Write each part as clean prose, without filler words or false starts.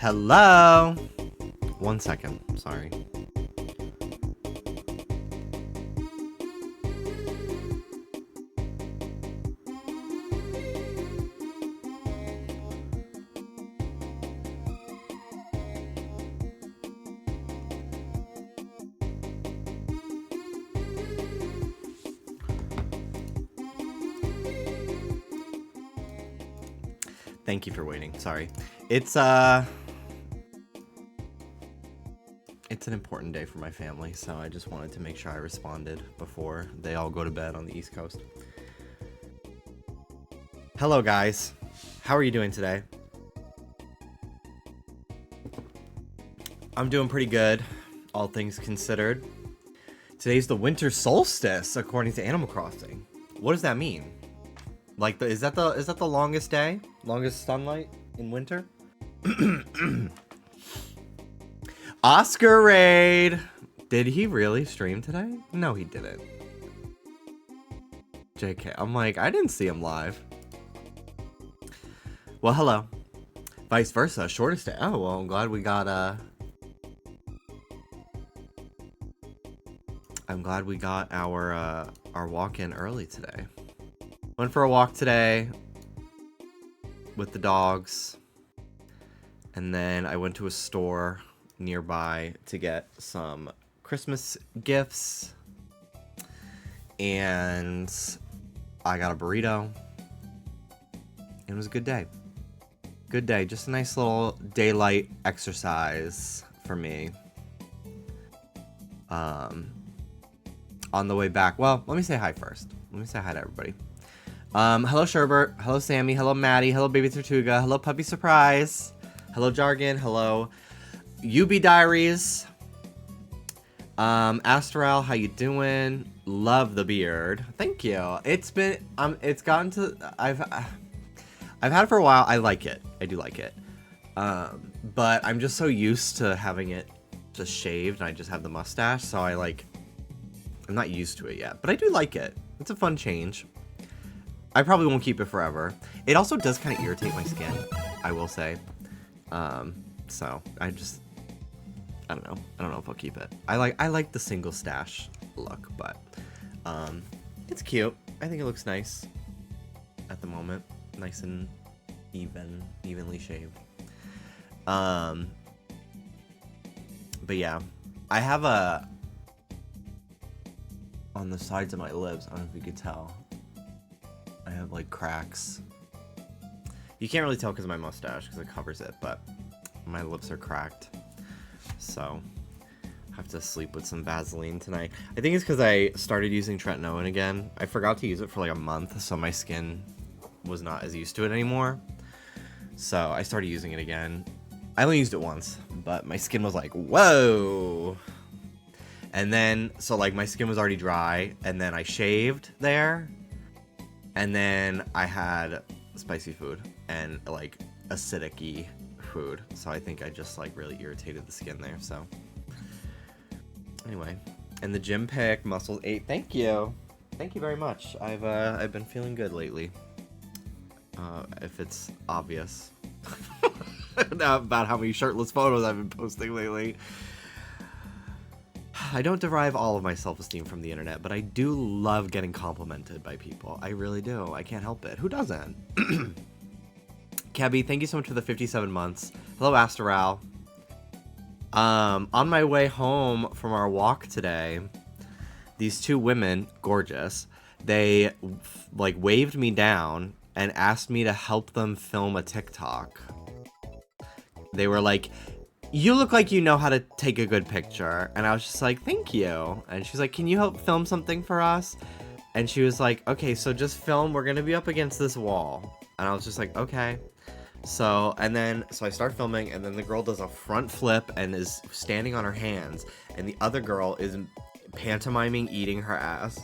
Hello? 1 second, sorry. Thank you for waiting. Sorry. It's an important day for my family, so I just wanted to make sure I responded before they all go to bed on the East Coast. Hello, guys. How are you doing today? I'm doing pretty good, all things considered. Today's the winter solstice, according to Animal Crossing. What does that mean? Like, is that the longest day? Longest sunlight in winter? Oscar Raid! Did he really stream today? No, he didn't. JK. I'm like, I didn't see him live. Well, hello. Vice versa. Shortest day. Oh, well, I'm glad we got, I'm glad we got our walk in early today. Went for a walk today with the dogs, and then I went to a store nearby to get some Christmas gifts, and I got a burrito. It was a good day. Good day. Just a nice little daylight exercise for me. On the way back. Well, let me say hi first. Let me say hi to everybody. Hello Sherbert, hello Sammy, hello Maddie, hello Baby Tortuga, hello Puppy Surprise, hello Jargon, hello UB Diaries, Astral, how you doing? Love the beard. Thank you. It's been, it's gotten to, I've had it for a while. I like it. I do like it. But I'm just so used to having it just shaved and I just have the mustache, so I'm not used to it yet, but I do like it. It's a fun change. I probably won't keep it forever. It also does kind of irritate my skin, I will say. So I don't know. I don't know if I'll keep it. I like the single stash look, but it's cute. I think it looks nice at the moment. Nice and evenly shaved. But yeah, I have on the sides of my lips, I don't know if you could tell, I have like cracks. You can't really tell because of my mustache because it covers it, but my lips are cracked. So I have to sleep with some Vaseline tonight. I think it's because I started using tretinoin again. I forgot to use it for like a month, so my skin was not as used to it anymore. So I started using it again. I only used it once, but my skin was like, whoa. And then, so like my skin was already dry, and then I shaved there. And then I had spicy food and like acidic-y food. So I think I just like really irritated the skin there. So anyway, and the gym pic, Muscles 8. Thank you. Thank you very much. I've been feeling good lately. If it's obvious about how many shirtless photos I've been posting lately. I don't derive all of my self-esteem from the internet, but I do love getting complimented by people. I really do. I can't help it. Who doesn't? Kebby, thank you so much for the 57 months. Hello, Astral. On my way home from our walk today, these two women, gorgeous, they like waved me down and asked me to help them film a TikTok. They were like, you look like you know how to take a good picture. And I was just like, thank you. And she's like, can you help film something for us? And she was like, okay, so just film. We're going to be up against this wall. And I was just like, okay. So I start filming, and then the girl does a front flip and is standing on her hands. And the other girl is pantomiming eating her ass.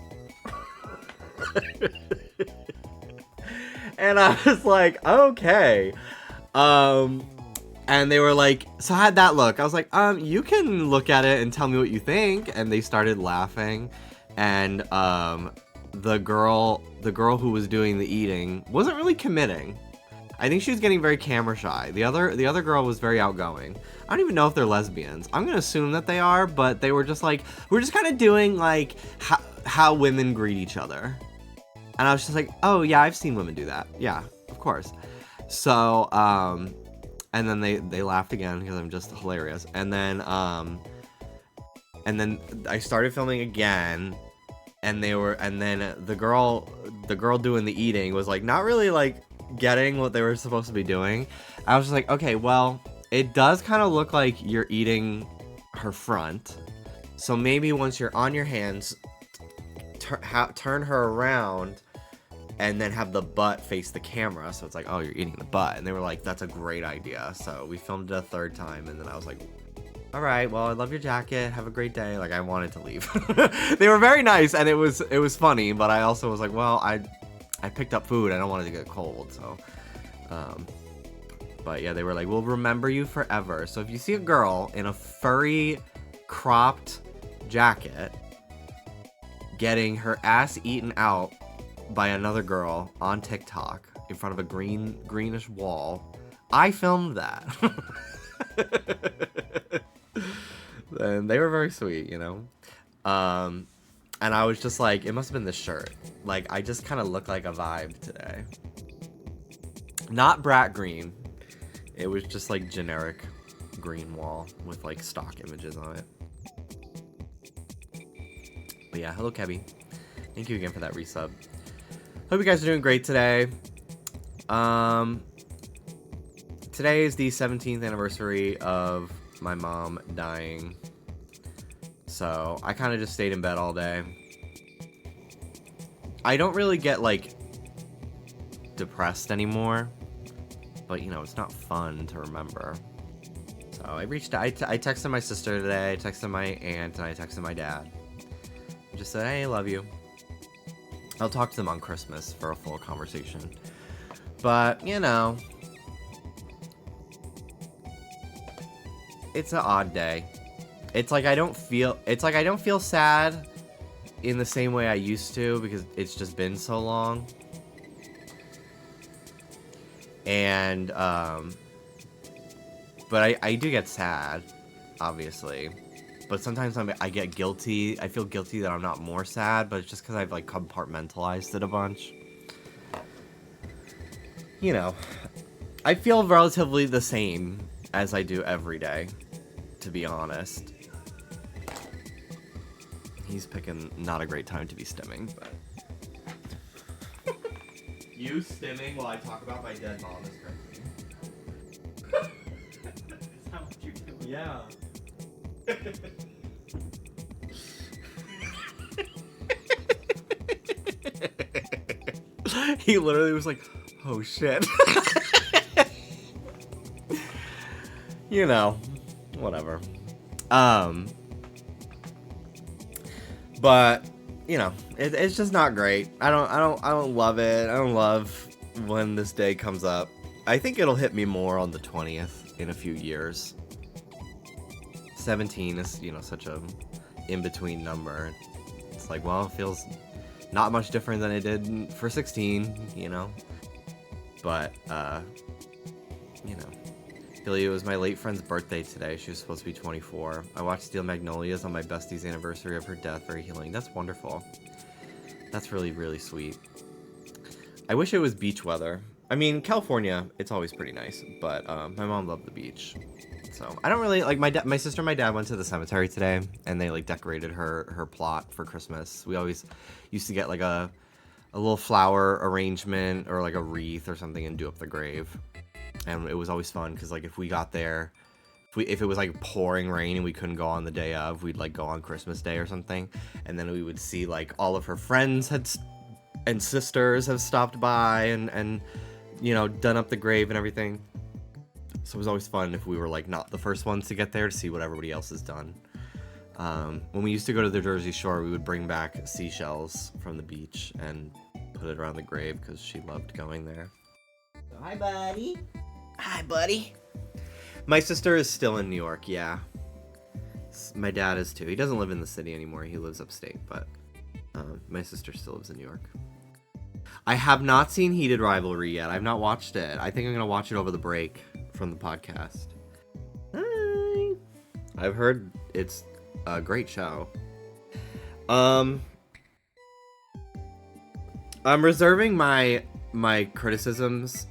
And I was like, okay. And they were like, so how'd that look? I was like, you can look at it and tell me what you think. And they started laughing. And the girl who was doing the eating wasn't really committing. I think she was getting very camera shy. The other girl was very outgoing. I don't even know if they're lesbians. I'm gonna assume that they are, but they were just like, we're just kind of doing like how women greet each other. And I was just like, oh yeah, I've seen women do that. Yeah, of course. So, and then they laughed again because I'm just hilarious. And then I started filming again, and then the girl doing the eating was like not really like getting what they were supposed to be doing. I was just like, okay, well, it does kind of look like you're eating her front. So maybe once you're on your hands, turn her around and then have the butt face the camera. So it's like, oh, you're eating the butt. And they were like, that's a great idea. So we filmed it a third time. And then I was like, all right, well, I love your jacket. Have a great day. Like, I wanted to leave. They were very nice, and it was funny. But I also was like, well, I picked up food. I don't want it to get cold. So, but yeah, they were like, we'll remember you forever. So if you see a girl in a furry, cropped jacket getting her ass eaten out by another girl on TikTok in front of a greenish wall, I filmed that. And they were very sweet, you know. And I was just like, it must have been the shirt. Like, I just kind of look like a vibe today. Not brat green. It was just like generic green wall with like stock images on it. But yeah, hello Kebby. Thank you again for that resub. Hope you guys are doing great today. Today is the 17th anniversary of my mom dying. So I kind of just stayed in bed all day. I don't really get like depressed anymore, but you know, it's not fun to remember. So I texted my sister today, I texted my aunt, and I texted my dad. I just said, hey, I love you. I'll talk to them on Christmas for a full conversation. But, you know, it's an odd day. It's like I don't feel sad in the same way I used to because it's just been so long. And but I do get sad, obviously. But sometimes I get guilty. I feel guilty that I'm not more sad, but it's just because I've like compartmentalized it a bunch. You know, I feel relatively the same as I do every day, to be honest. He's picking not a great time to be stimming, but... You stimming while I talk about my dead mom is crazy. Is that what you're doing? Yeah. He literally was like, oh shit. You know, whatever. But you know, it's just not great. I don't love it. I don't love when this day comes up. I think it'll hit me more on the 20th in a few years. 17 is, you know, such a in-between number. It's like, well, it feels not much different than it did for 16, you know. But you know, Billy, it was my late friend's birthday today. She was supposed to be 24. I watched Steel Magnolias on my bestie's anniversary of her death. Very healing. That's wonderful. That's really, really sweet. I wish it was beach weather. I mean, California, it's always pretty nice, but my mom loved the beach. So I don't really like my sister and my dad went to the cemetery today, and they like decorated her plot for Christmas. We always used to get like a little flower arrangement or like a wreath or something and do up the grave. And it was always fun because like if we got there, if it was like pouring rain and we couldn't go on the day of, we'd like go on Christmas Day or something, and then we would see like all of her friends and sisters have stopped by and you know, done up the grave and everything. So it was always fun if we were like not the first ones to get there to see what everybody else has done. When we used to go to the Jersey Shore, we would bring back seashells from the beach and put it around the grave because she loved going there. So, hi, buddy. Hi, buddy. My sister is still in New York, yeah. My dad is too. He doesn't live in the city anymore. He lives upstate, but my sister still lives in New York. I have not seen Heated Rivalry yet. I've not watched it. I think I'm gonna watch it over the break from the podcast. Hi. I've heard it's a great show. I'm reserving my criticisms.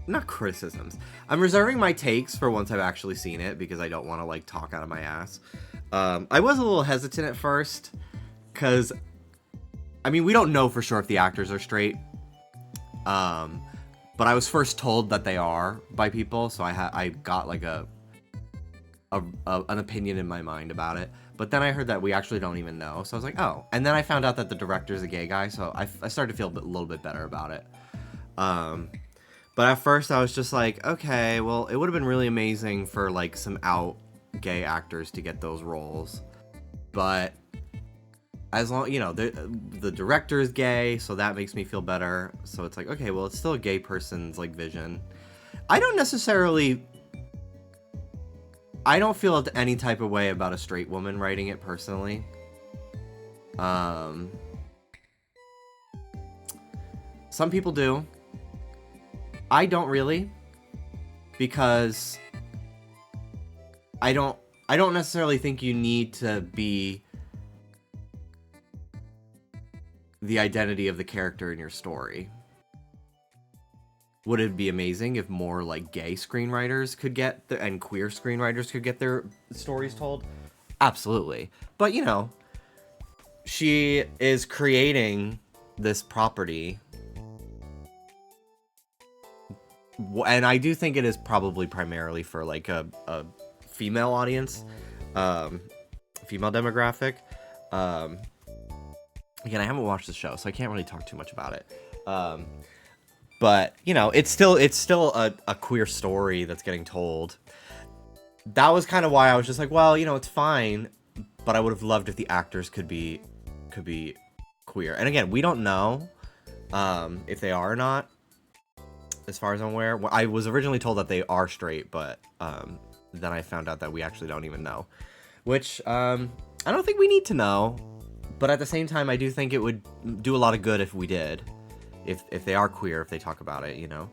Not criticisms. I'm reserving my takes for once I've actually seen it because I don't want to like talk out of my ass. I was a little hesitant at first because, I mean, we don't know for sure if the actors are straight. But I was first told that they are by people, so I got like an opinion in my mind about it. But then I heard that we actually don't even know, so I was like, oh. And then I found out that the director's a gay guy, so I started to feel a little bit better about it. But at first I was just like, okay, well, it would have been really amazing for like some out gay actors to get those roles. But as long, you know, the director is gay, so that makes me feel better. So it's like, okay, well, it's still a gay person's like vision. I don't feel any type of way about a straight woman writing it personally. Some people do. I don't really, because I don't necessarily think you need to be the identity of the character in your story. Would it be amazing if more like gay screenwriters could get and queer screenwriters could get their stories told? Absolutely. But you know, she is creating this property, and I do think it is probably primarily for like a female audience, female demographic. Again, I haven't watched the show, so I can't really talk too much about it. But you know, it's still a queer story that's getting told. That was kind of why I was just like, well, you know, it's fine, but I would have loved if the actors could be queer. And again, we don't know if they are or not. As far as I'm aware, I was originally told that they are straight, but then I found out that we actually don't even know, which I don't think we need to know. But at the same time, I do think it would do a lot of good if we did, if they are queer, if they talk about it, you know.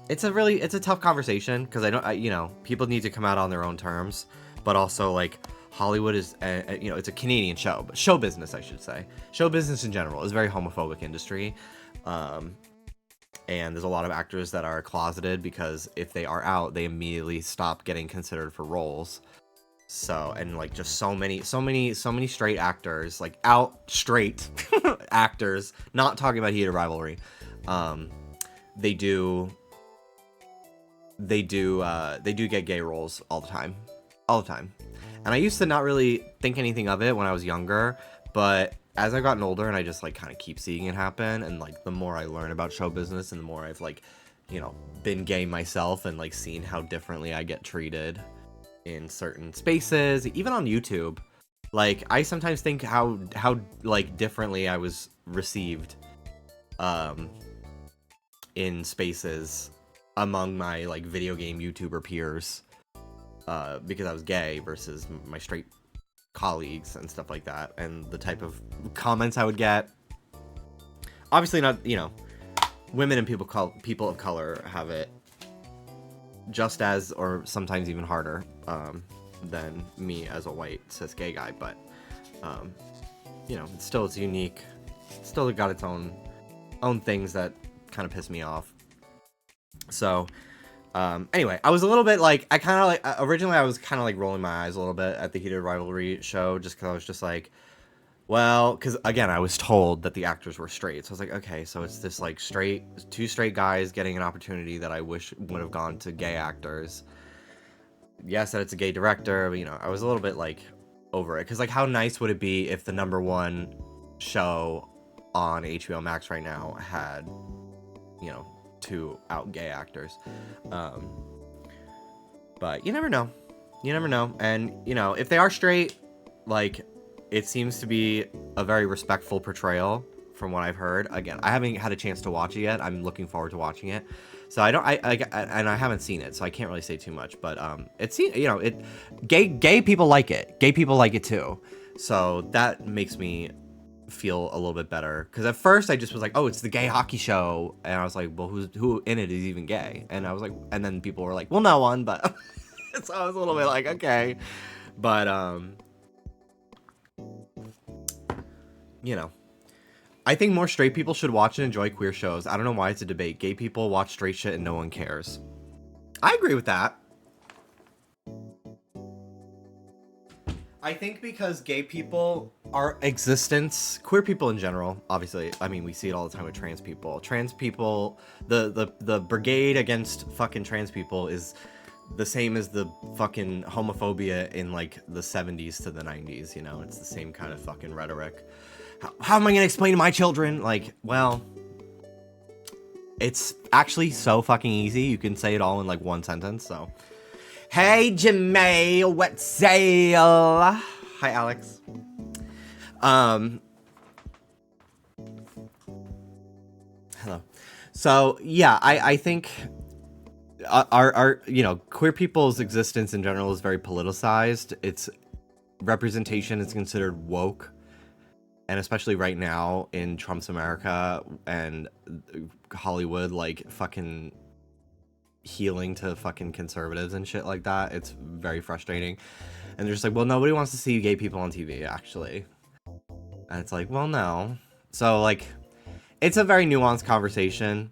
It's a tough conversation because you know, people need to come out on their own terms, but also like Hollywood is, you know, it's a Canadian show, but show business, I should say. Show business in general is a very homophobic industry. And there's a lot of actors that are closeted because if they are out, they immediately stop getting considered for roles. So, and like just so many straight actors, like out straight actors, not talking about Heated Rivalry. They do get gay roles all the time. And I used to not really think anything of it when I was younger, but as I've gotten older and I just like kind of keep seeing it happen, and like the more I learn about show business and the more I've like, you know, been gay myself and like seen how differently I get treated in certain spaces, even on YouTube, like I sometimes think how like differently I was received in spaces among my like video game YouTuber peers because I was gay versus my straight colleagues and stuff like that, and the type of comments I would get. Obviously not, you know, women and people of color have it just as, or sometimes even harder than me as a white cis gay guy, but you know, it's unique. It's still got its own things that kind of piss me off. So anyway, I was a little bit like, originally I was kind of like rolling my eyes a little bit at the Heated Rivalry show, just because I was just like, well, because again, I was told that the actors were straight, so I was like, okay, so it's this like two straight guys getting an opportunity that I wish would have gone to gay actors. Yes, that it's a gay director, but you know, I was a little bit like over it, because like, how nice would it be if the #1 show on HBO Max right now had, you know, 2 out gay actors. But you never know, and you know, if they are straight, like, it seems to be a very respectful portrayal from what I've heard. Again, I haven't had a chance to watch it yet. I'm looking forward to watching it. So I haven't seen it, so I can't really say too much. But gay people like it. Gay people like it too. So that makes me feel a little bit better, because at first I just was like, oh, it's the gay hockey show, and I was like, well, who in it is even gay? And I was like, and then people were like, well, no one, but so I was a little bit like, okay, but you know, I think more straight people should watch and enjoy queer shows. I don't know why it's a debate. Gay people watch straight shit and no one cares. I agree with that. I think because gay people, our existence, queer people in general, obviously, I mean, we see it all the time with trans people. Trans people, the brigade against fucking trans people is the same as the fucking homophobia in, like, the 70s to the 90s, you know? It's the same kind of fucking rhetoric. How am I going to explain to my children? Like, well, it's actually so fucking easy. You can say it all in, like, one sentence, so... Hey, Jimmy, what's up? Hi, Alex. Hello. So, yeah, I think our you know, queer people's existence in general is very politicized. Its representation is considered woke. And especially right now in Trump's America and Hollywood, like, fucking... healing to fucking conservatives and shit like that. It's very frustrating. And they're just like, well, nobody wants to see gay people on TV, actually. And it's like, well, no. So, like, it's a very nuanced conversation.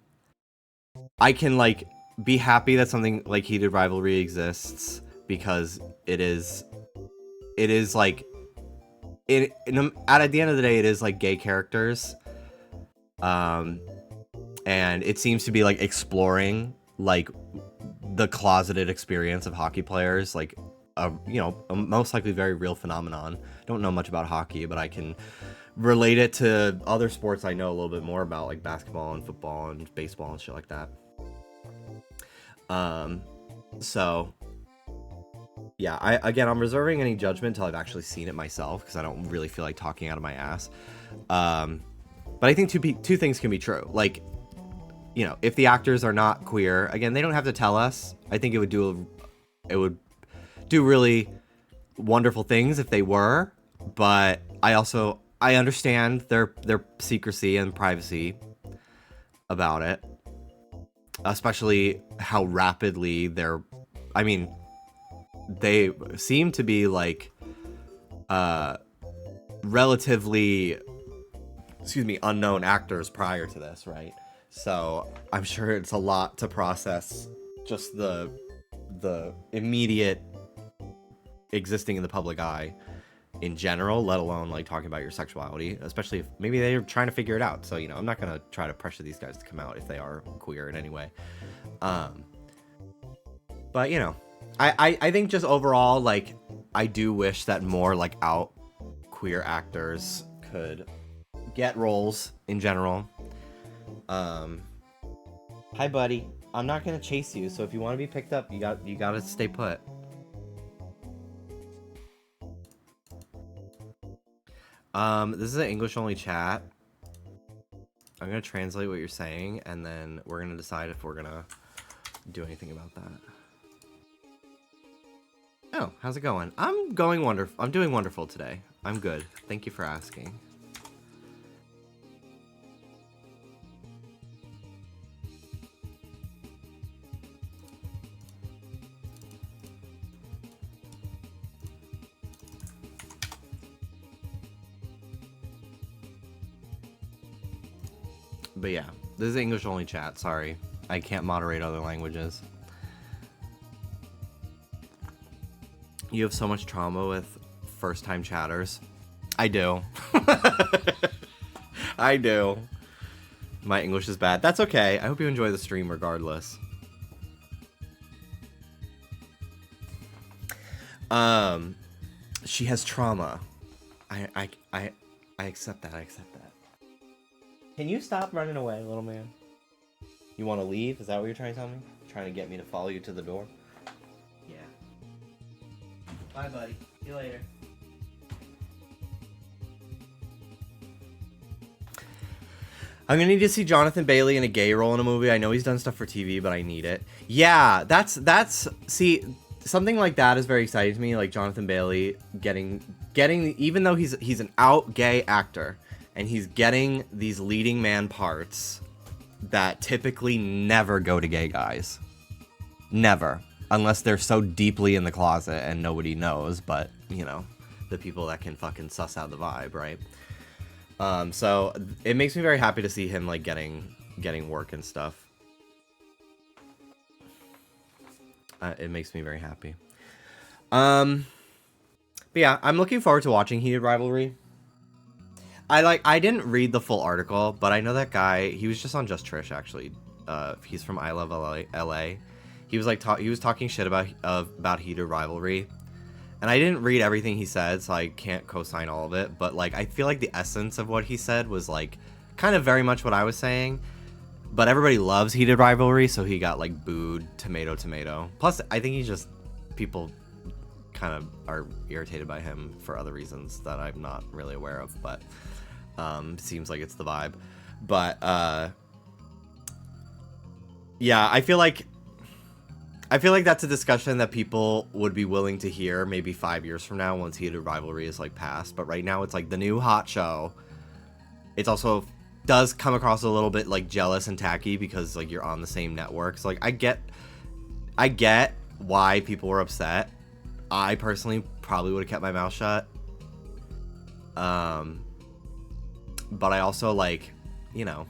I can, like, be happy that something like heated rivalry exists, because it is like, at the end of the day, it is like gay characters. And it seems to be like exploring like the closeted experience of hockey players, like you know, a most likely very real phenomenon. Don't know much about hockey, but I can relate it to other sports I know a little bit more about, like basketball and football and baseball and shit like that. So yeah, I'm reserving any judgment until I've actually seen it myself, because I don't really feel like talking out of my ass. But I think two things can be true. Like, you know, if the actors are not queer, again, they don't have to tell us. I think it would do really wonderful things if they were, but I understand their secrecy and privacy about it, especially how rapidly they seem to be like relatively, unknown actors prior to this, right? So I'm sure it's a lot to process, just the immediate existing in the public eye in general, let alone like talking about your sexuality, especially if maybe they're trying to figure it out. So, you know, I'm not going to try to pressure these guys to come out if they are queer in any way. But, you know, I think just overall, like, I do wish that more like out queer actors could get roles in general. Hi, buddy. I'm not gonna chase you, so if you want to be picked up, you gotta stay put. This is an English only chat. I'm gonna translate what you're saying, and then we're gonna decide if we're gonna do anything about that. Oh, how's it going? I'm doing wonderful today. I'm good. Thank you for asking. But yeah, this is English only chat. Sorry, I can't moderate other languages. You have so much trauma with first-time chatters. I do. I do. My English is bad. That's okay. I hope you enjoy the stream regardless. She has trauma. I accept that. I accept that. Can you stop running away, little man? You want to leave? Is that what you're trying to tell me? Trying to get me to follow you to the door? Yeah. Bye, buddy. See you later. I'm gonna need to see Jonathan Bailey in a gay role in a movie. I know he's done stuff for TV, but I need it. Yeah, that's see, something like that is very exciting to me. Like Jonathan Bailey getting, even though he's an out gay actor, and he's getting these leading man parts that typically never go to gay guys. Never. Unless they're so deeply in the closet and nobody knows, but, you know, the people that can fucking suss out the vibe, right? So it makes me very happy to see him, like, getting work and stuff. It makes me very happy. But yeah, I'm looking forward to watching Heated Rivalry. I didn't read the full article, but I know that guy, he was just on Just Trish, actually. He's from I Love LA. He was like, he was talking shit about Heated Rivalry. And I didn't read everything he said, so I can't co-sign all of it. But, like, I feel like the essence of what he said was, like, kind of very much what I was saying. But everybody loves Heated Rivalry, so he got, like, booed, tomato. Plus, I think he's just, people kind of are irritated by him for other reasons that I'm not really aware of. But, seems like it's the vibe. But, yeah, I feel like that's a discussion that people would be willing to hear maybe 5 years from now once Heated Rivalry is, like, passed. But right now it's, like, the new hot show. It's also does come across a little bit, like, jealous and tacky because, like, you're on the same network. So, like, I get why people were upset. I personally probably would have kept my mouth shut. But I also, like, you know,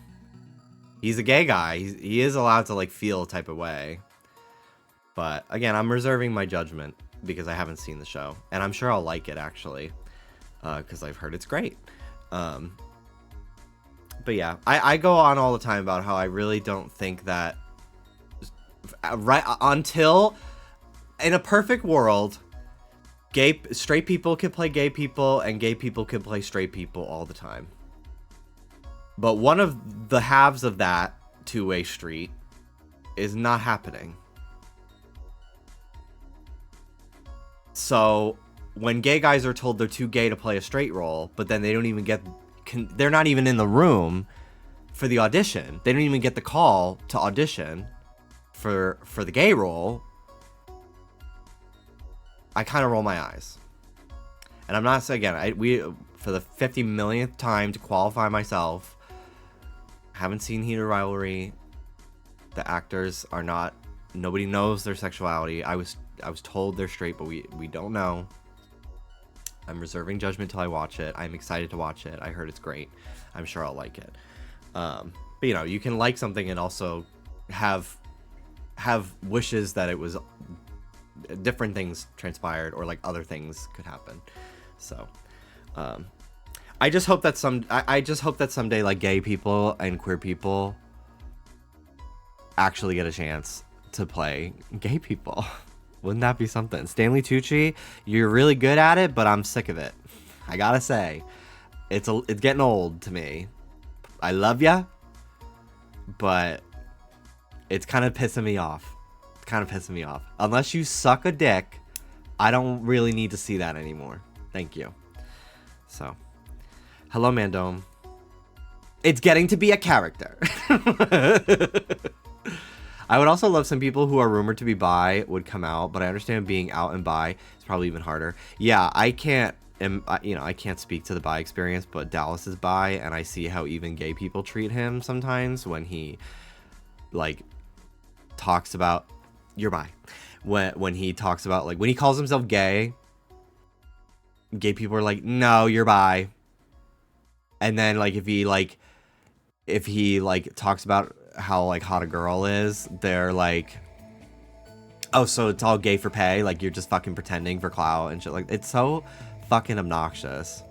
he's a gay guy. He is allowed to, like, feel a type of way. But, again, I'm reserving my judgment because I haven't seen the show. And I'm sure I'll like it, actually, because I've heard it's great. But, yeah, I go on all the time about how I really don't think that... Right until... In a perfect world, straight people can play gay people, and gay people can play straight people all the time. But one of the halves of that two-way street is not happening. So, when gay guys are told they're too gay to play a straight role, but then they don't even get... they're not even in the room for the audition. They don't even get the call to audition for the gay role. I kind of roll my eyes. And I'm not saying, again, for the 50 millionth time to qualify myself, haven't seen Heated Rivalry. The actors are not... Nobody knows their sexuality. I was told they're straight, but we don't know. I'm reserving judgment till I watch it. I'm excited to watch it. I heard it's great. I'm sure I'll like it. But, you know, you can like something and also have wishes that it was different things transpired or, like, other things could happen. So, I just hope that someday, like, gay people and queer people actually get a chance to play gay people. Wouldn't that be something? Stanley Tucci, you're really good at it, but I'm sick of it. I gotta say, it's getting old to me. I love ya, but it's kind of pissing me off. Unless you suck a dick, I don't really need to see that anymore. Thank you. So, hello, Mandome. It's getting to be a character. I would also love some people who are rumored to be bi would come out, but I understand being out and bi is probably even harder. Yeah, I can't speak to the bi experience, but Dallas is bi, and I see how even gay people treat him sometimes when he, like, talks about... You're bi. When he talks about, like, when he calls himself gay, gay people are like, no, you're bi. And then, like, if he talks about how, like, hot a girl is, they're like, oh, so it's all gay for pay? Like, you're just fucking pretending for clout and shit. Like, it's so fucking obnoxious.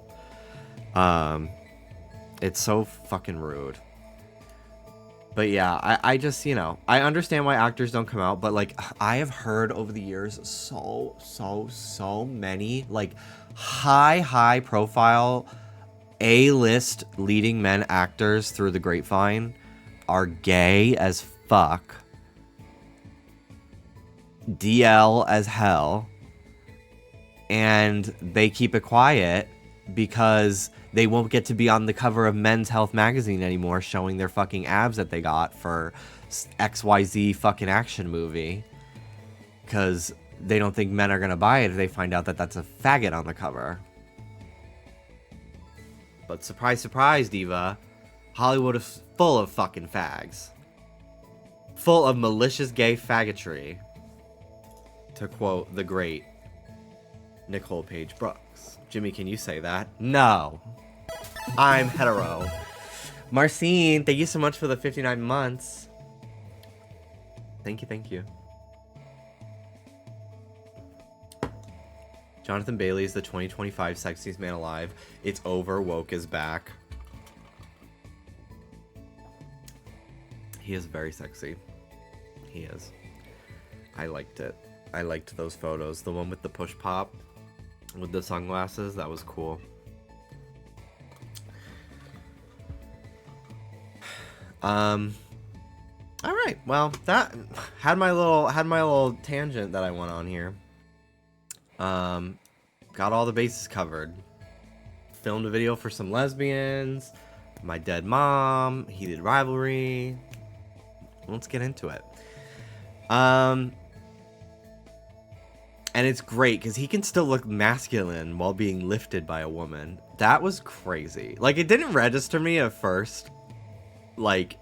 It's so fucking rude. But yeah, I just, you know, I understand why actors don't come out, but, like, I have heard over the years so many, like, high profile A-list leading men actors through the grapevine are gay as fuck, DL as hell, and they keep it quiet because they won't get to be on the cover of Men's Health magazine anymore showing their fucking abs that they got for XYZ fucking action movie, because they don't think men are gonna buy it if they find out that that's a faggot on the cover. But surprise, surprise, Diva. Hollywood is full of fucking fags. Full of malicious gay faggotry. To quote the great Nicole Page Brooks. Jimmy, can you say that? No. I'm hetero. Marcine, thank you so much for the 59 months. Thank you, thank you. Jonathan Bailey is the 2025 sexiest man alive. It's over. Woke is back. He is very sexy. He is. I liked it. I liked those photos. The one with the push pop with the sunglasses, that was cool. All right. Well, that had my little tangent that I went on here. Got all the bases covered. Filmed a video for some lesbians, my dead mom, heated rivalry. Let's get into it. And it's great because he can still look masculine while being lifted by a woman. That was crazy. Like, it didn't register me at first, like,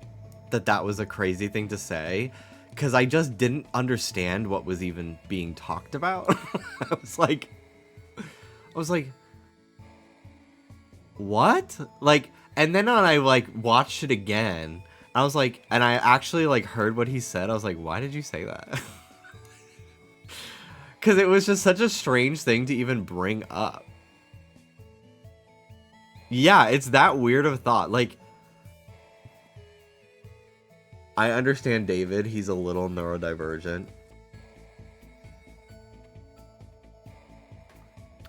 that was a crazy thing to say, because I just didn't understand what was even being talked about. I was like, what? Like, and then when I, like, watched it again, I was like, and I actually, like, heard what he said. I was like, why did you say that? Because it was just such a strange thing to even bring up. Yeah, it's that weird of a thought. Like, I understand David. He's a little neurodivergent.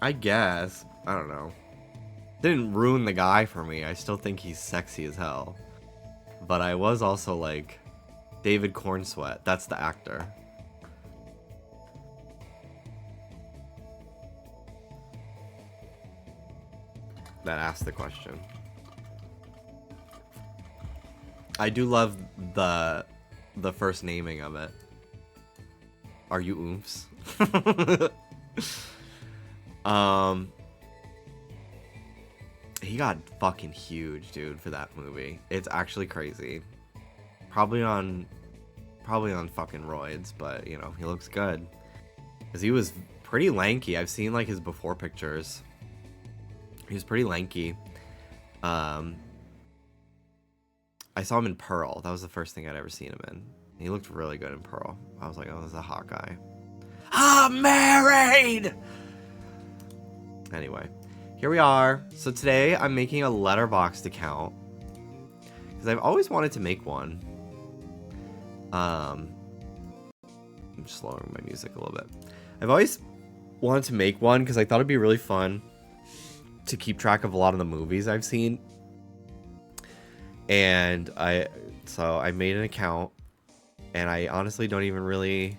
I guess. I don't know. Didn't ruin the guy for me. I still think he's sexy as hell. But I was also like, David Cornsweat. That's the actor. That asked the question. I do love the first naming of it. Are you oomphs? He got fucking huge, dude, for that movie. It's actually crazy. Probably on fucking roids, but you know, he looks good. Cause he was pretty lanky. I've seen like his before pictures. He was pretty lanky. I saw him in Pearl. That was the first thing I'd ever seen him in. He looked really good in Pearl. I was like, oh, this is a hot guy. I'm married! Anyway, here we are. So today I'm making a letterboxd account. Because I've always wanted to make one. I'm just lowering my music a little bit. I've always wanted to make one because I thought it'd be really fun to keep track of a lot of the movies I've seen. And so I made an account, and I honestly don't even really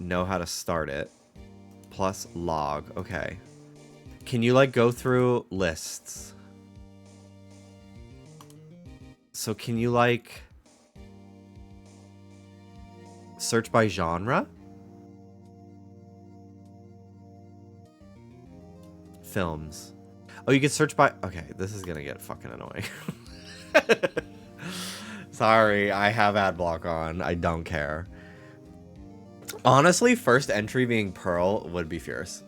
know how to start it. Plus log. Okay. Can you like go through lists? So can you like search by genre? Films. Oh, you can search by... Okay, this is gonna get fucking annoying. Sorry, I have ad block on. I don't care. Honestly, first entry being Pearl would be fierce.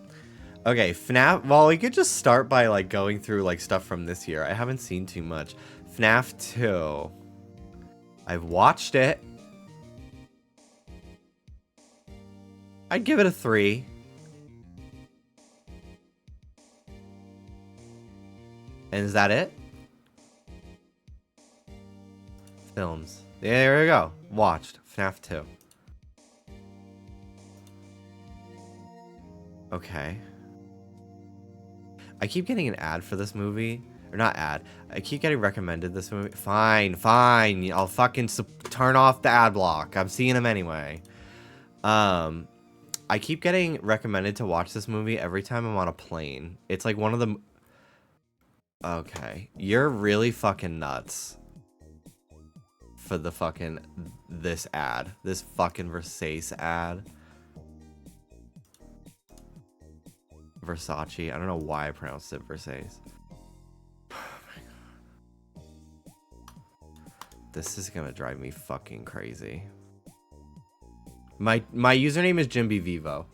Okay, FNAF... Well, we could just start by, like, going through, like, stuff from this year. I haven't seen too much. FNAF 2. I've watched it. I'd give it a 3. And is that it? Films. Yeah, there we go. Watched. FNAF 2. Okay. I keep getting an ad for this movie. Or not ad. I keep getting recommended this movie. Fine, fine. I'll fucking turn off the ad block. I'm seeing them anyway. I keep getting recommended to watch this movie every time I'm on a plane. It's like one of the... Okay. You're really fucking nuts. For the fucking... This ad. This fucking Versace ad. Versace. I don't know why I pronounced it Versace. This is gonna drive me fucking crazy. My username is Jimby Vivo.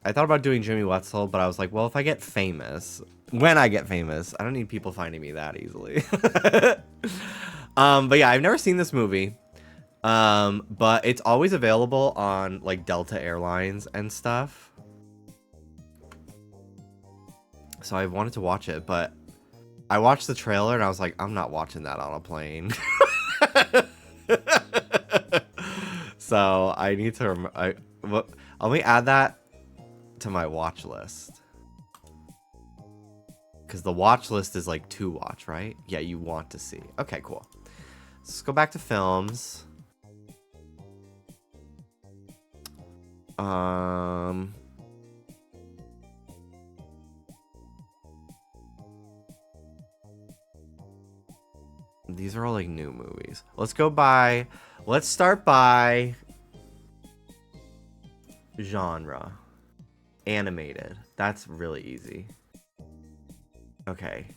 I thought about doing Jimmy Wetzel, but I was like, well, if I get famous, when I get famous, I don't need people finding me that easily. But yeah, I've never seen this movie. But it's always available on like Delta Airlines and stuff. So I wanted to watch it, but I watched the trailer and I was like, I'm not watching that on a plane. So I need to, let me add that to my watch list. Because the watch list is like to watch, right? Yeah, you want to see. Okay, cool. Let's go back to films. These are all like new movies. Let's start by genre. Animated. That's really easy. Okay.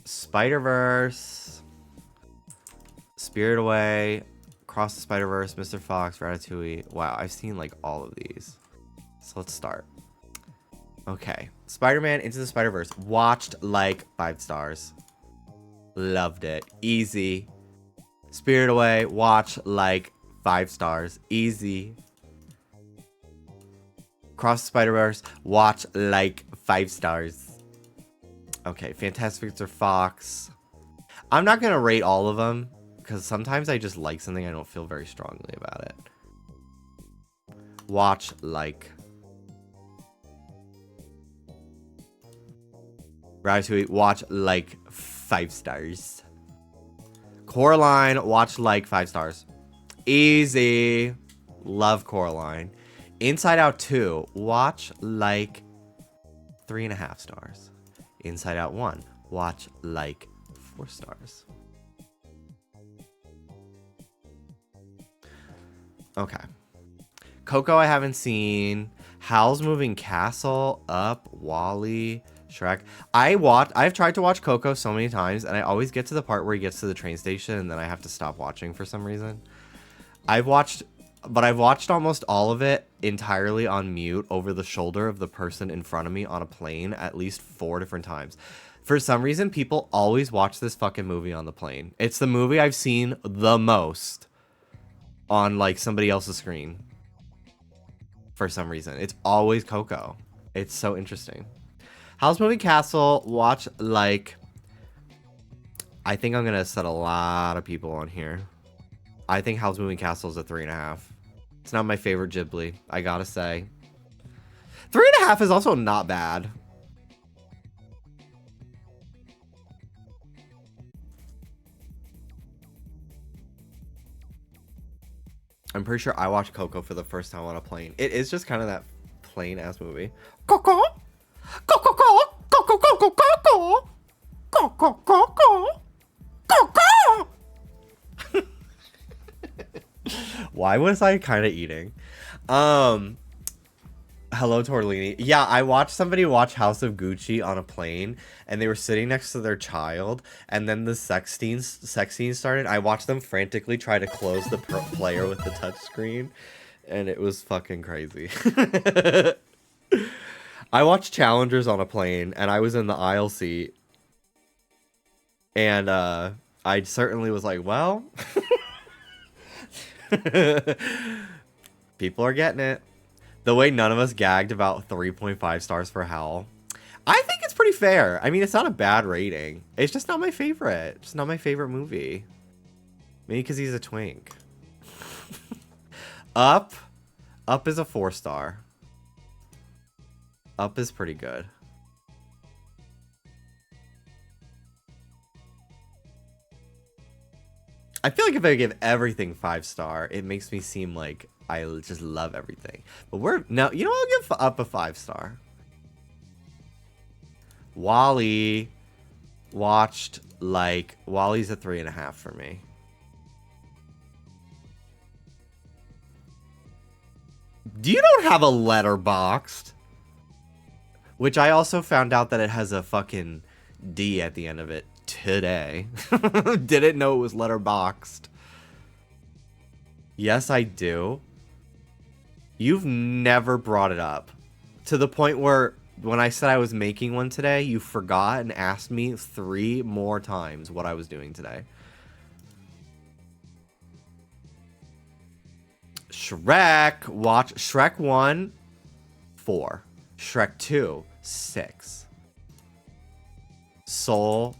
Spider-Verse, Spirit Away, Across the Spider-Verse, Mr. Fox, Ratatouille. Wow, I've seen like all of these. So let's start. Okay. Spider-Man Into the Spider-Verse. Watched like 5 stars. Loved it. Easy. Spirit Away. Watch like 5 stars. Easy. Across the Spider-Verse. Watch like 5 stars. Okay. Fantastic Mr. Fox. I'm not going to rate all of them, because sometimes I just like something I don't feel very strongly about it. Watch like. Ratatouille, watch like 5 stars. Coraline, watch like 5 stars. Easy. Love Coraline. Inside Out 2, watch like 3.5 stars. Inside Out 1, watch like 4 stars. Okay. Coco I haven't seen. Howl's Moving Castle, Up, Wall-E, Shrek. I've tried to watch Coco so many times, and I always get to the part where he gets to the train station, and then I have to stop watching for some reason. I've watched almost all of it entirely on mute over the shoulder of the person in front of me on a plane at least 4 different times. For some reason, people always watch this fucking movie on the plane. It's the movie I've seen the most on like somebody else's screen. For some reason, it's always Coco. It's so interesting. Howl's Moving Castle, watch like. I think I'm gonna set a lot of people on here. I think Howl's Moving Castle is a 3.5. It's not my favorite Ghibli, I gotta say. 3.5 is also not bad. I'm pretty sure I watched Coco for the first time on a plane. It is just kind of that plain ass movie. Coco, Coco, Coco, Coco, Coco, Coco, Coco, Coco, Coco. Why was I kind of eating? Hello, Torlini. Yeah, I watched somebody watch House of Gucci on a plane, and they were sitting next to their child, and then the sex scene started. I watched them frantically try to close the player with the touchscreen, and it was fucking crazy. I watched Challengers on a plane, and I was in the aisle seat, and I certainly was like, well, people are getting it. The way none of us gagged about 3.5 stars for Howl. I think it's pretty fair. I mean, it's not a bad rating. It's just not my favorite. It's not my favorite movie. Maybe because he's a twink. Up is a 4 star. Up is pretty good. I feel like if I give everything 5 star, it makes me seem like I just love everything. But no, you know what? I'll give Up a 5 star. Wall-E, watched like Wall-E's a 3.5 for me. You don't have a letterboxd, which I also found out that it has a fucking D at the end of it today. Didn't know it was letterboxd. Yes, I do. You've never brought it up. To the point where when I said I was making one today, you forgot and asked me 3 more times what I was doing today. Shrek. Watch Shrek 1, 4. Shrek 2, 6. Soul.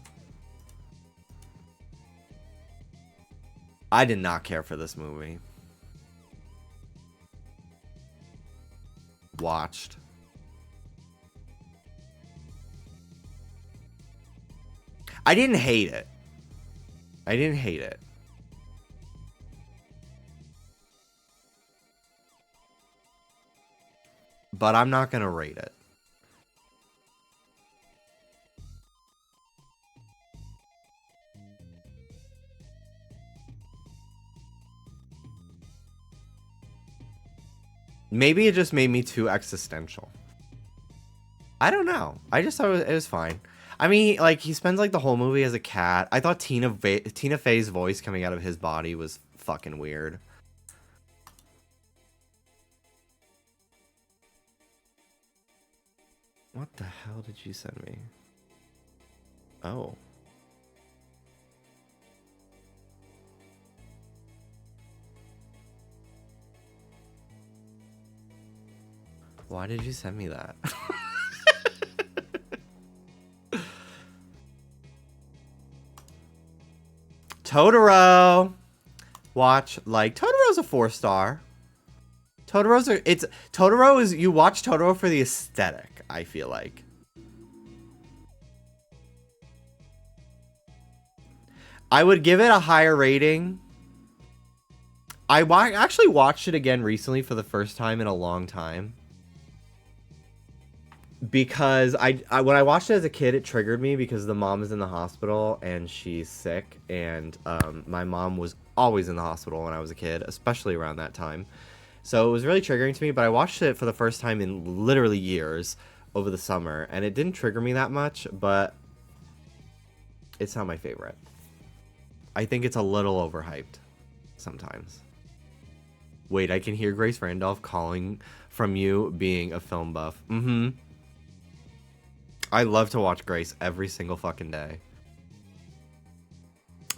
I did not care for this movie. Watched. I didn't hate it. I didn't hate it. But I'm not gonna rate it. Maybe it just made me too existential. I don't know. I just thought it was fine. I mean, like, he spends, like, the whole movie as a cat. I thought Tina Fey's voice coming out of his body was fucking weird. What the hell did you send me? Oh. Why did you send me that? Totoro. Watch, like, Totoro's a 4-star. Totoro is, you watch Totoro for the aesthetic, I feel like. I would give it a higher rating. I actually watched it again recently for the first time in a long time. Because when I watched it as a kid, it triggered me because the mom is in the hospital and she's sick. And my mom was always in the hospital when I was a kid, especially around that time. So it was really triggering to me, but I watched it for the first time in literally years over the summer. And it didn't trigger me that much, but it's not my favorite. I think it's a little overhyped sometimes. Wait, I can hear Grace Randolph calling from you being a film buff. Mm-hmm. I love to watch Grace every single fucking day.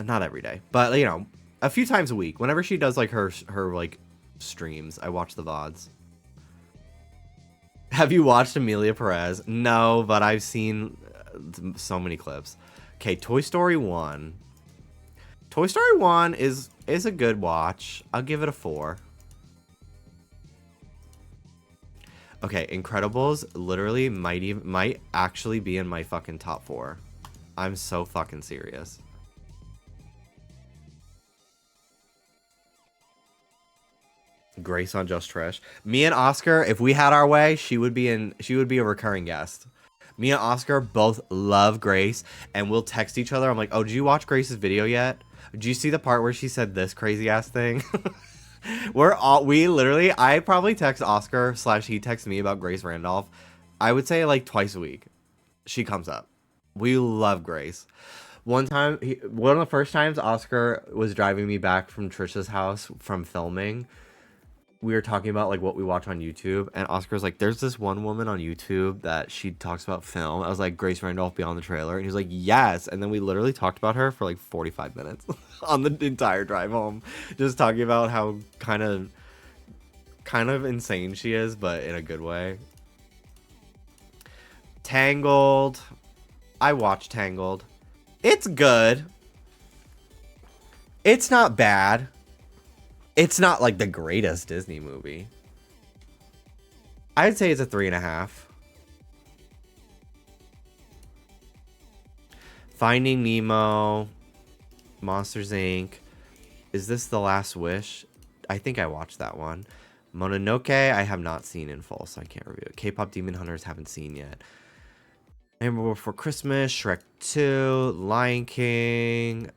Not every day, but, you know, a few times a week. Whenever she does, like, her like, streams, I watch the VODs. Have you watched Emilia Perez? No, but I've seen so many clips. Okay, Toy Story 1. Toy Story 1 is a good watch. I'll give it a 4. Okay, Incredibles literally might actually be in my fucking top 4. I'm so fucking serious. Grace on Just Trish. Me and Oscar, if we had our way, she would be a recurring guest. Me and Oscar both love Grace, and we'll text each other. I'm like, oh, did you watch Grace's video yet? Did you see the part where she said this crazy ass thing? I probably text Oscar / he texts me about Grace Randolph. I would say like twice a week. She comes up. We love Grace. One time, one of the first times Oscar was driving me back from Trisha's house from filming, we were talking about like what we watch on YouTube, and Oscar was like, there's this one woman on YouTube that she talks about film. I was like, Grace Randolph Beyond the Trailer, and he was like, yes. And then we literally talked about her for like 45 minutes on the entire drive home, just talking about how kind of insane she is, but in a good way. Tangled. I watched Tangled. It's good. It's not bad. It's not like the greatest Disney movie. I'd say it's a 3.5. Finding Nemo, Monsters Inc. Is this The Last Wish? I think I watched that one. Mononoke, I have not seen in full, so I can't review it. K-pop Demon Hunters, haven't seen yet. Nightmare Before Christmas, Shrek 2, Lion King,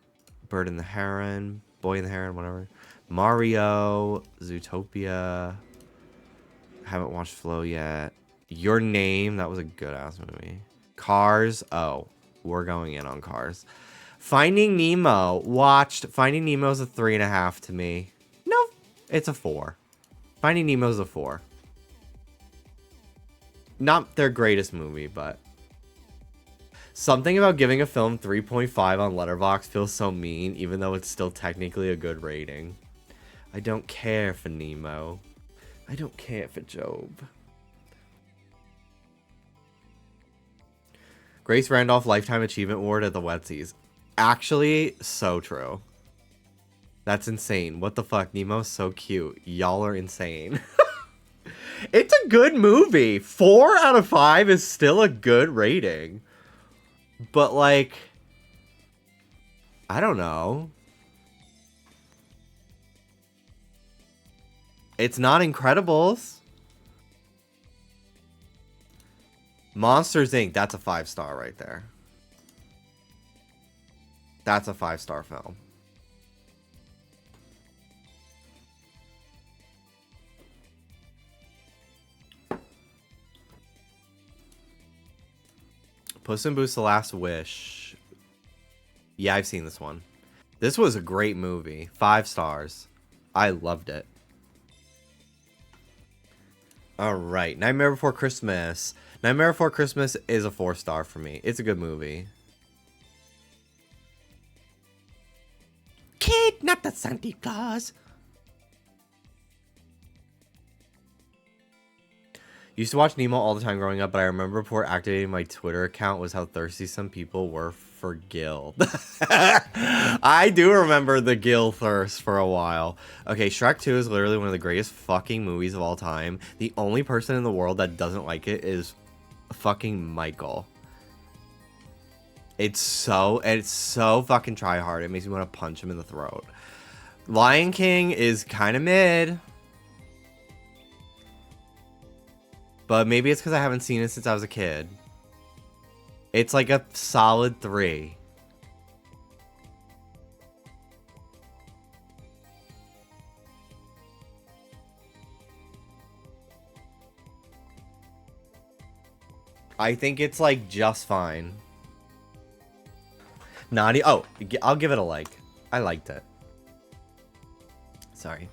Bird and the Heron, Boy and the Heron, whatever. Mario, Zootopia. Haven't watched Flow yet. Your Name, that was a good ass movie. Cars, oh, we're going in on Cars. Finding Nemo. Watched. Finding Nemo's a 3.5 to me. No, it's a 4. Finding Nemo's a 4. Not their greatest movie, but... Something about giving a film 3.5 on Letterboxd feels so mean, even though it's still technically a good rating. I don't care for Nemo. I don't care for Job. Grace Randolph Lifetime Achievement Award at the Wetsies. Actually, so true. That's insane. What the fuck? Nemo's so cute. Y'all are insane. It's a good movie. 4 out of 5 is still a good rating. But, like, I don't know. It's not Incredibles. Monsters, Inc. That's a 5-star right there. That's a 5-star film. Puss in Boots: The Last Wish. Yeah, I've seen this one. This was a great movie. 5 stars. I loved it. Alright, Nightmare Before Christmas. Nightmare Before Christmas is a 4-star for me. It's a good movie. Kid, not the Santa Claus. Used to watch Nemo all the time growing up, but I remember before activating my Twitter account was how thirsty some people were for Gil. I do remember the Gil thirst for a while. Okay, Shrek 2 is literally one of the greatest fucking movies of all time. The only person in the world that doesn't like it is fucking Michael. It's so fucking try hard. It makes me want to punch him in the throat. Lion King is kind of mid. But maybe it's because I haven't seen it since I was a kid. It's like a solid 3. I think it's like just fine. Naughty. Oh, I'll give it a like. I liked it. Sorry.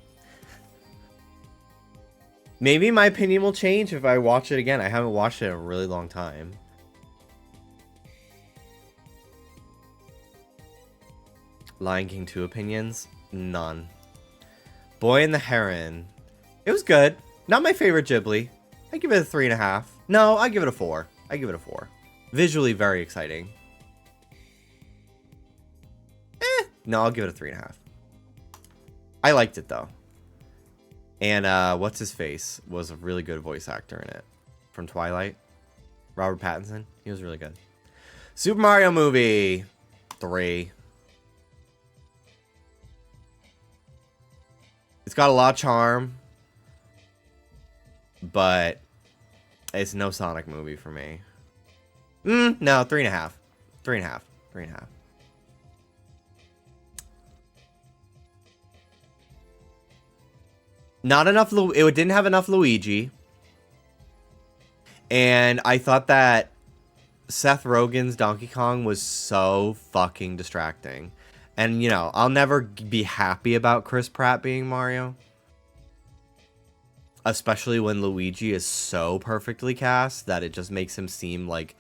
Maybe my opinion will change if I watch it again. I haven't watched it in a really long time. Lion King 2 opinions? None. Boy and the Heron. It was good. Not my favorite Ghibli. I give it a 3.5. No, I give it a 4. I give it a 4. Visually very exciting. No, I'll give it a 3.5. I liked it though. And what's his face was a really good voice actor in it from Twilight. Robert Pattinson. He was really good. Super Mario movie 3. It's got a lot of charm, but it's no Sonic movie for me. No, 3.5. 3.5. 3.5. Not enough. It didn't have enough Luigi. And I thought that Seth Rogen's Donkey Kong was so fucking distracting. And, you know, I'll never be happy about Chris Pratt being Mario. Especially when Luigi is so perfectly cast that it just makes him seem like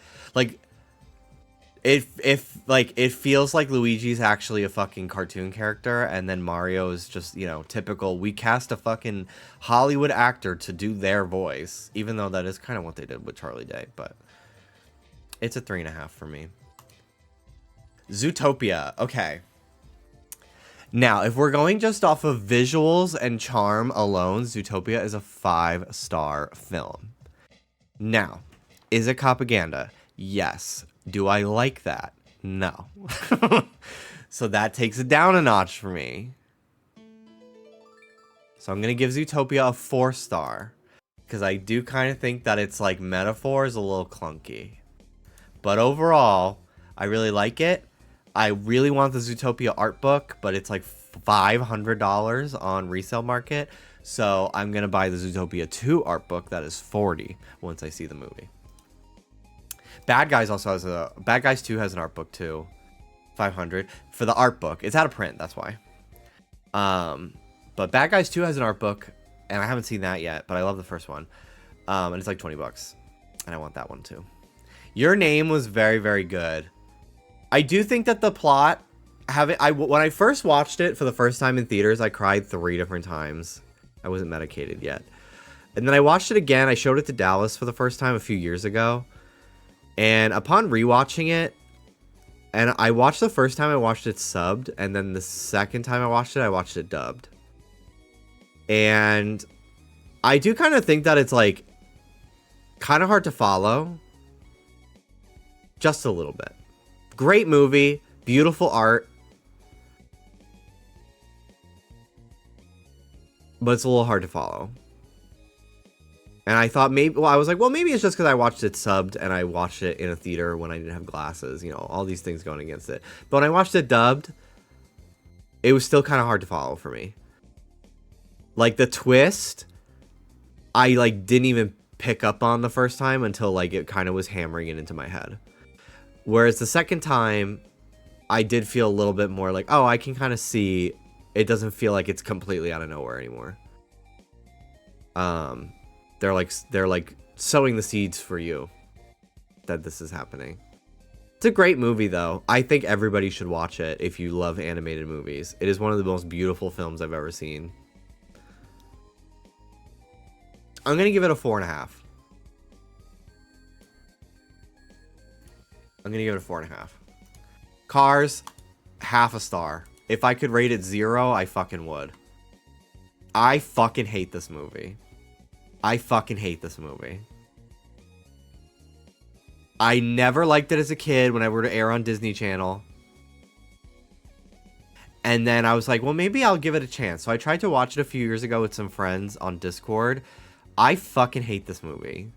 it feels like Luigi's actually a fucking cartoon character, and then Mario is just, you know, typical. We cast a fucking Hollywood actor to do their voice, even though that is kind of what they did with Charlie Day, but it's a 3.5 for me. Zootopia. Okay. Now, if we're going just off of visuals and charm alone, Zootopia is a 5-star film. Now, is it propaganda? Yes. Do I like that? No. So that takes it down a notch for me. So I'm going to give Zootopia a 4-star. Because I do kind of think that it's like metaphor is a little clunky. But overall, I really like it. I really want the Zootopia art book, but it's like $500 on resale market. So I'm going to buy the Zootopia 2 art book that is $40 once I see the movie. Bad Guys also has Bad Guys 2 has an art book too. $500 for the art book. It's out of print, that's why. But Bad Guys 2 has an art book, and I haven't seen that yet, but I love the first one. And it's like $20, and I want that one too. Your Name was very, very good. I do think that the plot, when I first watched it for the first time in theaters, I cried 3 different times. I wasn't medicated yet. And then I watched it again. I showed it to Dallas for the first time a few years ago. And upon rewatching it, and I watched the first time, I watched it subbed. And then the second time I watched it dubbed. And I do kind of think that it's like kind of hard to follow. Just a little bit. Great movie. Beautiful art. But it's a little hard to follow. And I thought maybe, well, I was like, well, maybe it's just because I watched it subbed and I watched it in a theater when I didn't have glasses. You know, all these things going against it. But when I watched it dubbed, it was still kind of hard to follow for me. Like, the twist, I, like, didn't even pick up on the first time until, like, it kind of was hammering it into my head. Whereas the second time, I did feel a little bit more like, oh, I can kind of see it doesn't feel like it's completely out of nowhere anymore. They're like sowing the seeds for you that this is happening. It's a great movie, though. I think everybody should watch it if you love animated movies. It is one of the most beautiful films I've ever seen. I'm going to give it a 4.5. I'm going to give it a 4.5. Cars, half a star. If I could rate it 0, I fucking would. I fucking hate this movie. I fucking hate this movie. I never liked it as a kid when I were to air on Disney Channel. And then I was like, well, maybe I'll give it a chance. So I tried to watch it a few years ago with some friends on Discord. I fucking hate this movie.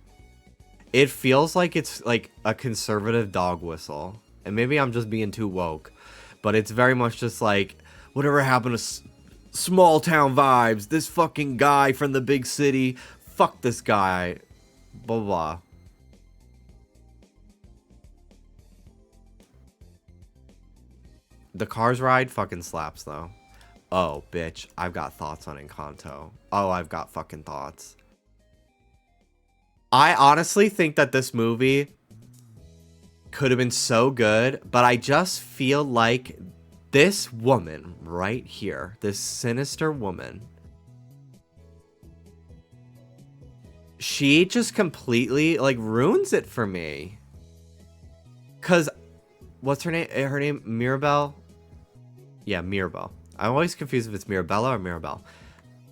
It feels like it's like a conservative dog whistle. And maybe I'm just being too woke. But it's very much just like, whatever happened to small town vibes? This fucking guy from the big city. Fuck this guy. Blah, blah. The Cars ride fucking slaps, though. Oh, bitch. I've got thoughts on Encanto. Oh, I've got fucking thoughts. I honestly think that this movie could have been so good, but I just feel like this woman right here, this sinister woman, she just completely, like, ruins it for me. Because, what's her name? Her name, Mirabelle? Yeah, Mirabelle. I'm always confused if it's Mirabella or Mirabelle.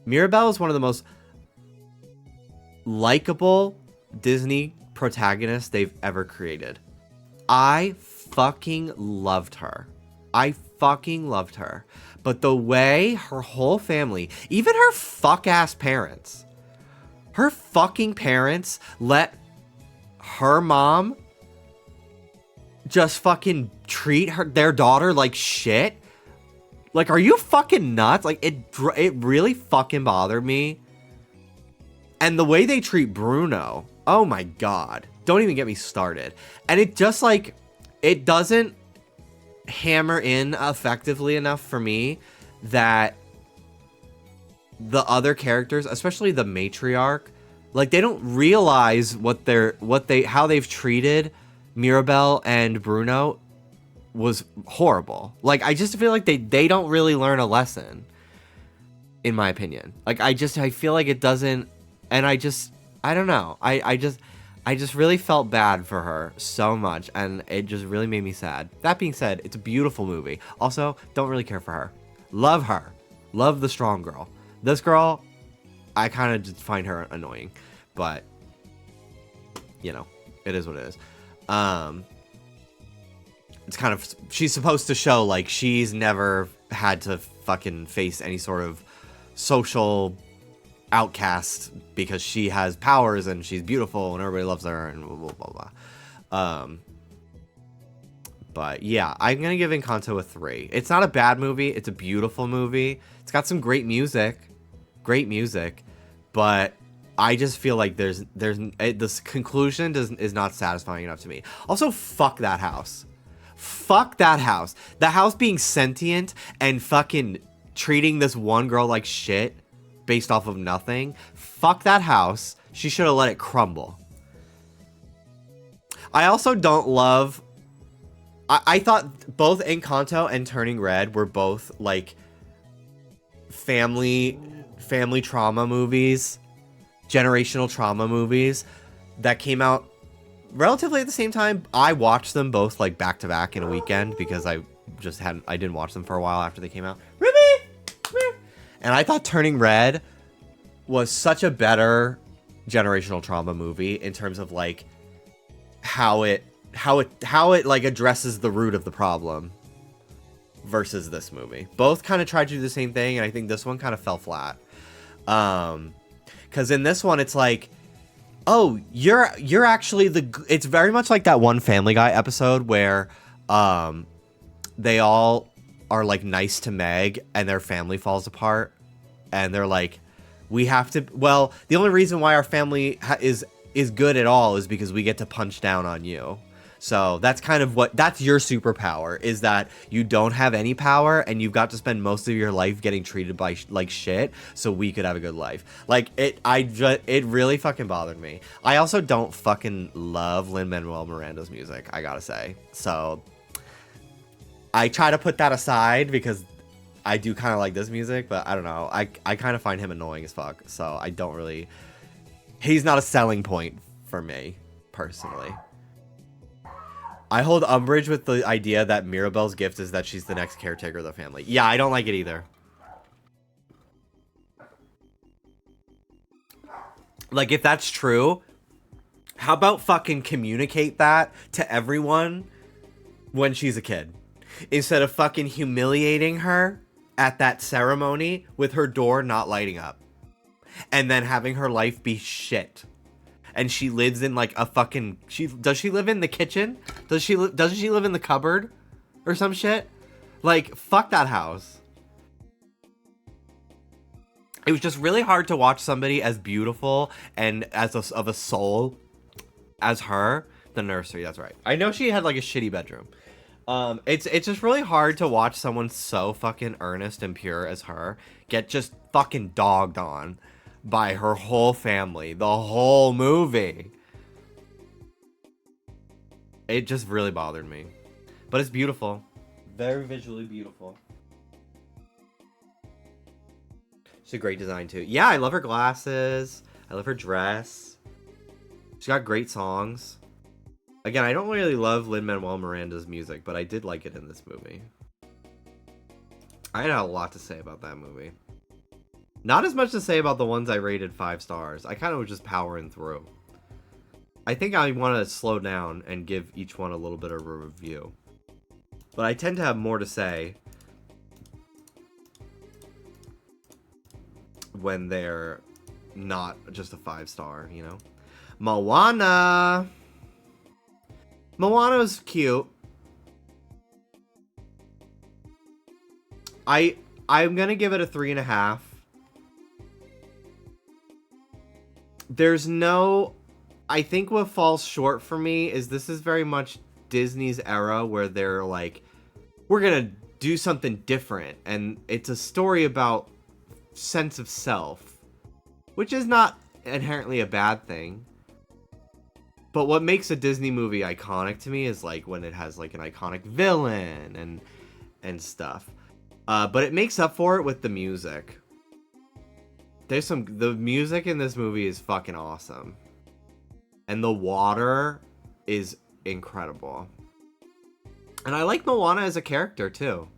Mirabelle is one of the most likable Disney protagonists they've ever created. I fucking loved her. I fucking loved her. But the way her whole family, even her fuck-ass parents, her fucking parents let her mom just fucking treat their daughter like shit. Like, are you fucking nuts? Like, it really fucking bothered me. And the way they treat Bruno, oh my god. Don't even get me started. And it just, like, it doesn't hammer in effectively enough for me that the other characters, especially the matriarch, like, they don't realize how they've treated Mirabelle and Bruno was horrible. Like, I just feel like they don't really learn a lesson, in my opinion. Like, I feel like it doesn't, and I don't know. I just really felt bad for her so much, and it just really made me sad. That being said, it's a beautiful movie. Also, don't really care for her. Love her. Love the strong girl. This girl, I kind of just find her annoying, but, you know, it is what it is. It's kind of, she's supposed to show, like, she's never had to fucking face any sort of social outcast because she has powers and she's beautiful and everybody loves her and blah, blah, blah, blah. But yeah, I'm going to give Encanto a 3. It's not a bad movie. It's a beautiful movie. It's got some great music, but I just feel like this conclusion is not satisfying enough to me. Also, fuck that house. Fuck that house. The house being sentient and fucking treating this one girl like shit based off of nothing. Fuck that house. She should have let it crumble. I also don't love... I thought both Encanto and Turning Red were both, like, family trauma movies, generational trauma movies that came out relatively at the same time. I watched them both, like, back to back in a weekend because I didn't watch them for a while after they came out. And I thought Turning Red was such a better generational trauma movie in terms of, like, how it like addresses the root of the problem versus this movie. Both kind of tried to do the same thing, and I think this one kind of fell flat. Because in this one, it's like, oh, you're actually it's very much like that one Family Guy episode where they all are like nice to Meg and their family falls apart, and they're like, we have to, well, the only reason why our family is good at all is because we get to punch down on you. So that's kind of that's your superpower, is that you don't have any power and you've got to spend most of your life getting treated by like shit so we could have a good life. Like, it really fucking bothered me. I also don't fucking love Lin-Manuel Miranda's music, I gotta say. So I try to put that aside because I do kind of like this music, but I don't know. I kind of find him annoying as fuck. So I don't really... He's not a selling point for me, personally. I hold umbrage with the idea that Mirabel's gift is that she's the next caretaker of the family. Yeah, I don't like it either. Like, if that's true, how about fucking communicate that to everyone when she's a kid? Instead of fucking humiliating her at that ceremony with her door not lighting up. And then having her life be shit. And she lives in like a fucking... Does she live in the kitchen? Doesn't she live in the cupboard? Or some shit? Like, fuck that house. It was just really hard to watch somebody as beautiful and of a soul as her. The nursery, that's right. I know she had like a shitty bedroom. It's just really hard to watch someone so fucking earnest and pure as her get just fucking dogged on by her whole family, the whole movie. It just really bothered me. But it's beautiful. Very visually beautiful. She's a great design too. Yeah, I love her glasses. I love her dress. She's got great songs. Again, I don't really love Lin-Manuel Miranda's music, but I did like it in this movie. I had a lot to say about that movie. Not as much to say about the ones I rated 5 stars. I kind of was just powering through. I think I want to slow down and give each one a little bit of a review. But I tend to have more to say when they're not just a 5 star, you know? Moana! Moana was cute. I'm gonna give it a 3.5. There's no... I think what falls short for me is this is very much Disney's era where they're like, we're gonna do something different, and it's a story about sense of self, which is not inherently a bad thing. But what makes a Disney movie iconic to me is like when it has like an iconic villain and stuff. But it makes up for it with the music. The music in this movie is fucking awesome. And the water is incredible. And I like Moana as a character too.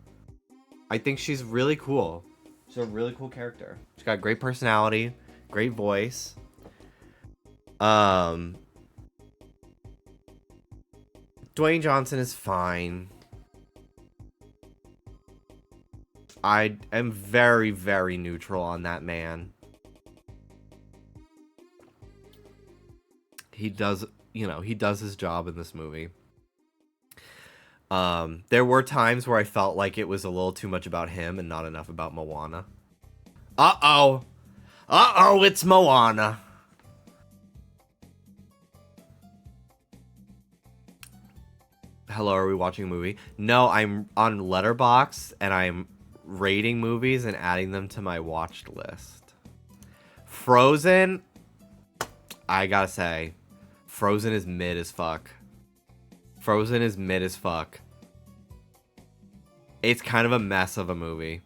I think she's really cool. She's a really cool character. She's got great personality, great voice. Dwayne Johnson is fine. I am very, very neutral on that man. He does, he does his job in this movie. There were times where I felt like it was a little too much about him and not enough about Moana. Uh-oh. Uh-oh, it's Moana. Hello, are we watching a movie? No, I'm on Letterboxd and I'm rating movies and adding them to my watched list. Frozen, I gotta say, Frozen is mid as fuck. Frozen is mid as fuck. It's kind of a mess of a movie.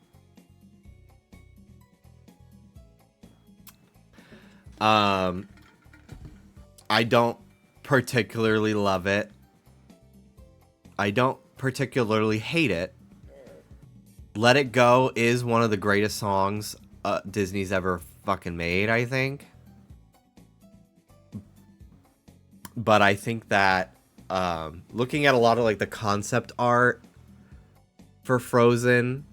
I don't particularly love it. I don't particularly hate it. Let It Go is one of the greatest songs Disney's ever fucking made, I think. But I think that looking at a lot of like the concept art for Frozen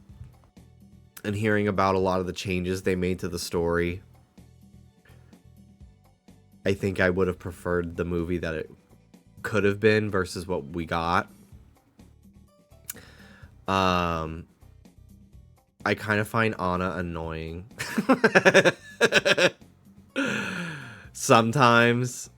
and hearing about a lot of the changes they made to the story, I think I would have preferred the movie that it could have been versus what we got. I kind of find Anna annoying. Sometimes.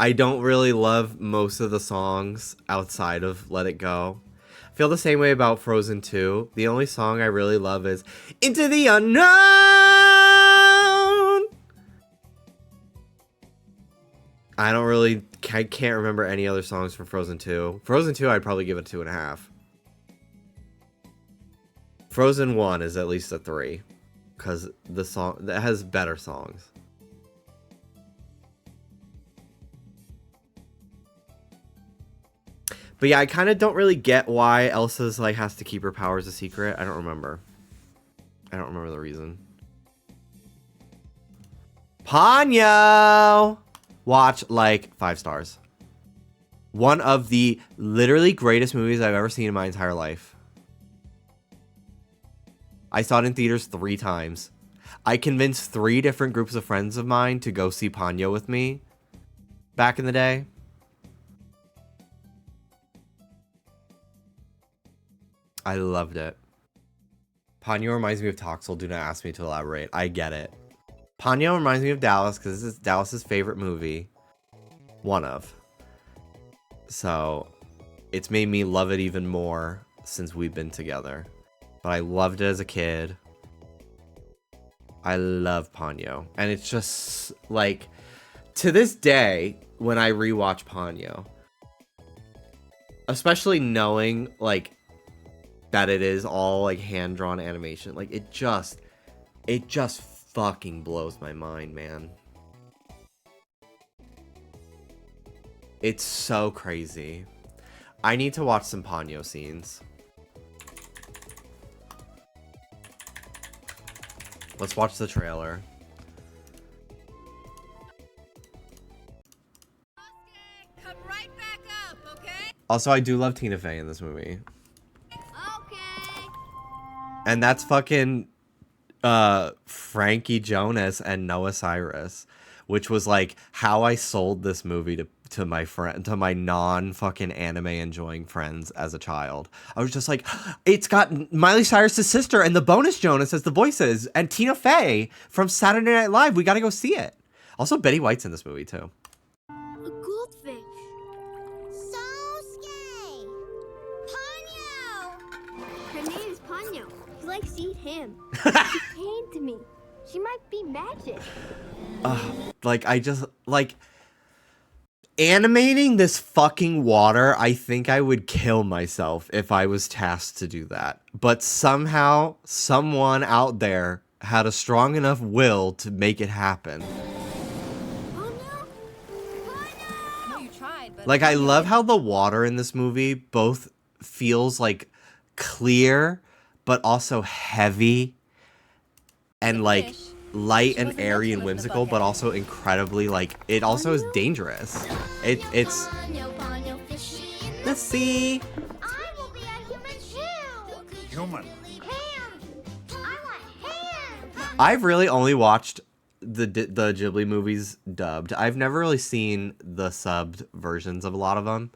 I don't really love most of the songs outside of Let It Go. I feel the same way about Frozen 2. The only song I really love is Into the Unknown. I can't remember any other songs from Frozen 2. Frozen 2, I'd probably give it 2.5. Frozen 1 is at least a 3. Because the song that has better songs. But yeah, I kind of don't really get why Elsa's like has to keep her powers a secret. I don't remember the reason. Ponyo! Watch like 5 stars. One of the literally greatest movies I've ever seen in my entire life. I saw it in theaters 3 times. I convinced 3 different groups of friends of mine to go see Ponyo with me back in the day. I loved it. Ponyo reminds me of Toxel. Do not ask me to elaborate. I get it. Ponyo reminds me of Dallas because this is Dallas's favorite movie. One of. So, it's made me love it even more since we've been together. But I loved it as a kid. I love Ponyo. And it's just, like, to this day, when I rewatch Ponyo, especially knowing, like, that it is all like hand-drawn animation, like it just fucking blows my mind, man. It's so crazy. I need to watch some Ponyo scenes. Let's watch the trailer. Come right back up, okay? Also, I do love Tina Fey in this movie. And that's fucking Frankie Jonas and Noah Cyrus, which was like how I sold this movie to my friend, to my non-fucking anime enjoying friends as a child. I was just like, it's got Miley Cyrus's sister and the bonus Jonas as the voices and Tina Fey from Saturday Night Live. We got to go see it. Also, Betty White's in this movie too. A goldfish. So scary. Ponyo. Her name is Ponyo. You like see him. She came to me. She might be magic. Like I just like animating this fucking water. I think I would kill myself if I was tasked to do that. But somehow someone out there had a strong enough will to make it happen. Ponyo? Ponyo! No, you tried, but Like I love how the water in this movie both feels like clear but also heavy and like light and airy and whimsical, but also incredibly like it also is dangerous. It's the sea. I will be a human too. Human. Hands. I want hands. I've really only watched the Ghibli movies dubbed. I've never really seen the subbed versions of a lot of them.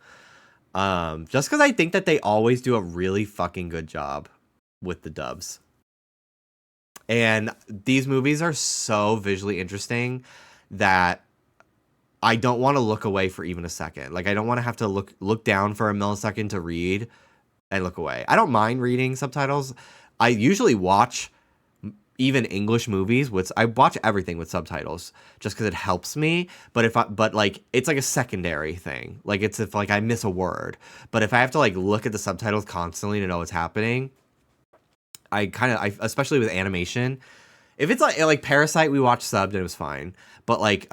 Just because I think that they always do a really fucking good job with the dubs. And these movies are so visually interesting that I don't want to look away for even a second. Like, I don't want to have to look down for a millisecond to read and look away. I don't mind reading subtitles. I usually watch even English movies I watch everything with subtitles just because it helps me. But like, it's like a secondary thing. Like, it's if like I miss a word. But if I have to like look at the subtitles constantly to know what's happening, I especially with animation, if it's like Parasite, we watched subbed and it was fine. But like,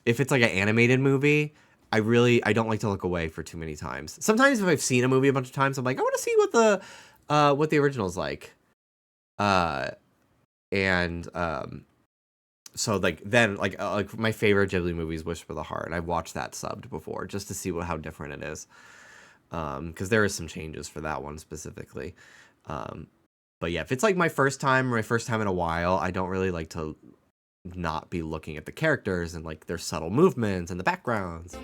if it's like an animated movie, I don't like to look away for too many times. Sometimes if I've seen a movie a bunch of times, I'm like, I want to see what the original's like. So like then like my favorite Ghibli movie is Wish for the Heart, and I've watched that subbed before just to see how different it is. Because there is some changes for that one specifically. But yeah, if it's like my first time in a while, I don't really like to not be looking at the characters and like their subtle movements and the backgrounds.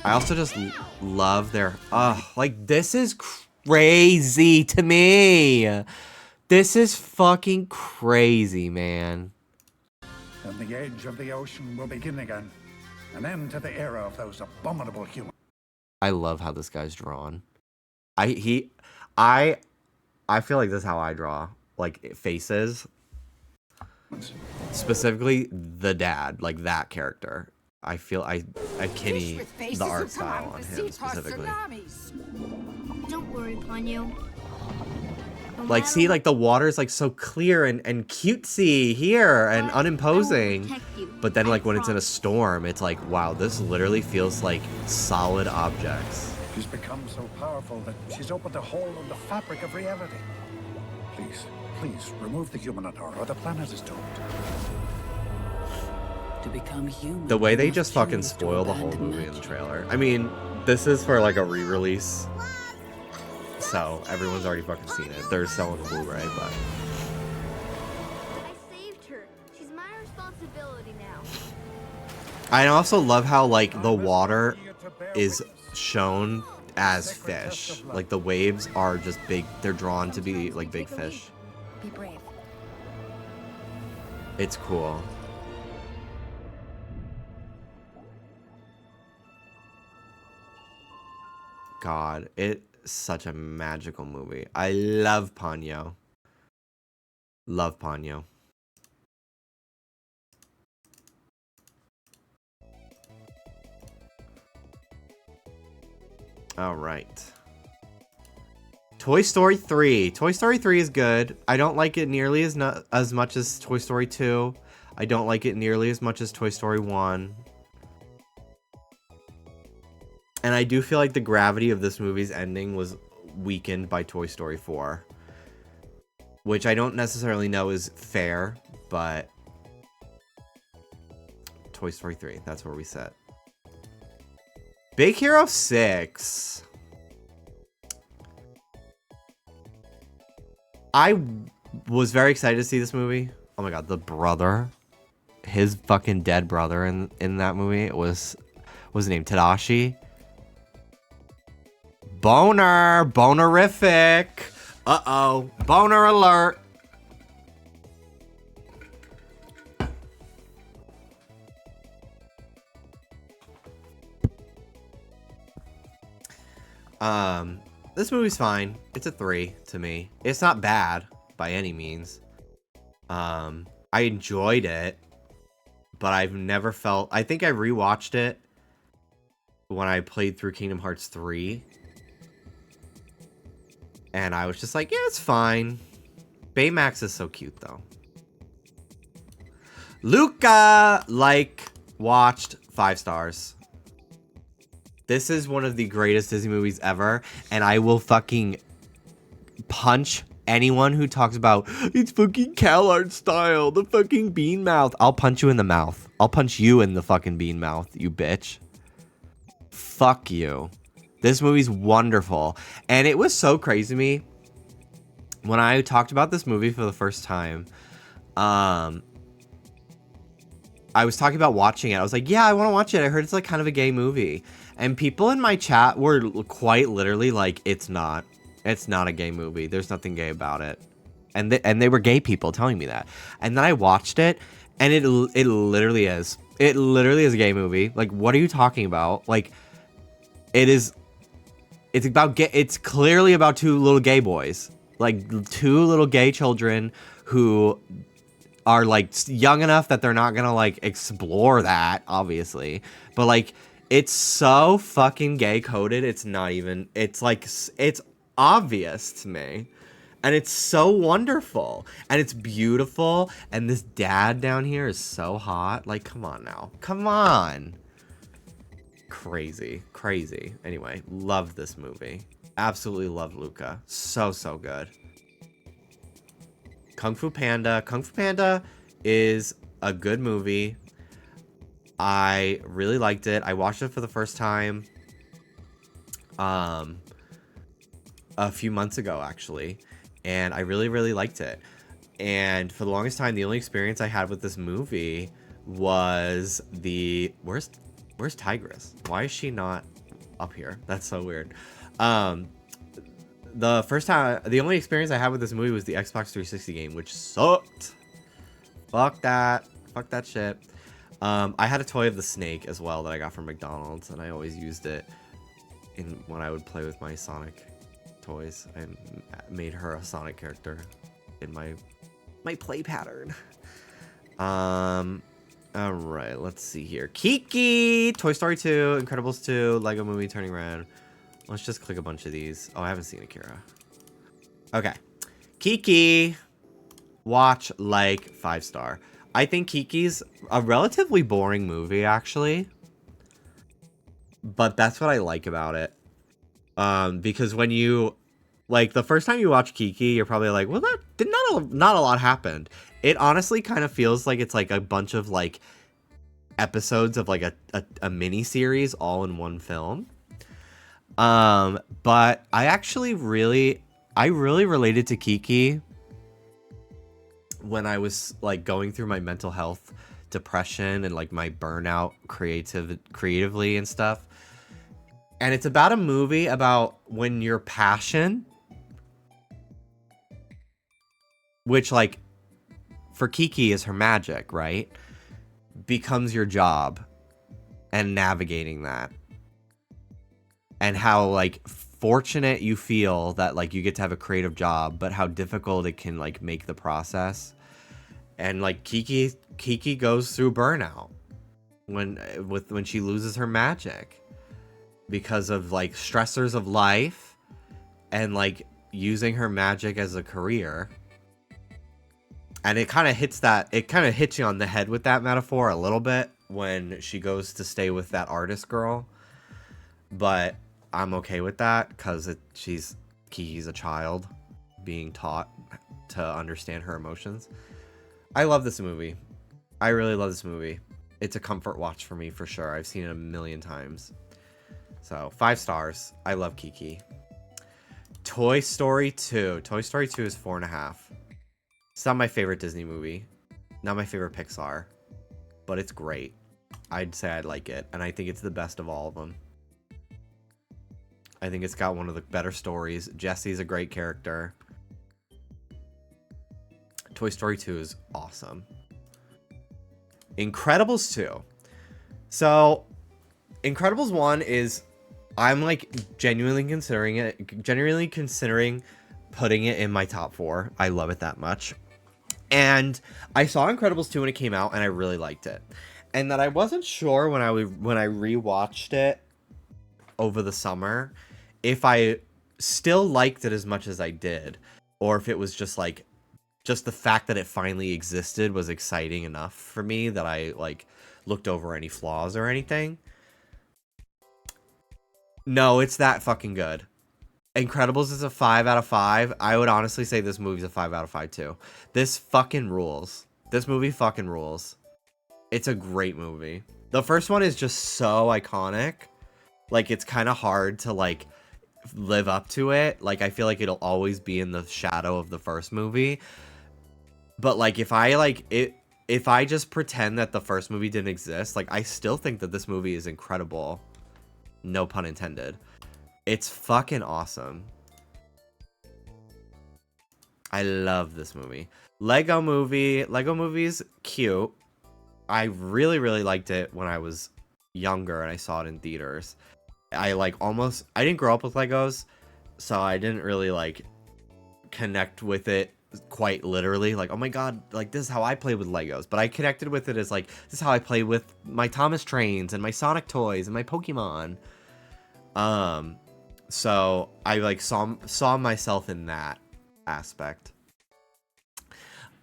I also just love their like, this is crazy to me. This is fucking crazy, man. And the edge of the ocean will begin again. An end to the era of those abominable humans. I love how this guy's drawn. I feel like this is how I draw, like, faces. Specifically, the dad, like that character. I feel I kitty the art style on him specifically. Don't worry, Ponyo. Like, see, like the water's like so clear and cutesy here and unimposing. But then like when it's in a storm, it's like, wow, this literally feels like solid objects. She's become so powerful that she's opened a hole in the fabric of reality. Please, remove the human at her, or the planet is doomed. To become human, the way they just fucking spoil the whole movie in the trailer. I mean, this is for like a re-release, so everyone's already fucking seen it. They're selling a Blu-ray, but I saved her. She's my responsibility now. I also love how like the water is shown as fish. Like the waves are just big. They're drawn to be like big fish. Be brave. It's cool. God, it's such a magical movie. I love Ponyo. Love Ponyo. All right. Toy Story 3. Toy Story 3 is good. I don't like it nearly as much as Toy Story 2. I don't like it nearly as much as Toy Story 1. And I do feel like the gravity of this movie's ending was weakened by Toy Story 4. Which I don't necessarily know is fair, but Toy Story 3, that's where we sit. Big Hero 6. I was very excited to see this movie. Oh my god, the brother. His fucking dead brother in that movie was his name? Tadashi? Boner! Bonerific! Uh-oh. Boner alert! This movie's fine. It's a 3 to me. It's not bad by any means. I enjoyed it, but I've never felt... I think I rewatched it when I played through Kingdom Hearts 3. And I was just like, yeah, it's fine. Baymax is so cute, though. Luca! Watched 5 stars. This is one of the greatest Disney movies ever, and I will fucking punch anyone who talks about, it's fucking CalArt style, the fucking bean mouth. I'll punch you in the mouth. I'll punch you in the fucking bean mouth, you bitch. Fuck you. This movie's wonderful. And it was so crazy to me when I talked about this movie for the first time. I was talking about watching it. I was like, yeah, I want to watch it. I heard it's like kind of a gay movie. And people in my chat were quite literally like, it's not. It's not a gay movie. There's nothing gay about it. and they were gay people telling me that. And then I watched it, and it literally is. It literally is a gay movie. Like, what are you talking about? Like, it is. It's clearly about two little gay boys, like two little gay children who are like young enough that they're not gonna like explore that, obviously, but like it's so fucking gay coded. It's not even. It's like it's obvious to me, and it's so wonderful, and it's beautiful, and this dad down here is so hot. Like, come on now, come on. Crazy. Anyway, love this movie. Absolutely love Luca. So good. Kung Fu Panda. Kung Fu Panda is a good movie. I really liked it. I watched it for the first time a few months ago, actually, and I really liked it. And for the longest time, the only experience I had with this movie was the where's Tigress? Why is she not up here? That's so weird. The only experience I had with this movie was the Xbox 360 game, which sucked. Fuck that shit. I had a toy of the snake as well that I got from McDonald's, and I always used it when I would play with my Sonic toys. I made her a Sonic character in my play pattern. All right, let's see here. Kiki, Toy Story 2, Incredibles 2, Lego Movie, Turning Red. Let's just click a bunch of these. Oh, I haven't seen Akira. Okay. Kiki, watch like 5-star. I think Kiki's a relatively boring movie, actually. But that's what I like about it. Because when you, like, the first time you watch Kiki, you're probably like, well, not a lot happened. It honestly kind of feels like it's like a bunch of like episodes of like a mini series all in one film. But I really related to Kiki when I was like going through my mental health depression and like my burnout creatively and stuff. And it's about a movie about when your passion, which like for Kiki is her magic, right, becomes your job, and navigating that, and how like fortunate you feel that like you get to have a creative job, but how difficult it can like make the process. And like Kiki goes through burnout when she loses her magic because of like stressors of life and like using her magic as a career. And it kind of hits you on the head with that metaphor a little bit when she goes to stay with that artist girl. But I'm okay with that because Kiki's a child being taught to understand her emotions. I love this movie. I really love this movie. It's a comfort watch for me for sure. I've seen it a million times. So 5 stars. I love Kiki. Toy Story 2. Toy Story 2 is 4.5. It's not my favorite Disney movie. Not my favorite Pixar. But it's great. I'd say I like it. And I think it's the best of all of them. I think it's got one of the better stories. Jesse's a great character. Toy Story 2 is awesome. Incredibles 2. So, Incredibles 1 is... I'm like genuinely considering putting it in my top 4. I love it that much. And I saw Incredibles 2 when it came out, and I really liked it. And that I wasn't sure when I rewatched it over the summer if I still liked it as much as I did, or if it was just like the fact that it finally existed was exciting enough for me that I like looked over any flaws or anything. No, it's that fucking good. Incredibles is a 5 out of 5. I would honestly say this movie's a 5 out of 5 too. This fucking rules. This movie fucking rules. It's a great movie. The first one is just so iconic. Like, it's kind of hard to like live up to it. Like, I feel like it'll always be in the shadow of the first movie. But like, if I just pretend that the first movie didn't exist, like, I still think that this movie is incredible. No pun intended. It's fucking awesome. I love this movie. Lego Movie's cute. I really, really liked it when I was younger and I saw it in theaters. I didn't grow up with Legos, so I didn't really like connect with it quite literally. Like, oh my god, like this is how I play with Legos. But I connected with it as like, this is how I play with my Thomas Trains and my Sonic toys and my Pokemon. So I like saw myself in that aspect.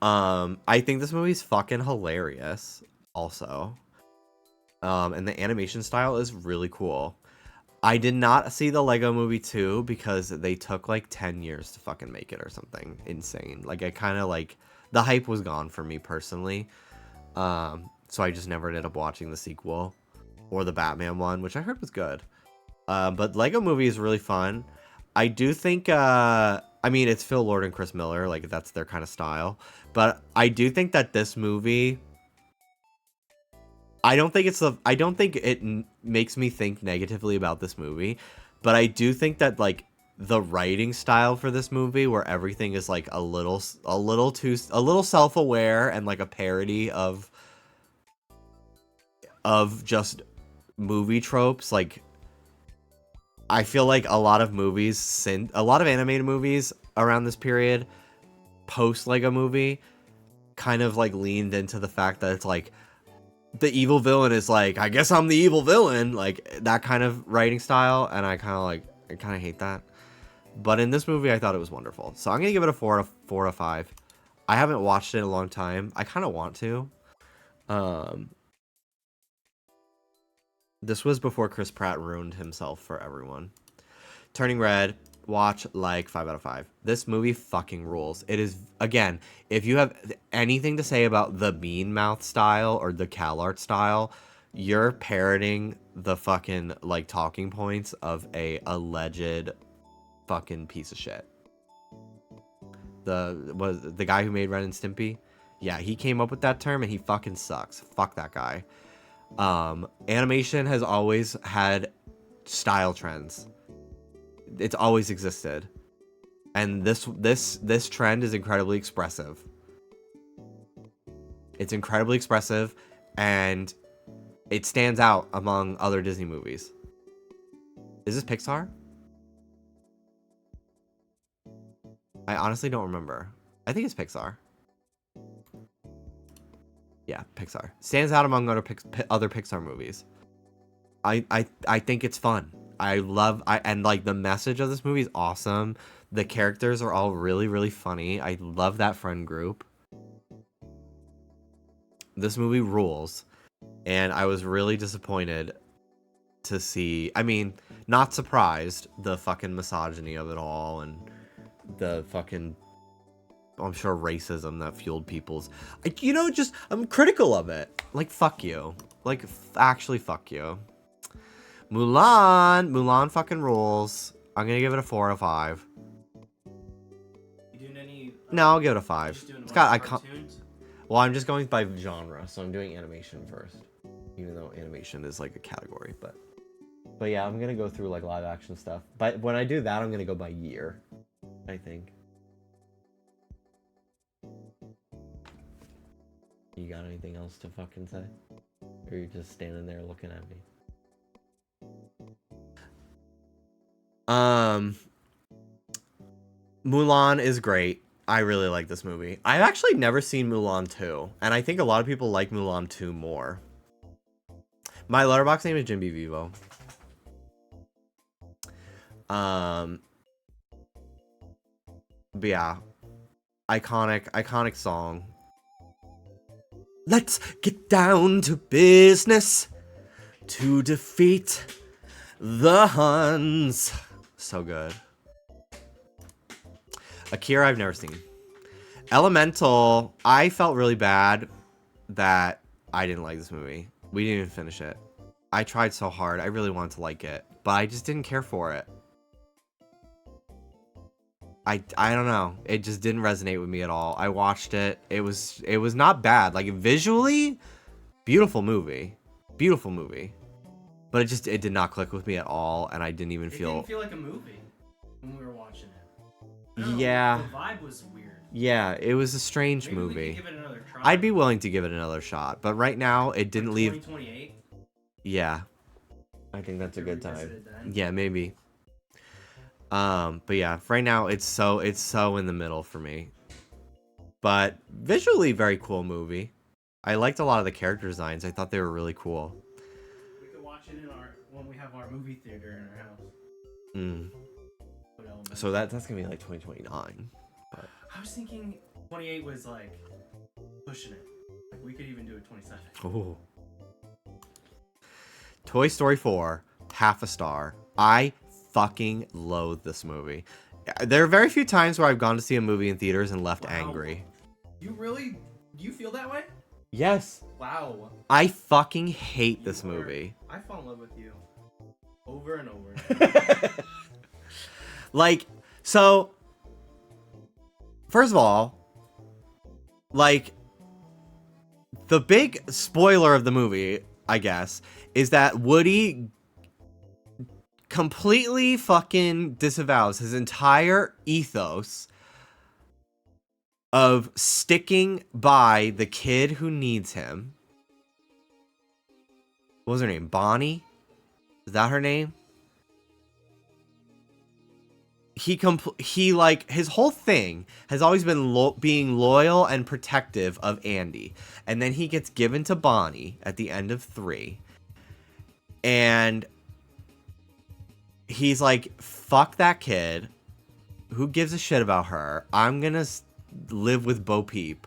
I think this movie's fucking hilarious also. And the animation style is really cool. I did not see the Lego Movie 2 because they took like 10 years to fucking make it or something insane. Like I kind of like the hype was gone for me personally. So I just never ended up watching the sequel or the Batman one, which I heard was good. But Lego Movie is really fun. I do think I mean, it's Phil Lord and Chris Miller, like that's their kind of style. But I do think that this movie, I don't think it makes me think negatively about this movie, but I do think that like the writing style for this movie, where everything is like a little self-aware and like a parody of just movie tropes. Like I feel like a lot of animated movies around this period, post Lego Movie, kind of like leaned into the fact that it's like, the evil villain is like, I guess I'm the evil villain, like that kind of writing style, and I kind of hate that. But in this movie, I thought it was wonderful, so I'm gonna give it a 4 out of 5. I haven't watched it in a long time. I kind of want to. This was before Chris Pratt ruined himself for everyone. Turning Red, watch, like 5 out of 5. This movie fucking rules. It is, again, if you have anything to say about the Mean Mouth style or the CalArt style, you're parroting the fucking like talking points of a alleged fucking piece of shit. The guy who made Ren and Stimpy, yeah, he came up with that term and he fucking sucks. Fuck that guy. Animation has always had style trends. It's always existed, and this trend is incredibly expressive. It's incredibly expressive, and it stands out among other Disney movies. Is this Pixar? I honestly don't remember. I think it's Pixar. Yeah, Pixar. Stands out among other Pixar movies. I think it's fun. And like the message of this movie is awesome. The characters are all really, really funny. I love that friend group. This movie rules. And I was really disappointed to see, I mean, not surprised, the fucking misogyny of it all and the fucking, I'm sure, racism that fueled people's, I'm critical of it. Like, fuck you. Like, actually fuck you. Mulan fucking rules. I'm gonna give it a 4 out of 5. You doing any? No, I'll give it a 5. Just doing It's got cartoons? well, I'm just going by genre, so I'm doing animation first, even though animation is like a category. But yeah, I'm gonna go through like live action stuff. But when I do that, I'm gonna go by year, I think. You got anything else to fucking say? Or you're just standing there looking at me? Mulan is great. I really like this movie. I've actually never seen Mulan 2, and I think a lot of people like Mulan 2 more. My letterboxd name is Jimby Vivo. But yeah, iconic song. Let's get down to business to defeat the Huns. So good. Akira, I've never seen. Elemental, I felt really bad that I didn't like this movie. We didn't even finish it. I tried so hard. I really wanted to like it, but I just didn't care for it. I don't know. It just didn't resonate with me at all. I watched it. It was not bad. Like, visually, beautiful movie. Beautiful movie. But it did not click with me at all, and I didn't even feel... It didn't feel like a movie when we were watching it. Yeah. The vibe was weird. Yeah, it was a strange Maybe we movie. could give it another try. I'd be willing to give it another shot, but right now it didn't leave. 2028. Yeah, I think that's a good Revisit time. it then. Yeah, maybe. But yeah, right now it's so in the middle for me. But visually, very cool movie. I liked a lot of the character designs. I thought they were really cool. We could watch it when we have our movie theater in our house. Mm. So that's gonna be like 2029. But I was thinking 28 was like pushing it. Like we could even do it 27. oh, Toy Story 4, half a star. I fucking loathe this movie. There are very few times where I've gone to see a movie in theaters and left angry. You feel that way? Yes. Wow. I fucking hate this movie. I fall in love with you. Over and over. Like, so, first of all, like, the big spoiler of the movie, I guess, is that Woody completely fucking disavows his entire ethos of sticking by the kid who needs him. What was her name? Bonnie? Is that her name? He like, his whole thing has always been being loyal and protective of Andy. And then he gets given to Bonnie at the end of 3. And he's like, fuck that kid. Who gives a shit about her? I'm gonna live with Bo Peep,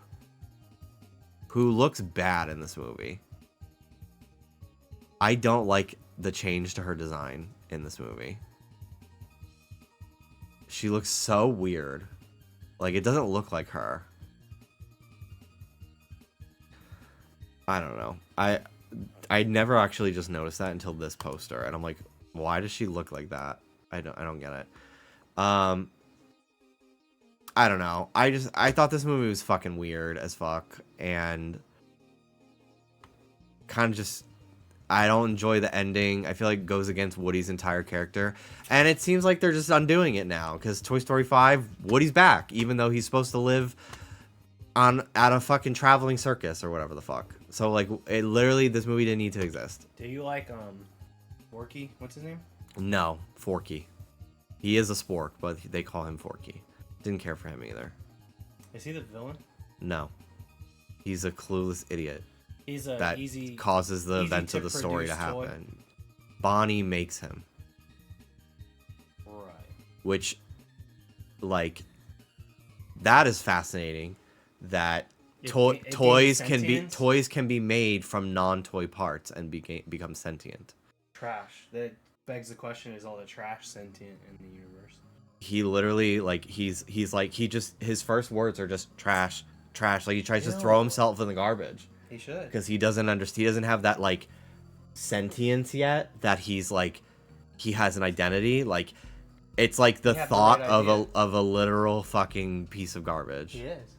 who looks bad in this movie. I don't like the change to her design in this movie. She looks so weird. Like, it doesn't look like her. I don't know. I never actually just noticed that until this poster, and I'm like, why does she look like that? I don't get it. I don't know. I thought this movie was fucking weird as fuck, and kind of just, I don't enjoy the ending. I feel like it goes against Woody's entire character, and it seems like they're just undoing it now, because Toy Story 5, Woody's back, even though he's supposed to live at a fucking traveling circus or whatever the fuck. So like, it literally, this movie didn't need to exist. Do you like Forky? What's his name? No, Forky. He is a spork, but they call him Forky. Didn't care for him either. Is he the villain? No. He's a clueless idiot. He's a that easy causes the easy events to of the story to produce toy. happen. Bonnie makes him. Right. Which, like, that is fascinating. That toys can be made from non-toy parts and become sentient. Trash. That begs the question: is all the trash sentient in the universe? He literally, like, he's like, his first words are just trash, trash. Like, he tries to throw himself in the garbage. He should. Because he doesn't understand. He doesn't have that, like, sentience yet. That he's like, he has an identity. Like, it's like the thought of a literal fucking piece of garbage. He is.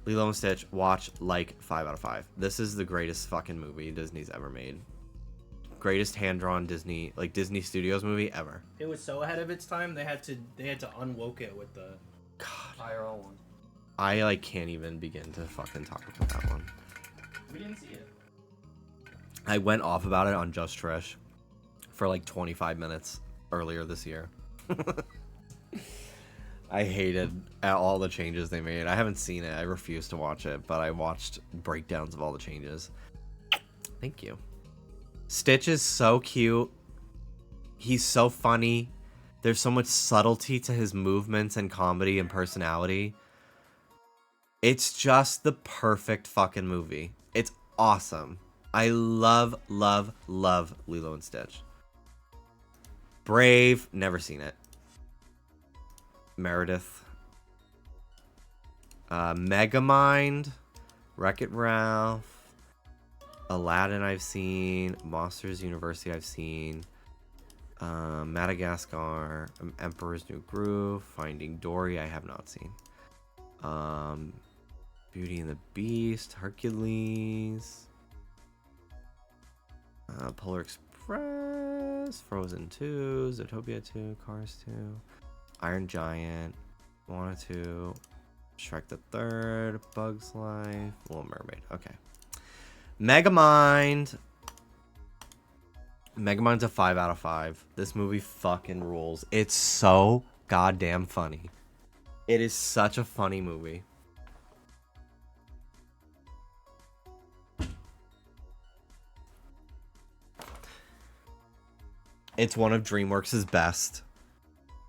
Lilo and Stitch, watch like 5 out of 5. This is the greatest fucking movie Disney's ever made. Greatest hand-drawn Disney Studios movie ever. It was so ahead of its time. They had to unwoke it with the IRL one. I like can't even begin to fucking talk about that one. We didn't see it. I went off about it on Just Trish for like 25 minutes earlier this year. I hated all the changes they made. I haven't seen it. I refuse to watch it, but I watched breakdowns of all the changes. Thank you. Stitch is so cute. He's so funny. There's so much subtlety to his movements and comedy and personality. It's just the perfect fucking movie. It's awesome. I love, love, love Lilo and Stitch. Brave, never seen it. Meredith. Megamind. Wreck-It Ralph. Aladdin I've seen. Monsters University I've seen. Madagascar. Emperor's New Groove. Finding Dory I have not seen. Beauty and the Beast. Hercules. Polar Express. Frozen 2. Zootopia 2. Cars 2. Iron Giant, Moana 2, Shrek the Third, Bug's Life, Little Mermaid. Okay. Megamind. Megamind's a 5 out of 5. This movie fucking rules. It's so goddamn funny. It is such a funny movie. It's one of DreamWorks' best.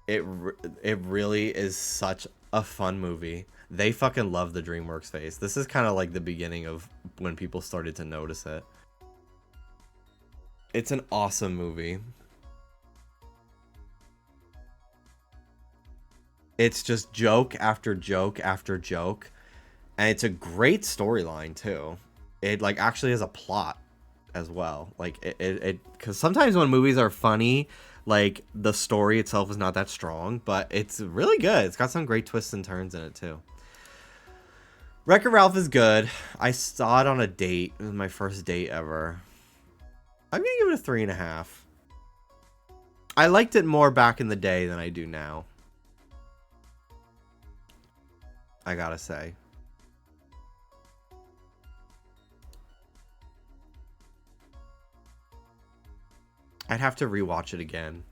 It really is such a fun movie. They fucking love the DreamWorks face. This is kind of like the beginning of when people started to notice it. It's an awesome movie. It's just joke after joke after joke. And it's a great storyline too. It like actually has a plot as well. Like it because sometimes when movies are funny, like the story itself is not that strong, but it's really good. It's got some great twists and turns in it too. Wreck-It Ralph is good. I saw it on a date. It was my first date ever. I'm gonna give it a 3.5. I liked it more back in the day than I do now. I gotta say. I'd have to rewatch it again.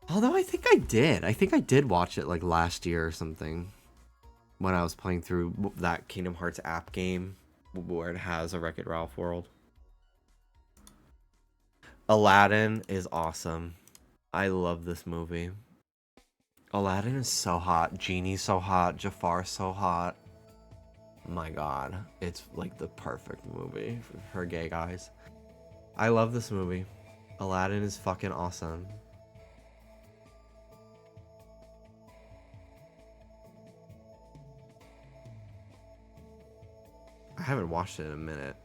Although I think I did. I think I did watch it like last year or something. When I was playing through that Kingdom Hearts app game where it has a Wreck-It Ralph world. Aladdin is awesome. I love this movie. Aladdin is so hot. Genie's so hot. Jafar's so hot. My god. It's like the perfect movie for gay guys. I love this movie. Aladdin is fucking awesome. I haven't watched it in a minute.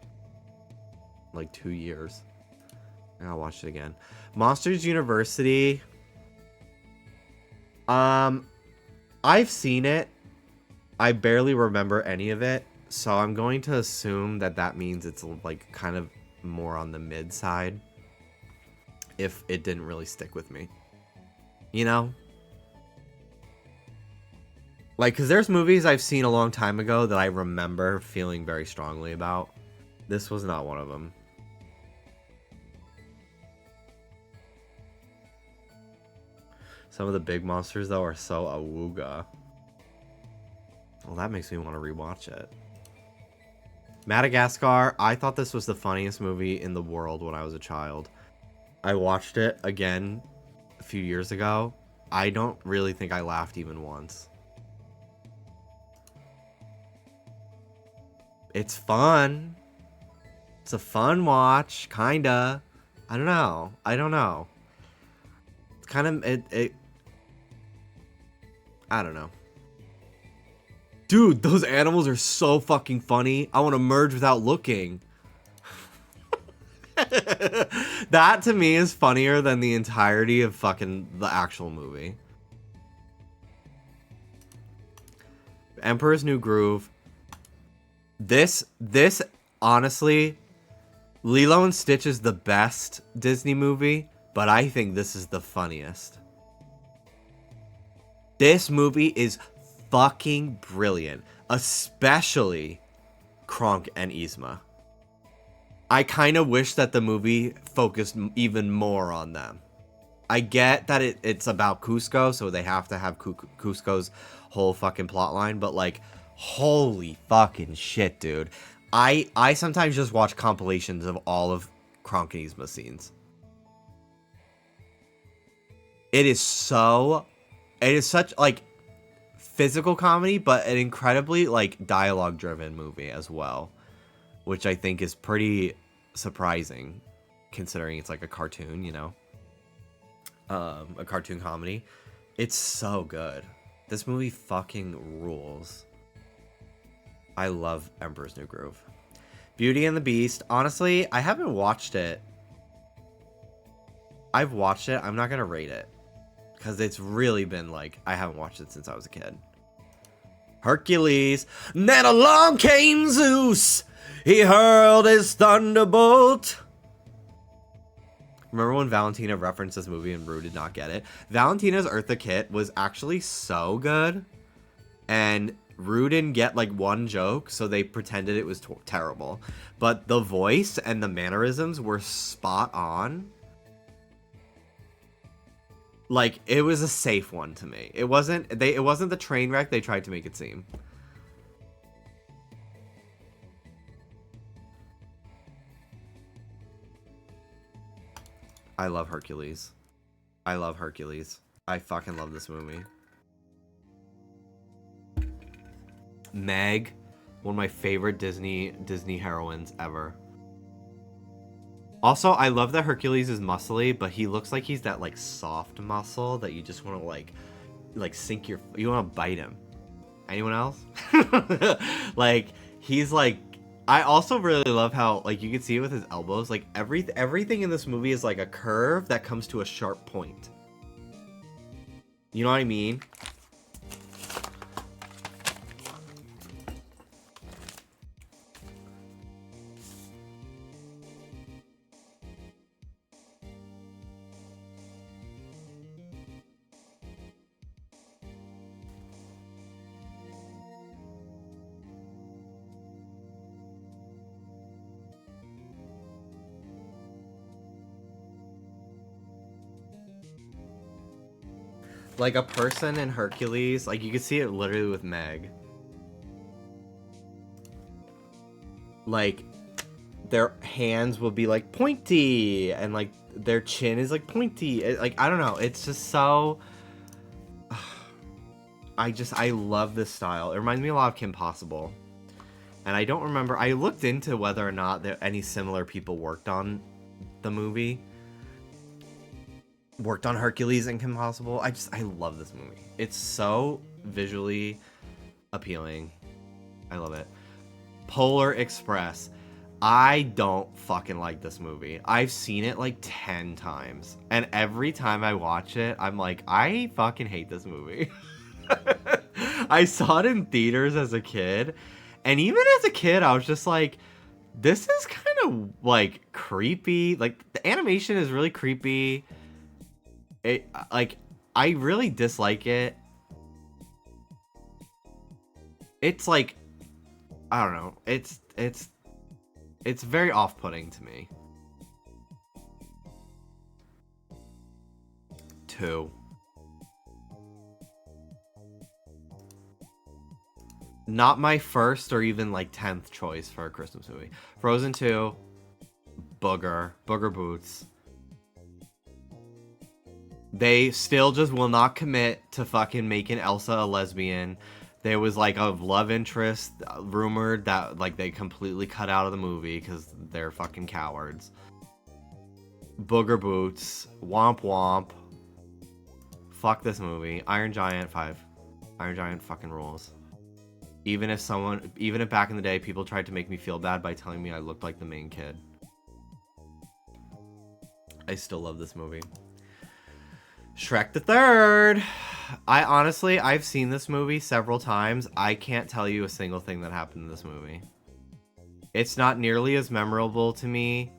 Like 2 years. I'll watch it again. Monsters University. I've seen it. I barely remember any of it. So I'm going to assume that that means it's like kind of more on the mid side. If it didn't really stick with me. You know? Like, because there's movies I've seen a long time ago that I remember feeling very strongly about. This was not one of them. Some of the big monsters, though, are so awooga. Well, that makes me want to rewatch it. Madagascar. I thought this was the funniest movie in the world when I was a child. I watched it again a few years ago. I don't really think I laughed even once. It's fun. It's a fun watch, kinda. I don't know. It's kind of it. I don't know. Dude, those animals are so fucking funny. I want to merge without looking. That to me is funnier than the entirety of fucking the actual movie. Emperor's New Groove. This honestly, Lilo and Stitch is the best Disney movie, but I think this is the funniest. This movie is fucking brilliant, especially Kronk and Yzma. I kind of wish that the movie focused even more on them. I get that it's about Cusco, so they have to have Cusco's whole fucking plotline, but like, holy fucking shit, dude. I sometimes just watch compilations of all of Kronk and Yzma scenes. It is such like physical comedy, but an incredibly like dialogue driven movie as well, which I think is pretty surprising considering it's like a cartoon, you know, a cartoon comedy. It's so good. This movie fucking rules. I love Emperor's New Groove. Beauty and the Beast. Honestly, I haven't watched it. I've watched it. I'm not going to rate it. Because it's really been like, I haven't watched it since I was a kid. Hercules. Then along came Zeus. He hurled his thunderbolt. Remember when Valentina referenced this movie and Rue did not get it? Valentina's Eartha Kitt was actually so good, and Rue didn't get like one joke, so they pretended it was terrible. But the voice and the mannerisms were spot on. Like, it was a safe one to me. It wasn't the train wreck they tried to make it seem. I love Hercules. I love Hercules. I fucking love this movie. Meg, one of my favorite Disney heroines ever. Also, I love that Hercules is muscly, but he looks like he's that like soft muscle that you just want to like sink you want to bite him. Anyone else? Like, he's like, I also really love how, like, you can see it with his elbows. Like, everything in this movie is like a curve that comes to a sharp point. You know what I mean? Like, a person in Hercules, like, you can see it literally with Meg. Like, their hands will be, like, pointy, and, like, their chin is, like, pointy. Like, I don't know, it's just so... I love this style. It reminds me a lot of Kim Possible. And I don't remember, I looked into whether or not any similar people worked on the movie. Worked on Hercules and Kim Possible. I love this movie. It's so visually appealing. I love it. Polar Express. I don't fucking like this movie. I've seen it like 10 times. And every time I watch it, I'm like, I fucking hate this movie. I saw it in theaters as a kid. And even as a kid, I was just like, this is kind of like creepy. Like, the animation is really creepy. It, like, I really dislike it. It's like, I don't know. It's very off-putting to me. 2. Not my first or even like 10th choice for a Christmas movie. Frozen 2. Booger Boots. They still just will not commit to fucking making Elsa a lesbian. There was like a love interest rumored that like they completely cut out of the movie because they're fucking cowards. Booger Boots. Womp Womp. Fuck this movie. Iron Giant 5. Iron Giant fucking rules. Even if back in the day people tried to make me feel bad by telling me I looked like the main kid. I still love this movie. Shrek the Third. I've seen this movie several times. I can't tell you a single thing that happened in this movie. It's not nearly as memorable to me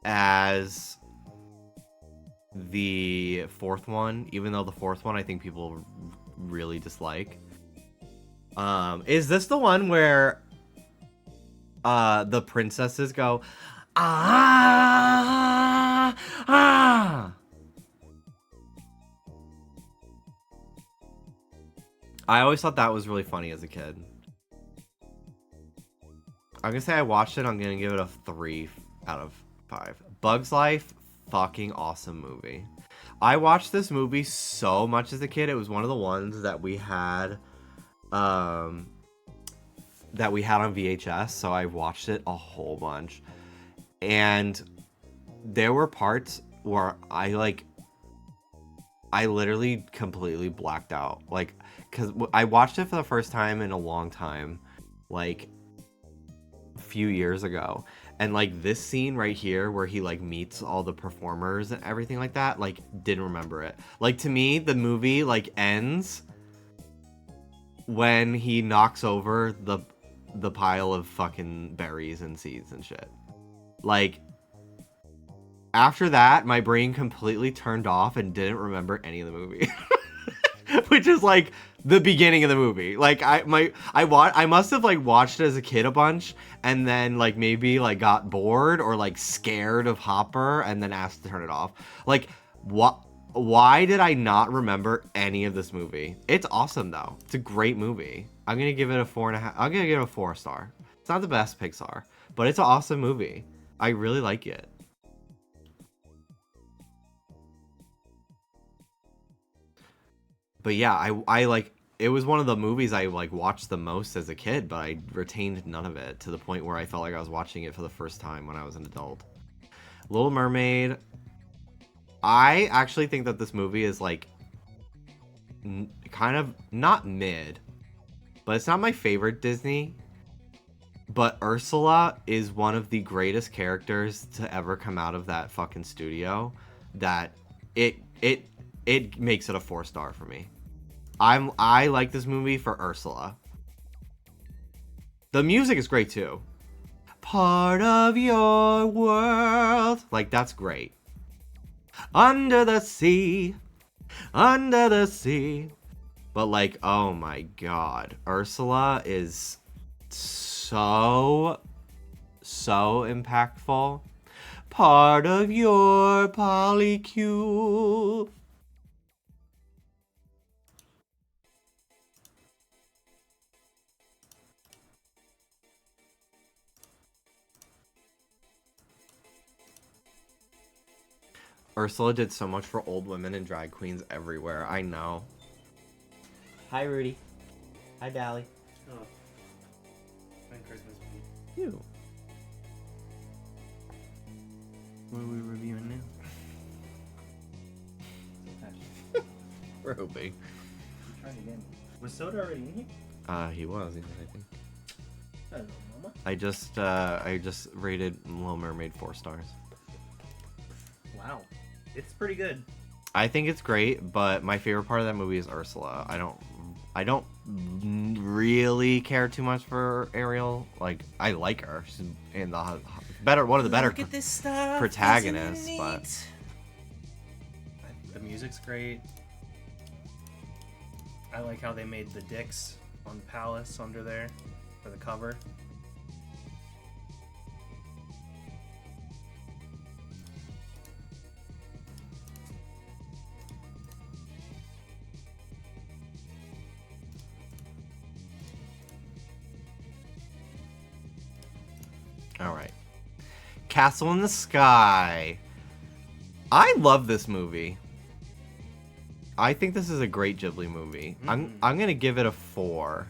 as the fourth one, even though the fourth one I think people really dislike. Is this the one where the princesses go, ah, ah? I always thought that was really funny as a kid. I'm gonna say I watched it. I'm gonna give it a 3 out of 5. Bug's Life, fucking awesome movie. I watched this movie so much as a kid. It was one of the ones that we had, on VHS. So I watched it a whole bunch, and there were parts where I literally completely blacked out. Like, because I watched it for the first time in a long time, like a few years ago. And like this scene right here where he like meets all the performers and everything like that, like didn't remember it. Like, to me, the movie like ends when he knocks over the pile of fucking berries and seeds and shit. Like, after that, my brain completely turned off and didn't remember any of the movie. Which is like the beginning of the movie. Like I must have like watched it as a kid a bunch and then like maybe like got bored or like scared of Hopper and then asked to turn it off. Like why did I not remember any of this movie? It's awesome though. It's a great movie. I'm gonna give it a 4.5. I'm gonna give it a 4-star. It's not the best Pixar, but it's an awesome movie. I really like it. But yeah, I like, it was one of the movies I like watched the most as a kid, but I retained none of it to the point where I felt like I was watching it for the first time when I was an adult. Little Mermaid, I actually think that this movie is like kind of not mid, but it's not my favorite Disney. But Ursula is one of the greatest characters to ever come out of that fucking studio. That it makes it a 4-star for me. I like this movie for Ursula. The music is great too. Part of your world. Like, that's great. Under the sea. Under the sea. But like, oh my god. Ursula is so impactful. Part of your polycule. Ursula did so much for old women and drag queens everywhere. I know. Hi, Rudy. Hi, Dally. Oh. Merry Christmas. You. What are we reviewing now? We're hoping. Try again. Was Soda already in here? He was, I think. Hello, Mama. I just rated Little Mermaid 4 stars. Wow. It's pretty good. I think it's great, but my favorite part of that movie is Ursula. I don't really care too much for Ariel. Like, I like her. She's in the one of the better protagonists, but the music's great. I like how they made the dicks on Palace under there for the cover. all right. Castle in the Sky. I love this movie. I think this is a great Ghibli movie. I'm gonna give it a 4.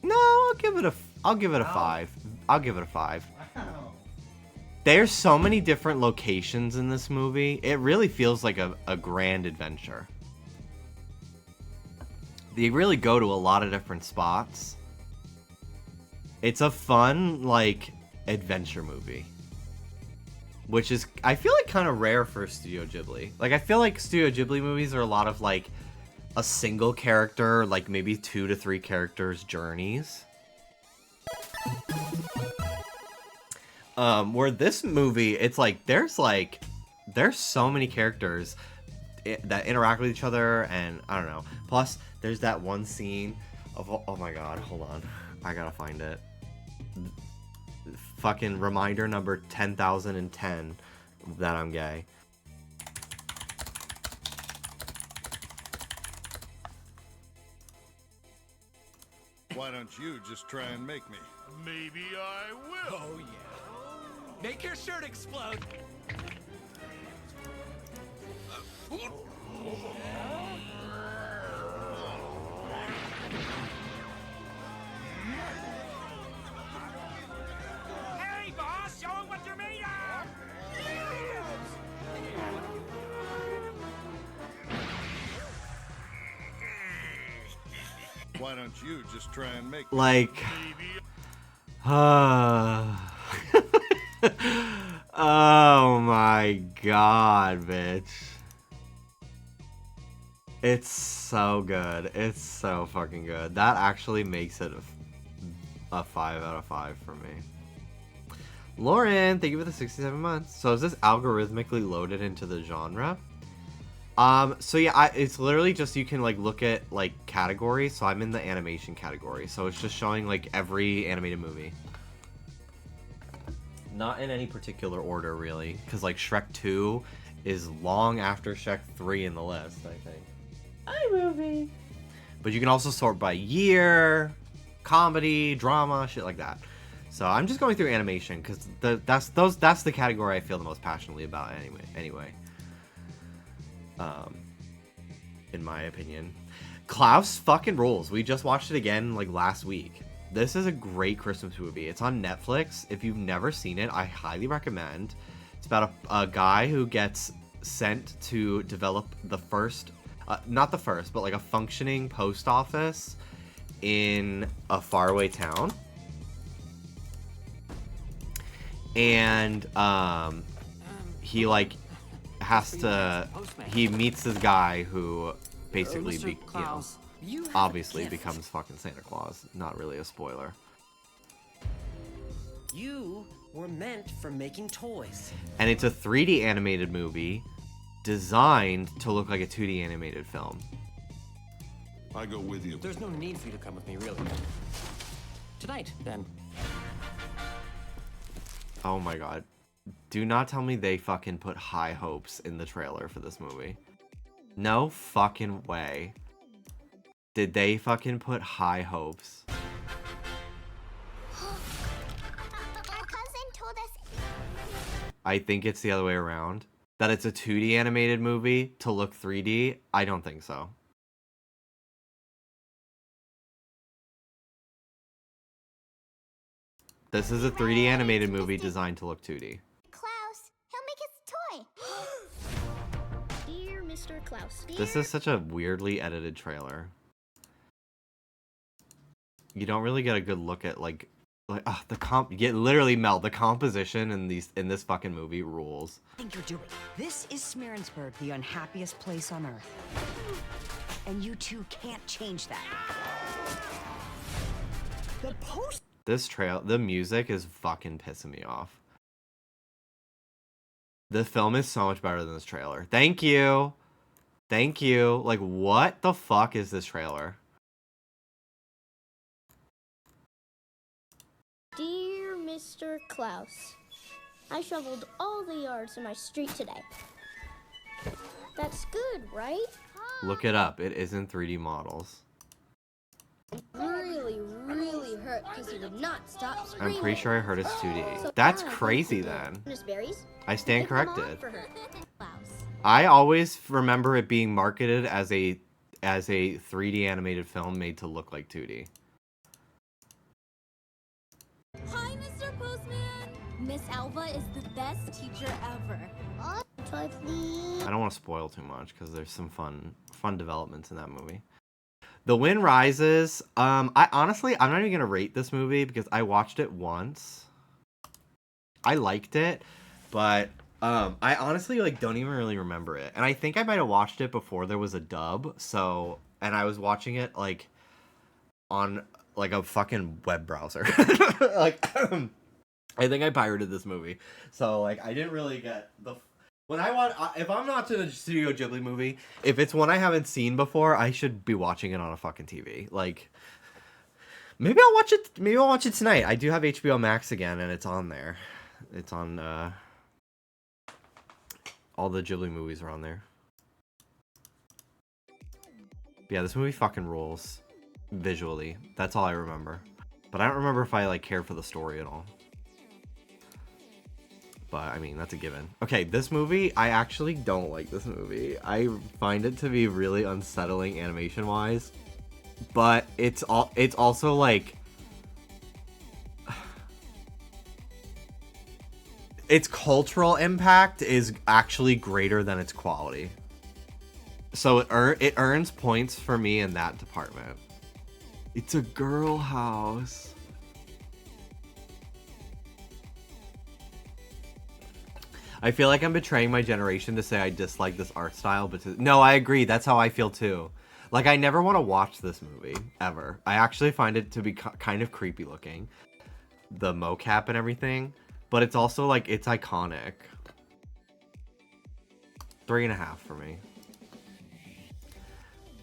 No, I'll give it a 5. I'll give it a 5. Wow. There's so many different locations in this movie. It really feels like a grand adventure. They really go to a lot of different spots. It's a fun, like, adventure movie. Which is, I feel like, kind of rare for Studio Ghibli. Like, I feel like Studio Ghibli movies are a lot of, like, a single character, like, maybe 2 to 3 characters' journeys. Where this movie, it's like, there's so many characters that interact with each other, and, I don't know. Plus, there's that one scene of, oh my god, hold on. I gotta find it. Fucking reminder number 10,010 that I'm gay. Why don't you just try and make me? Maybe I will. Oh, yeah. Make your shirt explode. Hey, boss, show 'em what you're made of. Why don't you just try and make me? Like, oh my god, bitch. It's so good. It's so fucking good. That actually makes it a 5 out of 5 for me. Lauren, thank you for the 67 months. So is this algorithmically loaded into the genre? So yeah, it's literally just, you can like look at like categories. So I'm in the animation category. So it's just showing like every animated movie. Not in any particular order, really. Because like Shrek 2 is long after Shrek 3 in the list, I think. iMovie. But you can also sort by year, comedy, drama, shit like that. So I'm just going through animation because that's the category I feel the most passionately about anyway. In my opinion, Klaus fucking rules. We just watched it again like last week. This is a great Christmas movie. It's on Netflix. If you've never seen it, I highly recommend. It's about a guy who gets sent to develop the first, not the first, but like a functioning post office in a faraway town. And he like he meets this guy who basically obviously becomes fucking Santa Claus. Not really a spoiler. You were meant for making toys. And it's a 3D animated movie designed to look like a 2D animated film. I go with you. There's no need for you to come with me, really. Tonight, then. Oh my god. Do not tell me they fucking put high hopes in the trailer for this movie. No fucking way. Did they fucking put high hopes? Our cousin told us. I think it's the other way around. That it's a 2D animated movie to look 3D? I don't think so. This is a 3D animated movie designed to look 2D. Klaus, he'll make his toy. Dear Mr. Klaus. This is such a weirdly edited trailer. You don't really get a good look at literally Mel, the composition in this fucking movie rules. I think you're doing. This is Smearensburg, the unhappiest place on earth. And you two can't change that. The music is fucking pissing me off. The film is so much better than this trailer. Thank you. Thank you. Like, what the fuck is this trailer? Dear Mr. Klaus, I shoveled all the yards in my street today. That's good, right? Look it up. It isn't 3D models. Really hurt because he would not stop screaming. I'm pretty sure I heard it's 2D. So That's now I crazy put then. Miss Berries. I stand Pick them off corrected. for her. Klaus. I always remember it being marketed as a 3D animated film made to look like 2D. Hi, Mr. Postman! Miss Alva is the best teacher ever. Toy, please. I don't want to spoil too much because there's some fun developments in that movie. The Wind Rises. I'm not even gonna rate this movie because I watched it once. I liked it, but I honestly don't even really remember it. And I think I might have watched it before there was a dub. So, and I was watching it on a fucking web browser. I think I pirated this movie. So I didn't really get the. When I watch, if I'm not to the Studio Ghibli movie, if it's one I haven't seen before, I should be watching it on a fucking TV. Maybe I'll watch it. Maybe I'll watch it tonight. I do have HBO Max again, and it's on there. It's on. All the Ghibli movies are on there. But yeah, this movie fucking rules visually. That's all I remember. But I don't remember if I cared for the story at all. But I mean, that's a given. Okay, this movie, I actually don't like this movie. I find it to be really unsettling animation-wise. But it's also its cultural impact is actually greater than its quality. So it earns points for me in that department. It's a girl house. I feel like I'm betraying my generation to say I dislike this art style, but no, I agree. That's how I feel too. I never want to watch this movie, ever. I actually find it to be kind of creepy looking. The mocap and everything. but it's also like it's iconic. 3.5 for me.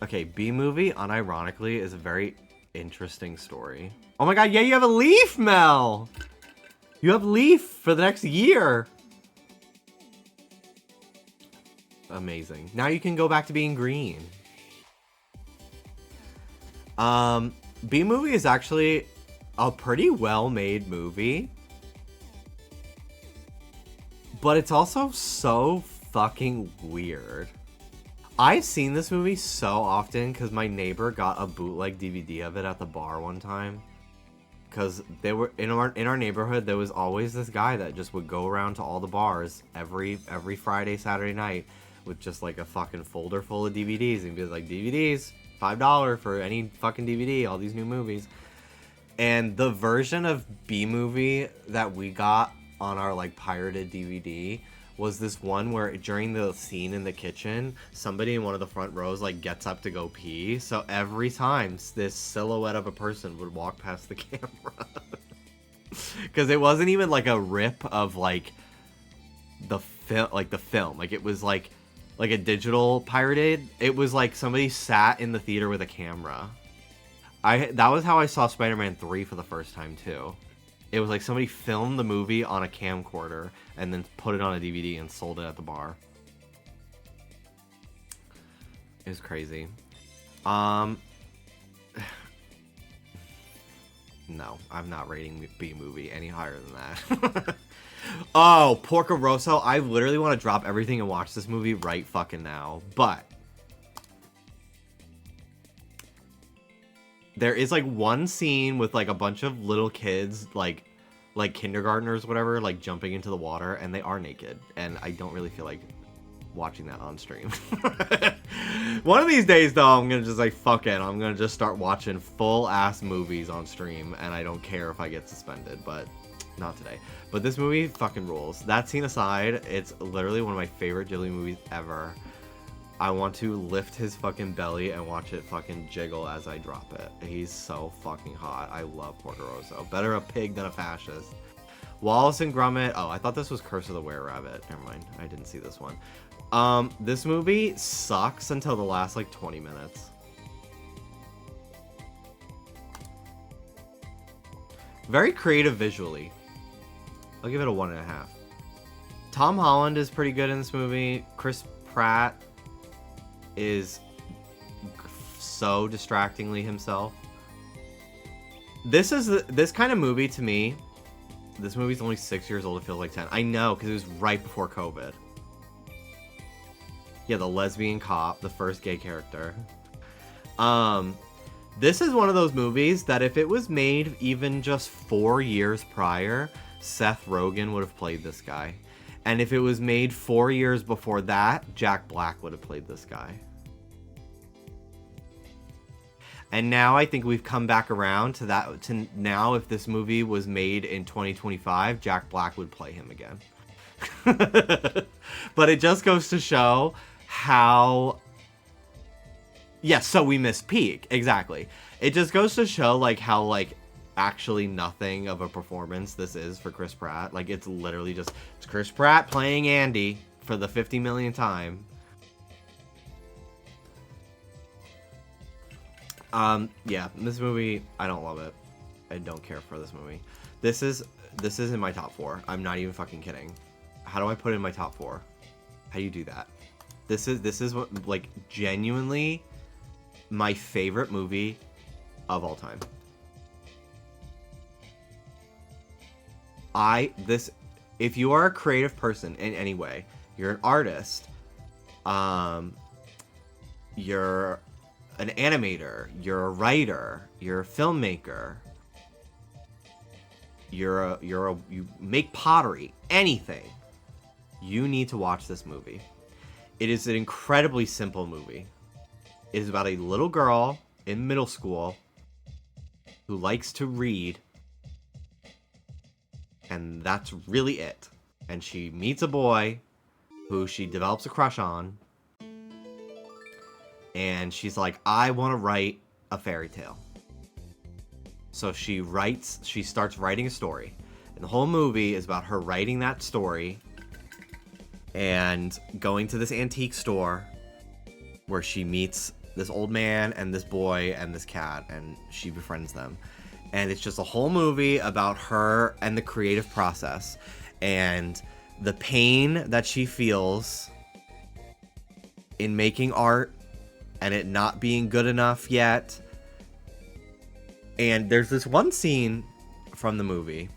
Okay, B-movie, unironically, is a very interesting story. Oh my god, yeah, you have a leaf, Mel! You have leaf for the next year! Amazing. Now you can go back to being green. B-movie is actually a pretty well-made movie. But it's also so fucking weird. I've seen this movie so often because my neighbor got a bootleg DVD of it at the bar one time. Because they were in our neighborhood, there was always this guy that just would go around to all the bars every Friday, Saturday night with just like a fucking folder full of DVDs and be like, DVDs, $5 for any fucking DVD, all these new movies. And the version of B-movie that we got on our like pirated DVD was this one where during the scene in the kitchen, somebody in one of the front rows like gets up to go pee. So every time this silhouette of a person would walk past the camera. Because it wasn't even like a rip of like the film. Like it was like a digital pirated. It was like somebody sat in the theater with a camera. That was how I saw Spider-Man 3 for the first time too. It was like somebody filmed the movie on a camcorder and then put it on a DVD and sold it at the bar. It was crazy. No, I'm not rating B-movie any higher than that. Oh, Porco Rosso. I literally want to drop everything and watch this movie right fucking now. But there is like one scene with like a bunch of little kids, like kindergartners, whatever, like jumping into the water, and they are naked. And I don't really feel like watching that on stream. One of these days, though, I'm gonna just like, fuck it. I'm gonna just start watching full ass movies on stream, and I don't care if I get suspended, but not today. But this movie fucking rules. That scene aside, it's literally one of my favorite Ghibli movies ever. I want to lift his fucking belly and watch it fucking jiggle as I drop it. He's so fucking hot. I love Porco Rosso. Better a pig than a fascist. Wallace and Gromit. Oh, I thought this was Curse of the Were-Rabbit. Never mind. I didn't see this one. This movie sucks until the last like 20 minutes. Very creative visually. I'll give it a 1.5. Tom Holland is pretty good in this movie. Chris Pratt is so distractingly himself. This kind of movie to me. This movie's only 6 years old. It feels like 10. I know, because it was right before COVID. Yeah, the lesbian cop, the first gay character. This is one of those movies that if it was made even just 4 years prior, Seth Rogen would have played this guy. And if it was made 4 years before that, Jack Black would have played this guy. And now I think we've come back around to that. To now, if this movie was made in 2025, Jack Black would play him again. But it just goes to show how... Yes, so we missed peak. Exactly. It just goes to show like how like actually nothing of a performance this is for Chris Pratt. Like it's literally just it's Chris Pratt playing Andy for the 50 millionth time. Yeah, this movie, I don't love it. I don't care for this movie. This is in my top 4. I'm not even fucking kidding. How do I put it in my top 4? How do you do that? This is what, like, genuinely my favorite movie of all time. If you are a creative person in any way, you're an artist, you're an animator, you're a writer, you're a filmmaker, you make pottery, anything, you need to watch this movie. It is an incredibly simple movie. It is about a little girl in middle school who likes to read, and that's really it. And she meets a boy who she develops a crush on, and she's like, I want to write a fairy tale. So she starts writing a story. The whole movie is about her writing that story and going to this antique store where she meets this old man and this boy and this cat, and she befriends them. And it's just a whole movie about her and the creative process and the pain that she feels in making art and it not being good enough yet. And there's this one scene from the movie.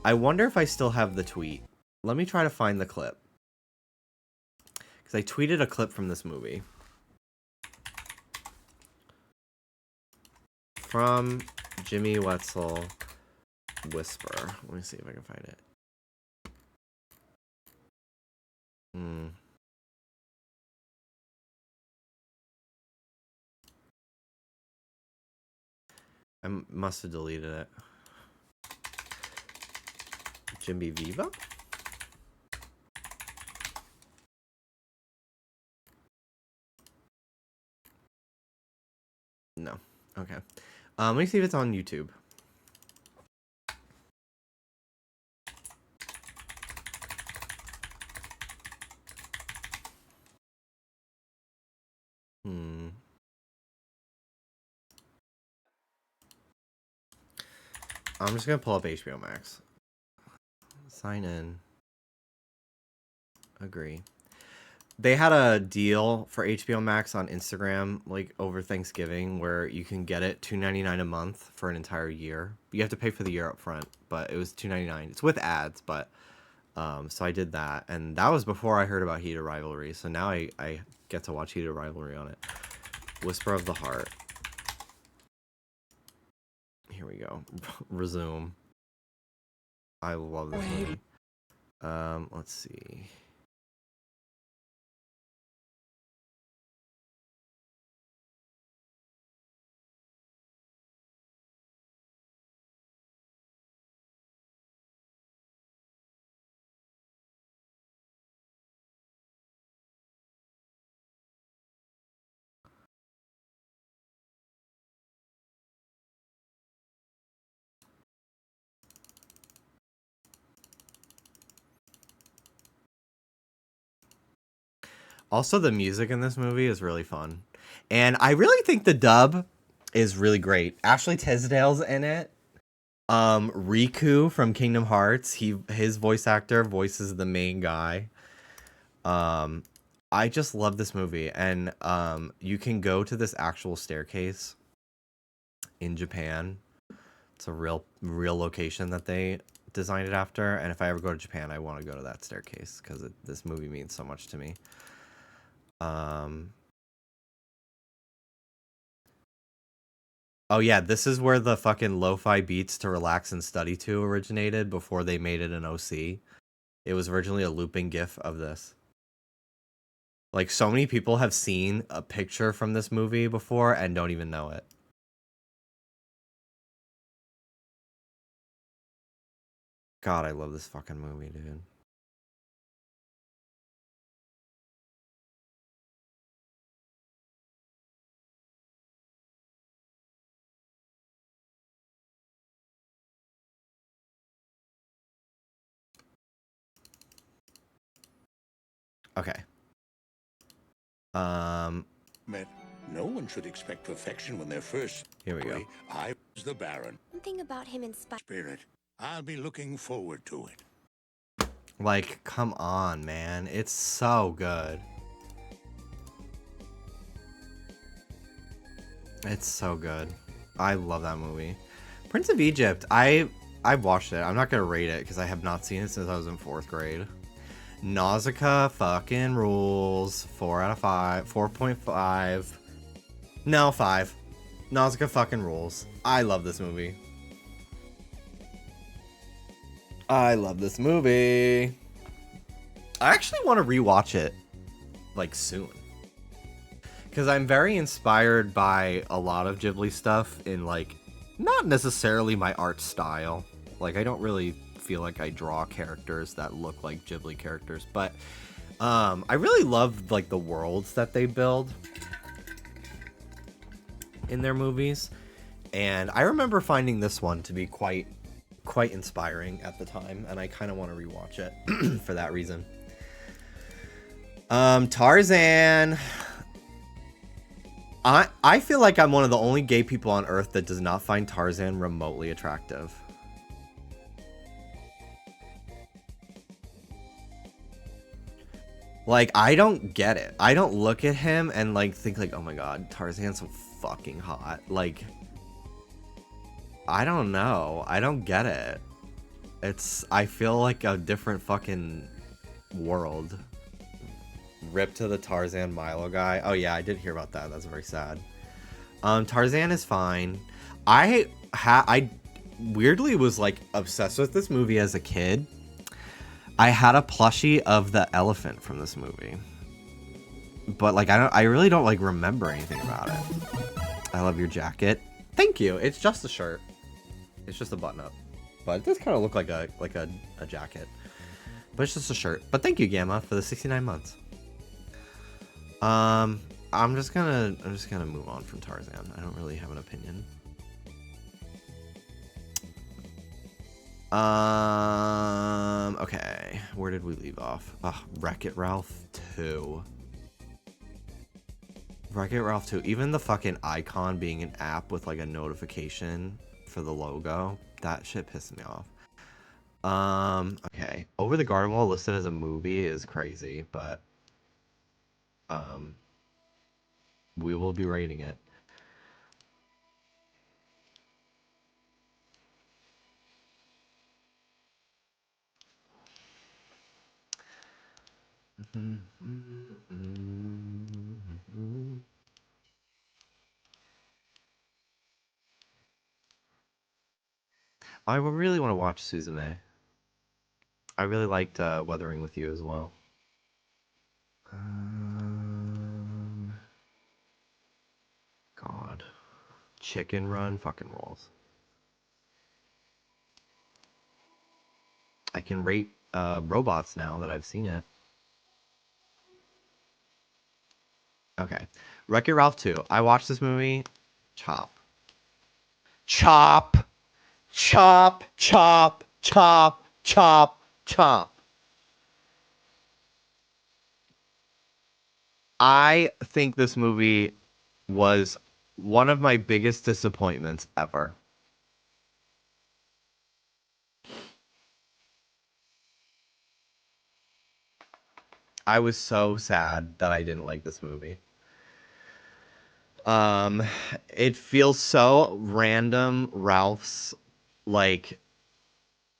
I wonder if I still have the tweet. Let me try to find the clip. Because I tweeted a clip from this movie. From Jimmy Wetzel Whisper. Let me see if I can find it. I must have deleted it. Jimby Viva? No. Okay. Let me see if it's on YouTube. I'm just gonna pull up HBO Max. Sign in. Agree. They had a deal for HBO Max on Instagram, like over Thanksgiving, where you can get it $2.99 a month for an entire year. You have to pay for the year up front, but it was $2.99. It's with ads, but so I did that, and that was before I heard about Heated Rivalry. So now I get to watch Heated Rivalry on it. Whisper of the Heart. Here we go. Resume. I love this movie. Let's see. Also, the music in this movie is really fun. And I really think the dub is really great. Ashley Tisdale's in it. Riku from Kingdom Hearts, his voice actor voices the main guy. I just love this movie, and you can go to this actual staircase in Japan. It's a real location that they designed it after, and if I ever go to Japan, I want to go to that staircase because this movie means so much to me. Oh yeah, this is where the fucking lo-fi beats to relax and study to originated before they made it an OC. It was originally a looping GIF of this. Like, so many people have seen a picture from this movie before and don't even know it. God, I love this fucking movie, dude. Okay. No one should expect perfection when they're first. Here we go. I was the Baron. One thing about him inspires Spirit. I'll be looking forward to it. Like, come on, man. It's so good. It's so good. I love that movie. Prince of Egypt, I've watched it. I'm not going to rate it because I have not seen it since I was in 4th grade. Nausicaa fucking rules. 4 out of 5. 4.5. No, 5. Nausicaa fucking rules. I love this movie. I love this movie. I actually want to rewatch it, like, soon. Because I'm very inspired by a lot of Ghibli stuff in, like, not necessarily my art style. Like, I don't really feel like I draw characters that look like Ghibli characters. But I really love, like, the worlds that they build in their movies. And I remember finding this one to be quite quite inspiring at the time, and I kind of want to rewatch it for that reason. Tarzan. I feel like I'm one of the only gay people on Earth that does not find Tarzan remotely attractive. Like, I don't get it. I don't look at him and, like, think, like, oh my god, Tarzan's so fucking hot. Like, I don't know. I don't get it. I feel like a different fucking world. Rip to the Tarzan Milo guy. Oh yeah, I did hear about that. That's very sad. Tarzan is fine. I weirdly was, like, obsessed with this movie as a kid. I had a plushie of the elephant from this movie, but like I really don't like remember anything about it. I love your jacket. Thank you. It's just a shirt. It's just a button up, but it does kind of look like a jacket. But it's just a shirt. But thank you, Gamma, for the 69 months. I'm just gonna move on from Tarzan. I don't really have an opinion. Okay, where did we leave off? Wreck-It Ralph 2. Wreck-It Ralph 2. Even the fucking icon being an app with like a notification for the logo, that shit pissed me off. Okay, Over the Garden Wall listed as a movie is crazy, but we will be rating it. I really want to watch Suzume. I really liked Weathering with You as well. God. Chicken Run fucking rolls. I can rate robots now that I've seen it. Okay. Wreck-It Ralph 2. I watched this movie. Chop. Chop. Chop. Chop. Chop. Chop. Chop. I think this movie was one of my biggest disappointments ever. I was so sad that I didn't like this movie. It feels so random, Ralph's, like,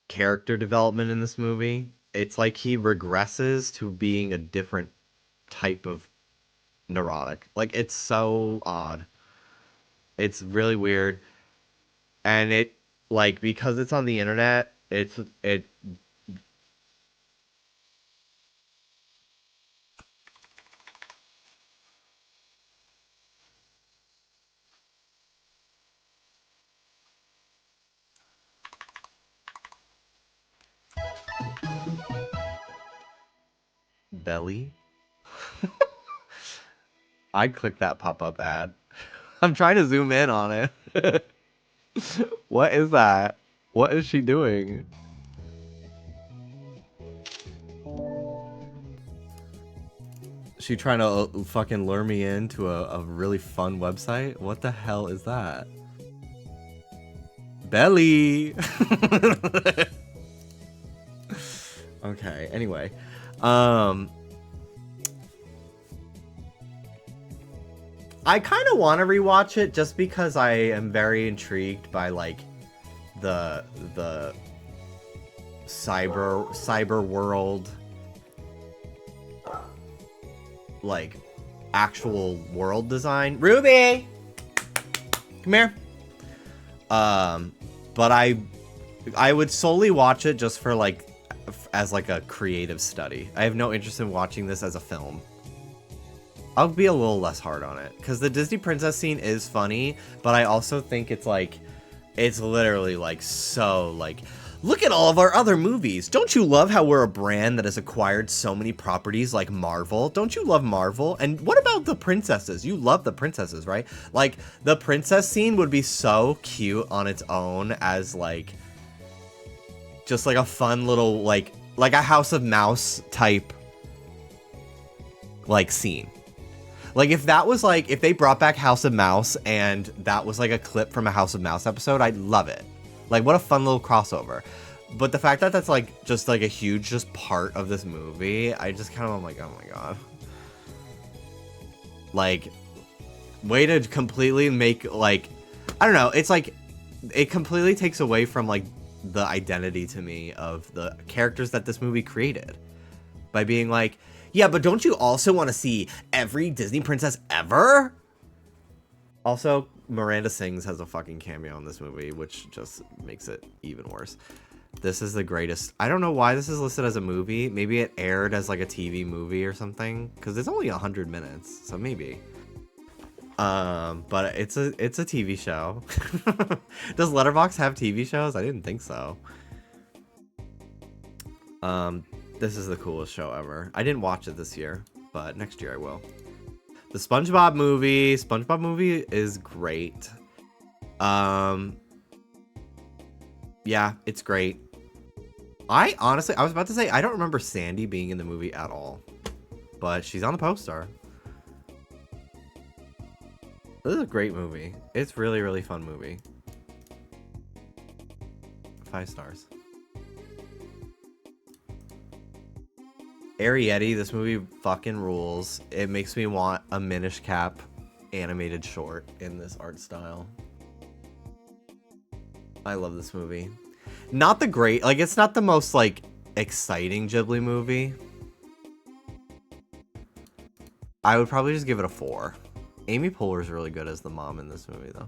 character development in this movie. It's like he regresses to being a different type of neurotic. Like, it's so odd. It's really weird. And it, like, because it's on the internet, it belly. I'd click that pop-up ad. I'm trying to zoom in on it. What is that? What is she doing? She trying to fucking lure me into a really fun website? What the hell is that? Belly! Okay, anyway. I kind of want to rewatch it just because I am very intrigued by, like, the cyber world, like, actual world design. Ruby! Come here. But I would solely watch it just for, like, as, like, a creative study. I have no interest in watching this as a film. I'll be a little less hard on it, because the Disney princess scene is funny, but I also think it's, like, it's literally, like, so, like, look at all of our other movies. Don't you love how we're a brand that has acquired so many properties like Marvel? Don't you love Marvel? And what about the princesses? You love the princesses, right? Like, the princess scene would be so cute on its own as, like, just like a fun little like a House of Mouse type like scene. Like if that was like, if they brought back House of Mouse and that was like a clip from a House of Mouse episode, I'd love it. Like what a fun little crossover. But the fact that that's like just like a huge just part of this movie, I just kind of am like, oh my god. Like, way to completely make like, I don't know, it's like, it completely takes away from like the identity to me of the characters that this movie created. By being like, yeah, but don't you also want to see every Disney princess ever? Also, Miranda Sings has a fucking cameo in this movie, which just makes it even worse. This is the greatest. I don't know why this is listed as a movie. Maybe it aired as like a TV movie or something, because it's only 100 minutes, so maybe. But it's a TV show. Does Letterboxd have TV shows? I didn't think so. This is the coolest show ever. I didn't watch it this year, but next year I will. The SpongeBob movie. SpongeBob movie is great. Yeah, it's great. I honestly, I was about to say, I don't remember Sandy being in the movie at all, but she's on the poster. This is a great movie. It's really, really fun movie. 5 stars. Arrietty, this movie fucking rules. It makes me want a Minish Cap animated short in this art style. I love this movie. Not the great, like it's not the most like exciting Ghibli movie. I would probably just give it a 4. Amy Poehler's really good as the mom in this movie though.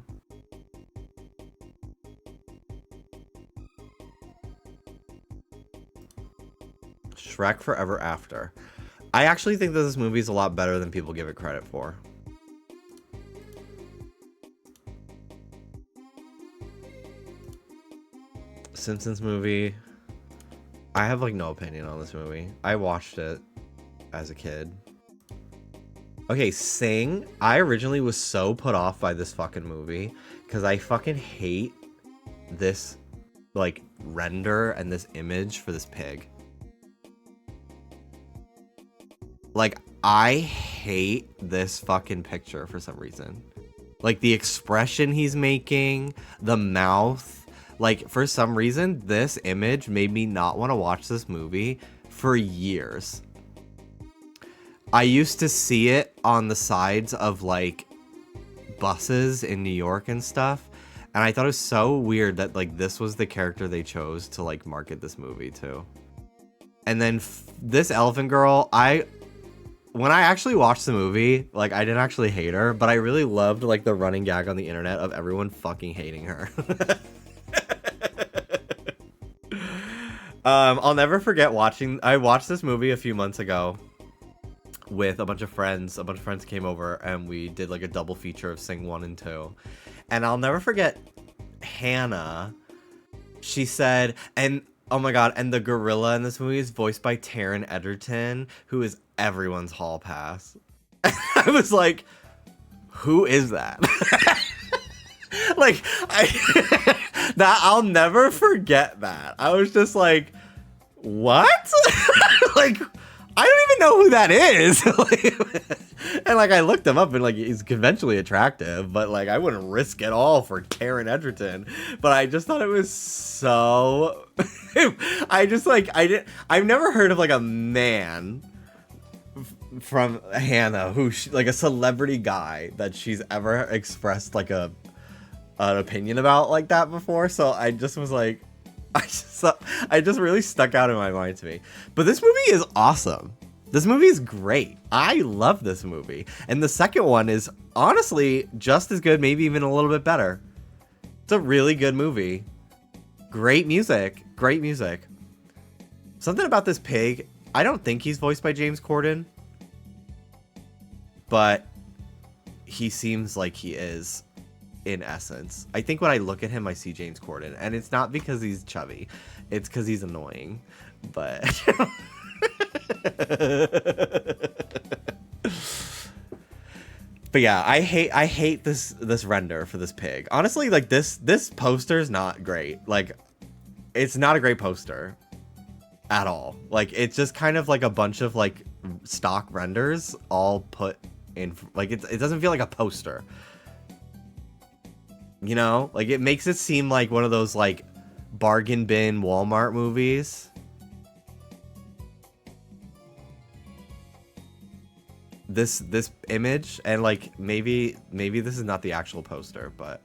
Shrek Forever After. I actually think that this movie is a lot better than people give it credit for. Simpsons movie. I have like no opinion on this movie. I watched it as a kid. Okay, Sing. I originally was so put off by this fucking movie because I fucking hate this like render and this image for this pig. Like, I hate this fucking picture for some reason. Like, the expression he's making, the mouth. Like, for some reason, this image made me not want to watch this movie for years. I used to see it on the sides of, like, buses in New York and stuff. And I thought it was so weird that, like, this was the character they chose to, like, market this movie to. And then this elephant girl, when I actually watched the movie, like, I didn't actually hate her, but I really loved, like, the running gag on the internet of everyone fucking hating her. I'll never forget I watched this movie a few months ago with a bunch of friends. A bunch of friends came over, and we did, like, a double feature of Sing 1 and 2. And I'll never forget Hannah. She said, and oh my god, and the gorilla in this movie is voiced by Taron Egerton, who is everyone's hall pass. I was like, who is that? Like, that I'll never forget that. I was just like, what? Like, I don't even know who that is. And like, I looked him up and like, he's conventionally attractive, but like, I wouldn't risk it all for Taron Egerton. But I just thought it was so, I've never heard of like a man from Hannah who like a celebrity guy that she's ever expressed like an opinion about like that before. So I just was like, I just really stuck out in my mind to me. But this movie is awesome. This movie is great. I love this movie. And the second one is honestly just as good, maybe even a little bit better. It's a really good movie. Great music. Great music. Something about this pig. I don't think he's voiced by James Corden, but he seems like he is in essence. I think when I look at him, I see James Corden, and it's not because he's chubby. It's because he's annoying. But but yeah, I hate this render for this pig. Honestly, like this poster's not great. Like, it's not a great poster at all. Like, it's just kind of like a bunch of like stock renders all put in. Like, it doesn't feel like a poster. You know, like it makes it seem like one of those like bargain bin Walmart movies. This image, and like maybe this is not the actual poster, but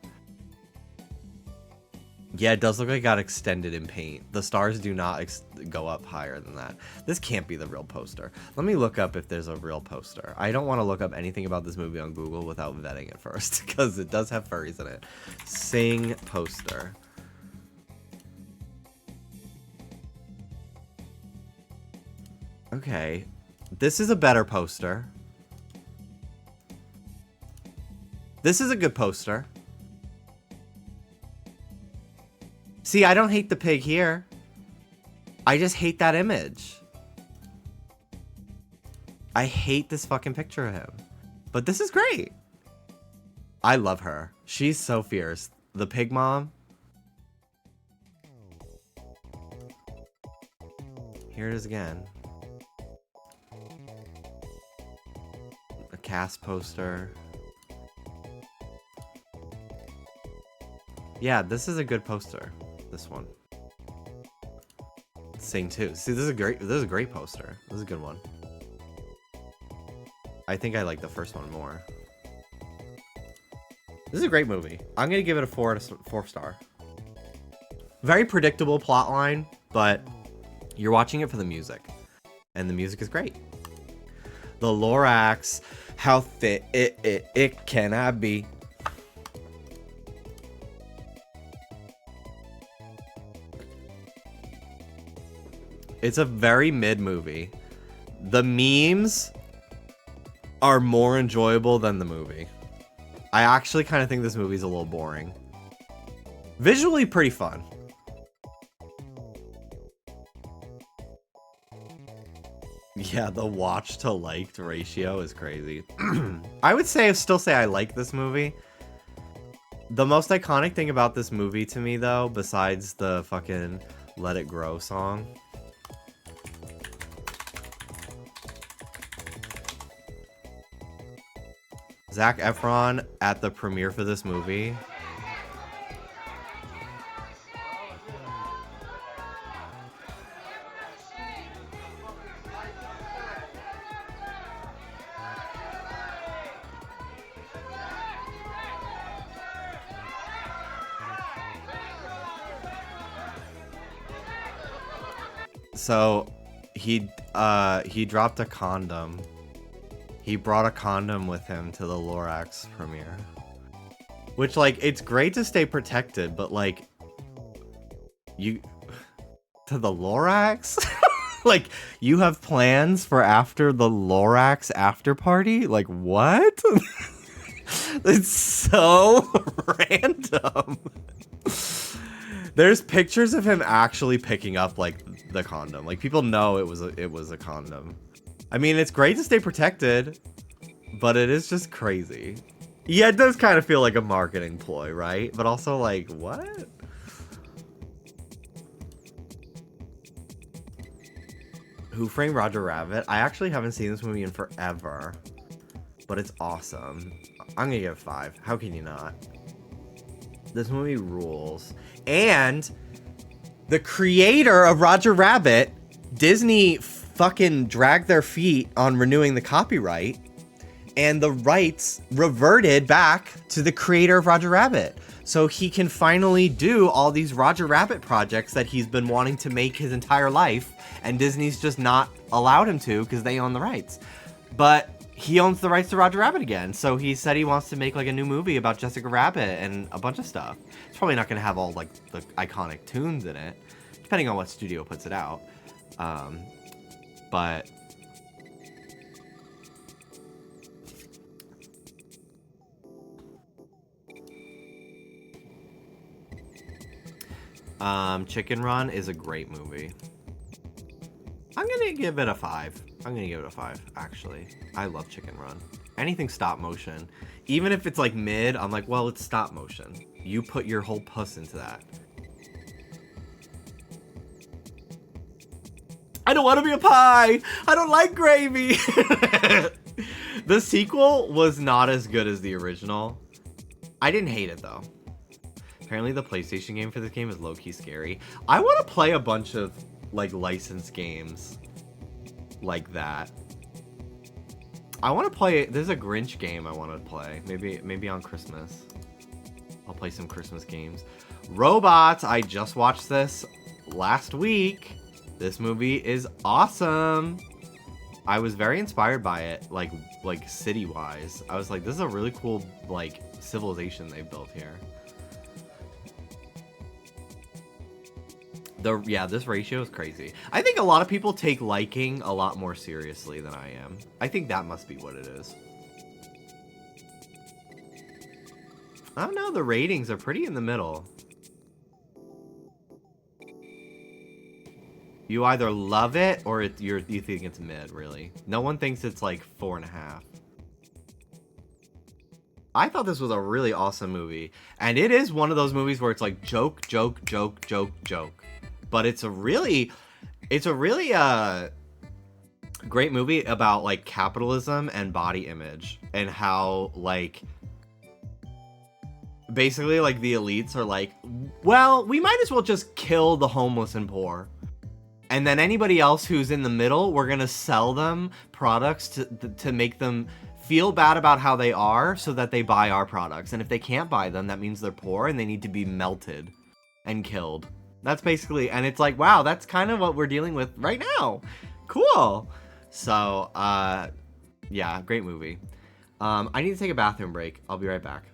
yeah, it does look like it got extended in paint. The stars do not go up higher than that. This can't be the real poster. Let me look up if there's a real poster. I don't want to look up anything about this movie on Google without vetting it first, because it does have furries in it. Sing poster. Okay, this is a better poster. This is a good poster. See, I don't hate the pig here. I just hate that image. I hate this fucking picture of him. But this is great. I love her. She's so fierce. The pig mom. Here it is again. A cast poster. Yeah, this is a good poster. This one. Sing 2. See, this is a great poster. This is a good one. I think I like the first one more. This is a great movie. I'm gonna give it a 4 star. Very predictable plot line, but you're watching it for the music. And the music is great. The Lorax, how thick it can I be? It's a very mid movie. The memes are more enjoyable than the movie. I actually kind of think this movie's a little boring. Visually pretty fun. Yeah, the watch to liked ratio is crazy. I would still say I like this movie. The most iconic thing about this movie to me, though, besides the fucking Let It Grow song, Zac Efron at the premiere for this movie. So he dropped a condom. He brought a condom with him to the Lorax premiere. Which, like, it's great to stay protected, but, like, you... To the Lorax? Like, you have plans for after the Lorax after party? Like, what? It's so random. There's pictures of him actually picking up, like, the condom. Like, people know it was a condom. I mean, it's great to stay protected, but it is just crazy. Yeah, it does kind of feel like a marketing ploy, right? But also, like, what? Who Framed Roger Rabbit? I actually haven't seen this movie in forever, but it's awesome. I'm gonna give it 5. How can you not? This movie rules. And the creator of Roger Rabbit, Disney fucking dragged their feet on renewing the copyright, and the rights reverted back to the creator of Roger Rabbit. So he can finally do all these Roger Rabbit projects that he's been wanting to make his entire life, and Disney's just not allowed him to because they own the rights. But he owns the rights to Roger Rabbit again, so he said he wants to make like a new movie about Jessica Rabbit and a bunch of stuff. It's probably not going to have all like the iconic tunes in it, depending on what studio puts it out. But Chicken Run is a great movie. I'm gonna give it a 5. I'm gonna give it a 5, actually. I love Chicken Run. Anything stop motion, even if it's like mid, I'm like, well, it's stop motion. You put your whole puss into that. I don't want to be a pie. I don't like gravy. The sequel was not as good as the original. I didn't hate it though. Apparently the PlayStation game for this game is low-key scary. I want to play a bunch of like licensed games like that. I want to play, there's a Grinch game I want to play. Maybe on Christmas. I'll play some Christmas games. Robots, I just watched this last week. This movie is awesome. I was very inspired by it, like city-wise. I was like, this is a really cool like civilization they've built here. This ratio is crazy. I think a lot of people take liking a lot more seriously than I am. I think that must be what it is. I don't know, the ratings are pretty in the middle. You either love it or you think it's mid, really. No one thinks it's like 4.5. I thought this was a really awesome movie. And it is one of those movies where it's like joke, joke, joke, joke, joke. But it's a really great movie about like capitalism and body image and how like basically like the elites are like, well, we might as well just kill the homeless and poor. And then anybody else who's in the middle, we're going to sell them products to make them feel bad about how they are so that they buy our products. And if they can't buy them, that means they're poor and they need to be melted and killed. That's basically, and it's like, wow, that's kind of what we're dealing with right now. Cool. So, yeah, great movie. I need to take a bathroom break. I'll be right back.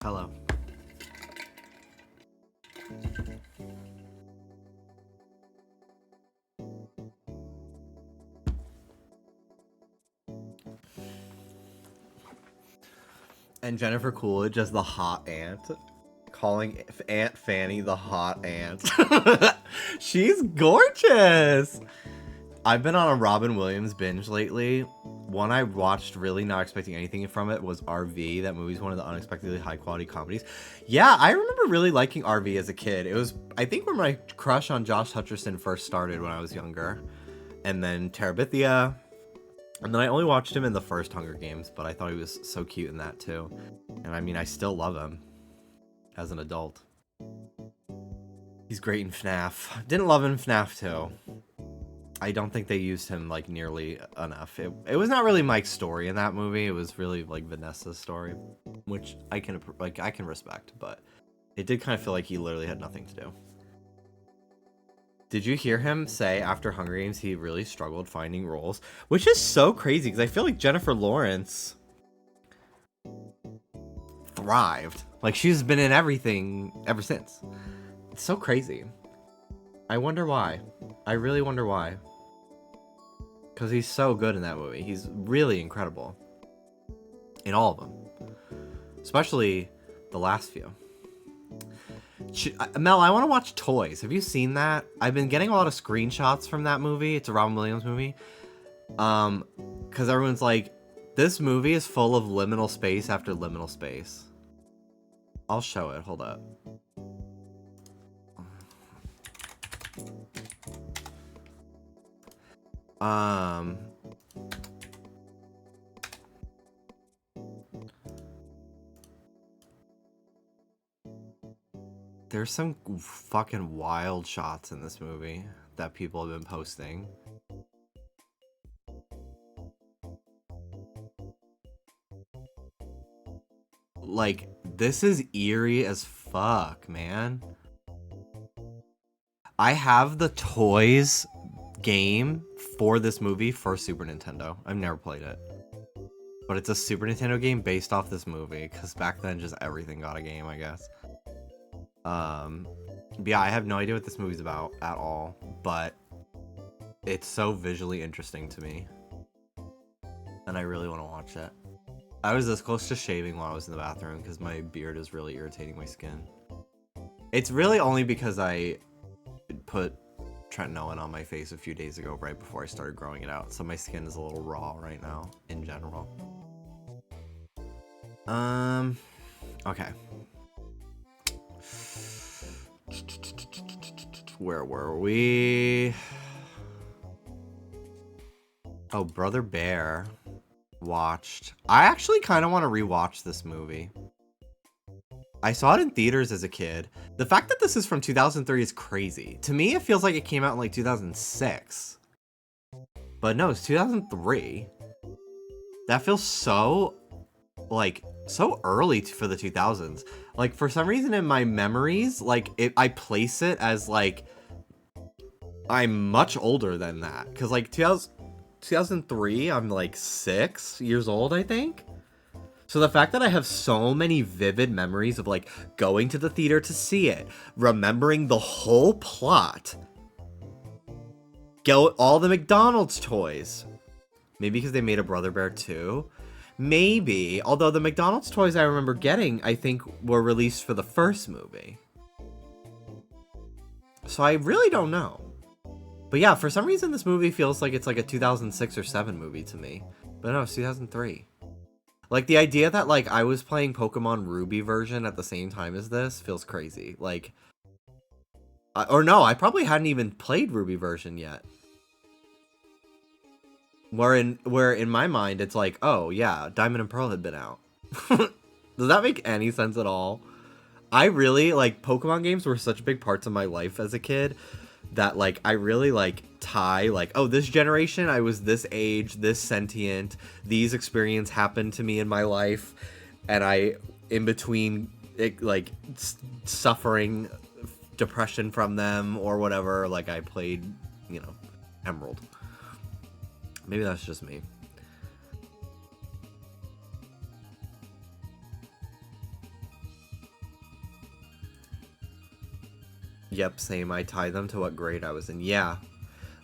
Hello. And Jennifer Coolidge as the hot aunt, calling Aunt Fanny the hot aunt. She's gorgeous. I've been on a Robin Williams binge lately. One I watched really not expecting anything from it was RV. That movie's one of the unexpectedly high quality comedies. Yeah, I remember really liking RV as a kid. It was, I think, where my crush on Josh Hutcherson first started when I was younger. And then Terabithia. And then I only watched him in the first Hunger Games, but I thought he was so cute in that too. And I mean, I still love him as an adult. He's great in FNAF. Didn't love him in FNAF 2. I don't think they used him like nearly enough. It was not really Mike's story in that movie. It was really like Vanessa's story, which I can respect, but it did kind of feel like he literally had nothing to do. Did you hear him say after Hunger Games he really struggled finding roles? Which is so crazy because I feel like Jennifer Lawrence thrived. Like she's been in everything ever since. It's so crazy. I wonder why. I really wonder why. Because he's so good in that movie. He's really incredible. In all of them. Especially the last few. Mel, I want to watch Toys. Have you seen that? I've been getting a lot of screenshots from that movie. It's a Robin Williams movie. Because everyone's like, this movie is full of liminal space after liminal space. I'll show it. Hold up. There's some fucking wild shots in this movie that people have been posting. Like, this is eerie as fuck, man. I have the Toys game for this movie for Super Nintendo. I've never played it. But it's a Super Nintendo game based off this movie, because back then just everything got a game, I guess. But yeah, I have no idea what this movie's about at all, but it's so visually interesting to me. And I really want to watch it. I was this close to shaving while I was in the bathroom because my beard is really irritating my skin. It's really only because I put tretinoin on my face a few days ago right before I started growing it out, so my skin is a little raw right now in general. Okay. Where were we? Oh, Brother Bear watched. I actually kind of want to rewatch this movie. I saw it in theaters as a kid. The fact that this is from 2003 is crazy. To me, it feels like it came out in like 2006. But no, it's 2003. That feels so, like, so early for the 2000s. Like, for some reason in my memories, like, I place it as, like, I'm much older than that. Because, like, 2003, I'm, like, 6 years old, I think. So the fact that I have so many vivid memories of, like, going to the theater to see it, remembering the whole plot, all the McDonald's toys. Maybe because they made a Brother Bear 2. Maybe, although the McDonald's toys I remember getting, I think, were released for the first movie. So I really don't know. But yeah, for some reason this movie feels like it's like a 2006 or 7 movie to me. But no, it's 2003. Like, the idea that, like, I was playing Pokemon Ruby version at the same time as this feels crazy. Like, or no, I probably hadn't even played Ruby version yet. Where in my mind, it's like, oh, yeah, Diamond and Pearl had been out. Does that make any sense at all? I really, like, Pokemon games were such big parts of my life as a kid that, like, I really, like, tie, like, oh, this generation, I was this age, this sentient, these experiences happened to me in my life, and I, in between, like, suffering depression from them or whatever, like, I played, you know, Emerald. Maybe that's just me. Yep, same. I tied them to what grade I was in. Yeah.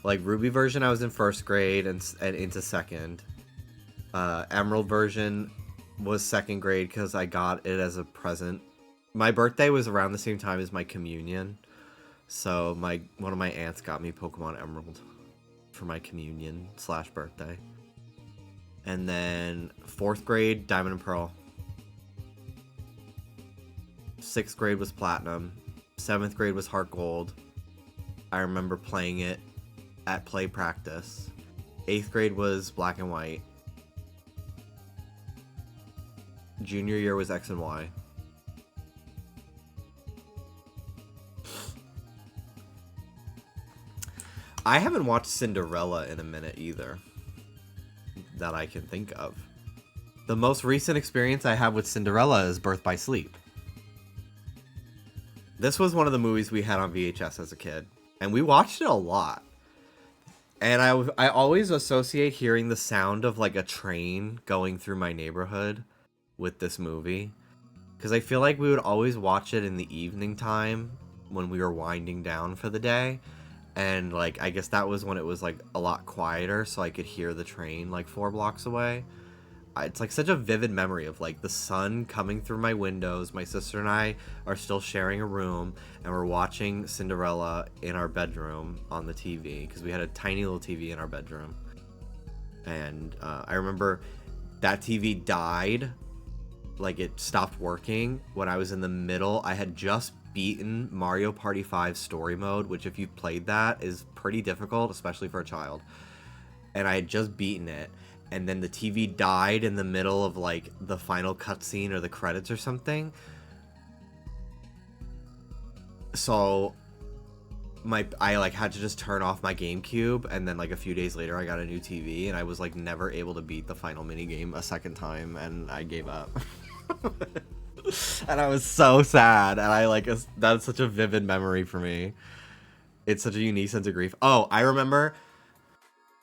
Like, Ruby version, I was in first grade and into second. Emerald version was second grade because I got it as a present. My birthday was around the same time as my communion. So one of my aunts got me Pokemon Emerald for my communion / birthday. And then 4th grade, Diamond and Pearl. 6th grade was Platinum. 7th grade was Heart Gold. I remember playing it at play practice. 8th grade was Black and White. Junior year was X and Y. I haven't watched Cinderella in a minute either, that I can think of. The most recent experience I have with Cinderella is Birth by Sleep. This was one of the movies we had on VHS as a kid, and we watched it a lot. And I always associate hearing the sound of like a train going through my neighborhood with this movie, because I feel like we would always watch it in the evening time when we were winding down for the day. And like, I guess that was when it was like a lot quieter, so I could hear the train like 4 blocks away. It's like such a vivid memory of like the sun coming through my windows. My sister and I are still sharing a room, and we're watching Cinderella in our bedroom on the TV, because we had a tiny little TV in our bedroom. And I remember that TV died, like it stopped working when I was in the middle. I had just beaten Mario Party 5 story mode, which if you've played that is pretty difficult, especially for a child. And I had just beaten it, and then the TV died in the middle of like the final cutscene or the credits or something. So I like had to just turn off my GameCube, and then like a few days later I got a new TV, and I was like never able to beat the final mini game a second time, and I gave up. And I was so sad, and I like, that's such a vivid memory for me. It's such a unique sense of grief. Oh, I remember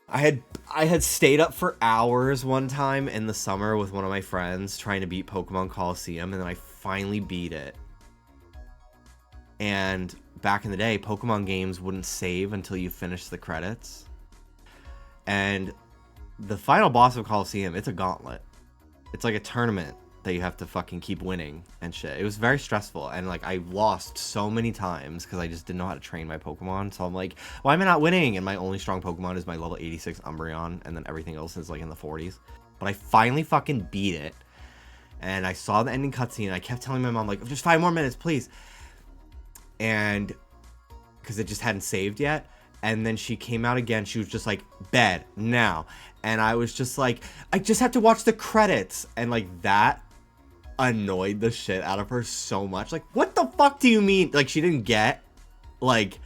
I had stayed up for hours one time in the summer with one of my friends trying to beat Pokemon Coliseum, and then I finally beat it. And back in the day, Pokemon games wouldn't save until you finished the credits. And the final boss of Coliseum, it's a gauntlet. It's like a tournament that you have to fucking keep winning and shit. It was very stressful, and like I lost so many times because I just didn't know how to train my Pokemon. So I'm like, why am I not winning? And my only strong Pokemon is my level 86 Umbreon, and then everything else is like in the 40s. But I finally fucking beat it, and I saw the ending cutscene, and I kept telling my mom like, just 5 more minutes, please. And because it just hadn't saved yet. And then she came out again. She was just like, bed now. And I was just like, I just have to watch the credits. And like that annoyed the shit out of her so much. Like, what the fuck do you mean? Like, she didn't get, like,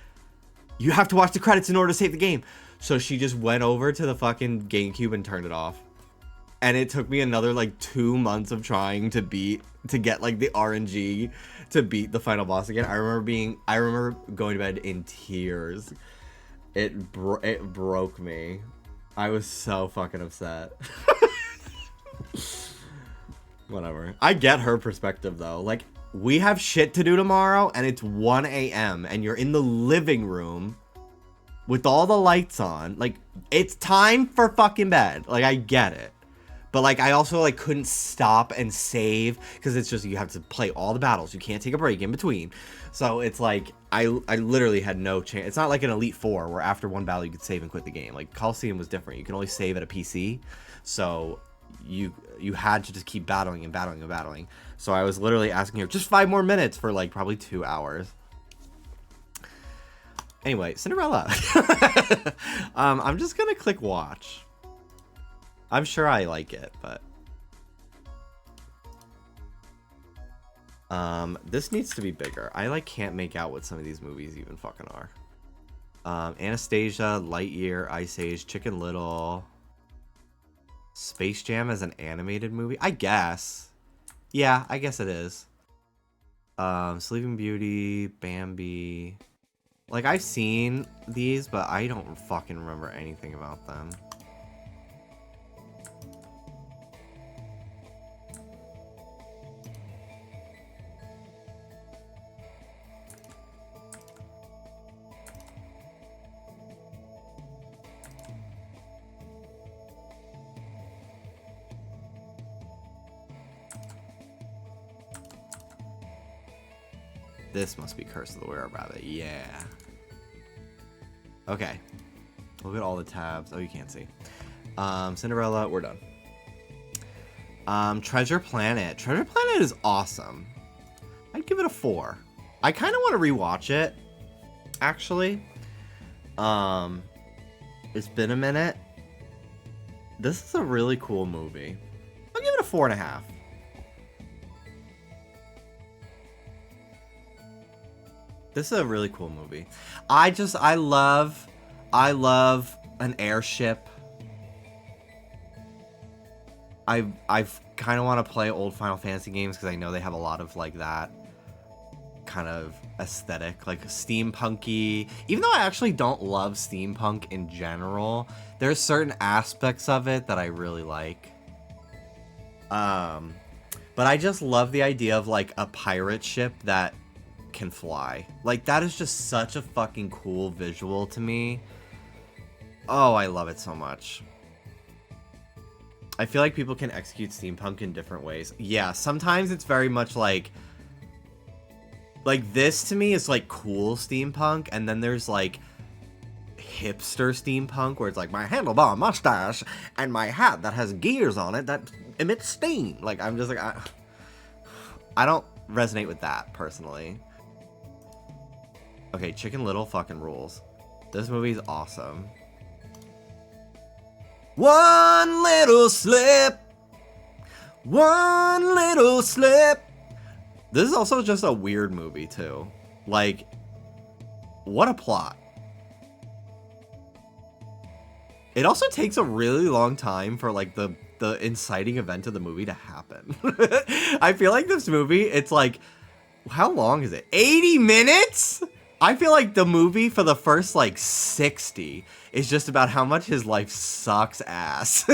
you have to watch the credits in order to save the game. So she just went over to the fucking GameCube and turned it off. And it took me another like 2 months of trying to get like the RNG to beat the final boss again. I remember going to bed in tears. It broke me. I was so fucking upset. Whatever. I get her perspective though. Like, we have shit to do tomorrow, and it's 1 a.m. and you're in the living room with all the lights on. Like, it's time for fucking bed. Like, I get it. But like, I also like couldn't stop and save, because it's just, you have to play all the battles. You can't take a break in between. So it's like, I literally had no chance. It's not like an Elite Four where after one battle you could save and quit the game. Like, Coliseum was different. You can only save at a PC. So you had to just keep battling and battling and battling. So I was literally asking her, just 5 more minutes for like probably 2 hours. Anyway, Cinderella. I'm just gonna click watch. I'm sure I like it, but this needs to be bigger. I like can't make out what some of these movies even fucking are. Anastasia, Lightyear, Ice Age, Chicken Little, Space Jam as an animated movie? I guess. Yeah, I guess it is. Sleeping Beauty, Bambi. Like, I've seen these, but I don't fucking remember anything about them. This must be Curse of the Were-Rabbit. Yeah. Okay. Look at all the tabs. Oh, you can't see. Cinderella, we're done. Treasure Planet. Treasure Planet is awesome. I'd give it a 4. I kind of want to rewatch it, actually. It's been a minute. This is a really cool movie. I'll give it a 4.5. This is a really cool movie. I love an airship. I kind of want to play old Final Fantasy games because I know they have a lot of like that kind of aesthetic, like steampunky. Even though I actually don't love steampunk in general, there's certain aspects of it that I really like. But I just love the idea of like a pirate ship that can fly. Like, that is just such a fucking cool visual to me. Oh, I love it so much. I feel like people can execute steampunk in different ways. Yeah, sometimes it's very much like this to me is like cool steampunk, and then there's like hipster steampunk where it's like my handlebar mustache and my hat that has gears on it that emits steam. Like, I'm just like, I don't resonate with that personally. Okay, Chicken Little fucking rules. This movie's awesome. One little slip. One little slip. This is also just a weird movie, too. Like, what a plot. It also takes a really long time for, like, the inciting event of the movie to happen. I feel like this movie, it's like, how long is it? 80 minutes? I feel like the movie for the first, like, 60 is just about how much his life sucks ass.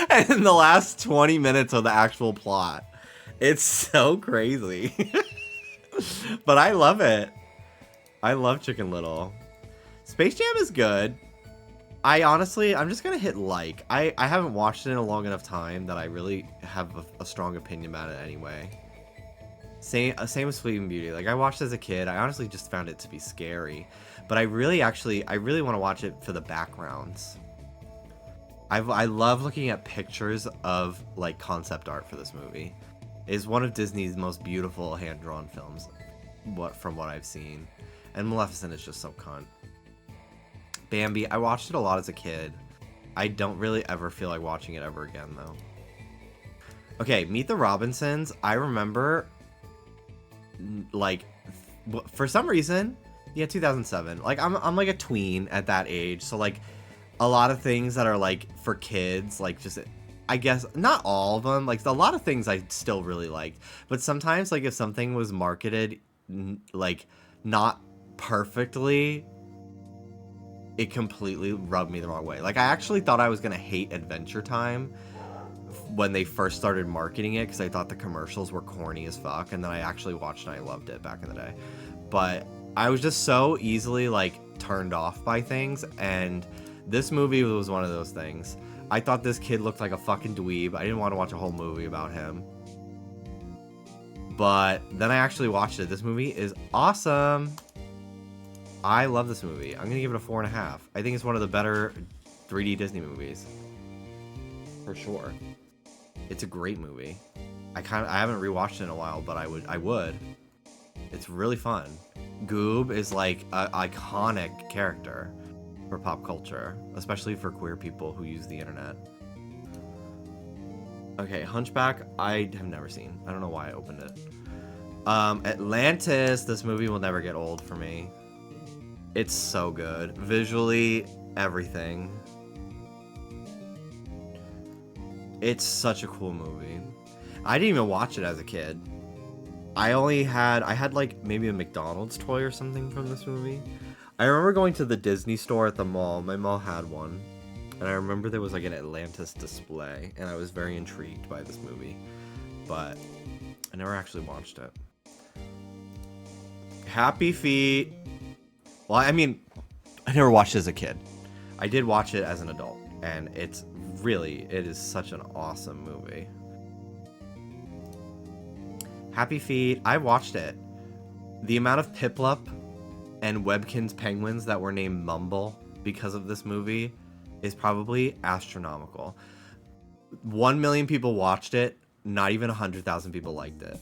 And in the last 20 minutes of the actual plot, it's so crazy. But I love it. I love Chicken Little. Space Jam is good. I'm just gonna hit like. I haven't watched it in a long enough time that I really have a strong opinion about it anyway. Same with Sleeping Beauty. Like, I watched it as a kid. I honestly just found it to be scary. But I really want to watch it for the backgrounds. I love looking at pictures of, like, concept art for this movie. It's one of Disney's most beautiful hand-drawn films, from what I've seen. And Maleficent is just so cunt. Bambi, I watched it a lot as a kid. I don't really ever feel like watching it ever again, though. Okay, Meet the Robinsons. I remember, like, for some reason, yeah, 2007. Like, I'm like a tween at that age, so, like, a lot of things that are, like, for kids, like, just, I guess, not all of them, like, a lot of things I still really liked, but sometimes, like, if something was marketed, like, not perfectly, it completely rubbed me the wrong way. Like, I actually thought I was gonna hate Adventure Time when they first started marketing it, because I thought the commercials were corny as fuck, and then I actually watched it and I loved it back in the day. But I was just so easily, like, turned off by things, and this movie was one of those things. I thought this kid looked like a fucking dweeb. I didn't want to watch a whole movie about him. But then I actually watched it. This movie is awesome. I love this movie. I'm going to give it a 4.5. I think it's one of the better 3D Disney movies. For sure. It's a great movie. I haven't rewatched it in a while, but I would. It's really fun. Goob is like an iconic character for pop culture, especially for queer people who use the internet. Okay, Hunchback, I have never seen. I don't know why I opened it. Atlantis, this movie will never get old for me. It's so good. Visually, everything. It's such a cool movie. I didn't even watch it as a kid. I had like maybe a McDonald's toy or something from this movie. I remember going to the Disney store at the mall. My mall had one. And I remember there was like an Atlantis display. And I was very intrigued by this movie. But I never actually watched it. Happy Feet. Well, I mean, I never watched it as a kid. I did watch it as an adult. And it is such an awesome movie. Happy Feet. I watched it. The amount of Piplup and Webkinz penguins that were named Mumble because of this movie is probably astronomical. 1 million people watched it. Not even 100,000 people liked it.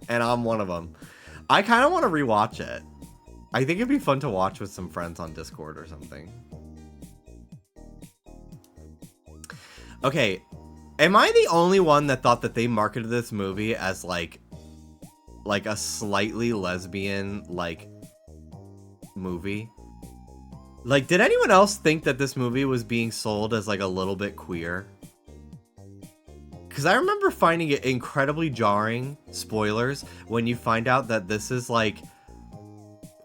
And I'm one of them. I kind of want to rewatch it. I think it'd be fun to watch with some friends on Discord or something. Okay, am I the only one that thought that they marketed this movie as like a slightly lesbian like movie? Like, did anyone else think that this movie was being sold as like a little bit queer? Because I remember finding it incredibly jarring, spoilers, when you find out that this is like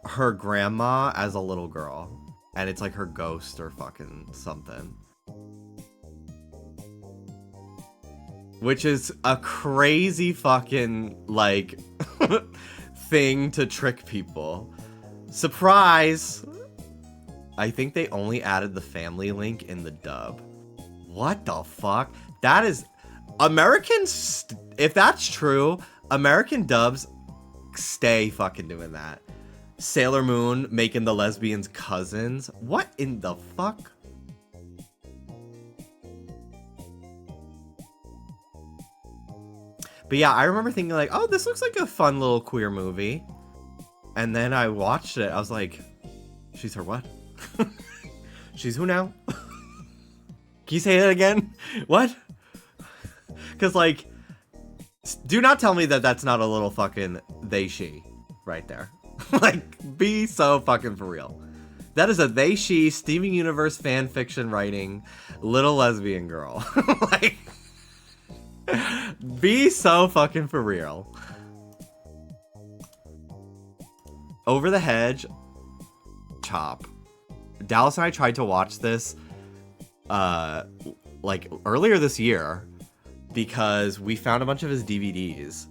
her grandma as a little girl. And it's like her ghost or fucking something. Which is a crazy fucking, like, thing to trick people. Surprise! I think they only added the family link in the dub. What the fuck? That is... Americans... If that's true, American dubs stay fucking doing that. Sailor Moon making the lesbians cousins. What in the fuck? But yeah, I remember thinking like, oh, this looks like a fun little queer movie. And then I watched it. I was like, she's her what? She's who now? Can you say that again? What? Because like, do not tell me that that's not a little fucking they, she right there. Like, be so fucking for real. That is a they, she, Steven Universe fan fiction writing little lesbian girl. Like... Be so fucking for real. Over the Hedge, chop. Dallas and I tried to watch this like earlier this year because we found a bunch of his DVDs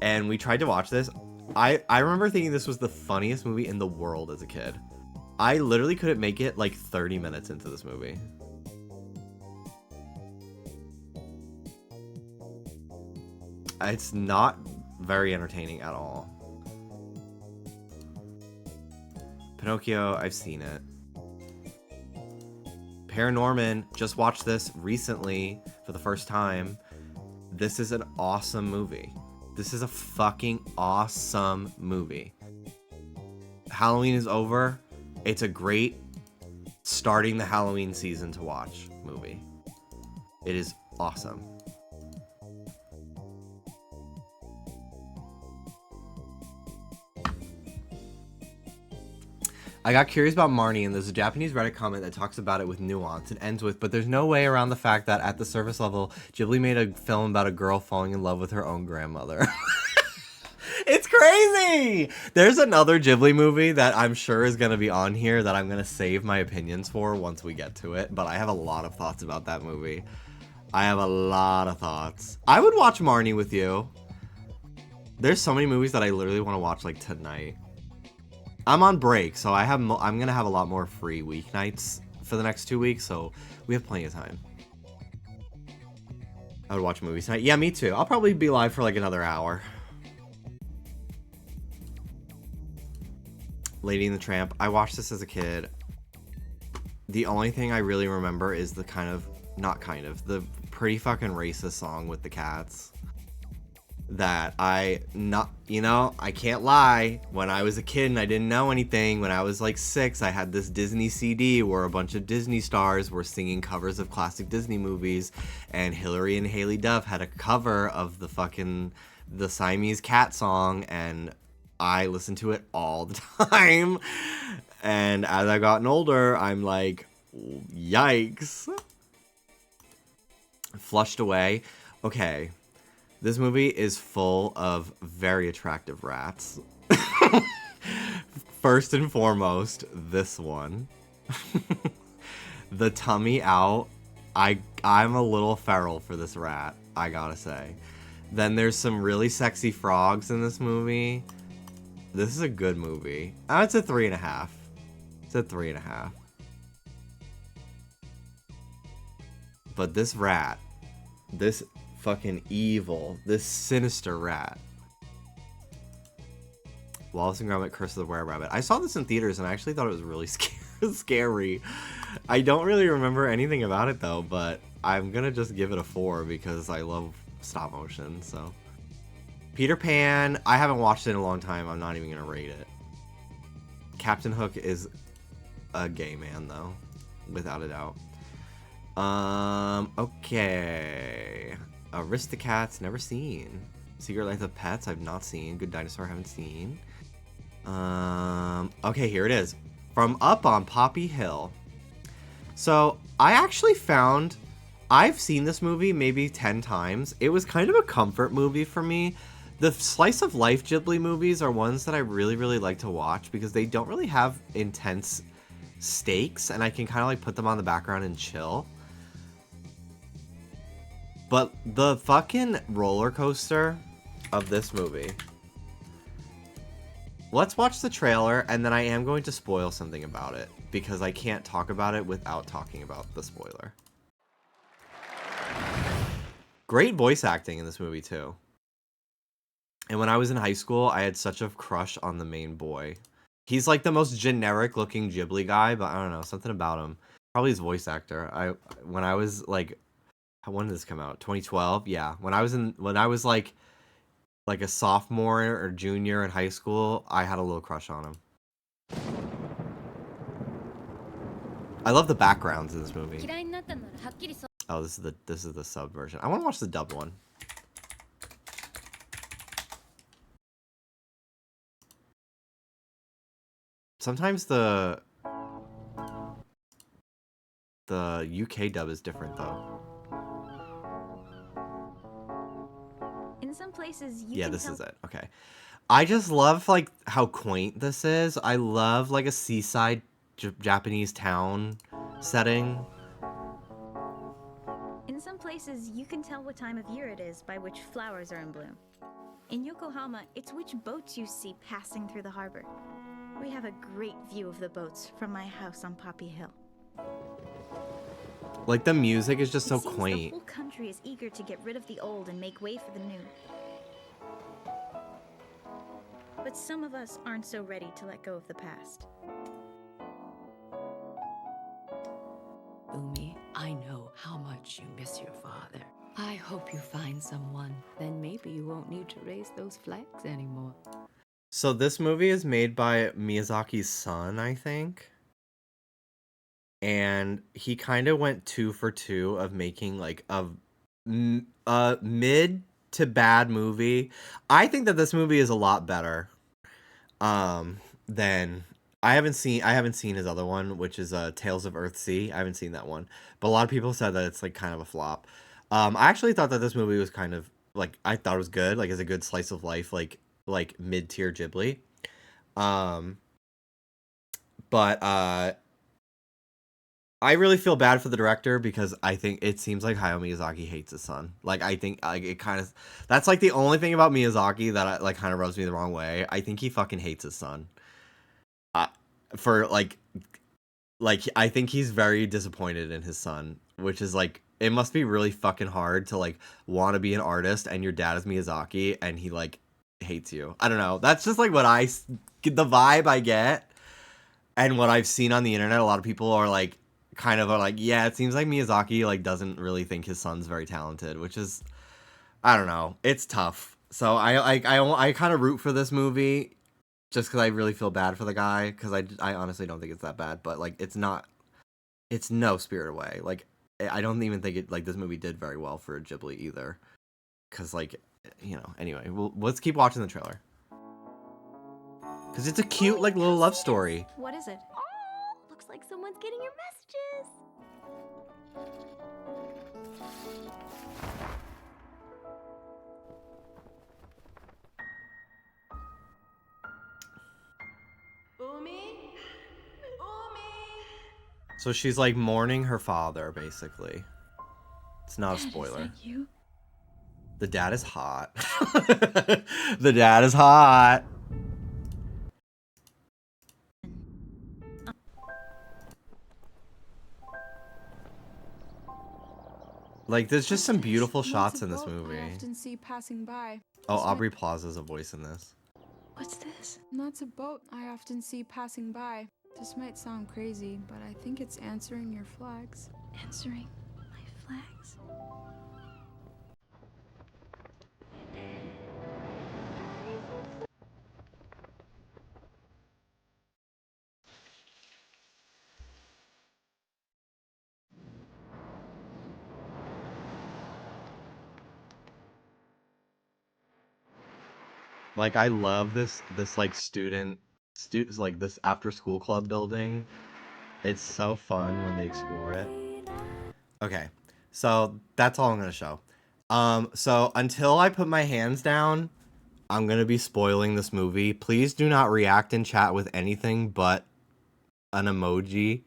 and we tried to watch this. I remember thinking this was the funniest movie in the world as a kid. I literally couldn't make it like 30 minutes into this movie. It's not very entertaining at all. Pinocchio, I've seen it. Paranorman, just watched this recently for the first time. This is an awesome movie. This is a fucking awesome movie. Halloween is over. It's a great starting the Halloween season to watch movie. It is awesome. I got curious about Marnie, and there's a Japanese Reddit comment that talks about it with nuance. It ends with, but there's no way around the fact that at the surface level, Ghibli made a film about a girl falling in love with her own grandmother. It's crazy! There's another Ghibli movie that I'm sure is going to be on here that I'm going to save my opinions for once we get to it, but I have a lot of thoughts about that movie. I have a lot of thoughts. I would watch Marnie with you. There's so many movies that I literally want to watch like tonight. I'm on break, so I'm gonna have a lot more free weeknights for the next 2 weeks, so we have plenty of time. I would watch movies tonight. Yeah, me too. I'll probably be live for like another hour. Lady and the Tramp. I watched this as a kid. The only thing I really remember is the the pretty fucking racist song with the cats. That I can't lie, when I was a kid and I didn't know anything, when I was like 6, I had this Disney CD where a bunch of Disney stars were singing covers of classic Disney movies, and Hillary and Haley Duff had a cover of the Siamese cat song, and I listened to it all the time. And as I've gotten older, I'm like, yikes. Flushed Away. Okay. This movie is full of very attractive rats. First and foremost, this one. The tummy out. I'm a little feral for this rat, I gotta say. Then there's some really sexy frogs in this movie. This is a good movie. It's a 3.5. It's a 3.5. But this rat, this fucking evil, this sinister rat, Wallace and Gromit: Curse of the Were-Rabbit. I saw this in theaters and I actually thought it was really scary. I don't really remember anything about it though, but I'm gonna just give it a 4 because I love stop motion. So Peter Pan, I haven't watched it in a long time. I'm not even gonna rate it. Captain Hook is a gay man though, without a doubt. Okay. Aristocats, never seen. Secret Life of Pets, I've not seen. Good Dinosaur, haven't seen. Okay, here it is. From Up on Poppy Hill. So, I actually found... I've seen this movie maybe 10 times. It was kind of a comfort movie for me. The slice of life Ghibli movies are ones that I really, really like to watch because they don't really have intense stakes, and I can kind of like put them on the background and chill. But the fucking roller coaster of this movie. Let's watch the trailer, and then I am going to spoil something about it because I can't talk about it without talking about the spoiler. Great voice acting in this movie too. And when I was in high school, I had such a crush on the main boy. He's like the most generic looking Ghibli guy, but I don't know, something about him. Probably his voice actor. When I was like, when did this come out? 2012? Yeah. When I was like a sophomore or junior in high school, I had a little crush on him. I love the backgrounds in this movie. Oh, this is the sub version. I want to watch the dubbed one. Sometimes the UK dub is different though. In some places, yeah, this is it. Okay. I just love like how quaint this is. I love like a seaside Japanese town setting. In some places, you can tell what time of year it is by which flowers are in bloom. In Yokohama, it's which boats you see passing through the harbor. We have a great view of the boats from my house on Poppy Hill. Like the music is just so seems quaint. The whole country is eager to get rid of the old and make way for the new. But some of us aren't so ready to let go of the past. Umi, I know how much you miss your father. I hope you find someone. Then maybe you won't need to raise those flags anymore. So this movie is made by Miyazaki's son, I think. And he kind of went 2 for 2 of making like a mid to bad movie. I think that this movie is a lot better than I haven't seen his other one, which is Tales of Earthsea. I haven't seen that one. But a lot of people said that it's like kind of a flop. I actually thought that this movie was kind of like, I thought it was good, like it's a good slice of life, like mid-tier Ghibli. But I really feel bad for the director because I think it seems like Hayao Miyazaki hates his son. Like I think like it kind of, that's like the only thing about Miyazaki that like kind of rubs me the wrong way. I think he fucking hates his son. For like I think he's very disappointed in his son, which is like, it must be really fucking hard to like want to be an artist and your dad is Miyazaki and he like hates you. I don't know. That's just like what the vibe I get, and what I've seen on the internet. A lot of people are like, kind of are like, yeah, it seems like Miyazaki like doesn't really think his son's very talented, which is, I don't know. It's tough. So I kind of root for this movie just because I really feel bad for the guy, because I honestly don't think it's that bad, but like it's no Spirit Away. Like I don't even think it, like this movie did very well for Ghibli either, because like, you know, anyway, let's keep watching the trailer because it's a cute like little love story. What is it? Oh, looks like someone's getting your messages. So she's like mourning her father, basically. It's not a spoiler. Is that you? The dad is hot. The dad is hot. Like, there's just some beautiful shots in this movie. I often see passing by. Oh, Aubrey Plaza's a voice in this. What's this? That's a boat I often see passing by. This might sound crazy, but I think it's answering your flags. Answering my flags? Like, I love this like students like this after school club building. It's so fun when they explore it. Okay, so that's all I'm gonna show. So until I put my hands down, I'm gonna be spoiling this movie. Please do not react in chat with anything but an emoji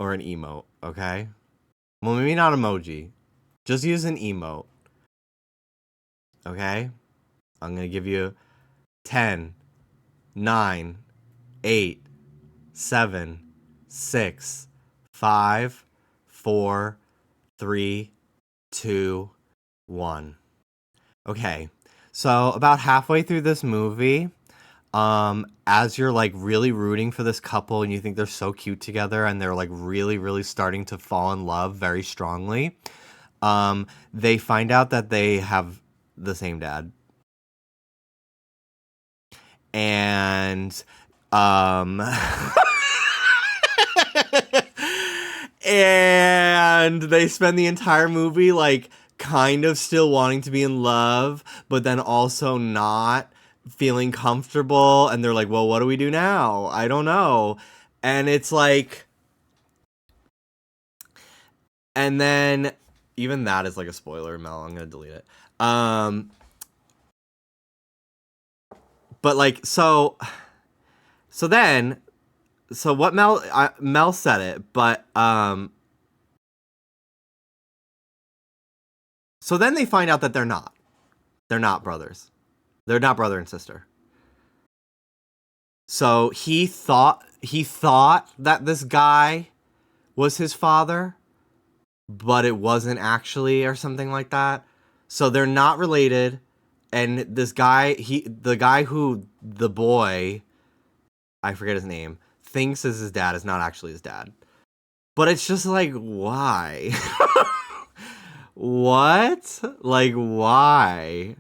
or an emote, okay? Well, maybe not emoji. Just use an emote. Okay? I'm gonna give you 10, 9, 8, 7, 6, 5, 4, 3, 2, 1. Okay, so about halfway through this movie, as you're like really rooting for this couple and you think they're so cute together and they're like really, really starting to fall in love very strongly, they find out that they have the same dad. And and they spend the entire movie like kind of still wanting to be in love, but then also not feeling comfortable, and they're like, well, what do we do now? I don't know. And it's like, and then even that is like a spoiler, Mel. I'm gonna delete it. But like, so what Mel said it, but so then they find out that they're not brothers. They're not brother and sister. So he thought that this guy was his father, but it wasn't actually, or something like that. So they're not related. And this guy, the guy who the boy, I forget his name, thinks is his dad is not actually his dad. But it's just like, why? What? Like, why?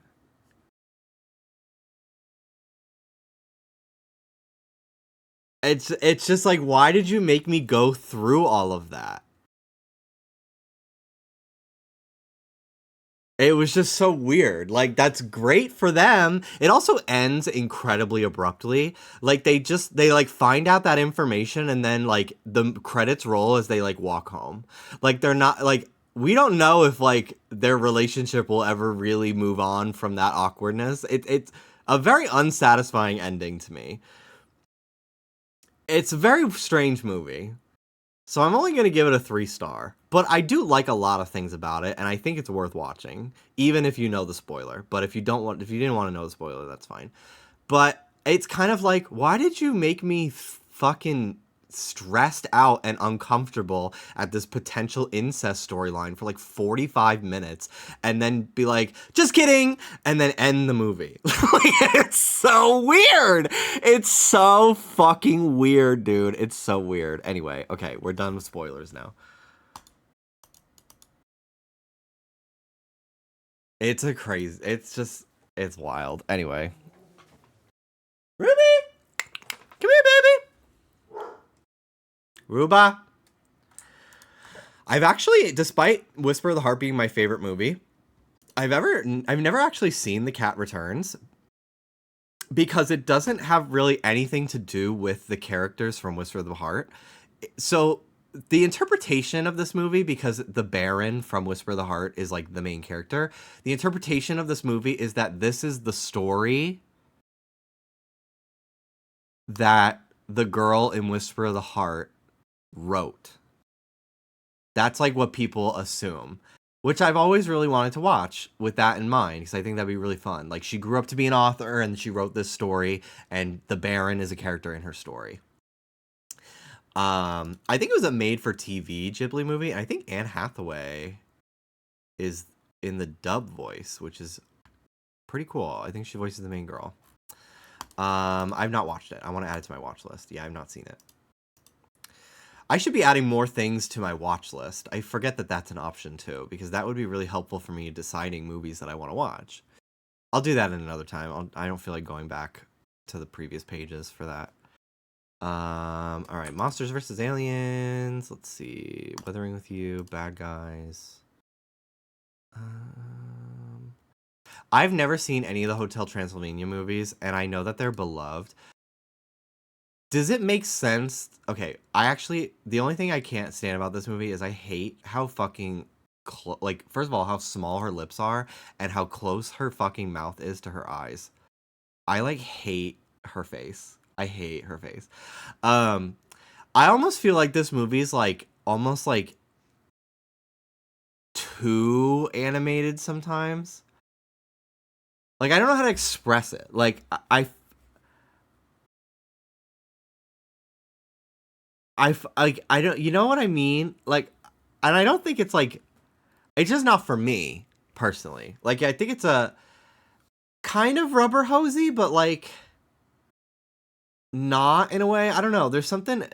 It's just like, why did you make me go through all of that? It was just so weird. Like, that's great for them. It also ends incredibly abruptly. Like, they like find out that information and then like the credits roll as they like walk home. Like, they're not like, we don't know if like their relationship will ever really move on from that awkwardness. It's a very unsatisfying ending to me. It's a very strange movie. So I'm only going to give it a 3-star, but I do like a lot of things about it, and I think it's worth watching, even if you know the spoiler. But if you didn't want to know the spoiler, that's fine. But it's kind of like, why did you make me fucking stressed out and uncomfortable at this potential incest storyline for like 45 minutes and then be like, just kidding, and then end the movie? It's so weird. It's so fucking weird, dude. It's so weird. Anyway, okay, we're done with spoilers now. It's it's wild. Anyway. Ruby! Come here, baby! Ruba. I've actually, despite Whisper of the Heart being my favorite movie, I've never actually seen The Cat Returns because it doesn't have really anything to do with the characters from Whisper of the Heart. So the interpretation of this movie, because the Baron from Whisper of the Heart is like the main character, the interpretation of this movie is that this is the story that the girl in Whisper of the Heart wrote. That's like what people assume, which I've always really wanted to watch with that in mind, because I think that'd be really fun. Like, she grew up to be an author and she wrote this story, and the Baron is a character in her story. I think it was a made-for-TV Ghibli movie. I think Anne Hathaway is in the dub voice, which is pretty cool. I think she voices the main girl. I've not watched it. I want to add it to my watch list. Yeah, I've not seen it. I should be adding more things to my watch list. I forget that that's an option too, because that would be really helpful for me deciding movies that I want to watch. I'll do that in another time. I don't feel like going back to the previous pages for that. All right, Monsters vs. Aliens. Let's see. Weathering with You, Bad Guys. I've never seen any of the Hotel Transylvania movies, and I know that they're beloved. Does it make sense? Okay, the only thing I can't stand about this movie is I hate how fucking, like, first of all, how small her lips are, and how close her fucking mouth is to her eyes. I, like, hate her face. I hate her face. I almost feel like this movie is, like, almost, like, too animated sometimes. Like, I don't know how to express it. Like, I don't, you know what I mean? Like, and I don't think it's like, it's just not for me personally. Like, I think it's a kind of rubber hosey, but like not in a way. I don't know. There's something,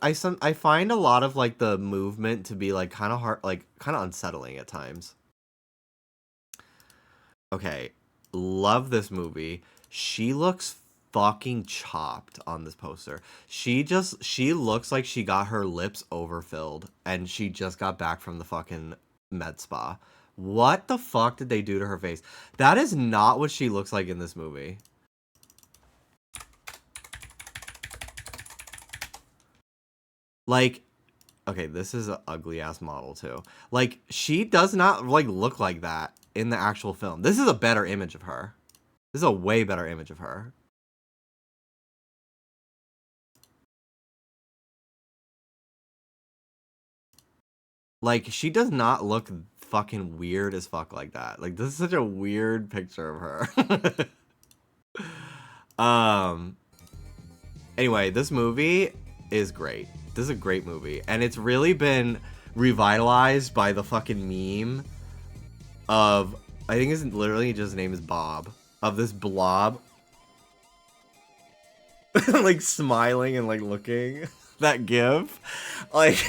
I find a lot of like the movement to be like kind of hard, like kind of unsettling at times. Okay. Love this movie. She looks fucking chopped on this poster. She looks like she got her lips overfilled and she just got back from the fucking med spa. What the fuck did they do to her face? That is not what she looks like in this movie. Like, okay, this is an ugly ass model too. Like, she does not like look like that in the actual film. This is a better image of her. This is a way better image of her. Like, she does not look fucking weird as fuck like that. Like, this is such a weird picture of her. Anyway, this movie is great. This is a great movie. And it's really been revitalized by the fucking meme of, I think his name is Bob. Of this blob. Like, smiling and, like, looking. That gif. Like...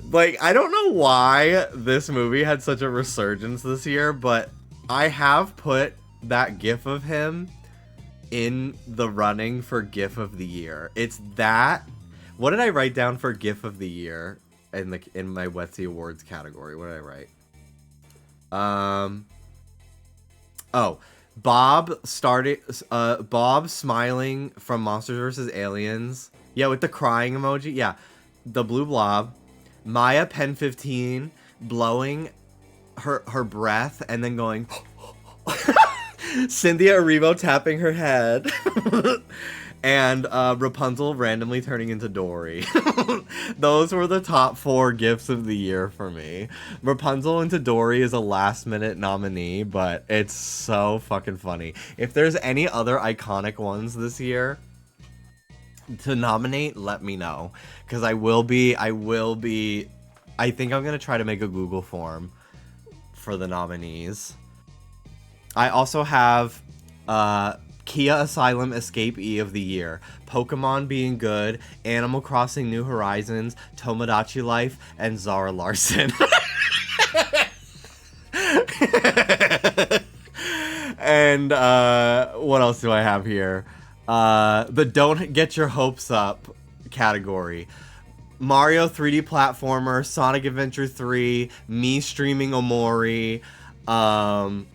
Like, I don't know why this movie had such a resurgence this year, but I have put that gif of him in the running for GIF of the year. It's that. What did I write down for GIF of the year in my Wetsy Awards category? What did I write? Oh, Bob smiling from Monsters vs. Aliens. Yeah, with the crying emoji. Yeah, the blue blob. Maya Pen 15 blowing her breath and then going Cynthia Erivo tapping her head and Rapunzel randomly turning into Dory. Those were the top 4 gifts of the year for me. Rapunzel into Dory is a last minute nominee, but it's so fucking funny. If there's any other iconic ones this year to nominate, let me know, because I think I'm gonna try to make a Google form for the nominees. I also have Kia Asylum Escapee of the Year, Pokemon Being Good, Animal Crossing New Horizons, Tomodachi Life, and Zara Larson. And what else do I have here? The Don't Get Your Hopes Up category. Mario 3D platformer, Sonic Adventure 3, me streaming Omori, and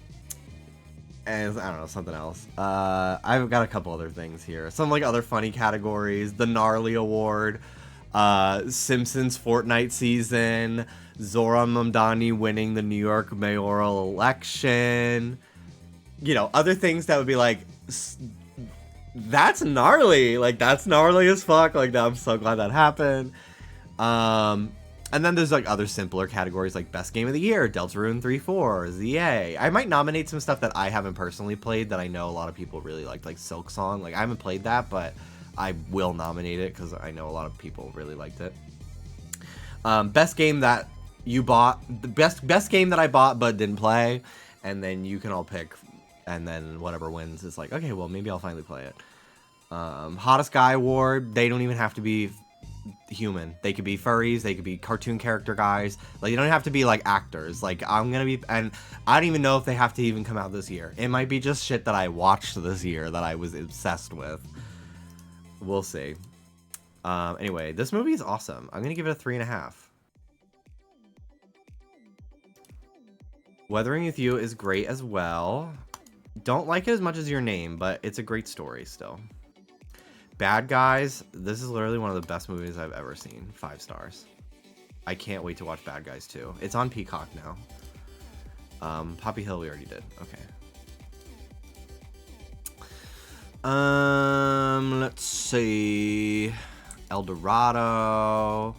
I don't know, something else. I've got a couple other things here. Some like other funny categories. The Gnarly Award, Simpsons Fortnite season, Zora Mamdani winning the New York mayoral election. You know, other things that would be like, that's gnarly. Like, that's gnarly as fuck. Like, I'm so glad that happened. And then there's like other simpler categories like Best Game of the Year, Deltarune 3-4, ZA. I might nominate some stuff that I haven't personally played that I know a lot of people really like Silk Song. Like, I haven't played that, but I will nominate it because I know a lot of people really liked it. Best game that you bought, the best game that I bought but didn't play, and then you can all pick and then whatever wins is like, okay, well, maybe I'll finally play it. Hottest Guy Award, they don't even have to be human. They could be furries, they could be cartoon character guys. Like, you don't have to be like actors. Like, I'm gonna be, and I don't even know if they have to even come out this year. It might be just shit that I watched this year that I was obsessed with. We'll see. Anyway, this movie is awesome. I'm gonna give it a 3.5. Weathering with You is great as well. Don't like it as much as Your Name, but it's a great story still. Bad Guys, this is literally one of the best movies I've ever seen. 5 stars. I can't wait to watch Bad Guys 2. It's on Peacock now. Poppy Hill we already did. Okay. Let's see. El Dorado.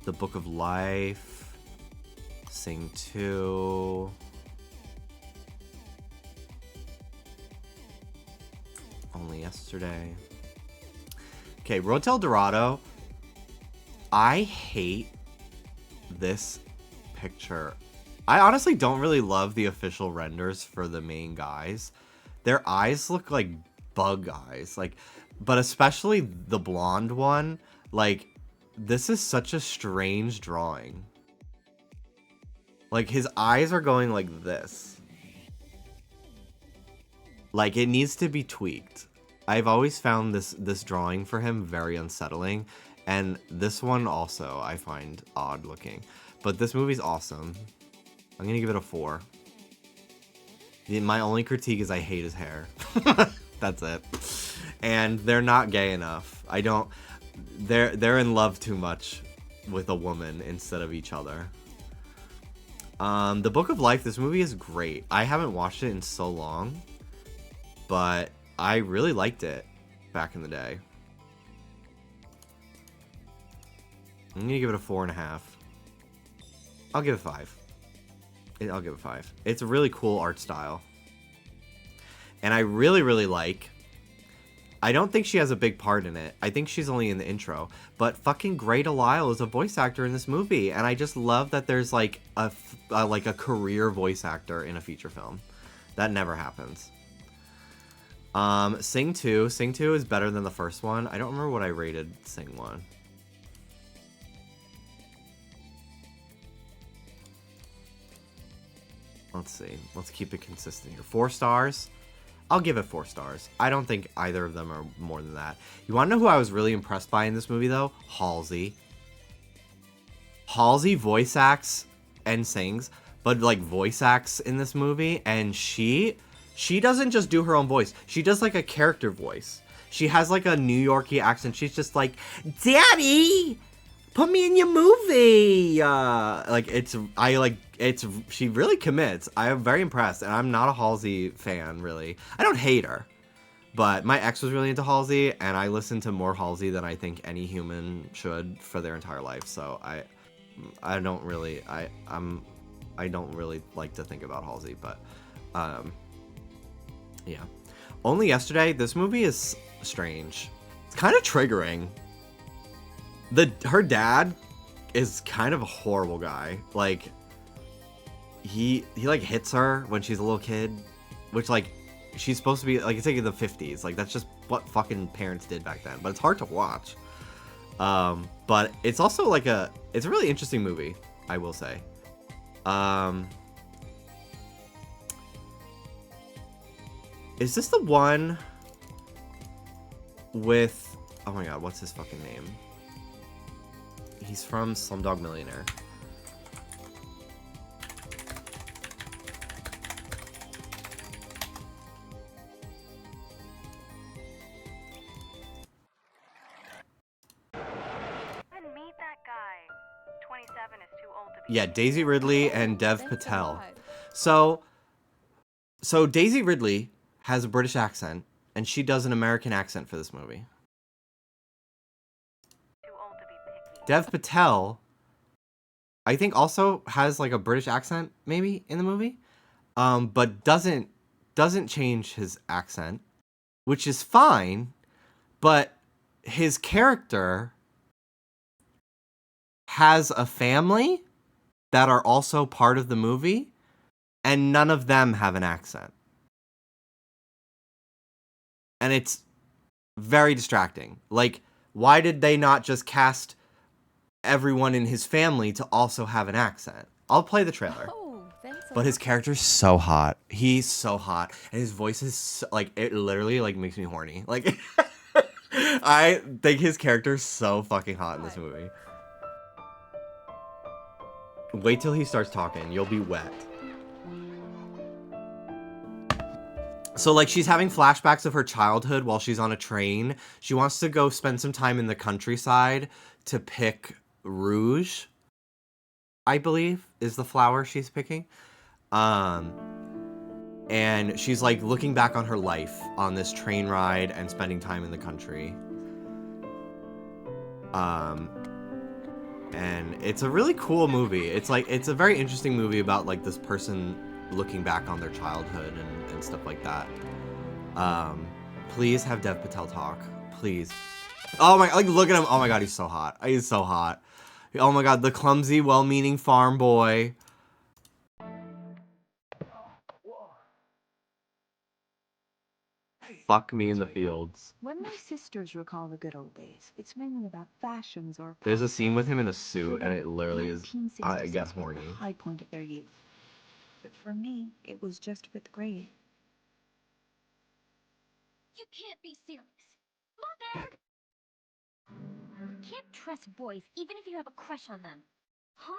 The Book of Life. Sing 2. Only Yesterday. Okay, Road to El Dorado. I hate this picture. I honestly don't really love the official renders for the main guys. Their eyes look like bug eyes. Like, but especially the blonde one. Like, this is such a strange drawing. Like, his eyes are going like this. Like, it needs to be tweaked. I've always found this drawing for him very unsettling, and this one also I find odd looking. But this movie's awesome. I'm gonna give it a 4. My only critique is I hate his hair. That's it. And they're not gay enough. I don't. They're in love too much with a woman instead of each other. The Book of Life. This movie is great. I haven't watched it in so long, but I really liked it back in the day. I'm gonna give it a 4.5. I'll give it 5. I'll give it 5. It's a really cool art style. And I really, really like... I don't think she has a big part in it. I think she's only in the intro. But fucking Grey DeLisle is a voice actor in this movie. And I just love that there's like a career voice actor in a feature film. That never happens. Sing 2. Sing 2 is better than the first one. I don't remember what I rated Sing 1. Let's see. Let's keep it consistent here. 4 stars. I'll give it 4 stars. I don't think either of them are more than that. You want to know who I was really impressed by in this movie, though? Halsey. Halsey voice acts and sings, but like voice acts in this movie, and she doesn't just do her own voice. She does like a character voice. She has like a New Yorkie accent. She's just like, Daddy, put me in your movie. She really commits. I am very impressed, and I'm not a Halsey fan, really. I don't hate her, but my ex was really into Halsey, and I listen to more Halsey than I think any human should for their entire life. So I don't really like to think about Halsey, but yeah. Only Yesterday. This movie is strange. It's kind of triggering. Her dad is kind of a horrible guy. Like, he like hits her when she's a little kid, which like she's supposed to be like, it's like in the 50s. Like, that's just what fucking parents did back then. But it's hard to watch. But it's also like it's a really interesting movie, I will say. Is this the one with, oh my god, what's his fucking name? He's from Slumdog Millionaire. Yeah, Daisy Ridley and Dev Patel. So Daisy Ridley has a British accent, and she does an American accent for this movie. Dev Patel, I think, also has like a British accent, maybe, in the movie, but doesn't change his accent, which is fine, but his character has a family that are also part of the movie, and none of them have an accent. And it's very distracting. Like, why did they not just cast everyone in his family to also have an accent? I'll play the trailer. But his character's so hot. He's so hot. And his voice is so, like, it literally like makes me horny. Like, I think his character's so fucking hot in this movie. Wait till he starts talking. You'll be wet. So, like, she's having flashbacks of her childhood while she's on a train. She wants to go spend some time in the countryside to pick rouge, I believe, is the flower she's picking. And she's, like, looking back on her life on this train ride and spending time in the country. And it's a really cool movie. It's, like, it's a very interesting movie about, like, this person looking back on their childhood and stuff like that. Please have Dev Patel talk. Please. Oh my, like, look at him. Oh my god, he's so hot. He's so hot. Oh my god, the clumsy, well-meaning farm boy. Fuck me in the fields. When my sisters recall the good old days, it's mainly about fashions or... There's a scene with him in a suit, and it literally is, I guess, horny. High point of their youth. But for me, it was just fifth grade. You can't be serious. Mother! You can't trust boys, even if you have a crush on them. Huh?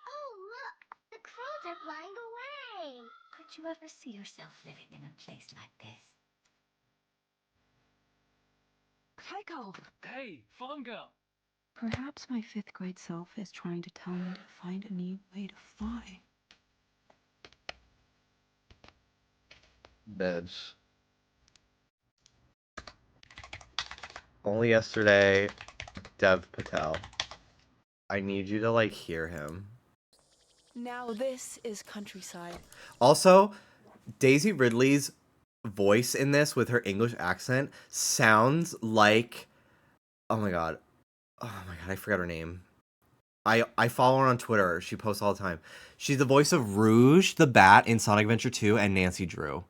Oh, look! The crows are flying away! Could you ever see yourself living in a place like this? Tycho! Hey, phone girl. Perhaps my fifth grade self is trying to tell me to find a new way to fly. Bitch. Only yesterday, Dev Patel. I need you to, like, hear him. Now this is countryside. Also, Daisy Ridley's voice in this with her English accent sounds like... Oh my god. Oh my god, I forgot her name. I follow her on Twitter. She posts all the time. She's the voice of Rouge the Bat in Sonic Adventure 2 and Nancy Drew.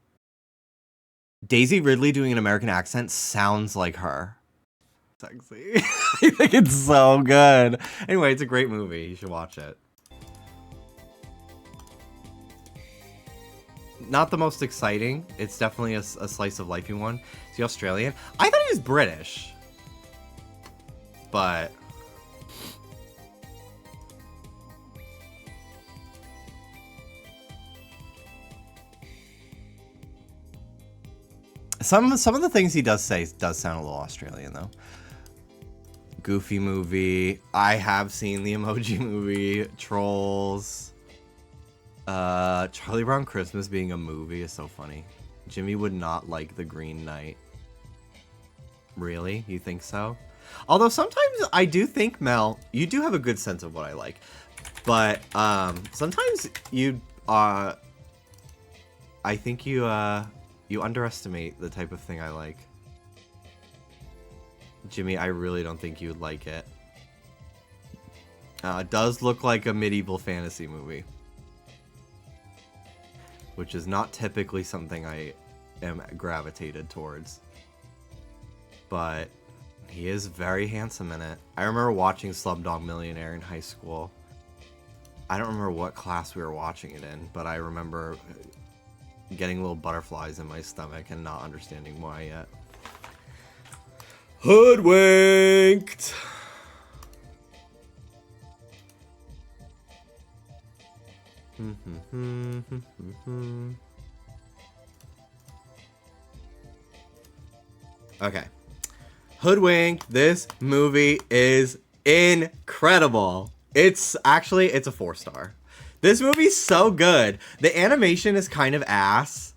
Daisy Ridley doing an American accent sounds like her. Sexy. I think it's so good. Anyway, it's a great movie. You should watch it. Not the most exciting. It's definitely a slice of lifey one. Is he Australian? I thought he was British. But... Some of the things he does say does sound a little Australian, though. Goofy movie. I have seen the Emoji Movie. Trolls. Charlie Brown Christmas being a movie is so funny. Jimmy would not like The Green Knight. Really? You think so? Although sometimes I do think, Mel, you do have a good sense of what I like. But sometimes you I think you underestimate the type of thing I like. Jimmy, I really don't think you would like it. It does look like a medieval fantasy movie. Which is not typically something I am gravitated towards. But he is very handsome in it. I remember watching Slumdog Millionaire in high school. I don't remember what class we were watching it in, but I remember getting little butterflies in my stomach and not understanding why yet. Hoodwinked! Okay. Hoodwinked. This movie is incredible. It's a 4-star. This movie's so good. The animation is kind of ass,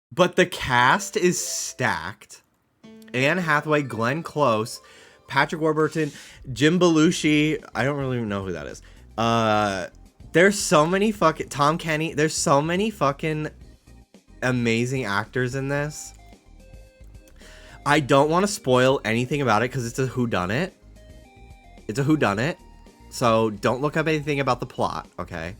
but the cast is stacked. Anne Hathaway, Glenn Close, Patrick Warburton, Jim Belushi. I don't really know who that is. There's so many fucking... Tom Kenny. There's so many fucking amazing actors in this. I don't want to spoil anything about it because it's a whodunit. It's a whodunit. So don't look up anything about the plot, okay?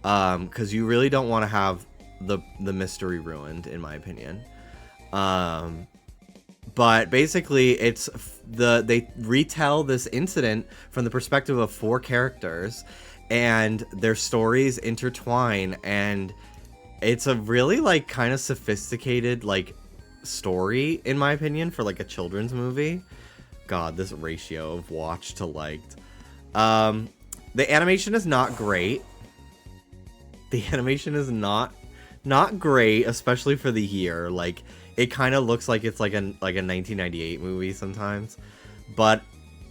Because you really don't want to have the mystery ruined, in my opinion. But basically, they retell this incident from the perspective of 4 characters, and their stories intertwine, and it's a really like kind of sophisticated like story, in my opinion, for like a children's movie. God, this ratio of watched to liked. The animation is not great. The animation is not great, especially for the year. Like, it kind of looks like it's like a 1998 movie sometimes, but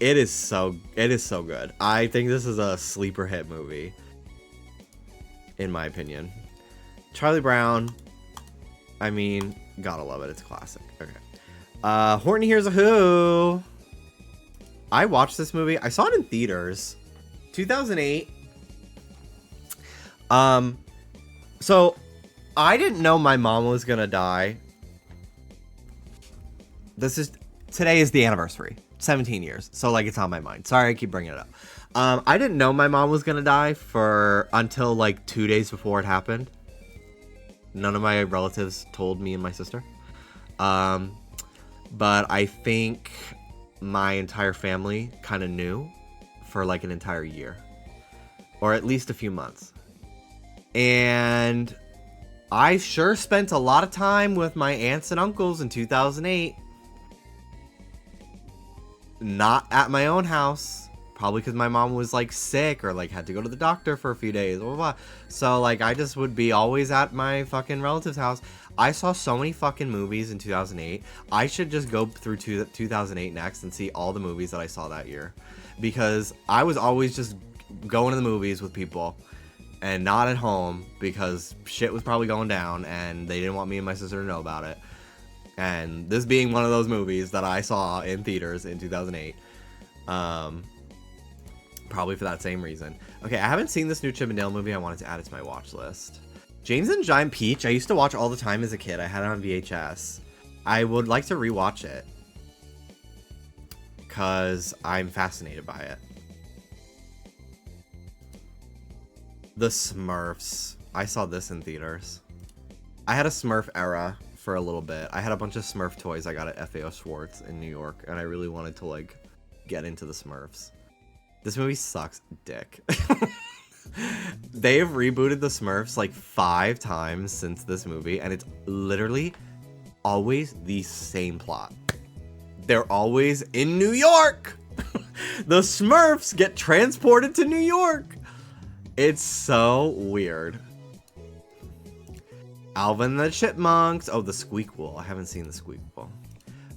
it is so good. I think this is a sleeper hit movie, in my opinion. Charlie Brown, I mean, gotta love it. It's a classic. Okay. Horton Hears a Who. I watched this movie. I saw it in theaters. 2008. So I didn't know my mom was gonna die. Today is the anniversary. 17 years. So like it's on my mind. Sorry, I keep bringing it up. I didn't know my mom was gonna die until like 2 days before it happened. None of my relatives told me and my sister. But I think my entire family kind of knew for like an entire year, or at least a few months. And I sure spent a lot of time with my aunts and uncles in 2008. Not at my own house, probably because my mom was like sick or like had to go to the doctor for a few days, blah, blah, blah. So like I just would be always at my fucking relative's house. I saw so many fucking movies in 2008. I should just go through 2008 next and see all the movies that I saw that year, because I was always just going to the movies with people and not at home because shit was probably going down and they didn't want me and my sister to know about it. And this being one of those movies that I saw in theaters in 2008. Probably for that same reason. Okay, I haven't seen this new Chip and Dale movie. I wanted to add it to my watch list. James and Giant Peach, I used to watch all the time as a kid. I had it on VHS. I would like to rewatch it, because I'm fascinated by it. The Smurfs. I saw this in theaters. I had a Smurf era for a little bit. I had a bunch of Smurf toys I got at FAO Schwartz in New York, and I really wanted to like get into the Smurfs. This movie sucks dick. They have rebooted the Smurfs like 5 times since this movie, and it's literally always the same plot. They're always in New York. The Smurfs get transported to New York. It's so weird. Alvin and the Chipmunks. Oh, the Squeakquel. I haven't seen the Squeakquel.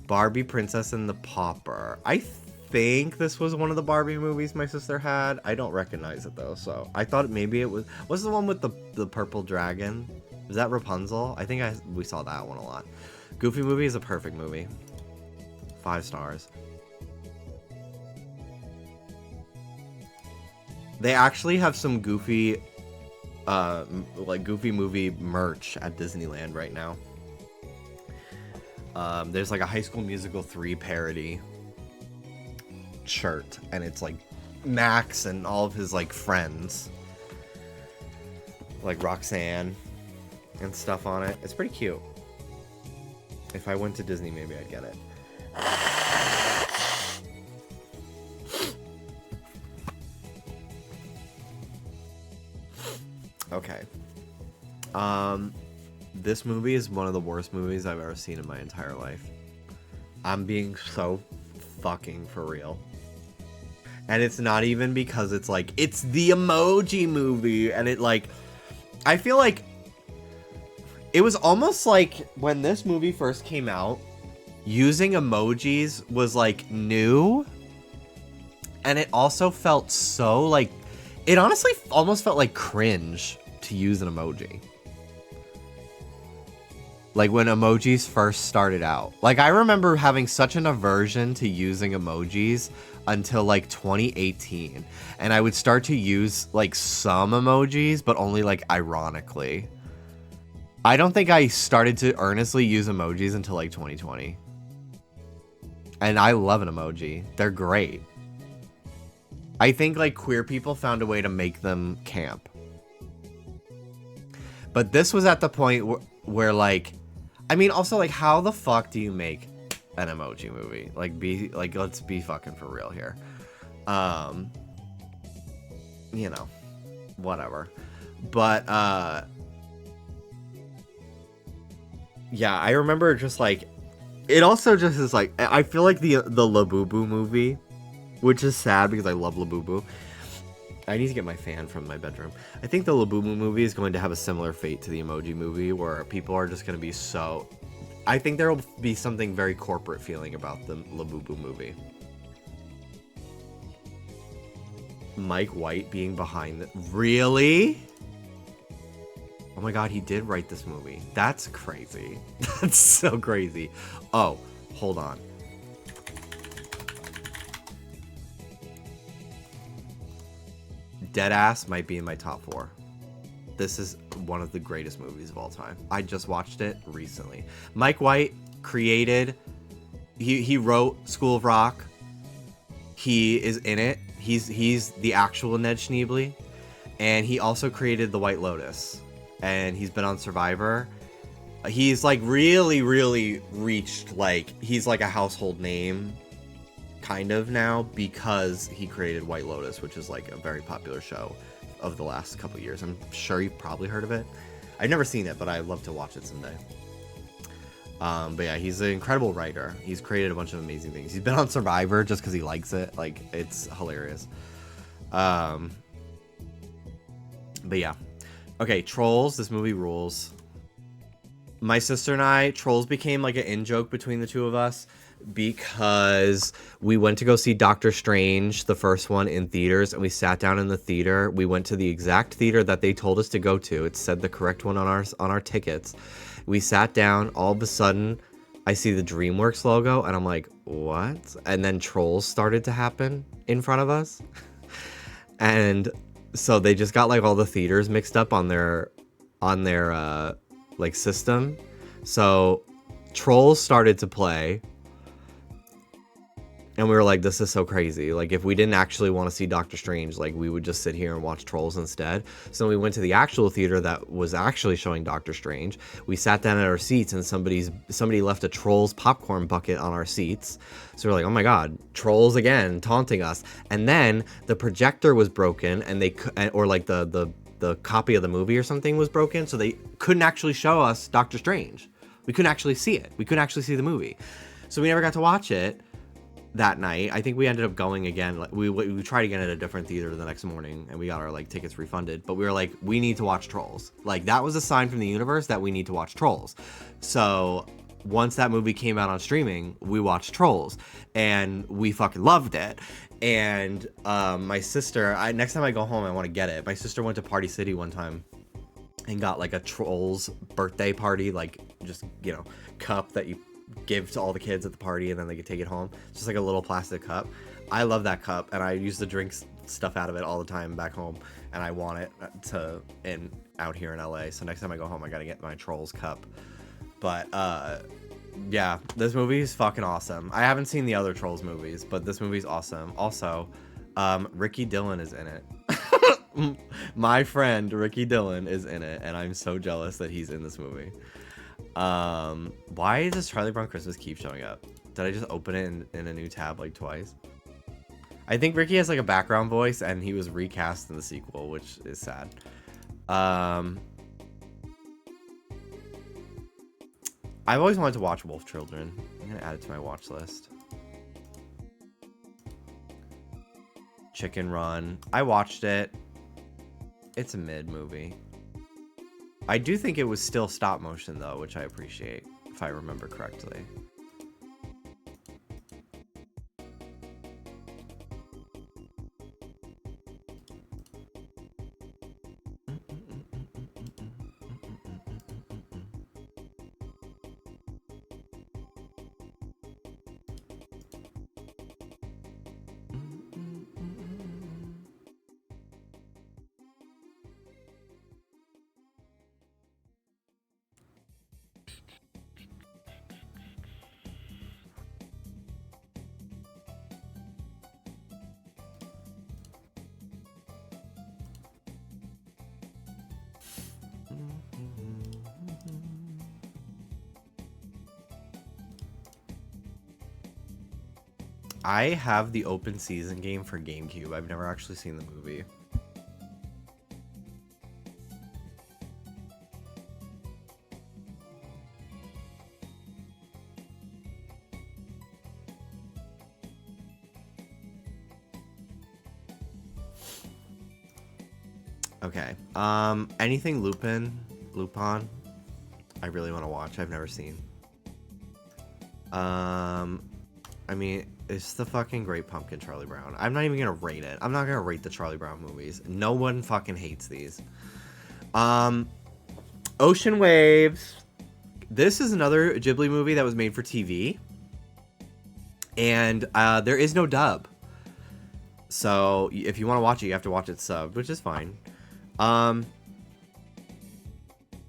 Barbie, Princess and the Pauper. I think this was one of the Barbie movies my sister had. I don't recognize it though, so I thought maybe it was. What's the one with the purple dragon? Was that Rapunzel? I think we saw that one a lot. Goofy movie is a perfect movie. 5 stars. They actually have some Goofy, like Goofy movie merch at Disneyland right now. There's like a High School Musical 3 parody shirt, and it's like Max and all of his like friends, like Roxanne and stuff on it. It's pretty cute. If I went to Disney, maybe I'd get it. Okay. This movie is one of the worst movies I've ever seen in my entire life. I'm being so fucking for real. And it's not even because it's like, it's the Emoji Movie, and it like, I feel like it was almost like when this movie first came out, using emojis was like new, and it also felt so like, it honestly almost felt like cringe to use an emoji. Like when emojis first started out. Like I remember having such an aversion to using emojis until like 2018. And I would start to use like some emojis, but only like ironically. I don't think I started to earnestly use emojis until like 2020. And I love an emoji. They're great. I think like queer people found a way to make them camp. But this was at the point where like, I mean, also like, how the fuck do you make an emoji movie? Like, let's be fucking for real here. You know, whatever. But yeah, I remember just like, it also just is like, I feel like the Labubu movie, which is sad because I love Labubu. I need to get my fan from my bedroom. I think the Labubu movie is going to have a similar fate to the Emoji movie, where people are just going to be so... I think there will be something very corporate feeling about the Labubu movie. Mike White being behind the... Really? Oh my god, he did write this movie. That's crazy. That's so crazy. Oh, hold on. Deadass might be in my top 4. This is one of the greatest movies of all time. I just watched it recently. Mike White created, he wrote School of Rock. He is in it. He's the actual Ned Schneebly. And he also created The White Lotus. And he's been on Survivor. He's like really, really reached, like, he's like a household name kind of now because he created White Lotus, which is like a very popular show of the last couple of years. I'm sure you've probably heard of it. I've never seen it, but I'd love to watch it someday. But yeah, he's an incredible writer. He's created a bunch of amazing things. He's been on Survivor just because he likes it. Like, it's hilarious. But yeah. Okay, Trolls. This movie rules. My sister and I, Trolls became like an in-joke between the two of us because we went to go see Doctor Strange, the first one, in theaters, and we sat down in the theater. We went to the exact theater that they told us to go to. It said the correct one on our tickets. We sat down. All of a sudden, I see the DreamWorks logo, and I'm like, what? And then Trolls started to happen in front of us. And so they just got like all the theaters mixed up on their like system. So Trolls started to play. And we were like, this is so crazy. Like, if we didn't actually want to see Doctor Strange, like, we would just sit here and watch Trolls instead. So we went to the actual theater that was actually showing Doctor Strange. We sat down at our seats, and somebody left a Trolls popcorn bucket on our seats. So we're like, oh my god, Trolls again, taunting us. And then the projector was broken, and the copy of the movie or something was broken, so they couldn't actually show us Doctor Strange. We couldn't actually see it. We couldn't actually see the movie. So we never got to watch it that night. I think we ended up going again. Like, we tried again at a different theater the next morning, and we got our like tickets refunded. But we were like, we need to watch Trolls. Like, that was a sign from the universe that we need to watch Trolls. So once that movie came out on streaming, we watched Trolls, and we fucking loved it. And my sister, next time I go home, I want to get it. My sister went to Party City one time and got like a Trolls birthday party, like, just, you know, cup that you give to all the kids at the party, and then they could take it home. It's just like a little plastic cup. I love that cup, and I used to drink stuff out of it all the time back home, and I want it out here in LA. So next time I go home, I gotta get my Trolls cup. But yeah, this movie is fucking awesome. I haven't seen the other Trolls movies, but this movie's awesome. Also, Ricky Dillon is in it. My friend Ricky Dillon is in it, and I'm so jealous that he's in this movie. Why does Charlie Brown Christmas keep showing up? Did I just open it in a new tab like twice? I think Ricky has like a background voice, and he was recast in the sequel, which is sad. I've always wanted to watch Wolf Children. I'm gonna add it to my watch list. Chicken Run. I watched it. It's a mid movie. I do think it was still stop motion though, which I appreciate, if I remember correctly. I have the open season game for GameCube. I've never actually seen the movie. Okay. Anything Lupin? I really want to watch. I've never seen. I mean, it's the fucking Great Pumpkin Charlie Brown. I'm not even gonna rate it. I'm not gonna rate the Charlie Brown movies. No one fucking hates these. Ocean Waves. This is another Ghibli movie that was made for TV. And there is no dub. So if you want to watch it, you have to watch it subbed, which is fine.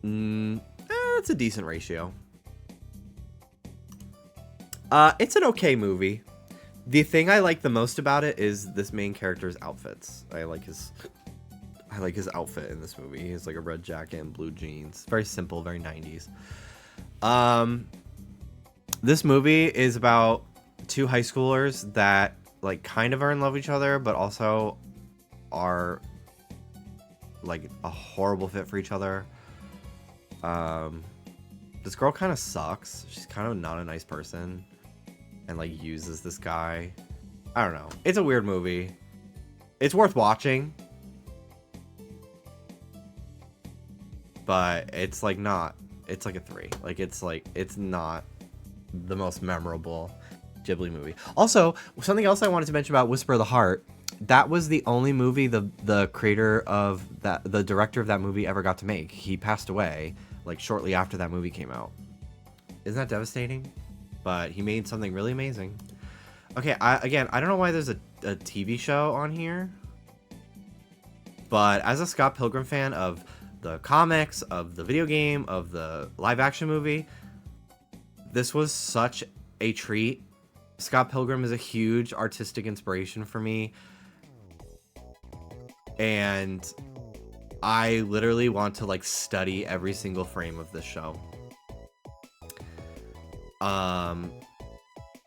It's a decent ratio. It's an okay movie. The thing I like the most about it is this main character's outfits. I like his outfit in this movie. He has like a red jacket and blue jeans. Very simple, very 90s. This movie is about two high schoolers that like kind of are in love with each other, but also are like a horrible fit for each other. This girl kind of sucks. She's kind of not a nice person and like uses this guy. I don't know. It's a weird movie. It's worth watching, but it's like not. It's like a 3. Like it's not the most memorable Ghibli movie. Also, something else I wanted to mention about Whisper of the Heart. That was the only movie the creator of that, the director of that movie ever got to make. He passed away like shortly after that movie came out. Isn't that devastating? But he made something really amazing. Okay, I don't know why there's a TV show on here. But as a Scott Pilgrim fan of the comics, of the video game, of the live action movie, this was such a treat. Scott Pilgrim is a huge artistic inspiration for me. And I literally want to like study every single frame of this show.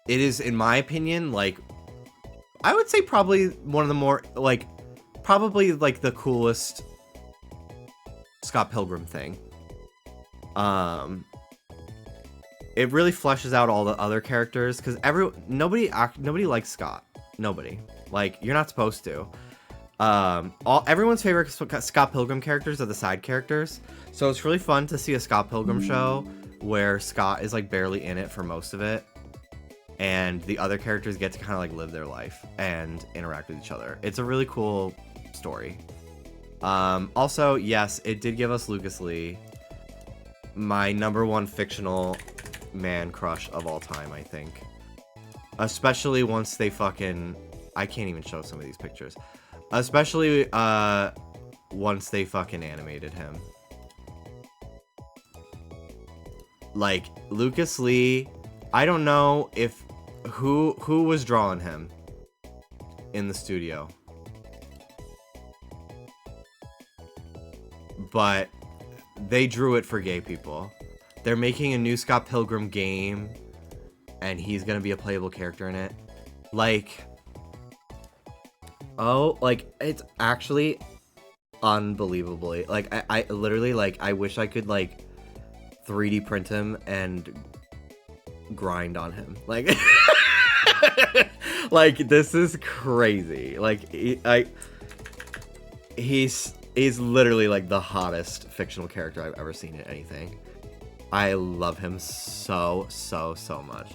It is, in my opinion, like, I would say probably one of the more, like, probably like the coolest Scott Pilgrim thing. It really fleshes out all the other characters because nobody likes Scott. Nobody. Like, you're not supposed to. Everyone's favorite Scott Pilgrim characters are the side characters. So it's really fun to see a Scott Pilgrim show where Scott is like barely in it for most of it, and the other characters get to kind of like live their life and interact with each other. It's a really cool story. Also, yes, it did give us Lucas Lee, my #1 fictional man crush of all time, I think. Especially once they fucking... I can't even show some of these pictures. Especially once they fucking animated him. Like, Lucas Lee, I don't know if... Who was drawing him in the studio? But they drew it for gay people. They're making a new Scott Pilgrim game, and he's gonna be a playable character in it. Like... Oh, like, it's actually unbelievably... Like, I literally, like, I wish I could, like, 3D print him and grind on him. Like... like, this is crazy. Like, he's literally, like, the hottest fictional character I've ever seen in anything. I love him so much.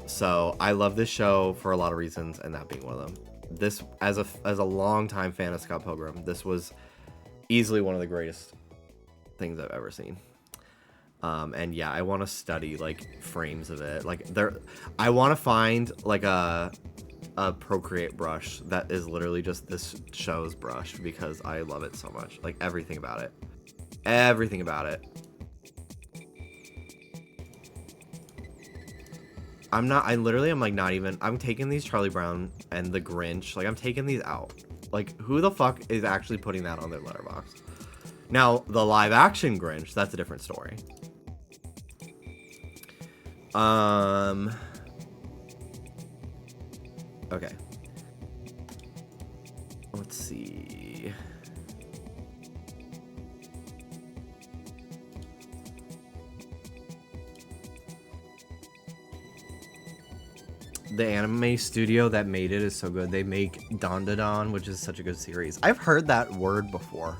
So, I love this show for a lot of reasons, and that being one of them. This, as a longtime fan of Scott Pilgrim, this was easily one of the greatest things I've ever seen. And yeah, I want to study like frames of it. Like I want to find like a Procreate brush that is literally just this show's brush because I love it so much. Like everything about it. Everything about it. I'm taking these Charlie Brown and the Grinch, like I'm taking these out. Like who the fuck is actually putting that on their letterboxd? Now, the live action Grinch, that's a different story. Okay. Let's see. The anime studio that made it is so good. They make Dandadan, which is such a good series. I've heard that word before,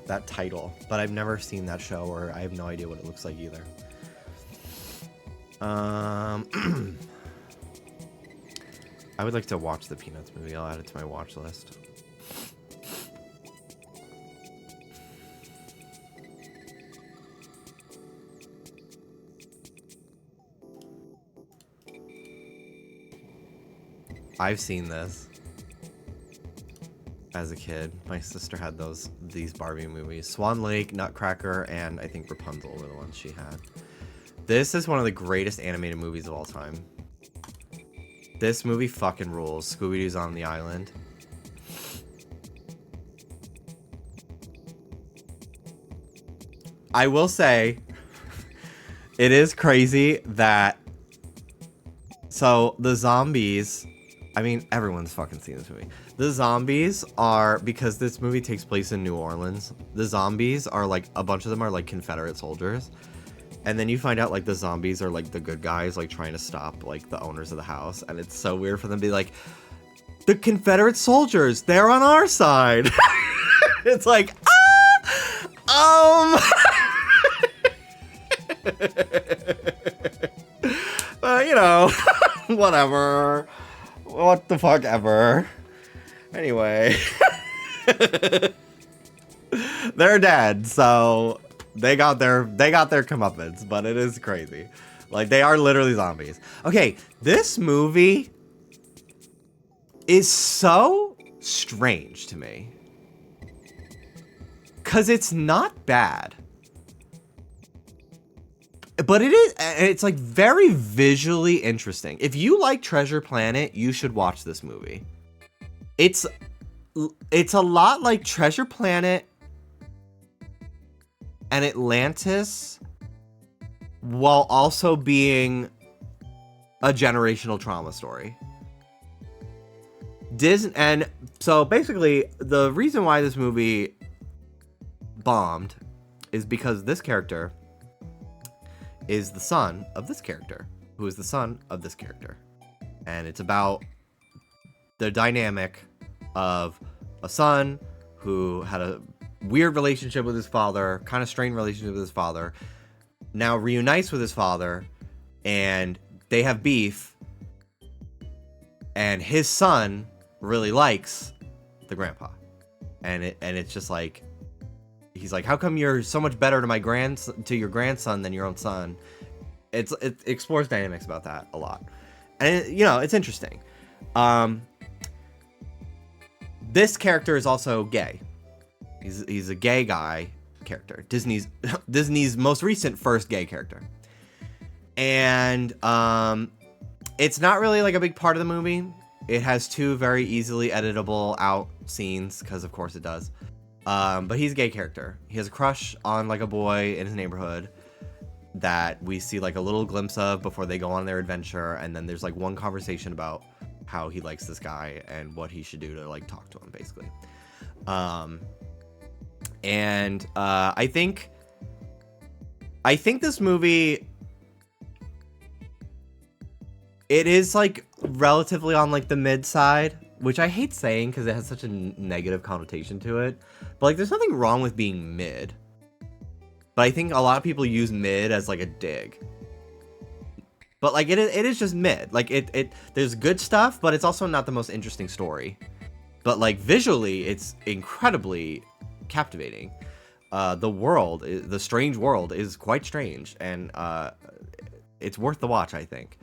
that title, but I've never seen that show, or I have no idea what it looks like either. I would like to watch the Peanuts movie. I'll add it to my watch list. I've seen this as a kid. My sister had these Barbie movies. Swan Lake, Nutcracker, and I think Rapunzel were the ones she had. This is one of the greatest animated movies of all time. This movie fucking rules. Scooby-Doo's on the island. I will say, it is crazy that... So, the zombies... I mean, everyone's fucking seen this movie. The zombies are... Because this movie takes place in New Orleans, the zombies are like... A bunch of them are like Confederate soldiers. And then you find out like the zombies are like the good guys, like trying to stop like the owners of the house. And it's so weird for them to be like, the Confederate soldiers, they're on our side. It's like, you know, whatever. What the fuck ever. Anyway. They're dead, so they got their comeuppance, but it is crazy. Like, they are literally zombies. Okay, this movie is so strange to me. 'Cause it's not bad. But it's like very visually interesting. If you like Treasure Planet, you should watch this movie. It's a lot like Treasure Planet and Atlantis, while also being a generational trauma story. And so basically, the reason why this movie bombed is because this character is the son of this character, who is the son of this character. And it's about the dynamic of a son who had a weird relationship with his father, kind of strained relationship with his father, now reunites with his father, and they have beef, and his son really likes the grandpa. And it's just like, he's like, how come you're so much better to your grandson than your own son? It explores dynamics about that a lot. And, you know, it's interesting. This character is also gay. He's a gay guy character. Disney's most recent first gay character. And it's not really like a big part of the movie. It has two very easily editable out scenes, because of course it does. But he's a gay character. He has a crush on like a boy in his neighborhood that we see like a little glimpse of before they go on their adventure. And then there's like one conversation about how he likes this guy and what he should do to like talk to him, basically. I think this movie, it is like relatively on like the mid side, which I hate saying because it has such a negative connotation to it. But like, there's nothing wrong with being mid. But I think a lot of people use mid as like a dig. But like, it is just mid. Like there's good stuff, but it's also not the most interesting story. But like visually, it's incredibly captivating. The strange world is quite strange, and it's worth the watch, I think.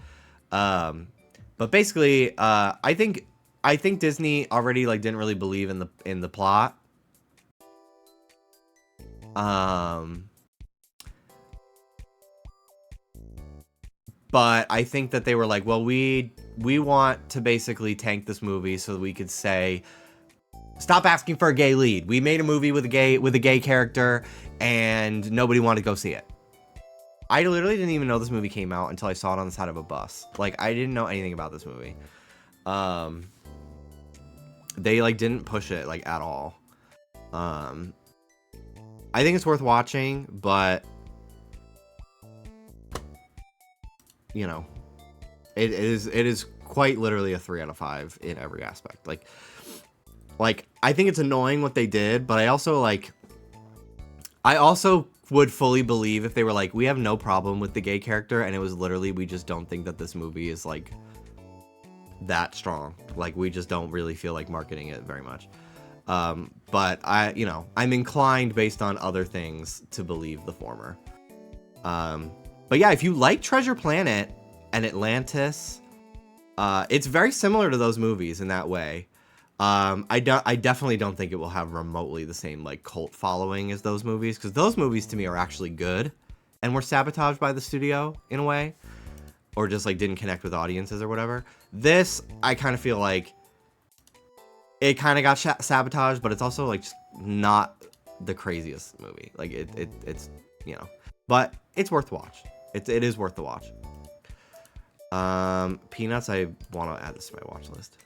But basically, I think Disney already like didn't really believe in the plot. But I think that they were like, well, we want to basically tank this movie so that we could say, stop asking for a gay lead. We made a movie with a gay character, and nobody wanted to go see it. I literally didn't even know this movie came out until I saw it on the side of a bus. Like, I didn't know anything about this movie. They like didn't push it like at all. I think it's worth watching, but you know, it is quite literally a 3 out of 5 in every aspect. Like I think it's annoying what they did, but I also would fully believe if they were like, we have no problem with the gay character, and it was literally, we just don't think that this movie is like that strong. Like we just don't really feel like marketing it very much. But I'm inclined based on other things to believe the former. But yeah, if you like Treasure Planet and Atlantis, it's very similar to those movies in that way. I definitely don't think it will have remotely the same like cult following as those movies, because those movies to me are actually good and were sabotaged by the studio in a way, or just like didn't connect with audiences or whatever. This, I kind of feel like it kind of got sabotaged, but it's also like just not the craziest movie. Like it's but it's worth the watch. It is worth the watch. Peanuts, I want to add this to my watch list.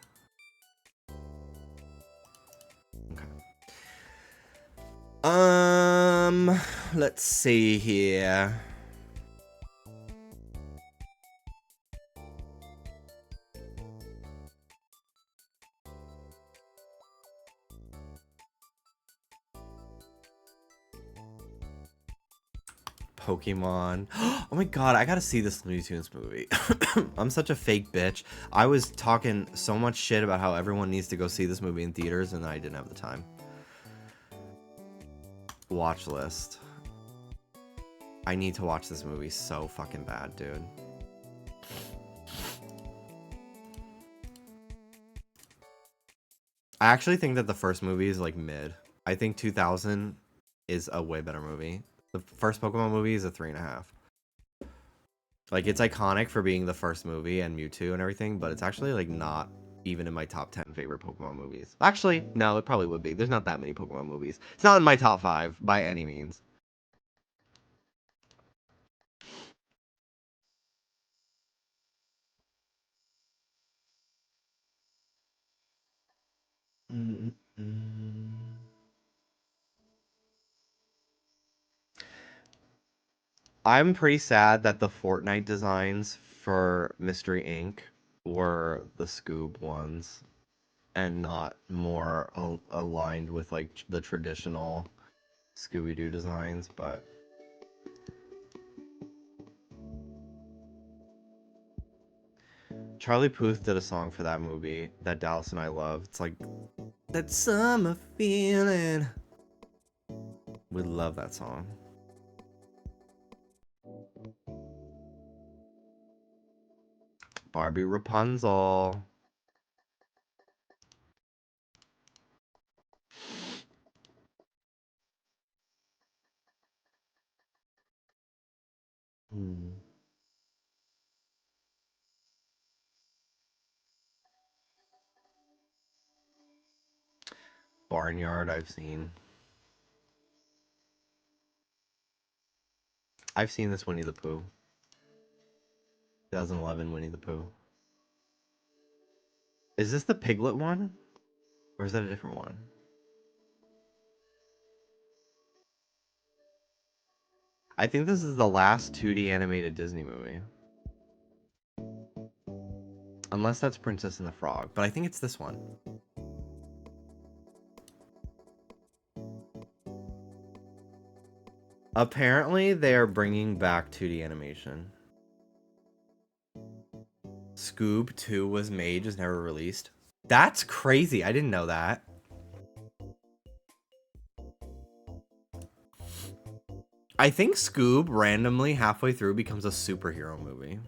Okay. Let's see here. Pokemon. Oh my god, I gotta see this Looney Tunes movie. I'm such a fake bitch. I was talking so much shit about how everyone needs to go see this movie in theaters, and I didn't have the time. Watch list. I need to watch this movie so fucking bad, dude. I actually think that the first movie is like mid. I think 2000 is a way better movie. The first Pokemon movie is a 3.5. Like, it's iconic for being the first movie and Mewtwo and everything, but it's actually like not even in my top 10 favorite Pokemon movies. Actually, no, it probably would be. There's not that many Pokemon movies. It's not in my top 5 by any means. I'm pretty sad that the Fortnite designs for Mystery Inc. were the Scoob ones and not more aligned with like the traditional Scooby-Doo designs, but Charlie Puth did a song for that movie that Dallas and I love. It's like that summer feeling. We love that song. Barbie Rapunzel. Barnyard, I've seen. I've seen this Winnie the Pooh. 2011 Winnie the Pooh. Is this the Piglet one? Or is that a different one? I think this is the last 2D animated Disney movie. Unless that's Princess and the Frog, but I think it's this one. Apparently, they are bringing back 2D animation. Scoob 2 was made, just never released. That's crazy. I didn't know that. I think Scoob randomly halfway through becomes a superhero movie.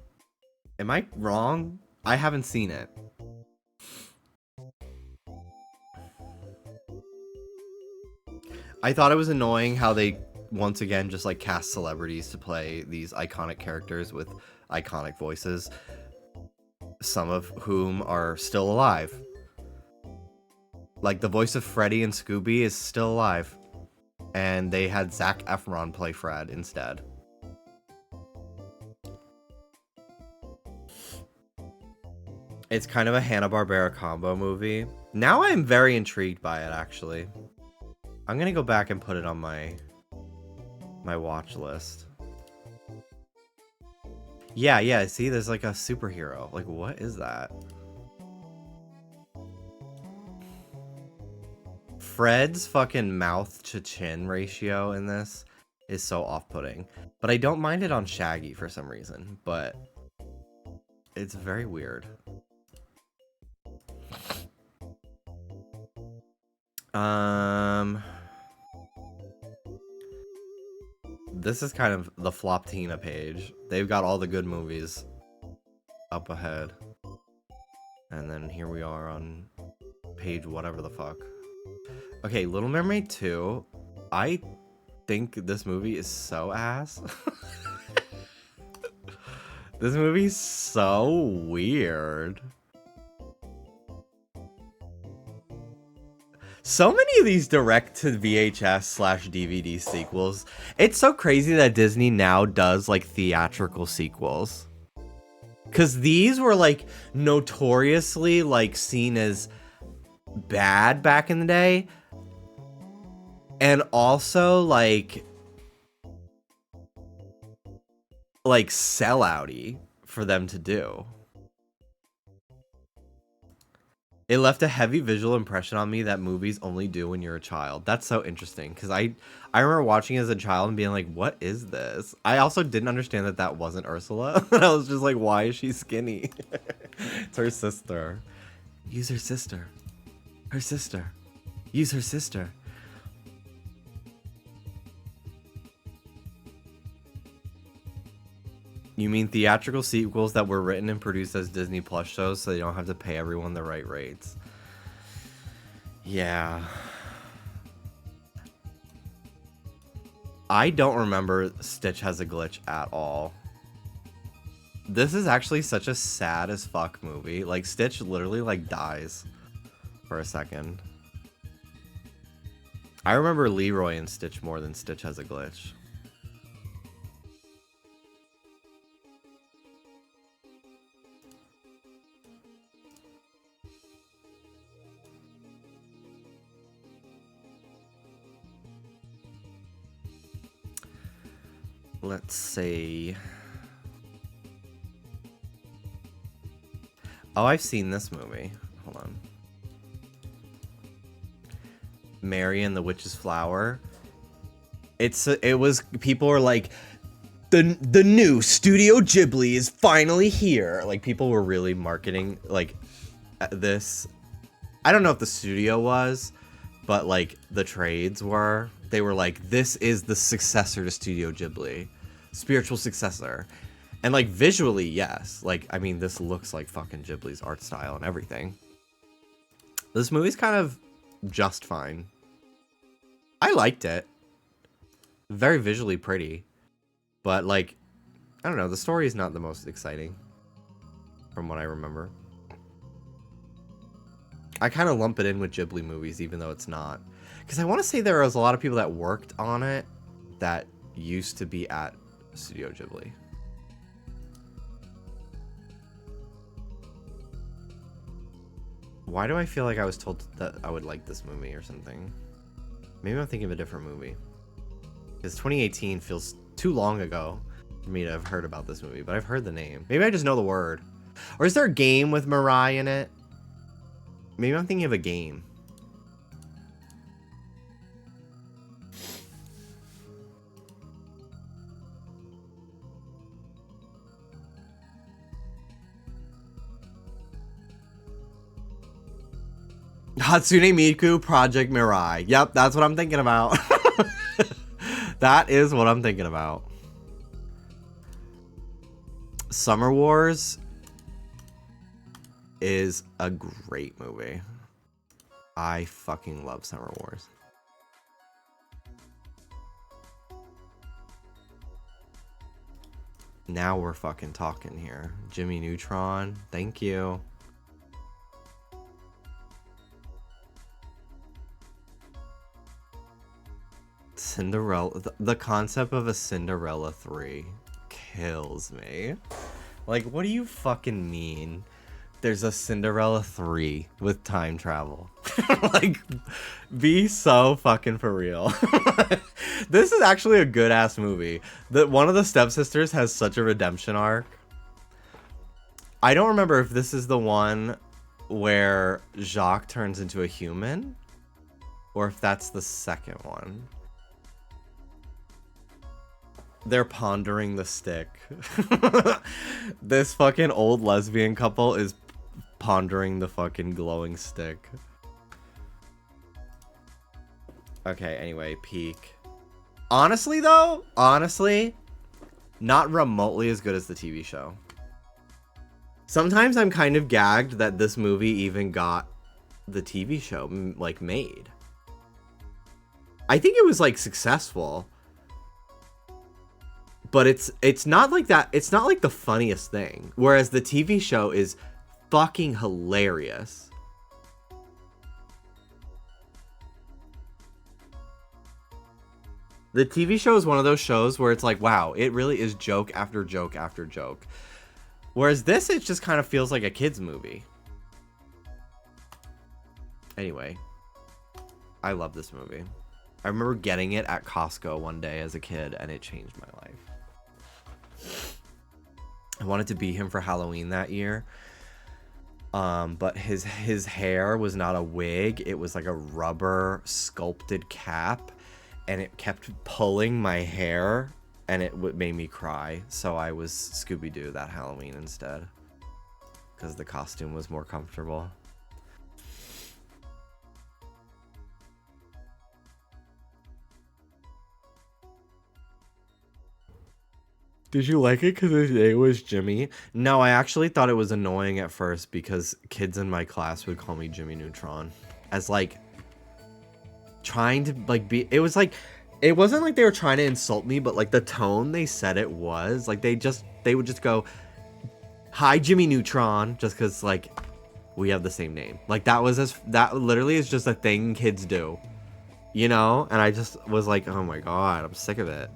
Am I wrong? I haven't seen it. I thought it was annoying how they once again just like cast celebrities to play these iconic characters with iconic voices, some of whom are still alive. Like the voice of Freddy and Scooby is still alive, and they had Zac Efron play Fred instead. It's kind of a Hanna-Barbera combo movie. Now I'm very intrigued by it, actually. I'm gonna go back and put it on my watch list. Yeah, see, there's like a superhero. Like, what is that? Fred's fucking mouth to chin ratio in this is so off-putting. But I don't mind it on Shaggy for some reason, but it's very weird. This is kind of the Floptina page. They've got all the good movies up ahead. And then here we are on page whatever the fuck. Okay, Little Mermaid 2. I think this movie is so ass. This movie's so weird. So many of these direct to VHS / DVD sequels. It's so crazy that Disney now does like theatrical sequels. Cause these were like notoriously like seen as bad back in the day. And also like sellout-y for them to do. It left a heavy visual impression on me that movies only do when you're a child. That's so interesting, because I remember watching it as a child and being like, what is this? I also didn't understand that that wasn't Ursula. And I was just like, why is she skinny? It's her sister. Use her sister. Her sister. Use her sister. You mean theatrical sequels that were written and produced as Disney Plus shows so they don't have to pay everyone the right rates? Yeah. I don't remember Stitch Has a Glitch at all. This is actually such a sad as fuck movie. Like, Stitch literally, like, dies for a second. I remember Leroy and Stitch more than Stitch Has a Glitch. Let's see. Oh, I've seen this movie. Hold on. Mary and the Witch's Flower. It was people were like, the new Studio Ghibli is finally here. Like, people were really marketing like this. I don't know if the studio was, but like the trades were. They were like, this is the successor to Studio Ghibli. Spiritual successor. And like visually, yes. Like, I mean, this looks like fucking Ghibli's art style and everything. This movie's kind of just fine. I liked it. Very visually pretty. But like, I don't know, the story is not the most exciting from what I remember. I kind of lump it in with Ghibli movies, even though it's not. Because I want to say there was a lot of people that worked on it that used to be at Studio Ghibli. Why do I feel like I was told that I would like this movie or something? Maybe I'm thinking of a different movie. Because 2018 feels too long ago for me to have heard about this movie, but I've heard the name. Maybe I just know the word. Or is there a game with Mirai in it? Maybe I'm thinking of a game. Hatsune Miku Project Mirai. Yep, that's what I'm thinking about. That is what I'm thinking about. Summer Wars is a great movie. I fucking love Summer Wars. Now we're fucking talking here. Jimmy Neutron, thank you. Cinderella, the concept of a Cinderella 3 kills me. Like, what do you fucking mean? there's a Cinderella 3 with time travel. Like, be so fucking for real. This is actually a good ass movie. One of the stepsisters has such a redemption arc. I don't remember if this is the one where Jacques turns into a human or if that's the second one. They're pondering the stick. This fucking old lesbian couple is pondering the fucking glowing stick. Okay, anyway, peak. Honestly, though, not remotely as good as the TV show. Sometimes I'm kind of gagged that this movie even got the TV show, like, made. I think it was, like, successful. But it's not like that. It's not like the funniest thing. Whereas the TV show is fucking hilarious. The TV show is one of those shows where it's like, wow, it really is joke after joke after joke. Whereas this, it just kind of feels like a kid's movie. Anyway, I love this movie. I remember getting it at Costco one day as a kid, and it changed my life. I wanted to be him for Halloween that year. But his hair was not a wig. It was like a rubber sculpted cap. And it kept pulling my hair. And it made me cry. So I was Scooby-Doo that Halloween instead. Because the costume was more comfortable. Did you like it because his name was Jimmy? No, I actually thought it was annoying at first because kids in my class would call me Jimmy Neutron. As like, trying to like be, it was like, it wasn't like they were trying to insult me, but like the tone they said it was, like they would just go, hi Jimmy Neutron, just because like, we have the same name. Like that literally is just a thing kids do. You know? And I just was like, oh my god, I'm sick of it.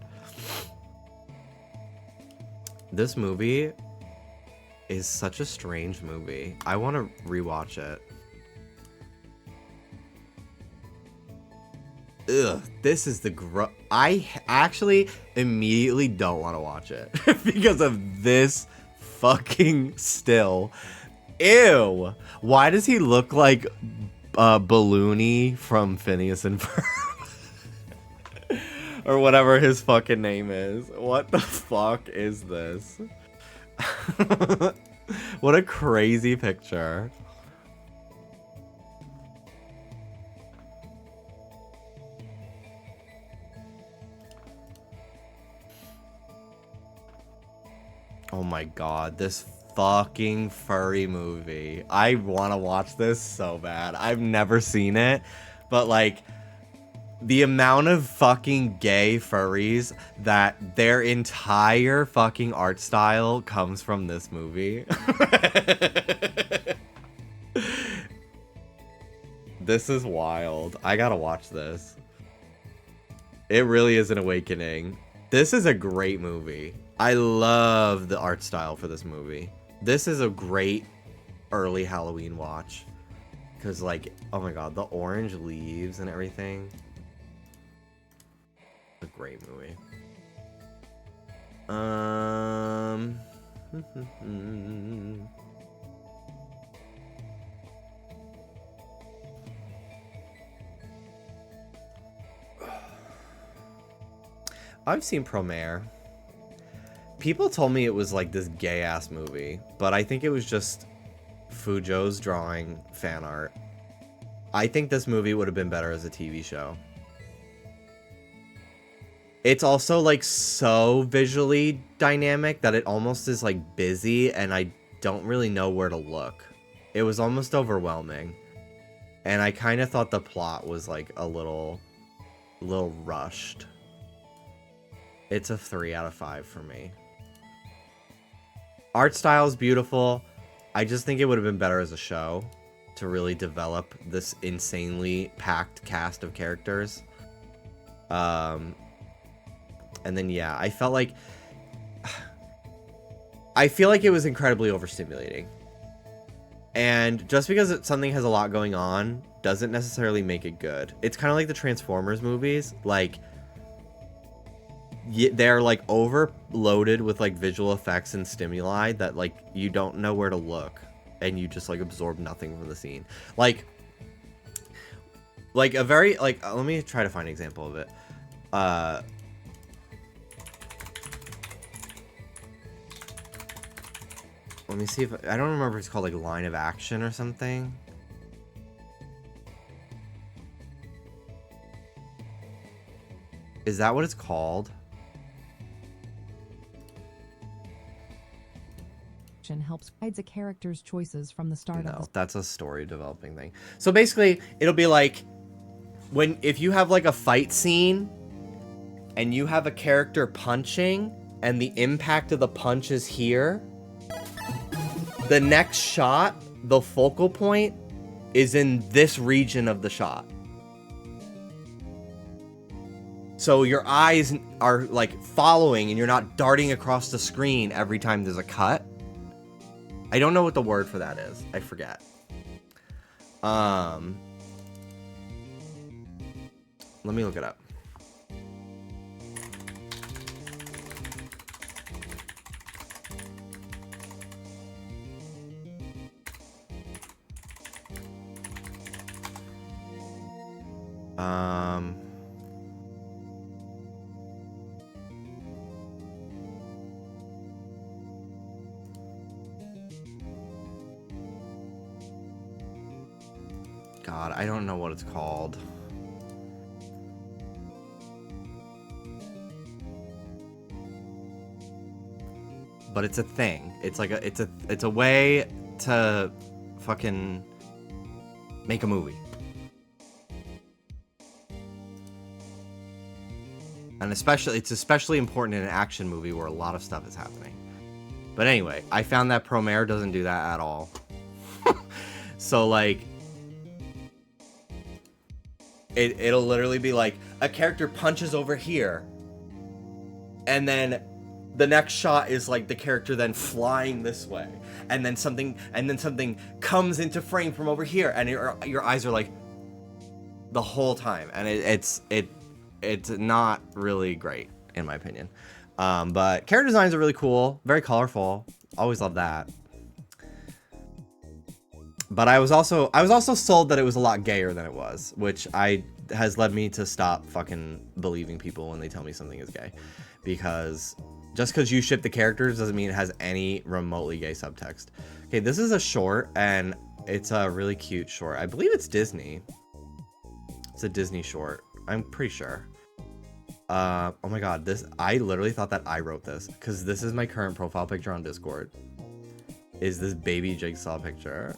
This movie is such a strange movie. I want to rewatch it. Ugh, this is the I actually immediately don't want to watch it because of this fucking still. Ew. Why does he look like Balloony from Phineas and Ferb? Or whatever his fucking name is. What the fuck is this? What a crazy picture. Oh my god, this fucking furry movie. I want to watch this so bad. I've never seen it, but like, the amount of fucking gay furries that their entire fucking art style comes from this movie. This is wild. I gotta watch this. It really is an awakening. This is a great movie. I love the art style for this movie. This is a great early Halloween watch. Because like, oh my god, the orange leaves and everything. A great movie. I've seen Promare. People told me it was like this gay ass movie, but I think it was just Fujo's drawing fan art. I think this movie would have been better as a TV show. It's also like so visually dynamic that it almost is like busy and I don't really know where to look. It was almost overwhelming. And I kind of thought the plot was like a little rushed. It's a 3 out of 5 for me. Art style is beautiful. I just think it would have been better as a show to really develop this insanely packed cast of characters. And then, yeah, I feel like it was incredibly overstimulating. And just because something has a lot going on doesn't necessarily make it good. It's kind of like the Transformers movies. Like, they're like overloaded with like visual effects and stimuli that like you don't know where to look, and you just like absorb nothing from the scene. Like a very like let me try to find an example of it. Let me see if I don't remember if it's called like Line of Action or something. Is that what it's called? Helps guides a character's choices from the start of No, that's a story developing thing. So basically, it'll be like if you have like a fight scene and you have a character punching and the impact of the punch is here, the next shot, the focal point is in this region of the shot. So your eyes are like following and you're not darting across the screen every time there's a cut. I don't know what the word for that is. I forget. Let me look it up. God, I don't know what it's called. But it's a thing. It's like it's a way to fucking make a movie. And it's especially important in an action movie where a lot of stuff is happening. But anyway, I found that Promare doesn't do that at all. So like it'll literally be like a character punches over here and then the next shot is like the character then flying this way and then something comes into frame from over here and your eyes are like the whole time, and it's not really great in my opinion. But character designs are really cool, very colorful, always love that. But I was also sold that it was a lot gayer than it was, which has led me to stop fucking believing people when they tell me something is gay. Because just because you ship the characters doesn't mean it has any remotely gay subtext. Okay, this is a short, and it's a really cute short. I believe it's Disney. It's a Disney short. I'm pretty sure. Oh my god, I literally thought that I wrote this, because this is my current profile picture on Discord. Is this baby Jigsaw picture.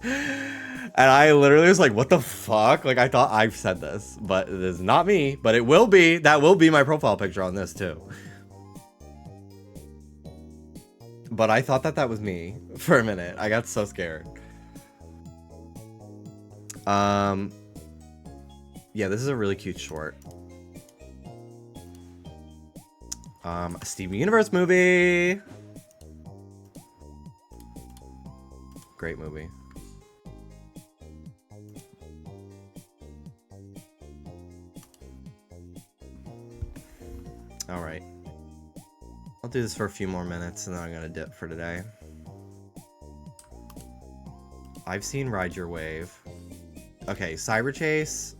And I literally was like, what the fuck? Like, I thought I've said this, but it is not me, but it will be. That will be my profile picture on this too. But I thought that was me for a minute. I got so scared. Yeah, this is a really cute short. Steven Universe movie. Great movie. All right. I'll do this for a few more minutes and then I'm gonna dip for today. I've seen Ride Your Wave. Okay, Cyber Chase,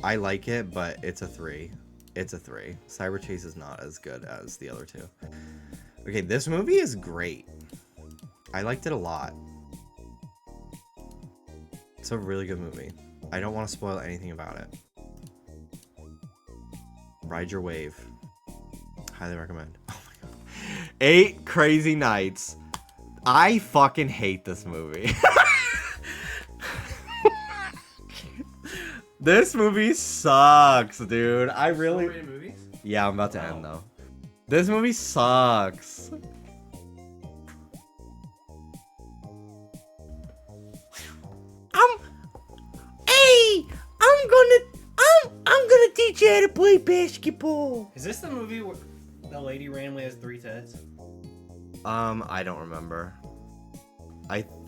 I like it, but it's a 3. It's a 3. Cyber Chase is not as good as the other two. Okay, this movie is great. I liked it a lot. It's a really good movie. I don't want to spoil anything about it. Ride Your Wave. Highly recommend. Oh my god. 8 Crazy Nights. I fucking hate this movie. This movie sucks, dude. I really... Yeah, I'm about to end though. This movie sucks. I'm gonna teach you how to play basketball. Is this the movie where the lady randomly has 3 tits? I don't remember.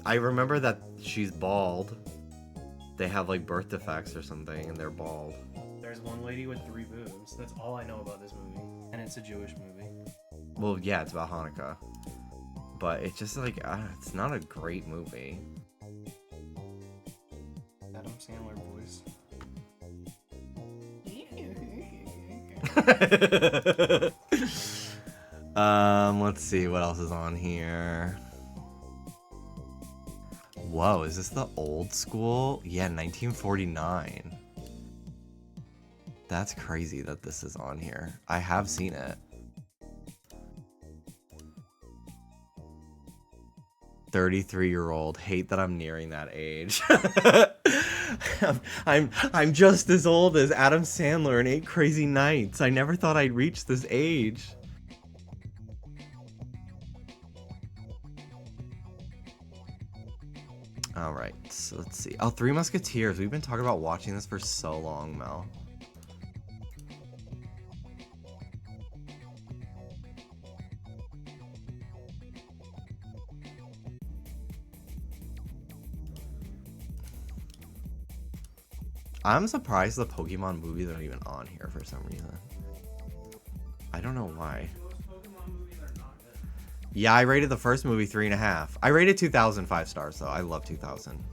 I remember that she's bald. They have like birth defects or something, and they're bald. There's one lady with 3 boobs. That's all I know about this movie, and it's a Jewish movie. Well, yeah, it's about Hanukkah, but it's just like it's not a great movie. Adam Sandler voice. Let's see what else is on here. Whoa, is this the old school? Yeah, 1949. That's crazy that this is on here. I have seen it. 33-year-old. Hate that I'm nearing that age. I'm just as old as Adam Sandler in 8 Crazy Nights. I never thought I'd reach this age. Alright, so let's see. Oh, Three Musketeers. We've been talking about watching this for so long, Mel. I'm surprised the Pokemon movies aren't even on here for some reason. I don't know why. Yeah, I rated the first movie 3.5. I rated 2000 5 stars though. I love 2000.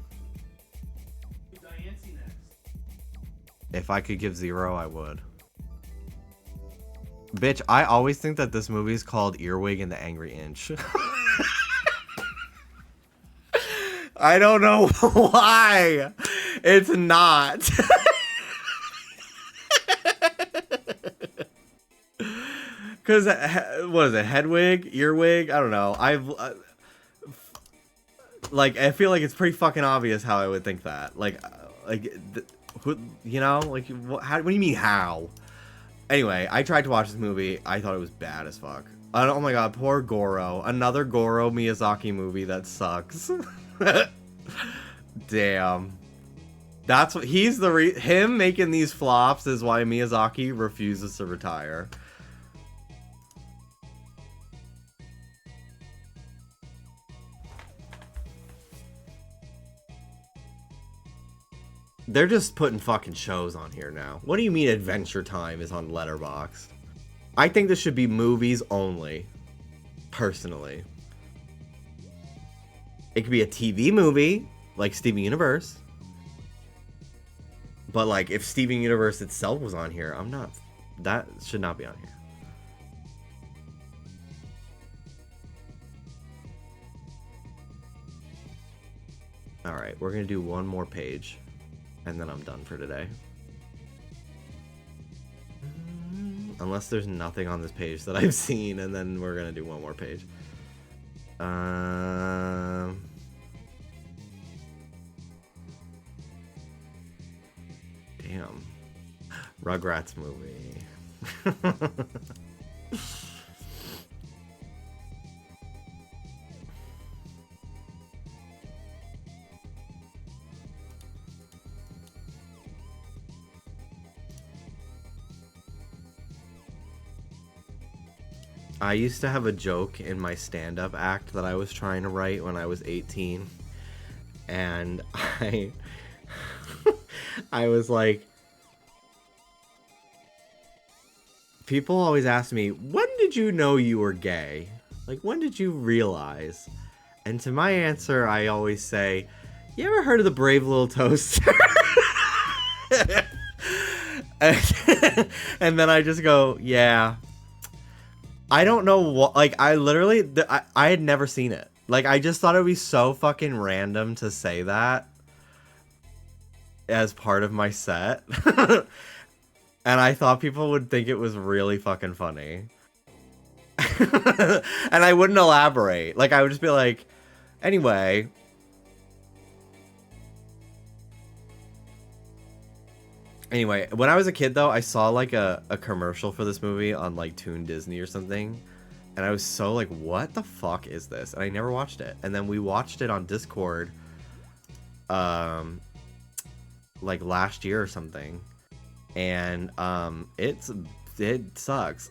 If I could give 0, I would. Bitch, I always think that this movie is called Earwig and the Angry Inch. I don't know why. It's not. Because, what is it? Hedwig? Earwig? I don't know. Like, I feel like it's pretty fucking obvious how I would think that. You know? Like, what do you mean, how? Anyway, I tried to watch this movie. I thought it was bad as fuck. Oh my god, poor Goro. Another Goro Miyazaki movie that sucks. Damn. That's what he's him making these flops is why Miyazaki refuses to retire. They're just putting fucking shows on here now. What do you mean Adventure Time is on Letterboxd? I think this should be movies only. Personally. It could be a TV movie, like Steven Universe. But like, if Steven Universe itself was on here, that should not be on here. Alright, we're gonna do one more page. And then I'm done for today. Unless there's nothing on this page that I've seen, and then we're gonna do one more page. Damn. Rugrats movie. I used to have a joke in my stand-up act that I was trying to write when I was 18. And I was like, people always ask me, when did you know you were gay? Like, when did you realize? And to my answer, I always say, you ever heard of the Brave Little Toaster? And then I just go, yeah. I don't know what, like, I literally, I had never seen it. Like, I just thought it would be so fucking random to say that as part of my set. And I thought people would think it was really fucking funny. And I wouldn't elaborate. Like, I would just be like, anyway. Anyway, when I was a kid, though, I saw, like, a commercial for this movie on, like, Toon Disney or something. And I was so, like, what the fuck is this? And I never watched it. And then we watched it on Discord, like, last year or something. And, it sucks.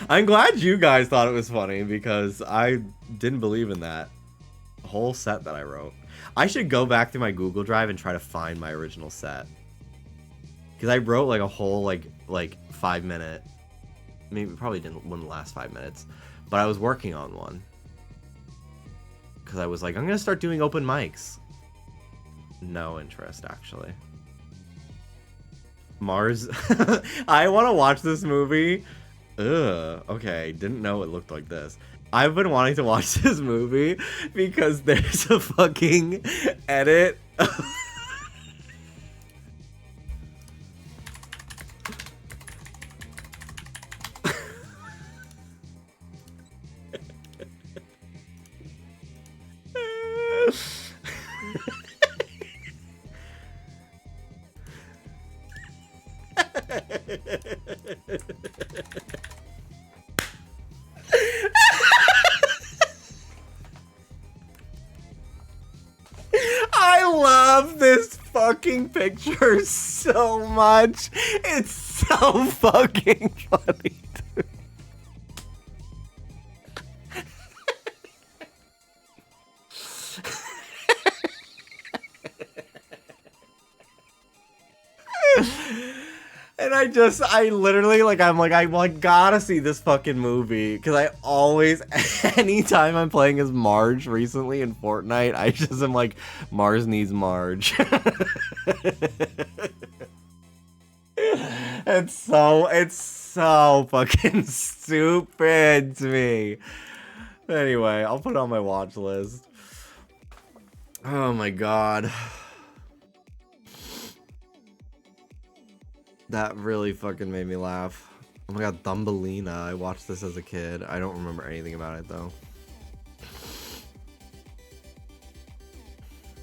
I'm glad you guys thought it was funny because I didn't believe in that whole set that I wrote. I should go back to my Google Drive and try to find my original set. Because I wrote like a whole like 5-minute, maybe probably wouldn't last 5 minutes, but I was working on one. Because I was like, I'm going to start doing open mics. No interest, actually. Mars. I want to watch this movie. Ugh. Okay, didn't know it looked like this. I've been wanting to watch this movie because there's a fucking edit. I love this fucking picture so much. It's so fucking funny, dude. And I literally, like, I'm like, I gotta see this fucking movie. Because I always, anytime I'm playing as Marge recently in Fortnite, I just am like, Mars needs Marge. It's so fucking stupid to me. Anyway, I'll put it on my watch list. Oh my god. That really fucking made me laugh. Oh my god, Thumbelina. I watched this as a kid. I don't remember anything about it though.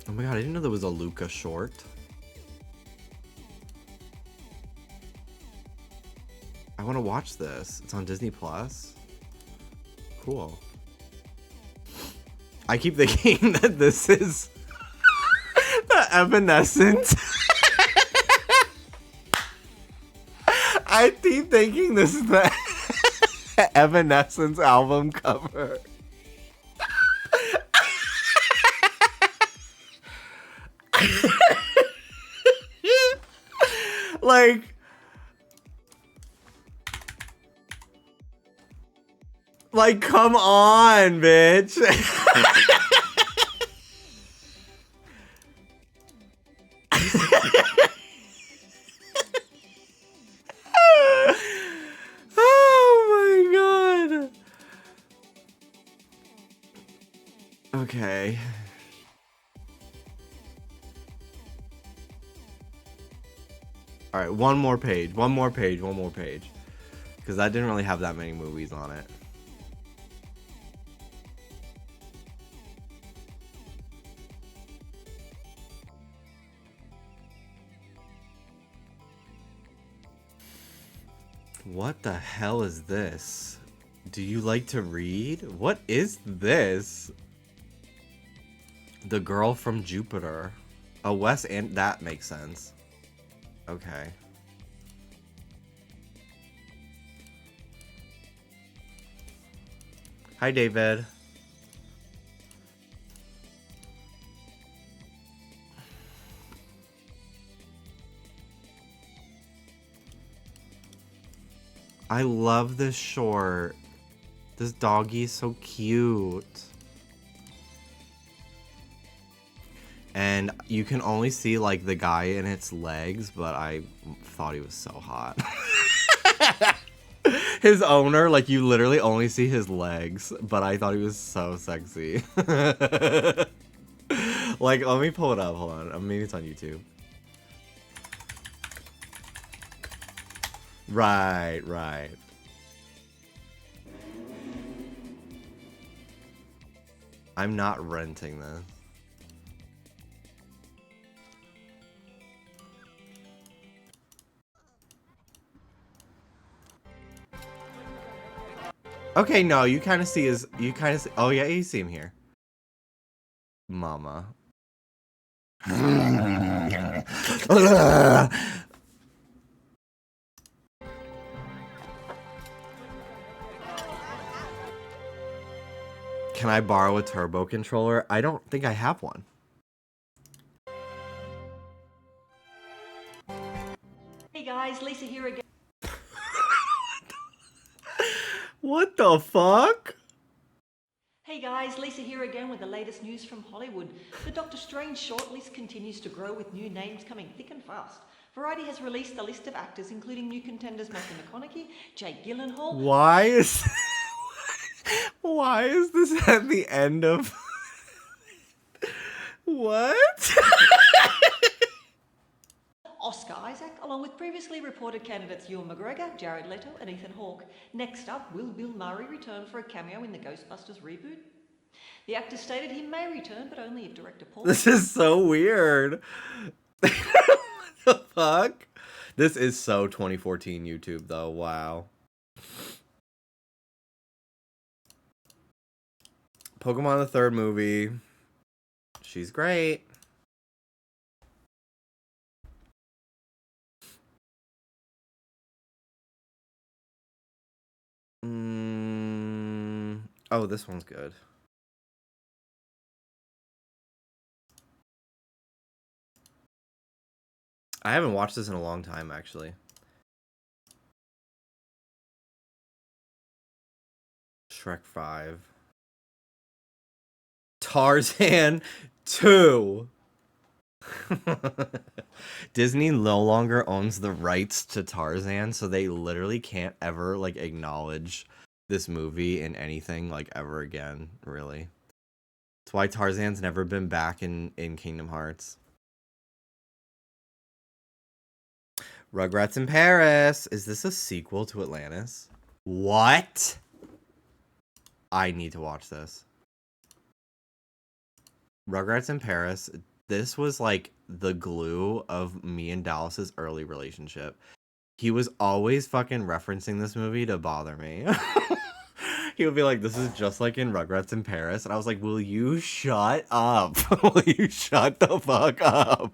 Oh my god, I didn't know there was a Luca short. I want to watch this. It's on Disney Plus. Cool. I keep thinking that this is the Evanescence. I keep thinking this is the Evanescence album cover. Like, come on, bitch. Oh my god. Okay. Alright, one more page. Because that didn't really have that many movies on it. What the hell is this? Do you like to read? What is this? The Girl from Jupiter. Oh, Wes and that makes sense. Okay. Hi, David. I love this short. This doggy is so cute. And you can only see like the guy in its legs, but I thought he was so hot. His owner, like you literally only see his legs, but I thought he was so sexy. Like, let me pull it up. Hold on. Maybe it's on YouTube. Right. I'm not renting this. Okay, no, you kind of see his, oh yeah, you see him here. Mama. Can I borrow a turbo controller? I don't think I have one. Hey guys, Lisa here again. What the fuck? Hey guys, Lisa here again with the latest news from Hollywood. The Doctor Strange shortlist continues to grow with new names coming thick and fast. Variety has released a list of actors including new contenders Matthew McConaughey, Jake Gyllenhaal. Why is this at the end of what? Oscar Isaac, along with previously reported candidates Ewan McGregor, Jared Leto, and Ethan Hawke. Next up, will Bill Murray return for a cameo in the Ghostbusters reboot? The actor stated he may return, but only if director Paul... This is so weird. What the fuck? This is so 2014 YouTube, though. Wow. Pokemon the third movie. She's great. Oh, this one's good. I haven't watched this in a long time, actually. Shrek 5. Tarzan 2. Disney no longer owns the rights to Tarzan, so they literally can't ever like acknowledge this movie in anything like ever again, really. That's why Tarzan's never been back in Kingdom Hearts. Rugrats in Paris. Is this a sequel to Atlantis? What? I need to watch this. Rugrats in Paris. This was like the glue of me and Dallas's early relationship. He was always fucking referencing this movie to bother me. He would be like, this is just like in Rugrats in Paris. And I was like, will you shut up? Will you shut the fuck up?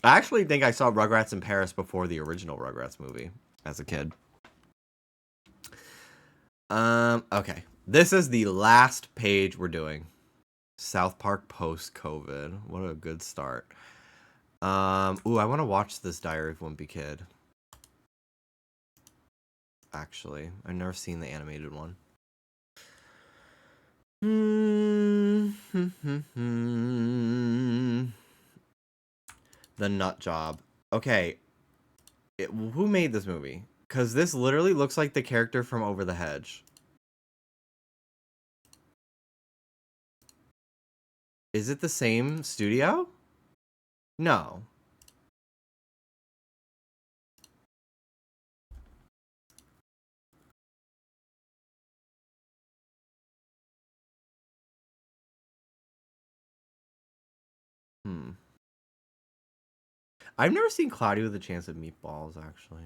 I actually think I saw Rugrats in Paris before the original Rugrats movie as a kid. Okay. This is the last page we're doing. South Park post-COVID. What a good start. Ooh, I want to watch this Diary of a Wimpy Kid. Actually, I've never seen the animated one. The Nut Job. Okay. Who made this movie? Because this literally looks like the character from Over the Hedge. Is it the same studio? No. I've never seen Cloudy with a Chance of Meatballs, actually.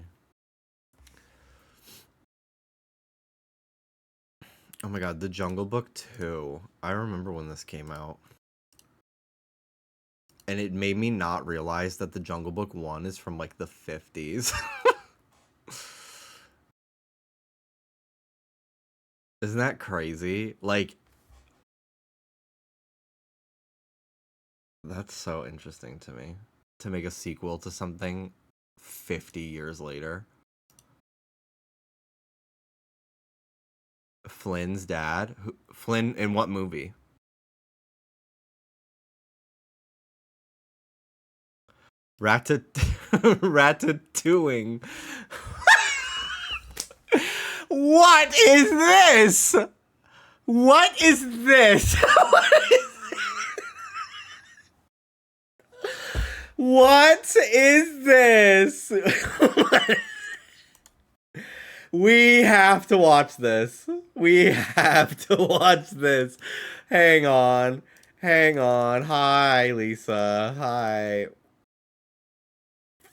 Oh my god, The Jungle Book 2. I remember when this came out. And it made me not realize that The Jungle Book 1 is from, like, the 50s. Isn't that crazy? Like, that's so interesting to me. To make a sequel to something 50 years later. Flynn's dad? Flynn in what movie? Ratatoing. What is this? What is this? What is this? We have to watch this. We have to watch this. Hang on. Hang on. Hi, Lisa. Hi.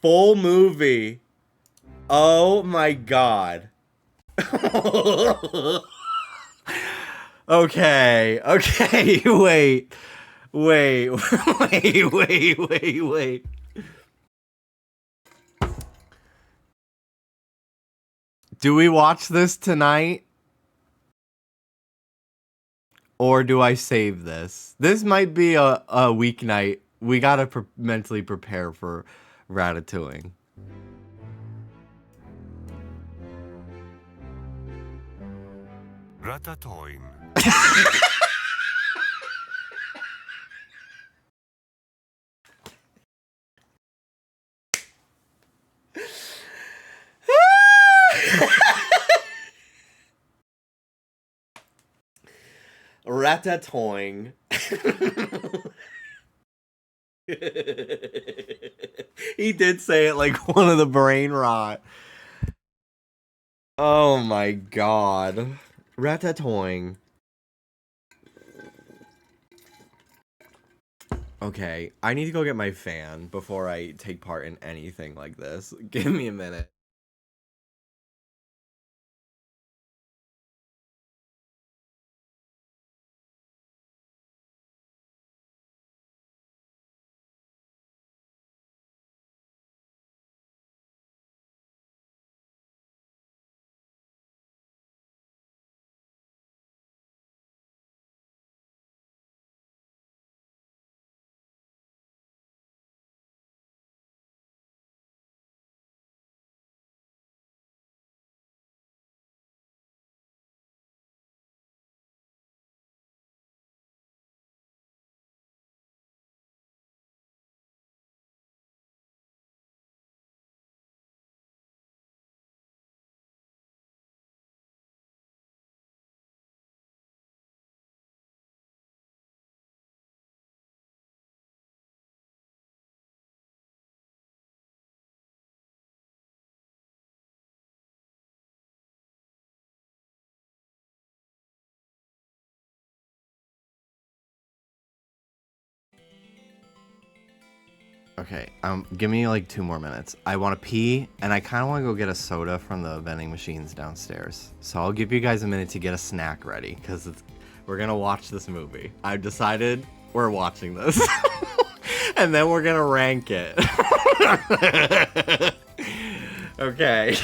Full movie. Oh my god. Okay. Okay. Wait. Wait. Do we watch this tonight? Or do I save this? This might be a weeknight. We gotta mentally prepare for Ratatoing. Ratatoing. Ratatoing. He did say it like one of the brain rot. Oh my god. Ratatoing. Okay, I need to go get my fan before I take part in anything like this. Give me a minute. Okay, give me like 2 more minutes. I want to pee, and I kind of want to go get a soda from the vending machines downstairs. So I'll give you guys a minute to get a snack ready, because we're going to watch this movie. I've decided we're watching this. And then we're going to rank it. Okay.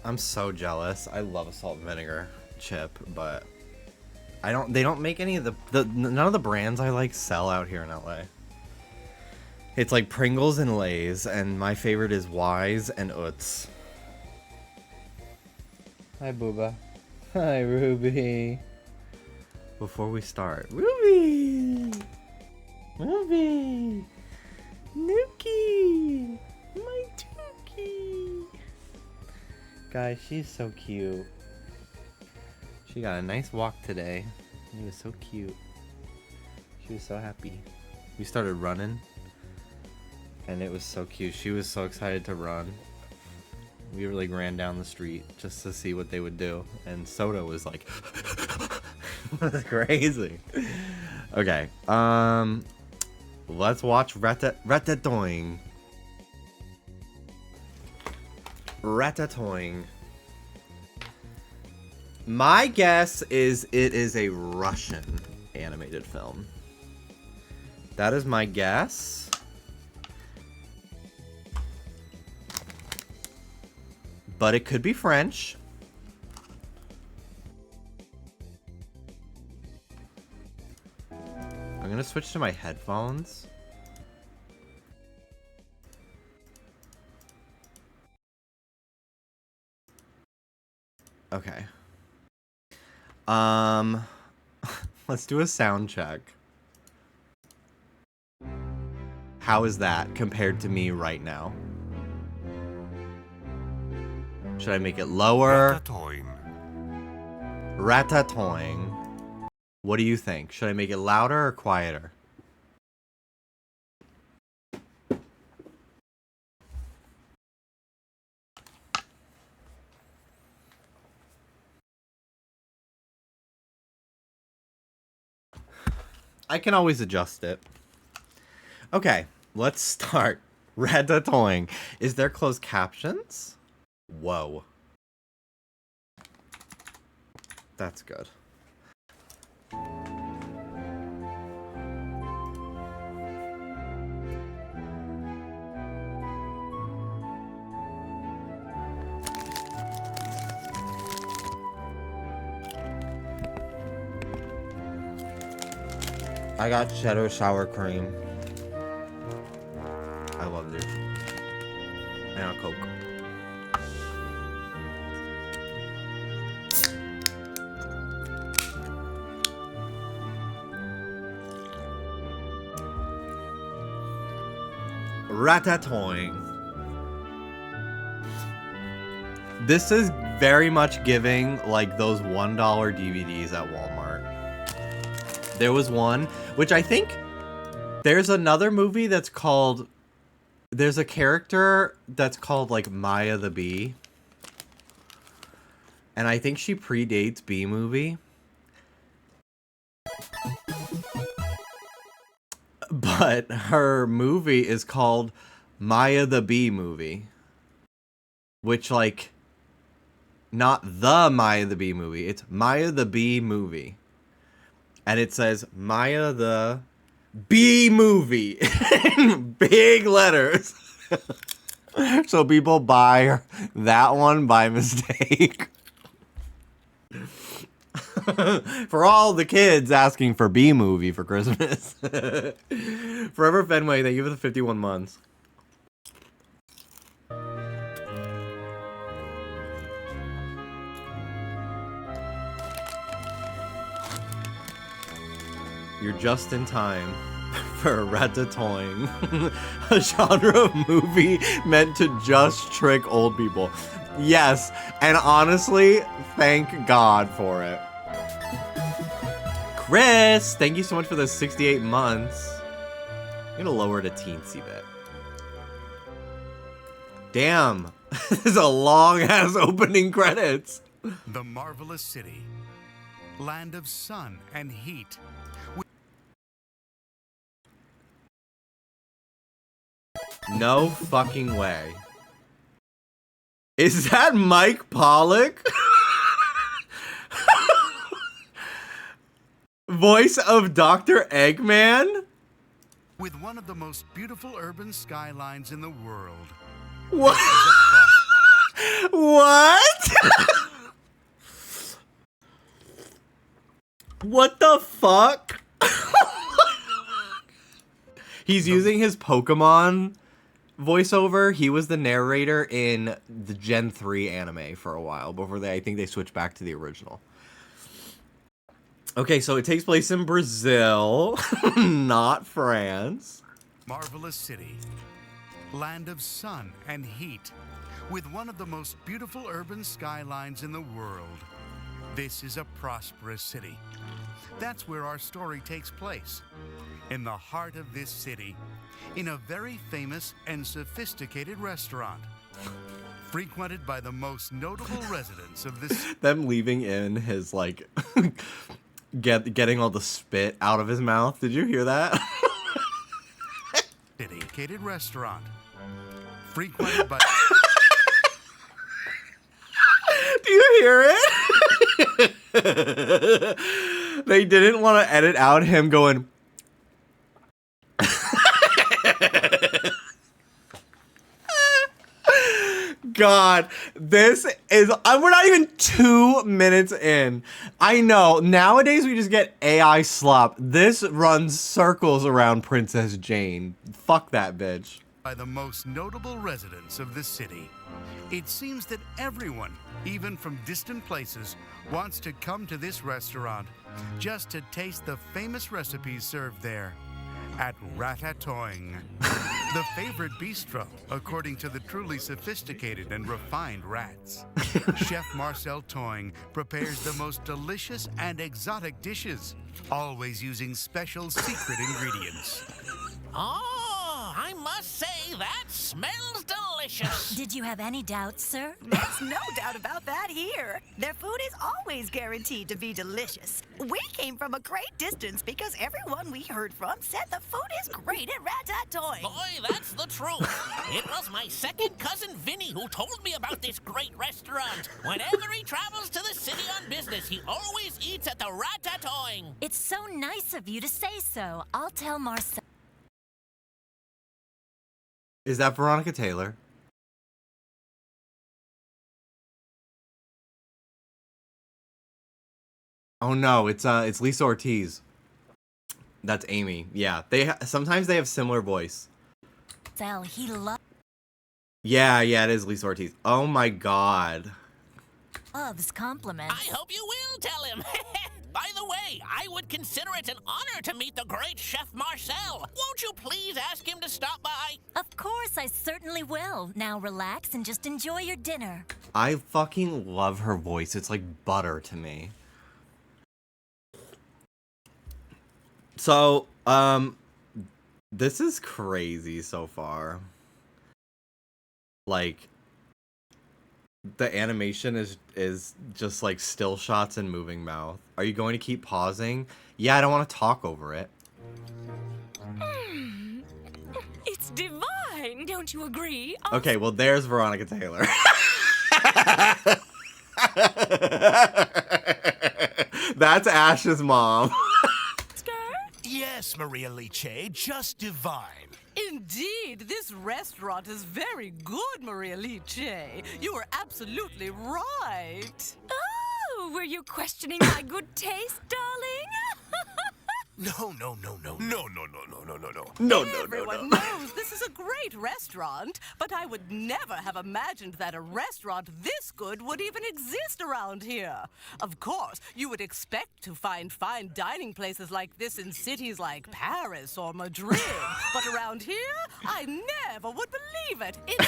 I'm so jealous. I love a salt and vinegar chip, but they don't make any of none of the brands I like sell out here in LA. It's like Pringles and Lay's, and my favorite is Wise and Utz. Hi, Booba. Hi, Ruby. Before we start, Ruby! Ruby! Nuki! My Tuki! Guys, she's so cute. She got a nice walk today. It was so cute. She was so happy. We started running, and it was so cute. She was so excited to run. We really ran down the street just to see what they would do, and Soda was like, it was crazy. Okay, let's watch Ratatoing. Ratatoing. My guess is it is a Russian animated film. That is my guess. But it could be French. I'm gonna switch to my headphones. Okay. Let's do a sound check. How is that compared to me right now? Should I make it lower? Ratatoing. Ratatoing. What do you think? Should I make it louder or quieter? I can always adjust it. Okay, let's start. Ratatoing. Is there closed captions? Whoa. That's good. I got cheddar sour cream. I love this. And a Coke. Ratatoing. This is very much giving like those $1 DVDs at Walmart. There was one, which I think there's another movie that's called, there's a character that's called like Maya the Bee. And I think she predates Bee Movie. But her movie is called Maya the Bee Movie. Which like, not the Maya the Bee Movie, it's Maya the Bee Movie. And it says Maya the Bee Movie in big letters. So people buy that one by mistake. For all the kids asking for Bee Movie for Christmas. Forever Fenway, thank you for the 51 months. You're just in time for Ratatoing, a genre of movie meant to just trick old people. Yes, and honestly, thank God for it. Chris, thank you so much for the 68 months. I'm gonna lower it a teensy bit. Damn, this is a long-ass opening credits. The marvelous city, land of sun and heat. No fucking way. Is that Mike Pollock? Voice of Dr. Eggman? With one of the most beautiful urban skylines in the world. What? What? What the fuck? He's using his Pokemon voiceover. He was the narrator in the Gen 3 anime for a while before I think they switched back to the original. Okay, so it takes place in Brazil, not France. Marvelous city, land of sun and heat, with one of the most beautiful urban skylines in the world. This is a prosperous city. That's where our story takes place. In the heart of this city, in a very famous and sophisticated restaurant, frequented by the most notable residents of this. Them leaving in his, like, getting all the spit out of his mouth. Did you hear that? Dedicated restaurant, frequented by. Do you hear it? They didn't want to edit out him going. God, this is, we're not even 2 minutes in. I know, nowadays we just get AI slop. This runs circles around Princess Jane. Fuck that bitch. By the most notable residents of the city. It seems that everyone, even from distant places, wants to come to this restaurant just to taste the famous recipes served there at Ratatoing, the favorite bistro, according to the truly sophisticated and refined rats. Chef Marcel Toing prepares the most delicious and exotic dishes, always using special secret ingredients. Oh, I must say that smells delicious. Did you have any doubts, sir? There's no doubt about that here. Their food is always guaranteed to be delicious. We came from a great distance because everyone we heard from said the food is great at Ratatoing. Boy, that's the truth. It was my second cousin Vinny who told me about this great restaurant. Whenever he travels to the city on business, he always eats at the Ratatoing. It's so nice of you to say so. I'll tell Marcel. Is that Veronica Taylor? Oh no, it's Lisa Ortiz. That's Amy. Yeah, sometimes they have similar voice. Sal, he Yeah, it is Lisa Ortiz. Oh my god. loves compliments. I hope you will tell him. By the way, I would consider it an honor to meet the great Chef Marcel. Won't you please ask him to stop by? Of course, I certainly will. Now relax and just enjoy your dinner. I fucking love her voice. It's like butter to me. So, this is crazy so far. Like, the animation is just like still shots and moving mouth. Are you going to keep pausing? Yeah, I don't want to talk over it. It's divine, don't you agree? Okay, well, there's Veronica Taylor. That's Ash's mom. Yes, Maria Liche, just divine. Indeed, this restaurant is very good, Maria Liche. You were absolutely right. Oh, were you questioning my good taste, darling? No. Everyone knows this is a great restaurant, but I would never have imagined that a restaurant this good would even exist around here. Of course, you would expect to find fine dining places like this in cities like Paris or Madrid, but around here, I never would believe it. It's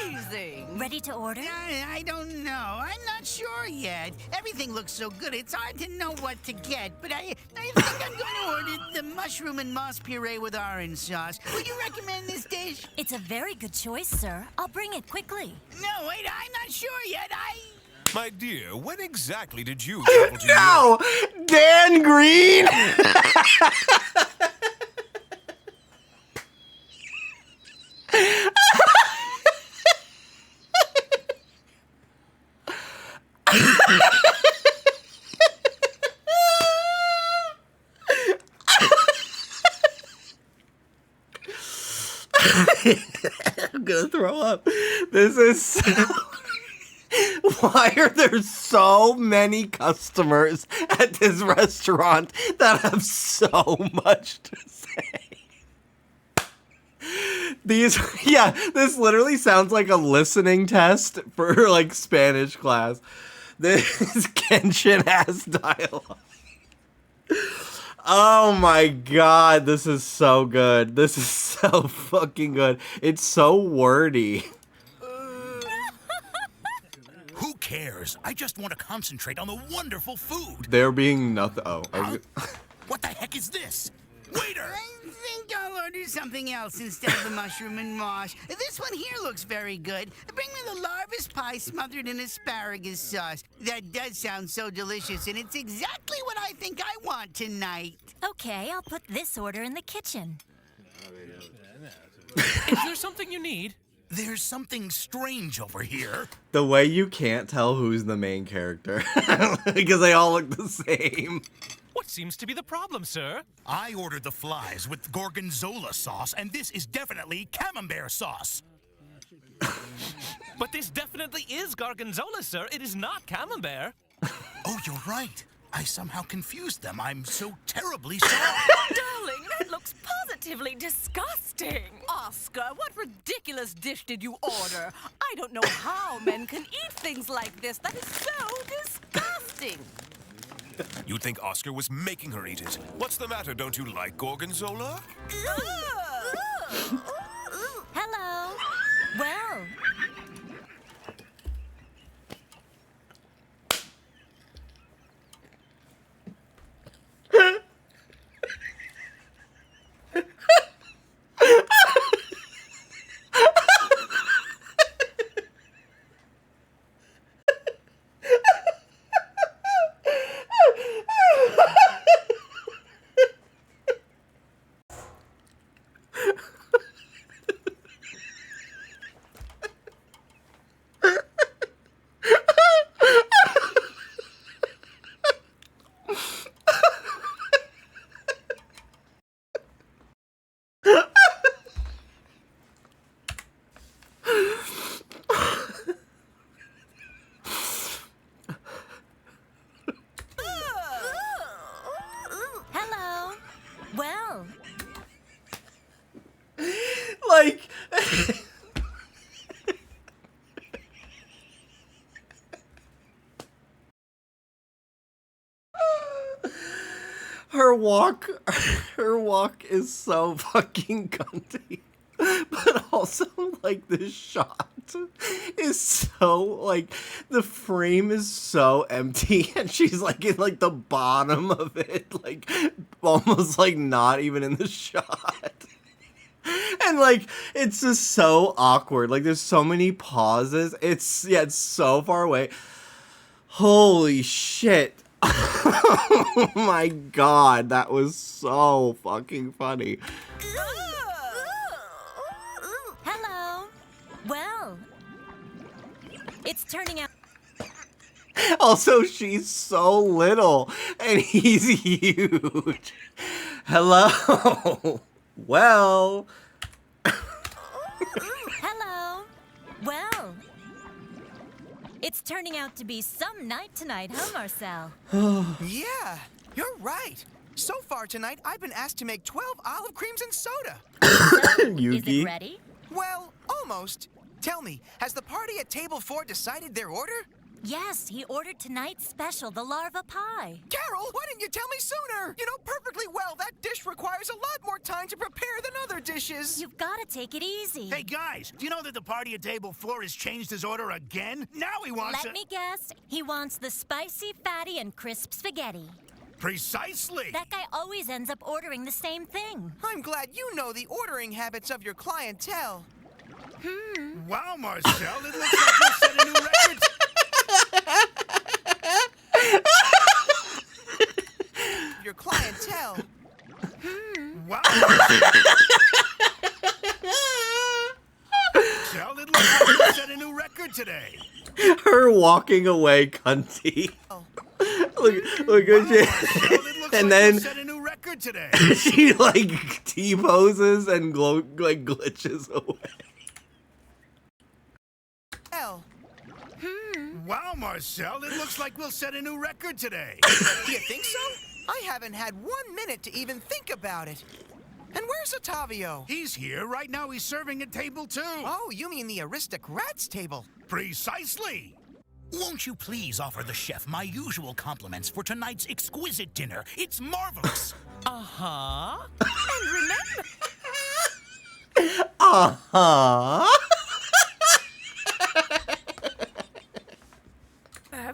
really amazing. Ready to order? I don't know. I'm not sure yet. Everything looks so good, it's hard to know what to get, but I think I'm going to order the mushroom and moss puree with orange sauce. Would you recommend this dish? It's a very good choice, sir. I'll bring it quickly. No, wait, I'm not sure yet. My dear, when exactly did you travel to No! Dan Green! I'm gonna throw up. This is so... Why are there so many customers at this restaurant that have so much to say. This literally sounds like a listening test for like Spanish class. This is Genshin ass dialogue. Oh my god, this is so good. This is so fucking good. It's so wordy. Who cares? I just want to concentrate on the wonderful food. There being nothing. Oh. What the heck is this? Waiter! I think I'll order something else instead of the mushroom and moss. This one here looks very good. Bring me the larva's pie smothered in asparagus sauce. That does sound so delicious, and it's exactly what I think I want tonight. Okay, I'll put this order in the kitchen. Is there something you need? There's something strange over here. The way you can't tell who's the main character because they all look the same. What seems to be the problem, sir? I ordered the flies with gorgonzola sauce, and this is definitely camembert sauce. But this definitely is gorgonzola, sir. It is not camembert. Oh, you're right. I somehow confused them. I'm so terribly sorry. Darling, that looks positively disgusting. Oscar, what ridiculous dish did you order? I don't know how men can eat things like this. That is so disgusting. You think Oscar was making her eat it? What's the matter? Don't you like gorgonzola? Hello. Well. Hello. Well. Like her walk is so fucking cunty. But also like this shot is so like the frame is so empty and she's like in like the bottom of it, like almost like not even in the shot. And like it's just so awkward. Like there's so many pauses. It's so far away. Holy shit. Oh my god, that was so fucking funny. Hello. Well. It's turning out. Also, she's so little and he's huge. Hello. Well. Hello. Well. It's turning out to be some night tonight, huh, Marcel? Yeah, you're right. So far tonight, I've been asked to make 12 olive creams and soda. Is it ready? Well, almost. Tell me, has the party at table 4 decided their order? Yes, he ordered tonight's special, the larva pie. Carol, why didn't you tell me sooner? You know perfectly well that dish requires a lot more time to prepare than other dishes. You've got to take it easy. Hey, guys, do you know that the party at table 4 has changed his order again? Now he wants Let me guess. He wants the spicy, fatty, and crisp spaghetti. Precisely. That guy always ends up ordering the same thing. I'm glad you know the ordering habits of your clientele. Wow, Marcel, it looks like you set a new record. Your clientele. Wow. Marcel, it looks like you set a new record today. Her walking away, cunty. Look at she. And then set a new record today. she like T-poses and glitches away. Wow, Marcel, it looks like we'll set a new record today. Do you think so? I haven't had 1 minute to even think about it. And where's Ottavio? He's here. Right now he's serving at table 2. Oh, you mean the aristocrats table? Precisely. Won't you please offer the chef my usual compliments for tonight's exquisite dinner? It's marvelous. Uh-huh. And remember... Uh-huh.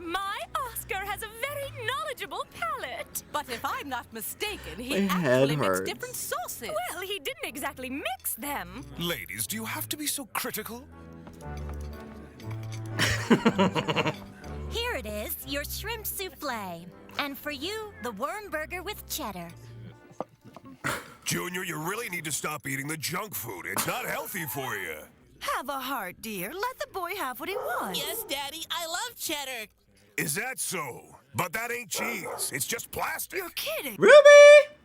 My Oscar has a very knowledgeable palate. But if I'm not mistaken, he My head actually mixed hurts. different sauces. Well, he didn't exactly mix them. Ladies, do you have to be so critical? Here it is, your shrimp souffle. And for you, the worm burger with cheddar. Junior, you really need to stop eating the junk food. It's not healthy for you. Have a heart, dear. Let the boy have what he wants. Yes, Daddy, I love cheddar. Is that so? But that ain't cheese. It's just plastic. You're kidding. Ruby!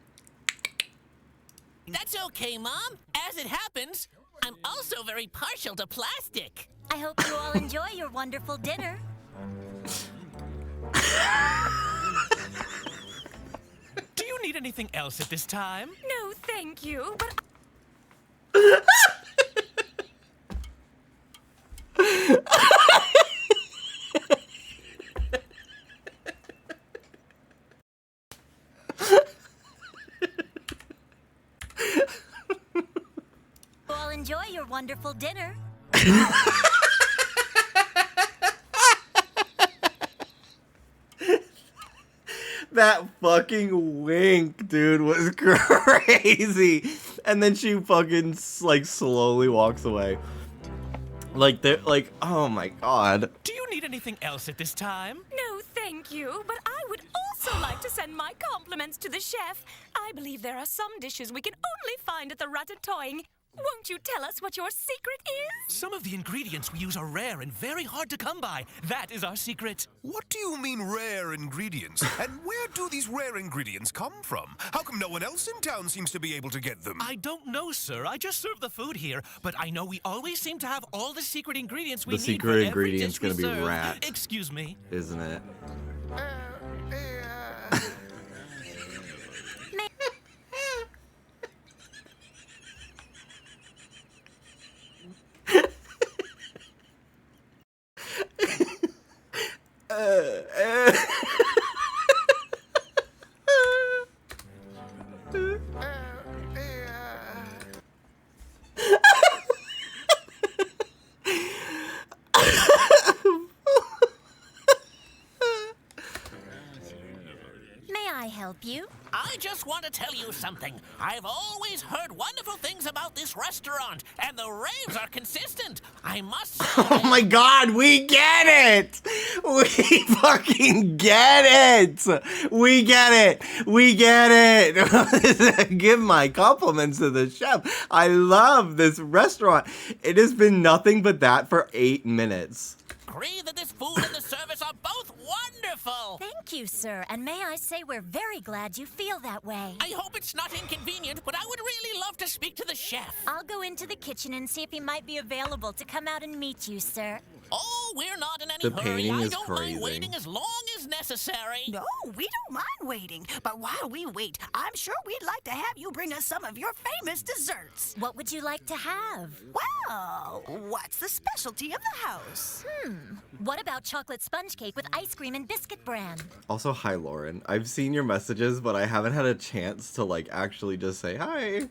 That's okay, Mom. As it happens, I'm also very partial to plastic. I hope you all enjoy your wonderful dinner. Do you need anything else at this time? No, thank you, but You all enjoy your wonderful dinner. That fucking wink, dude, was crazy. And then she fucking like slowly walks away. Like they're like, oh my god. Do you need anything else at this time? no, thank you. But I would also like to send my compliments to the chef. I believe there are some dishes we can only find at the Ratatoing. Won't you tell us what your secret is? Some of the ingredients we use are rare and very hard to come by. That is our secret. What do you mean rare ingredients? And where do these rare ingredients come from? How come no one else in town seems to be able to get them? I don't know, sir. I just serve the food here. But I know we always seem to have all the secret ingredients we The need secret for every ingredient's dish we gonna be serve. rat. Excuse me. Isn't it? May I help you? I just want to tell you something. I've always heard wonderful things about this restaurant, and the raves are consistent. I must say. Oh my god, we get it! We fucking get it! We get it! We get it! Give my compliments to the chef. I love this restaurant. It has been nothing but that for 8 minutes. Agree that this food and the service are both wonderful. Thank you, sir. And may I say we're very glad you feel that way. I hope it's not inconvenient, but I would really love to speak to the chef. I'll go into the kitchen and see if he might be available to come out and meet you, sir. Oh, we're not in any The hurry. painting I is don't crazy. mind waiting as long as necessary. No, we don't mind waiting. But while we wait, I'm sure we'd like to have you bring us some of your famous desserts. What would you like to have? Well, what's the specialty of the house? What about chocolate sponge cake with ice cream and biscuit bran? Also, hi Lauren. I've seen your messages, but I haven't had a chance to like actually just say hi.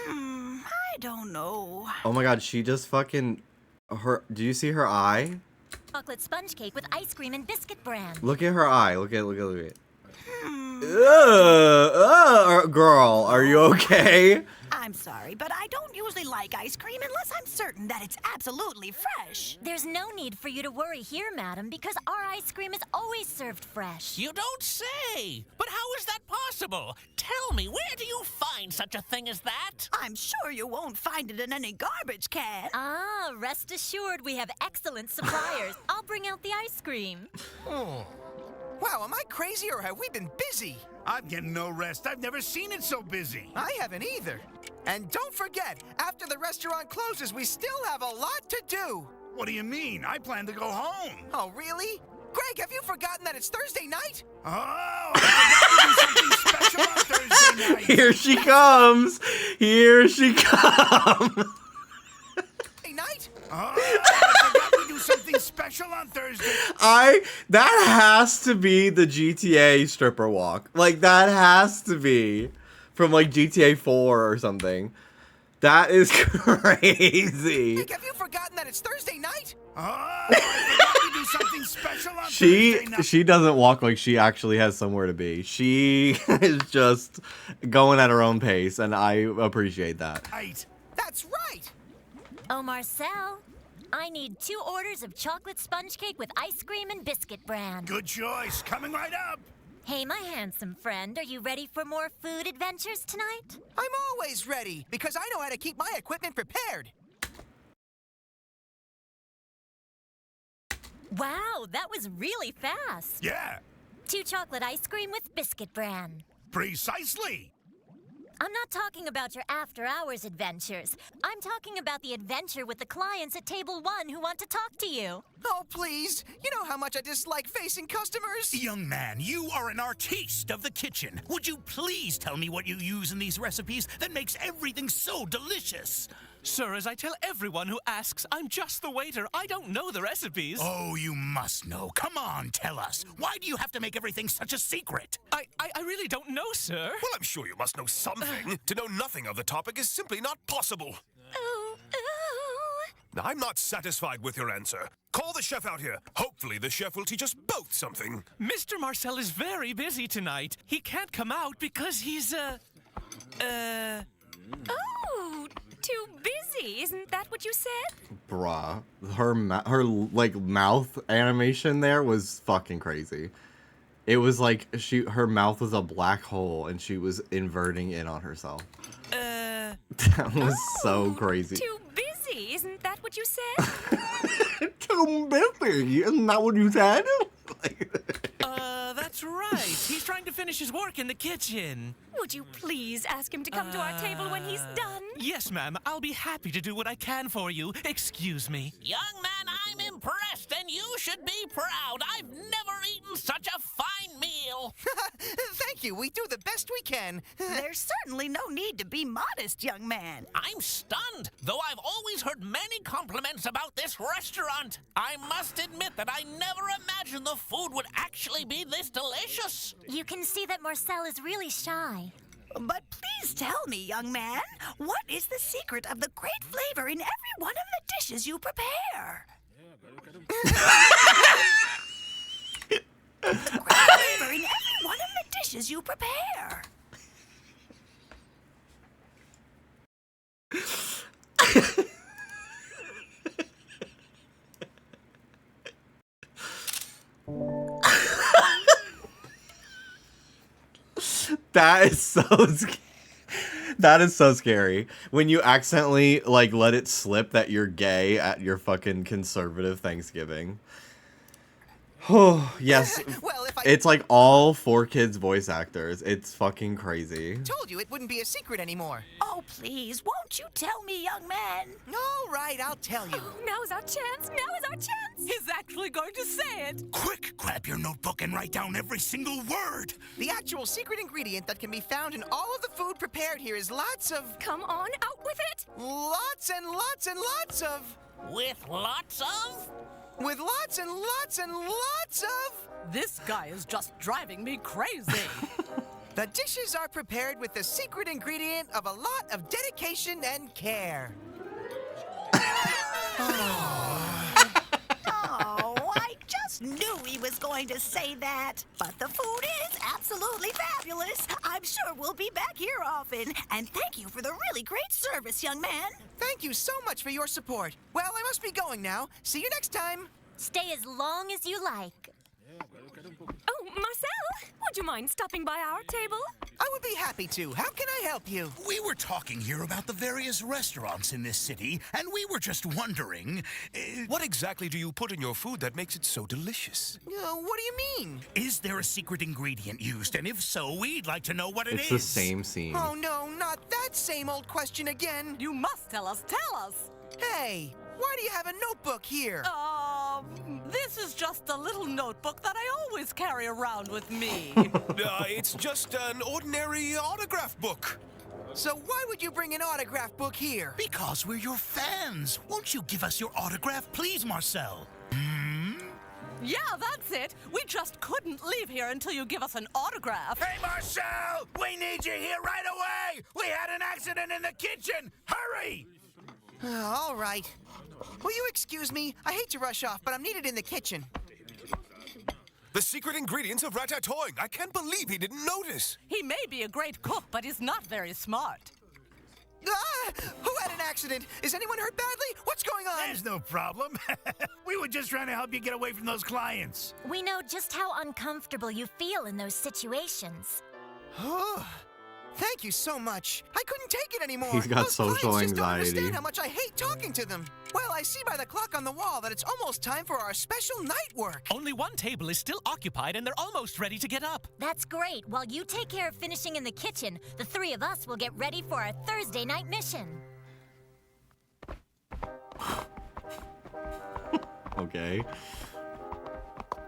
I don't know. Oh my god, she just fucking do you see her eye? Chocolate sponge cake with ice cream and biscuit bran. Look at her eye. Look at it. Girl, are you okay? I'm sorry, but I don't usually like ice cream unless I'm certain that it's absolutely fresh. There's no need for you to worry here, madam, because our ice cream is always served fresh. You don't say. But how is that possible? Tell me, where do you find such a thing as that? I'm sure you won't find it in any garbage can. Ah, rest assured we have excellent suppliers. I'll bring out the ice cream. Wow, am I crazy or have we been busy? I'm getting no rest. I've never seen it so busy. I haven't either. And don't forget, after the restaurant closes, we still have a lot to do. What do you mean? I plan to go home. Oh, really? Greg, have you forgotten that it's Thursday night? Oh, I forgot to do something special on Thursday night. Here she comes. Here she comes. Thursday night? Oh, I forgot to do something special on Thursday. That has to be the GTA stripper walk. Like, that has to be from like GTA 4 or something. That is crazy. Greg, have you forgotten that it's Thursday night? Oh, I forgot to do something special on Thursday night. She doesn't walk like she actually has somewhere to be. She is just going at her own pace, and I appreciate that. Right. That's right. Oh, Marcel, I need 2 orders of chocolate sponge cake with ice cream and biscuit bran. Good choice. Coming right up. Hey, my handsome friend, are you ready for more food adventures tonight? I'm always ready, because I know how to keep my equipment prepared. Wow, that was really fast. Yeah. 2 chocolate ice cream with biscuit bran. Precisely. I'm not talking about your after-hours adventures. I'm talking about the adventure with the clients at Table 1 who want to talk to you. Oh, please. You know how much I dislike facing customers. Young man, you are an artiste of the kitchen. Would you please tell me what you use in these recipes that makes everything so delicious? Sir, as I tell everyone who asks, I'm just the waiter. I don't know the recipes. Oh, you must know. Come on, tell us. Why do you have to make everything such a secret? I really don't know, sir. Well, I'm sure you must know something. To know nothing of the topic is simply not possible. Oh. Now, I'm not satisfied with your answer. Call the chef out here. Hopefully the chef will teach us both something. Mr. Marcel is very busy tonight. He can't come out because he's, Oh, too busy. Isn't that what you said? Bruh, her like mouth animation there was fucking crazy. It was like her mouth was a black hole and she was inverting in on herself. That was so crazy. Too busy. Isn't that what you said? Too busy. Isn't that what you said? That's right. He's trying to finish his work in the kitchen. Would you please ask him to come to our table when he's done? Yes, ma'am. I'll be happy to do what I can for you. Excuse me. Young man, I'm impressed, and you should be proud. I've never eaten such a fine meal. Thank you. We do the best we can. There's certainly no need to be modest, young man. I'm stunned, though I've always heard many compliments about this restaurant. I must admit that I never imagined the food would actually be this delicious. You can see that Marcel is really shy. But please tell me, young man, what is the secret of the great flavor in every one of the dishes you prepare? The great flavor in every one of the dishes you prepare. That is so scary. When you accidentally like let it slip that you're gay at your fucking conservative Thanksgiving. Oh, yes. Well, if I It's like all 4 kids voice actors. It's fucking crazy. told you, it wouldn't be a secret anymore. Oh, please, won't you tell me, young man? All right, I'll tell you. Oh, now's our chance. Now is our chance. He's actually going to say it. Quick, grab your notebook and write down every single word. The actual secret ingredient that can be found in all of the food prepared here is lots of... Come on, out with it. Lots and lots and lots of... With lots of? With lots and lots and lots of... This guy is just driving me crazy. The dishes are prepared with the secret ingredient of a lot of dedication and care. Oh, I just knew he was going to say that. But the food is absolutely fabulous. I'm sure we'll be back here often. And thank you for the really great service, young man. Thank you so much for your support. Well, I must be going now. See you next time. Stay as long as you like. Oh, Marcel, would you mind stopping by our table? I would be happy to. How can I help you? We were talking here about the various restaurants in this city, and we were just wondering... What exactly do you put in your food that makes it so delicious? What do you mean? Is there a secret ingredient used? And if so, we'd like to know what it is. It's the same scene. Oh, no, not that same old question again. You must tell us. Tell us. Hey, why do you have a notebook here? This is just a little notebook that I always carry around with me. It's just an ordinary autograph book. So why would you bring an autograph book here? Because we're your fans. Won't you give us your autograph, please, Marcel? Yeah, that's it. We just couldn't leave here until you give us an autograph. Hey, Marcel! We need you here right away! We had an accident in the kitchen! Hurry! All right. Will you excuse me? I hate to rush off, but I'm needed in the kitchen. The secret ingredients of Ratatoing. I can't believe he didn't notice. He may be a great cook, but he's not very smart. Who had an accident? Is anyone hurt badly? What's going on? There's no problem. We were just trying to help you get away from those clients. We know just how uncomfortable you feel in those situations. Thank you so much. I couldn't take it anymore. He's got Those social clients just don't anxiety. understand how much I hate talking to them. Well, I see by the clock on the wall that it's almost time for our special night work. Only one table is still occupied and they're almost ready to get up. That's great. While you take care of finishing in the kitchen, the three of us will get ready for our Thursday night mission. Okay.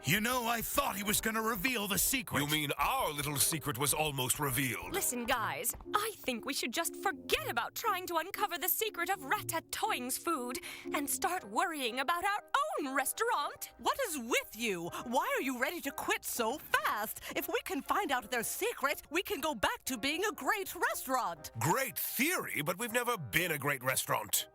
You know, I thought he was gonna reveal the secret. You mean our little secret was almost revealed? Listen, guys, I think we should just forget about trying to uncover the secret of Ratatoing's food and start worrying about our own restaurant. What is with you? Why are you ready to quit so fast? If we can find out their secret, we can go back to being a great restaurant. Great theory, but we've never been a great restaurant.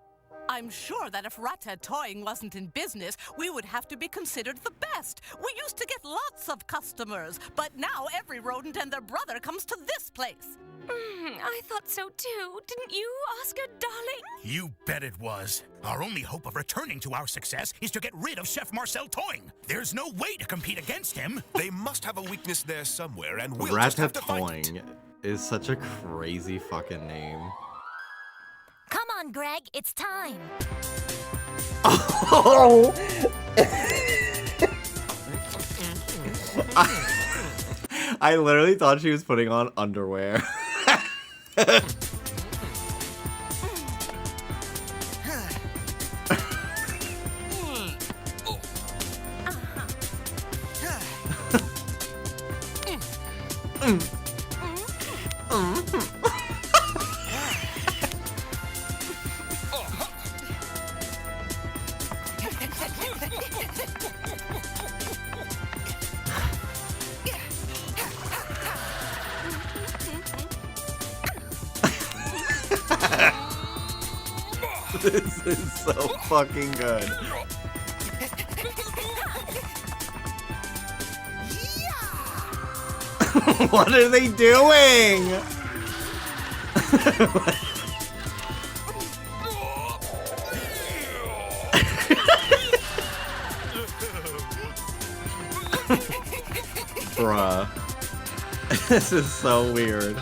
I'm sure that if Ratatoing wasn't in business, we would have to be considered the best. We used to get lots of customers, but now every rodent and their brother comes to this place. I thought so too. Didn't you, Oscar, darling? You bet it was. Our only hope of returning to our success is to get rid of Chef Marcel Toing. There's no way to compete against him. They must have a weakness there somewhere, and we'll just have to find it. Ratatoing is such a crazy fucking name. Come on, Greg, it's time. Oh! I literally thought she was putting on underwear. This is so fucking good. What are they doing? Bruh. This is so weird.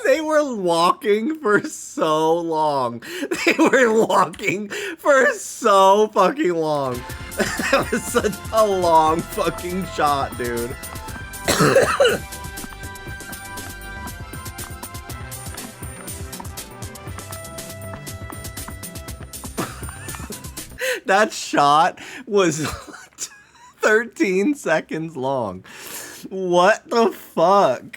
They were walking for so long. They were walking for so fucking long. That was such a long fucking shot, dude. That shot was 13 seconds long. What the fuck?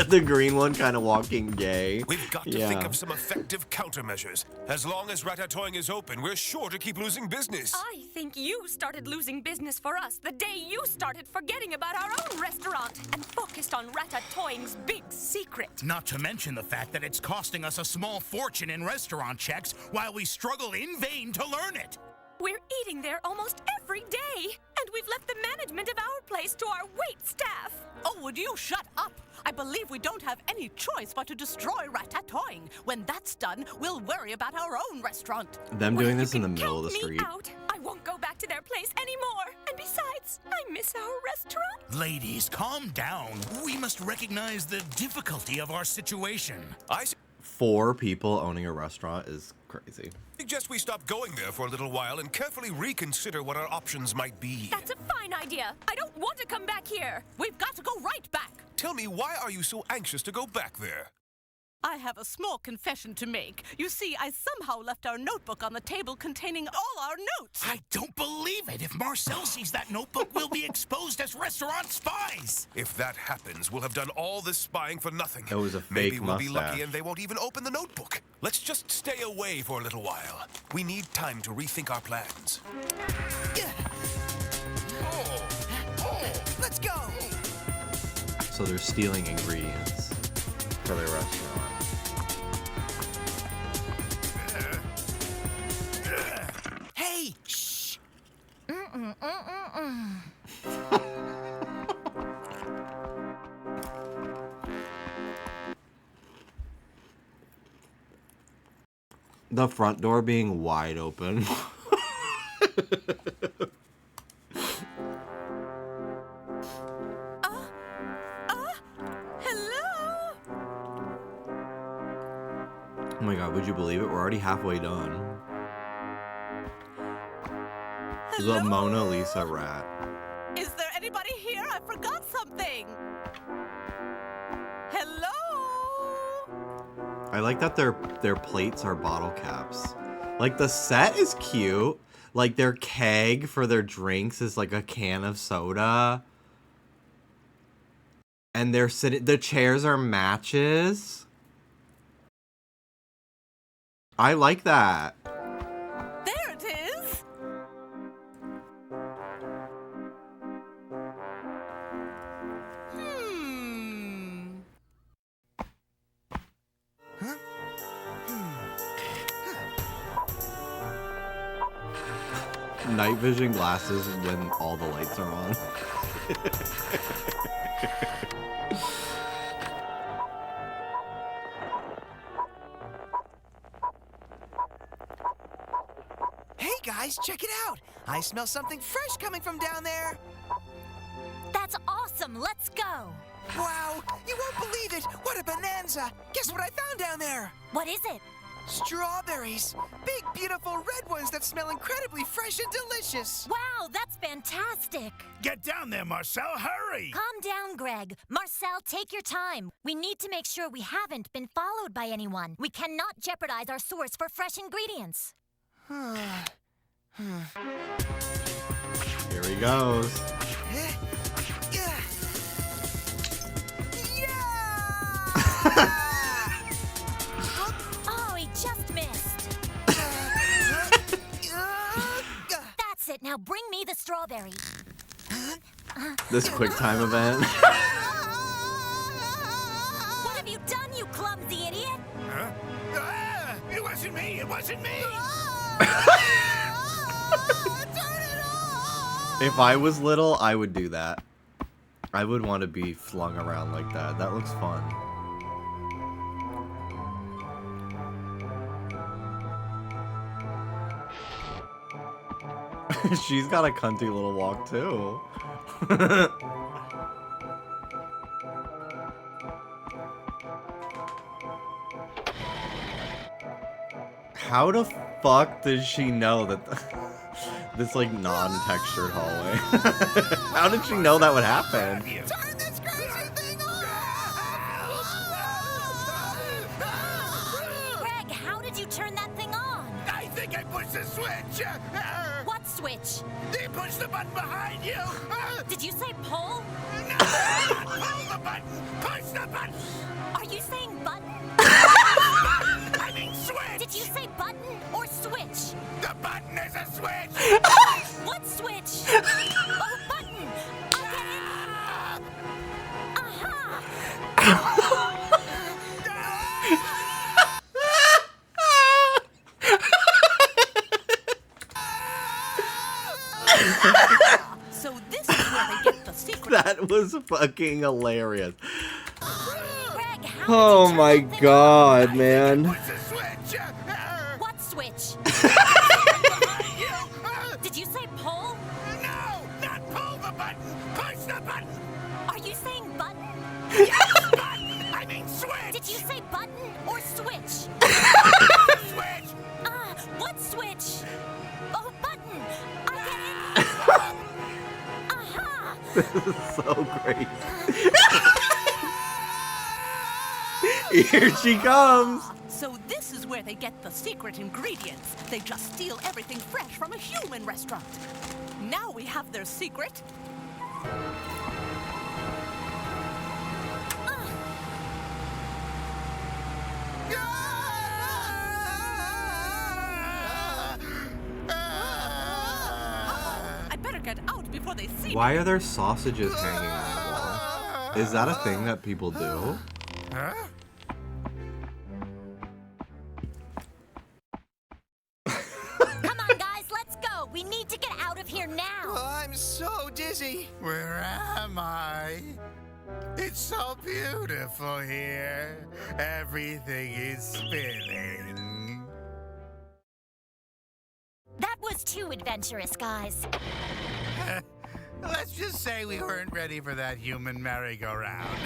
The green one kind of walking gay. We've got to think of some effective countermeasures. As long as Ratatoing is open, we're sure to keep losing business. I think you started losing business for us the day you started forgetting about our own restaurant and focused on Ratatoing's big secret. Not to mention the fact that it's costing us a small fortune in restaurant checks while we struggle in vain to learn it. We're eating there almost every day, and we've left the management of our place to our wait staff. Oh, would you shut up? I believe we don't have any choice but to destroy Ratatoing. When that's done, we'll worry about our own restaurant. Them doing this in the middle of the street. Out, I won't go back to their place anymore. And besides, I miss our restaurant. Ladies, calm down. We must recognize the difficulty of our situation. I 4 people owning a restaurant is crazy. suggest we stop going there for a little while and carefully reconsider what our options might be. That's a fine idea. I don't want to come back here. We've got to go right back. Tell me, why are you so anxious to go back there? I have a small confession to make. You see, I somehow left our notebook on the table containing all our notes. I don't believe it. If Marcel sees that notebook, we'll be exposed as restaurant spies. If that happens, we'll have done all this spying for nothing. It was a fake Maybe we'll mustache. be lucky and they won't even open the notebook. Let's just stay away for a little while. We need time to rethink our plans. Let's go! So they're stealing ingredients for their restaurant. Hey! Shh! The front door being wide open. Hello? Oh my god, would you believe it? We're already halfway done. The Mona Lisa rat. Is there anybody here? I forgot something. Hello? I like that their plates are bottle caps. Like, the set is cute. Like, their keg for their drinks is like a can of soda. And they're sitting, the chairs are matches. I like that. There it is. Night vision glasses when all the lights are on. Hey guys, check it out! I smell something fresh coming from down there! That's awesome! Let's go! Wow! You won't believe it! What a bonanza! Guess what I found down there? What is it? Strawberries! Big, beautiful red ones that smell incredibly fresh and delicious! Wow, that's fantastic! Get down there, Marcel, hurry! Calm down, Greg. Marcel, take your time. We need to make sure we haven't been followed by anyone. We cannot jeopardize our source for fresh ingredients. Here he goes. Oh, he just missed. That's it. Now bring me the strawberry. This quick time event. What have you done, you clumsy idiot? It wasn't me! It wasn't me! If I was little, I would do that. I would want to be flung around like that. That looks fun. She's got a cunty little walk too. How the fuck does she know that this like non-textured hallway? How did she know that would happen? Turn this crazy thing Greg, how did you turn that thing on? I think I pushed the switch! What switch? They pushed the button behind you! Did you say pull? No! Pull the button! Push the button! Are you saying button? I mean switch! Did you say button or switch? The button is a switch! What switch? Oh, button! Okay. So this is where they get the secret. That was fucking hilarious. Greg, how Oh my god, man. What switch? Did you I mean switch! Did you say button or switch? Switch! What switch? Oh, button. I get it. Aha! This is so crazy. Here she comes. So this is where they get the secret ingredients. They just steal everything fresh from a human restaurant. Now we have their secret. I better get out before they see Why me. are there sausages hanging on the wall? Is that a thing that people do? Huh? Come on, guys, let's go. We need to get out of here now. Oh, I'm so dizzy. Where am I? It's so beautiful here. Everything is spinning. That was too adventurous, guys. Let's just say we weren't ready for that human merry-go-round.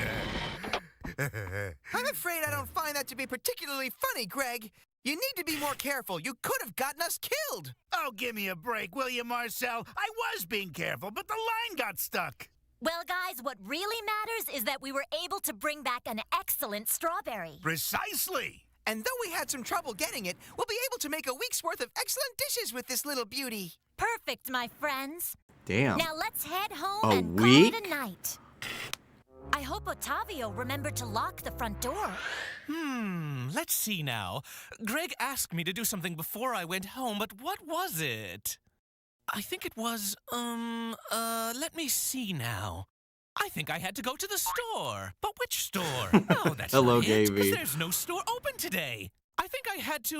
I'm afraid I don't find that to be particularly funny, Greg. You need to be more careful. You could have gotten us killed. Oh, give me a break, will you, Marcel? I was being careful, but the line got stuck. Well, guys, what really matters is that we were able to bring back an excellent strawberry. Precisely. And though we had some trouble getting it, we'll be able to make a week's worth of excellent dishes with this little beauty. Perfect, my friends. Damn. Now let's head home A and week? call it a night. I hope Ottavio remembered to lock the front door. Let's see now. Greg asked me to do something before I went home, but what was it? I think it was, let me see now. I think I had to go to the store. But which store? No, that's Hello, not it, 'cause Gaby. there's no store open today. I think I had to,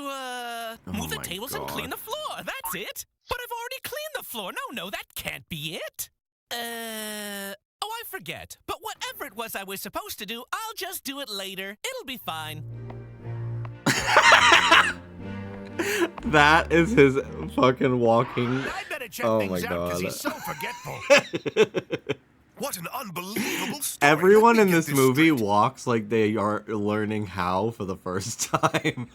move the my tables and clean God. the floor. That's it. But I've already cleaned the floor. No, that can't be it. Oh, I forget. But whatever it was I was supposed to do, I'll just do it later. It'll be fine. That is his fucking walking. I better check Oh my things out because god. he's so forgetful. What an unbelievable story. Everyone Let in me get this movie walks like they are learning how for the first time.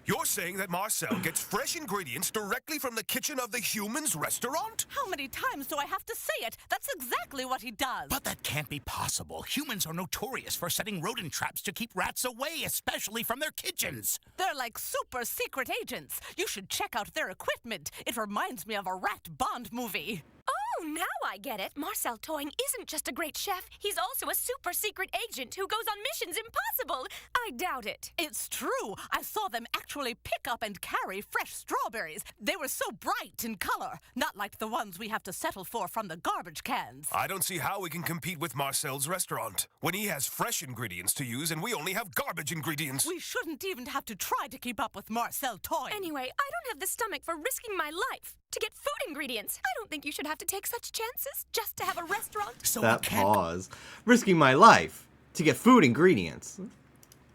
You're saying that Marcel gets fresh ingredients directly from the kitchen of the human's restaurant? How many times do I have to say it? That's exactly what he does. But that can't be possible. Humans are notorious for setting rodent traps to keep rats away, especially from their kitchens. They're like super secret agents. You should check out their equipment. It reminds me of a Rat Bond movie. Oh, now I get it. Marcel Toing isn't just a great chef. He's also a super secret agent who goes on missions impossible. I doubt it. It's true. I saw them actually pick up and carry fresh strawberries. They were so bright in color, not like the ones we have to settle for from the garbage cans. I don't see how we can compete with Marcel's restaurant when he has fresh ingredients to use and we only have garbage ingredients. We shouldn't even have to try to keep up with Marcel Toing. Anyway, I don't have the stomach for risking my life to get food ingredients. I don't think you should have to take such chances just to have a restaurant. So That we can't pause. Risking my life to get food ingredients.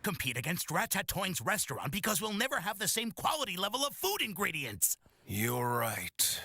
compete against Ratatoing's restaurant because we'll never have the same quality level of food ingredients. You're right.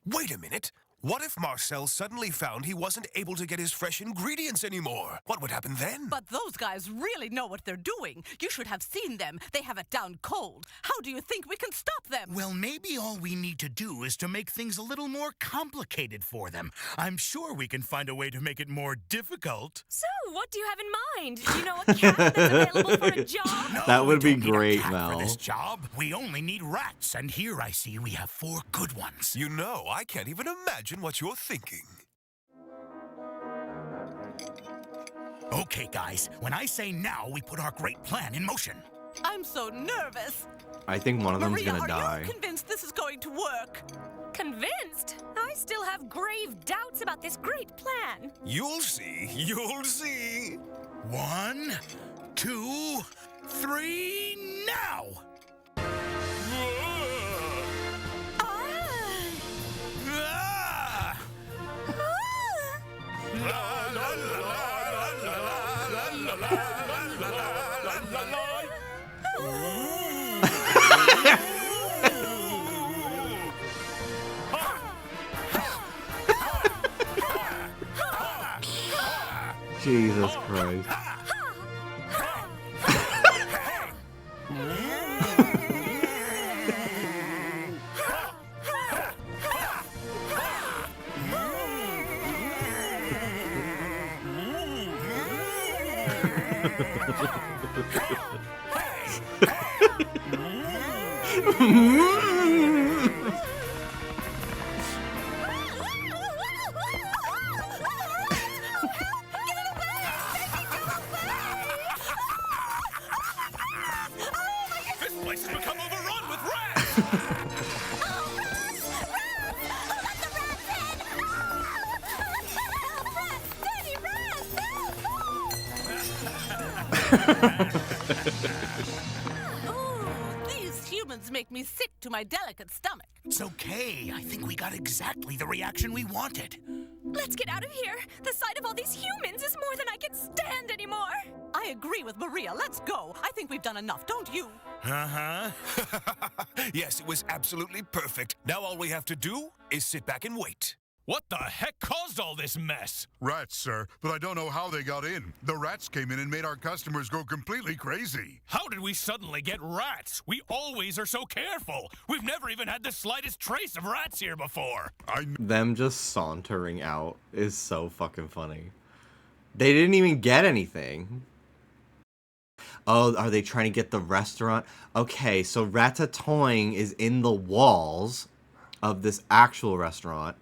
Wait a minute. What if Marcel suddenly found he wasn't able to get his fresh ingredients anymore? What would happen then? But those guys really know what they're doing. You should have seen them. They have it down cold. How do you think we can stop them? Well, maybe all we need to do is to make things a little more complicated for them. I'm sure we can find a way to make it more difficult. So, what do you have in mind? Do you know a cat that's available for a job? No, That would we be don't need a great, cat Mel. for this job. We only need rats, and here I see we have 4 good ones. You know, I can't even imagine what you're thinking. Okay, guys, when I say now, we put our great plan in motion. I'm so nervous. I think one of them's Maria, gonna are die. you convinced this is going to work? Convinced? I still have grave doubts about this great plan. You'll see. You'll see. 1, 2, 3, now! Jesus Christ. This place has become overrun with rats! Ooh, these humans make me sick to my delicate stomach. It's okay. I think we got exactly the reaction we wanted. Let's get out of here. The sight of all these humans is more than I can stand anymore. I agree with Maria. Let's go. I think we've done enough, don't you? Uh-huh. Yes, it was absolutely perfect. Now all we have to do is sit back and wait. What the heck caused all this mess? Rats, sir, but I don't know how they got in. The rats came in and made our customers go completely crazy. How did we suddenly get rats? We always are so careful. We've never even had the slightest trace of rats here before. Them just sauntering out is so fucking funny. They didn't even get anything. Oh, are they trying to get the restaurant? Okay, so Ratatoing is in the walls of this actual restaurant,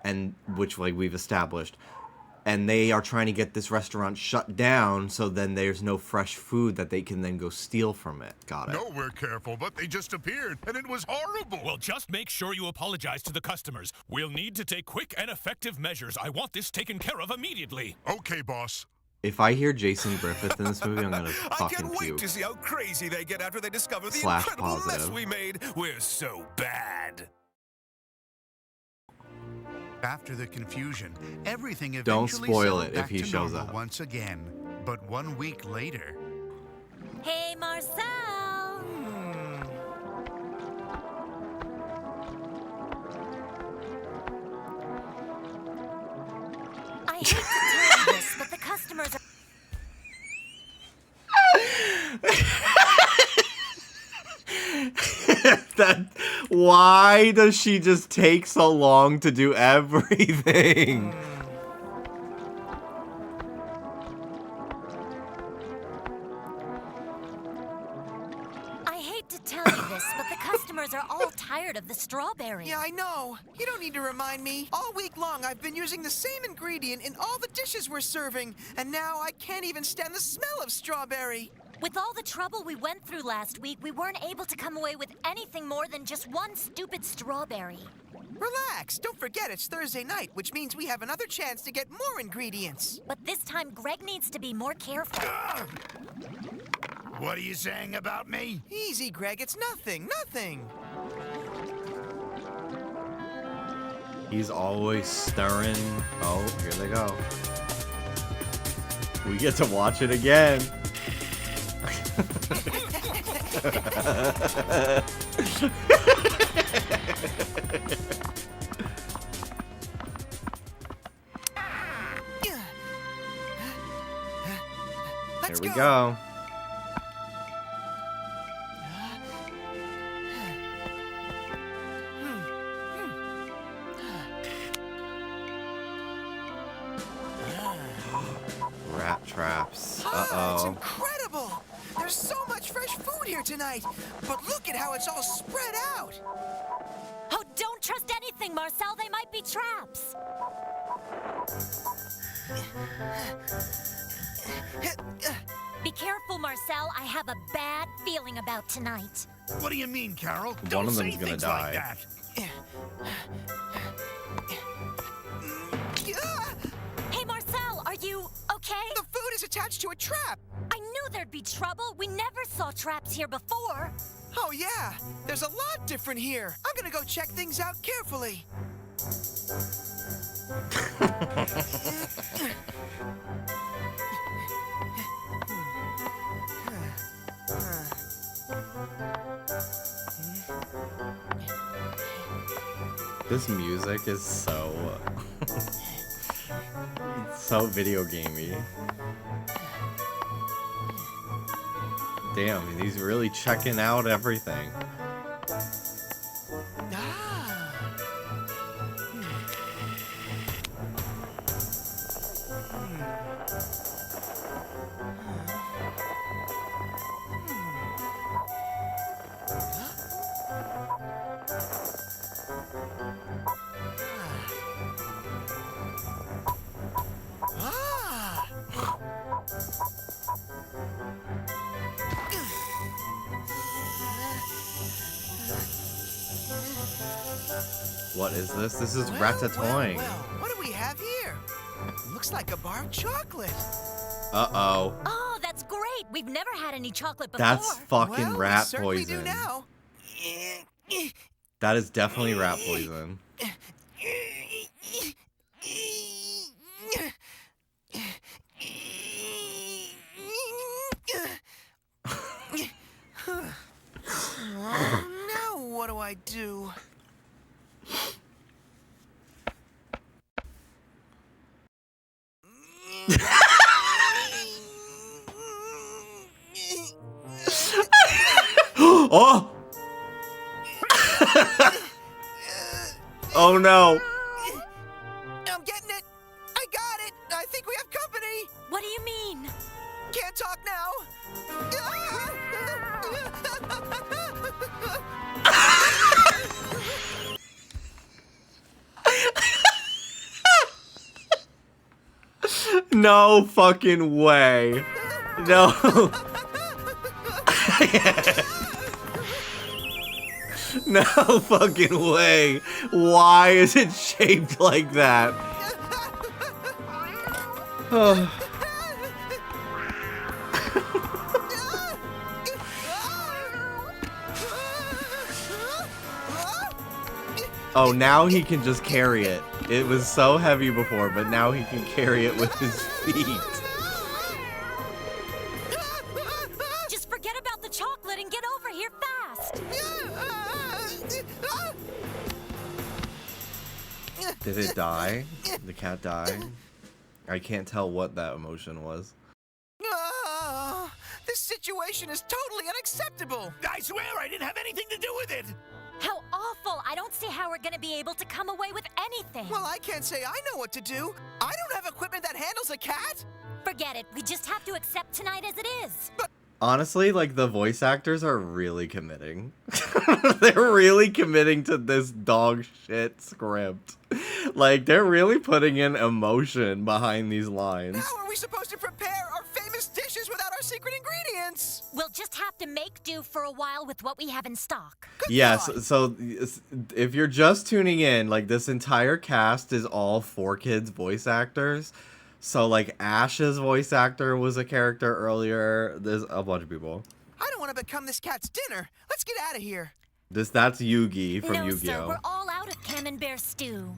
and which like we've established, and they are trying to get this restaurant shut down so then there's no fresh food that they can then go steal from it. Got it. No, we're careful, but they just appeared, and it was horrible. Well, just make sure you apologize to the customers. We'll need to take quick and effective measures. I want this taken care of immediately. Okay, boss. If I hear Jason Griffith in this movie, I'm gonna I fucking can't wait puke. to see how crazy they get after they discover the / incredible mess positive. we made. We're so bad. After the confusion, everything eventually Don't spoil settled it if back he to shows normal up. once again. But 1 week later, Hey, Marcel! I hate to tell you this, but the customers are... Why does she just take so long to do everything? I hate to tell you this, but the customers are all tired of the strawberry. Yeah, I know. You don't need to remind me. All week long, I've been using the same ingredient in all the dishes we're serving, and now I can't even stand the smell of strawberry. With all the trouble we went through last week, we weren't able to come away with anything more than just one stupid strawberry. Relax. Don't forget it's Thursday night, which means we have another chance to get more ingredients. But this time, Greg needs to be more careful. What are you saying about me? Easy, Greg. It's nothing. Nothing. He's always stirring. Oh, here they go. We get to watch it again. There we go. Rat traps. It's Uh-oh. incredible. There's so much fresh food here tonight. But look at how it's all spread out. Oh, don't trust anything, Marcel. They might be traps. Be careful, Marcel. I have a bad feeling about tonight. What do you mean, Carol? One Don't of say them's gonna things die. like that. Hey, Marcel, are you okay? The food is attached to a trap. I knew there'd be trouble. We never saw traps here before. Oh, yeah. There's a lot different here. I'm gonna go check things out carefully. This music is so... it's So video gamey. Damn, he's really checking out everything. What is this? This is Ratatoing. What do we have here? Looks like a bar of chocolate. Uh-oh. Oh, that's great. We've never had any chocolate before. That's fucking rat certainly poison. do now. That is definitely rat poison. Now what do I do? Oh! Oh no! I'm getting it! I got it! I think we have company! What do you mean? Can't talk now! No fucking way. No. No fucking way. Why is it shaped like that? Oh, now he can just carry it. It was so heavy before, but now he can carry it with his feet. Just forget about the chocolate and get over here fast. Did it die? Did the cat die? I can't tell what that emotion was. This situation is totally unacceptable! I swear I didn't have anything to do with it! How awful! I don't see how we're gonna be able to come away with anything. Well, I can't say I know what to do. I don't have equipment that handles a cat. Forget it. We just have to accept tonight as it is. Honestly, like, the voice actors are really committing. They're really committing to this dog shit script. Like, they're really putting in emotion behind these lines. How are we supposed to prepare our famous dishes without our secret ingredients? We'll just have to make do for a while with what we have in stock. Yes, so if you're just tuning in, like, this entire cast is all 4Kids voice actors. So, like, Ash's voice actor was a character earlier. There's a bunch of people. I don't want to become this cat's dinner. Let's get out of here. That's Yugi from No, Yu-Gi-Oh! sir, we're all out of camembert stew.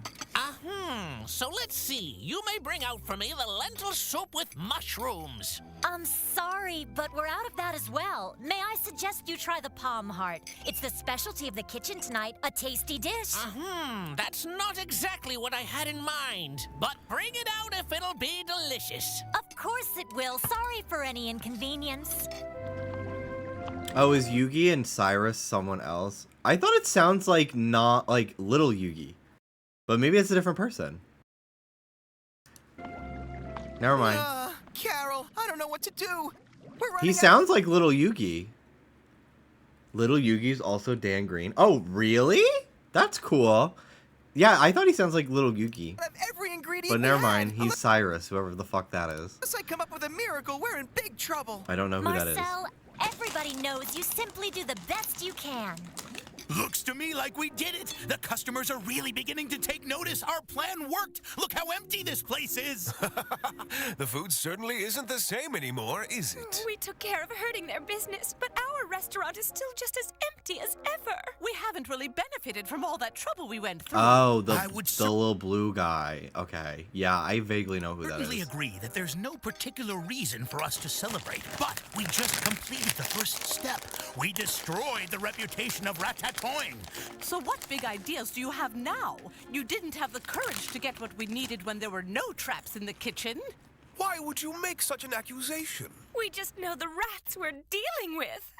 So let's see. You may bring out for me the lentil soup with mushrooms. I'm sorry, but we're out of that as well. May I suggest you try the palm heart? It's the specialty of the kitchen tonight, a tasty dish. That's not exactly what I had in mind. But bring it out if it'll be delicious. Of course it will. Sorry for any inconvenience. Oh, is Yugi and Cyrus someone else? I thought it sounds like not like little Yugi. But maybe it's a different person. Never mind. Carol, I don't know what to do. He sounds like little Yugi. Little Yugi's also Dan Green. Oh, really? That's cool. Yeah, I thought he sounds like little Yugi. Every ingredient But never mind, he's Cyrus, whoever the fuck that is. Unless I come up with a miracle, we're in big trouble. I don't know who that is. Marcel, everybody knows you simply do the best you can. Looks to me like we did it. The customers are really beginning to take notice. Our plan worked. Look how empty this place is. The food certainly isn't the same anymore, is it? We took care of hurting their business, but our restaurant is still just as empty as ever. We haven't really benefited from all that trouble we went through. Oh, the little blue guy. Okay. Yeah, I vaguely know who that is. I certainly agree that there's no particular reason for us to celebrate, but we just completed the first step. We destroyed the reputation of Ratatoing. Ratatoing. So what big ideas do you have now? You didn't have the courage to get what we needed when there were no traps in the kitchen. Why would you make such an accusation? We just know the rats we're dealing with.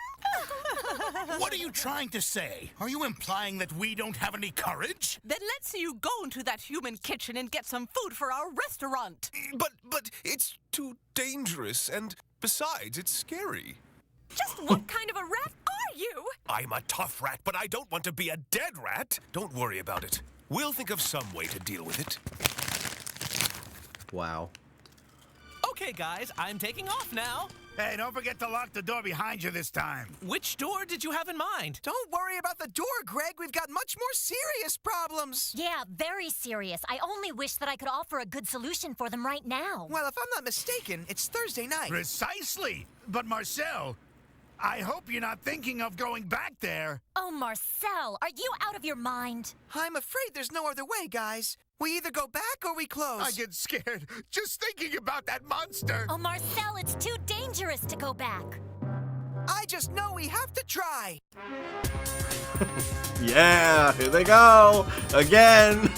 What are you trying to say? Are you implying that we don't have any courage? Then let's see you go into that human kitchen and get some food for our restaurant. But it's too dangerous, and besides, it's scary. Just what kind of a rat are you? I'm a tough rat, but I don't want to be a dead rat. Don't worry about it. We'll think of some way to deal with it. Wow. Okay, guys, I'm taking off now. Hey, don't forget to lock the door behind you this time. Which door did you have in mind? Don't worry about the door, Greg. We've got much more serious problems. Yeah, very serious. I only wish that I could offer a good solution for them right now. Well, if I'm not mistaken, it's Thursday night. Precisely. But Marcel, I hope you're not thinking of going back there. Oh, Marcel, are you out of your mind? I'm afraid there's no other way, guys. We either go back or we close. I get scared just thinking about that monster. Oh, Marcel, it's too dangerous to go back. I just know we have to try. Yeah, here they go again.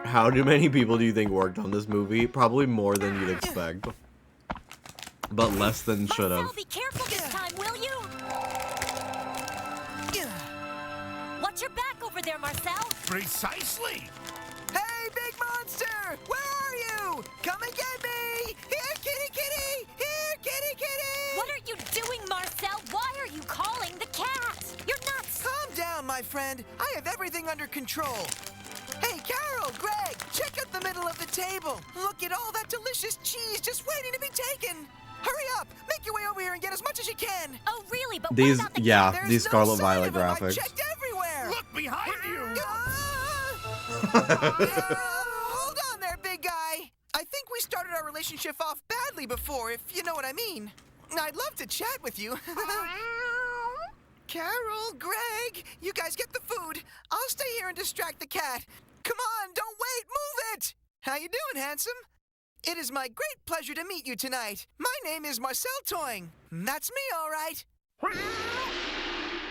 How many people do you think worked on this movie? Probably more than you'd expect. But less than should have. Marcel, be careful this time, will you? Watch your back over there, Marcel. Precisely. Hey, big monster! Where are you? Come and get me! Here, kitty, kitty! Here, kitty, kitty! What are you doing, Marcel? Why are you calling the cat? You're nuts! Calm down, my friend. I have everything under control. Hey, Carol, Greg, check out the middle of the table. Look at all that delicious cheese just waiting to be taken. Hurry up! Make your way over here and get as much as you can. Oh, really? But These, what about the yeah, cat? these Scarlet No sign Violet of him. I graphics. checked everywhere. Look behind you. Hold on there, big guy. I think we started our relationship off badly before, if you know what I mean. I'd love to chat with you. Carol, Greg, you guys get the food. I'll stay here and distract the cat. Come on, don't wait, move it! How you doing, handsome? It is my great pleasure to meet you tonight. My name is Marcel Toing. That's me, all right.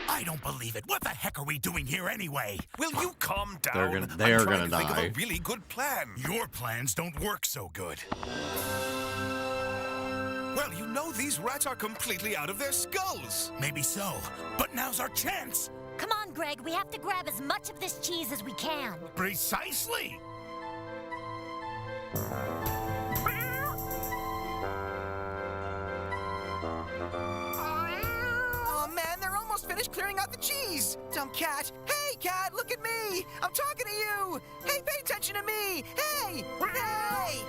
I don't believe it. What the heck are we doing here anyway? Will you calm down? They're I'm gonna trying to think die. of a really good plan. Your plans don't work so good. Well, you know these rats are completely out of their skulls. Maybe so, but now's our chance. Come on, Greg. We have to grab as much of this cheese as we can. Precisely. Oh, man, they're almost finished clearing out the cheese. Dumb cat. Hey, cat, look at me. I'm talking to you. Hey, pay attention to me. Hey, hey.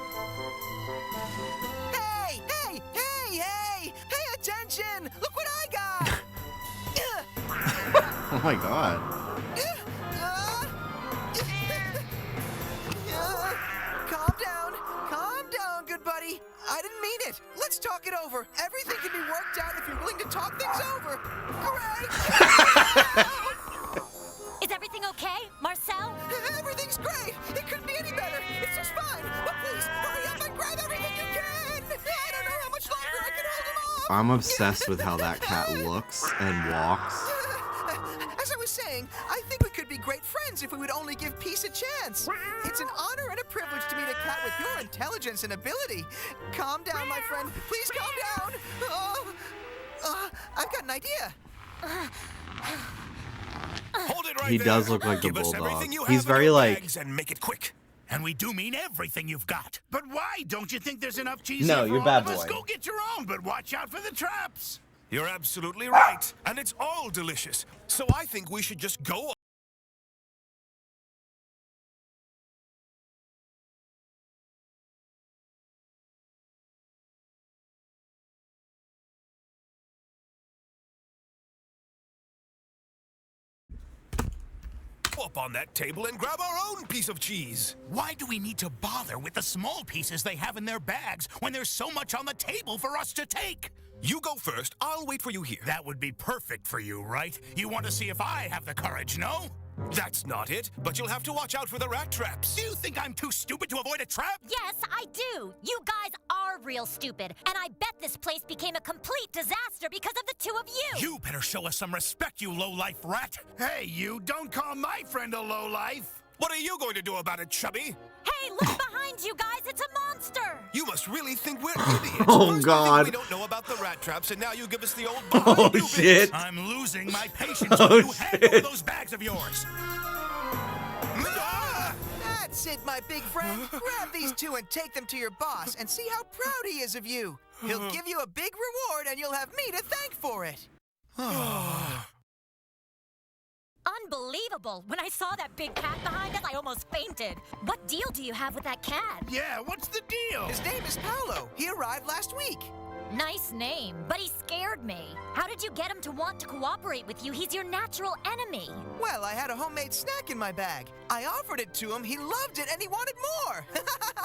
Hey, hey, hey, hey. Pay attention. Look what I got. Oh my god. Calm down, good buddy. I didn't mean it. Let's talk it over. Everything can be worked out if you're willing to talk things over. Great. Is everything okay, Marcel? Everything's great. It couldn't be any better. It's just fine. But please, hurry up and grab everything you can. I don't know how much longer I can hold him off. I'm obsessed with how that cat looks and walks. As I was saying, I think we could be great friends if we would only give peace a chance. It's an honor and a privilege to meet a cat with your intelligence and ability. Calm down, my friend. Please calm down. I've got an idea. Hold it right He there. does look like the Give us bulldog. everything you He's have in very your like. bags and make it quick. And we do mean everything you've got. But why? Don't you think there's enough cheese No, here for you're all bad of us? boy. Go get your own, but watch out for the traps. You're absolutely right. And it's all delicious. So I think we should just go. up on that table and grab our own piece of cheese. Why do we need to bother with the small pieces they have in their bags when there's so much on the table for us to take? You go first. I'll wait for you here. That would be perfect for you, right? You want to see if I have the courage, no? That's not it, but you'll have to watch out for the rat traps. Do you think I'm too stupid to avoid a trap? Yes, I do. You guys are real stupid. And I bet this place became a complete disaster because of the two of you. You better show us some respect, you low-life rat. Hey, you, don't call my friend a lowlife. What are you going to do about it, Chubby? Hey, look behind you guys. It's a monster. You must really think we're idiots. Oh, First God. you think we don't know about the rat traps, and now you give us the old Oh, shit. I'm losing my patience Oh, with you. Hand over those bags of yours. That's it, my big friend. Grab these two and take them to your boss and see how proud he is of you. He'll give you a big reward and you'll have me to thank for it. Unbelievable. When I saw that big cat behind us, I almost fainted. What deal do you have with that cat? Yeah, what's the deal? His name is Paolo. He arrived last week. Nice name, but he scared me. How did you get him to want to cooperate with you? He's your natural enemy. Well, I had a homemade snack in my bag. I offered it to him, he loved it, and he wanted more.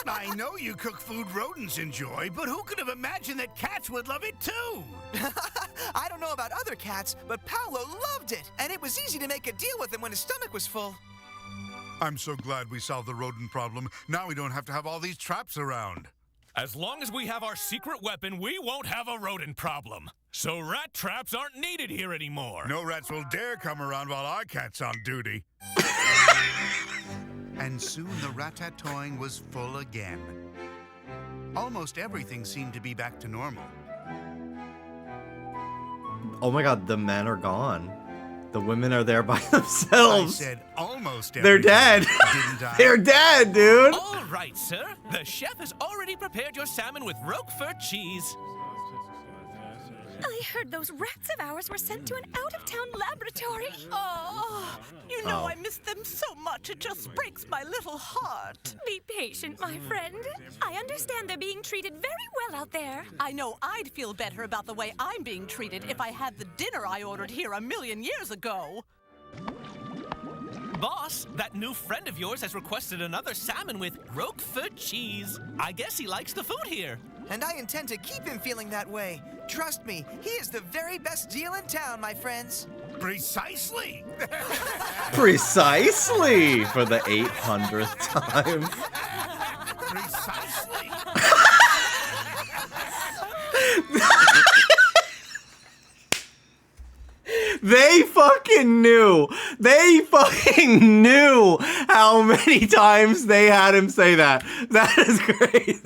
I know you cook food rodents enjoy, but who could have imagined that cats would love it too? I don't know about other cats, but Paolo loved it, and it was easy to make a deal with him when his stomach was full. I'm so glad we solved the rodent problem. Now we don't have to have all these traps around. As long as we have our secret weapon, we won't have a rodent problem. So rat traps aren't needed here anymore. No rats will dare come around while our cat's on duty. And soon the Ratatoing was full again. Almost everything seemed to be back to normal. Oh my god, the men are gone. The women are there by themselves. I said almost They're everything, dead. didn't I? They're dead, dude. All right, sir. The chef has already prepared your salmon with Roquefort cheese. I heard those rats of ours were sent to an out-of-town laboratory. Oh, you know Oh. I miss them so much, it just breaks my little heart. Be patient, my friend. I understand they're being treated very well out there. I know I'd feel better about the way I'm being treated if I had the dinner I ordered here 1,000,000 years ago. Boss, that new friend of yours has requested another salmon with Roquefort cheese. I guess he likes the food here. And I intend to keep him feeling that way. Trust me, he is the very best deal in town, my friends. Precisely. Precisely for the 800th time. Precisely. They fucking knew. They fucking knew how many times they had him say that. That is crazy.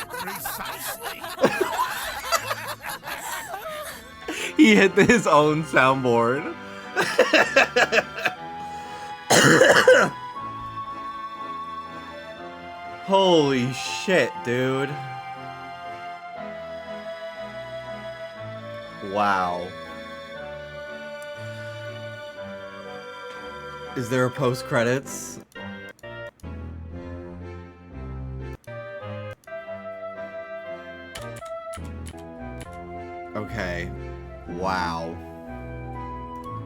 Precisely. He hit his own soundboard. Holy shit, dude. Wow. Is there a post-credits? Okay. Wow.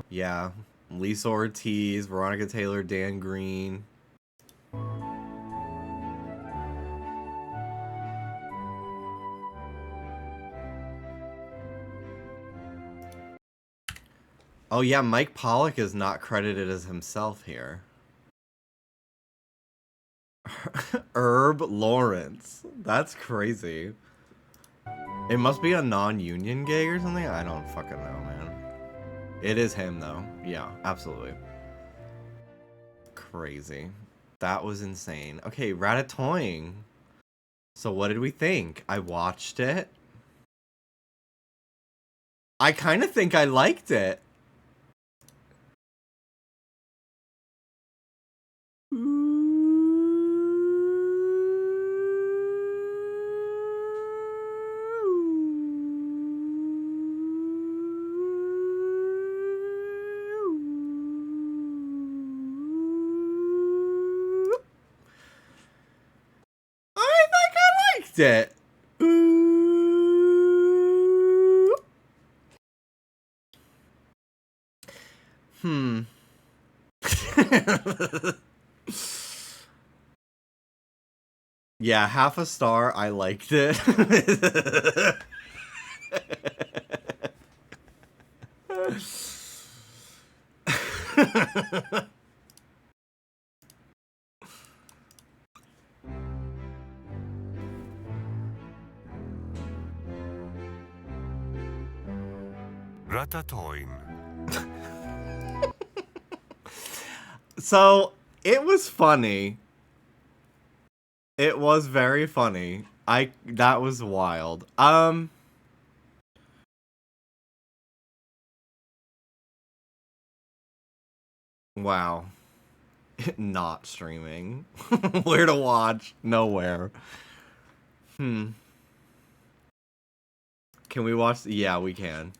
Yeah. Lisa Ortiz, Veronica Taylor, Dan Green. Oh yeah, Mike Pollock is not credited as himself here. Herb Lawrence. That's crazy. It must be a non-union gig or something? I don't fucking know, man. It is him, though. Yeah, absolutely. Crazy. That was insane. Okay, Ratatoing. So what did we think? I watched it. I kind of think I liked it. I think I liked it. Yeah, half a star. I liked it. Ratatoing. So, it was funny. It was very funny. That was wild. Wow. Not streaming. Where to watch? Nowhere. Can we watch? Yeah, we can.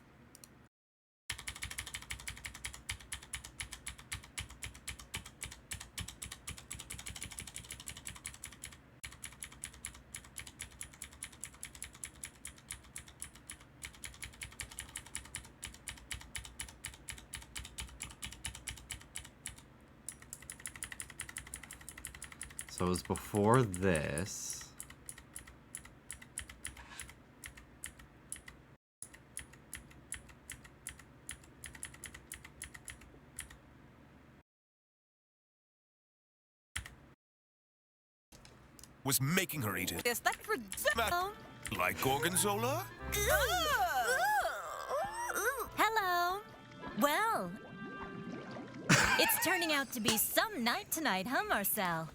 So it was before this. Was making her eat it. Is that for dinner? Like Gorgonzola? Hello. Well, it's turning out to be some night tonight, huh, Marcel?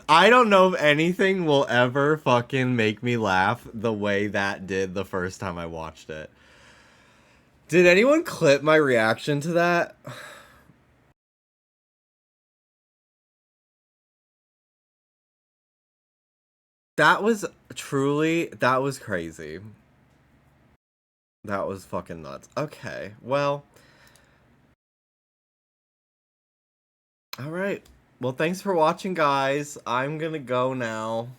I don't know if anything will ever fucking make me laugh the way that did the first time I watched it. Did anyone clip my reaction to that? That was crazy. That was fucking nuts. Okay, well. Alright. Well, thanks for watching, guys. I'm gonna go now.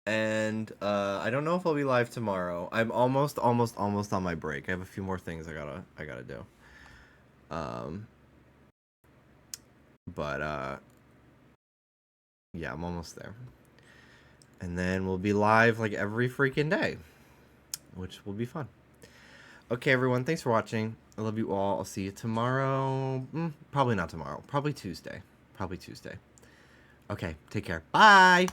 And, I don't know if I'll be live tomorrow. I'm almost on my break. I have a few more things I gotta do. Yeah, I'm almost there. And then we'll be live, like, every freaking day. Which will be fun. Okay, everyone, thanks for watching. I love you all. I'll see you tomorrow. Probably not tomorrow. Probably Tuesday. Okay, take care. Bye!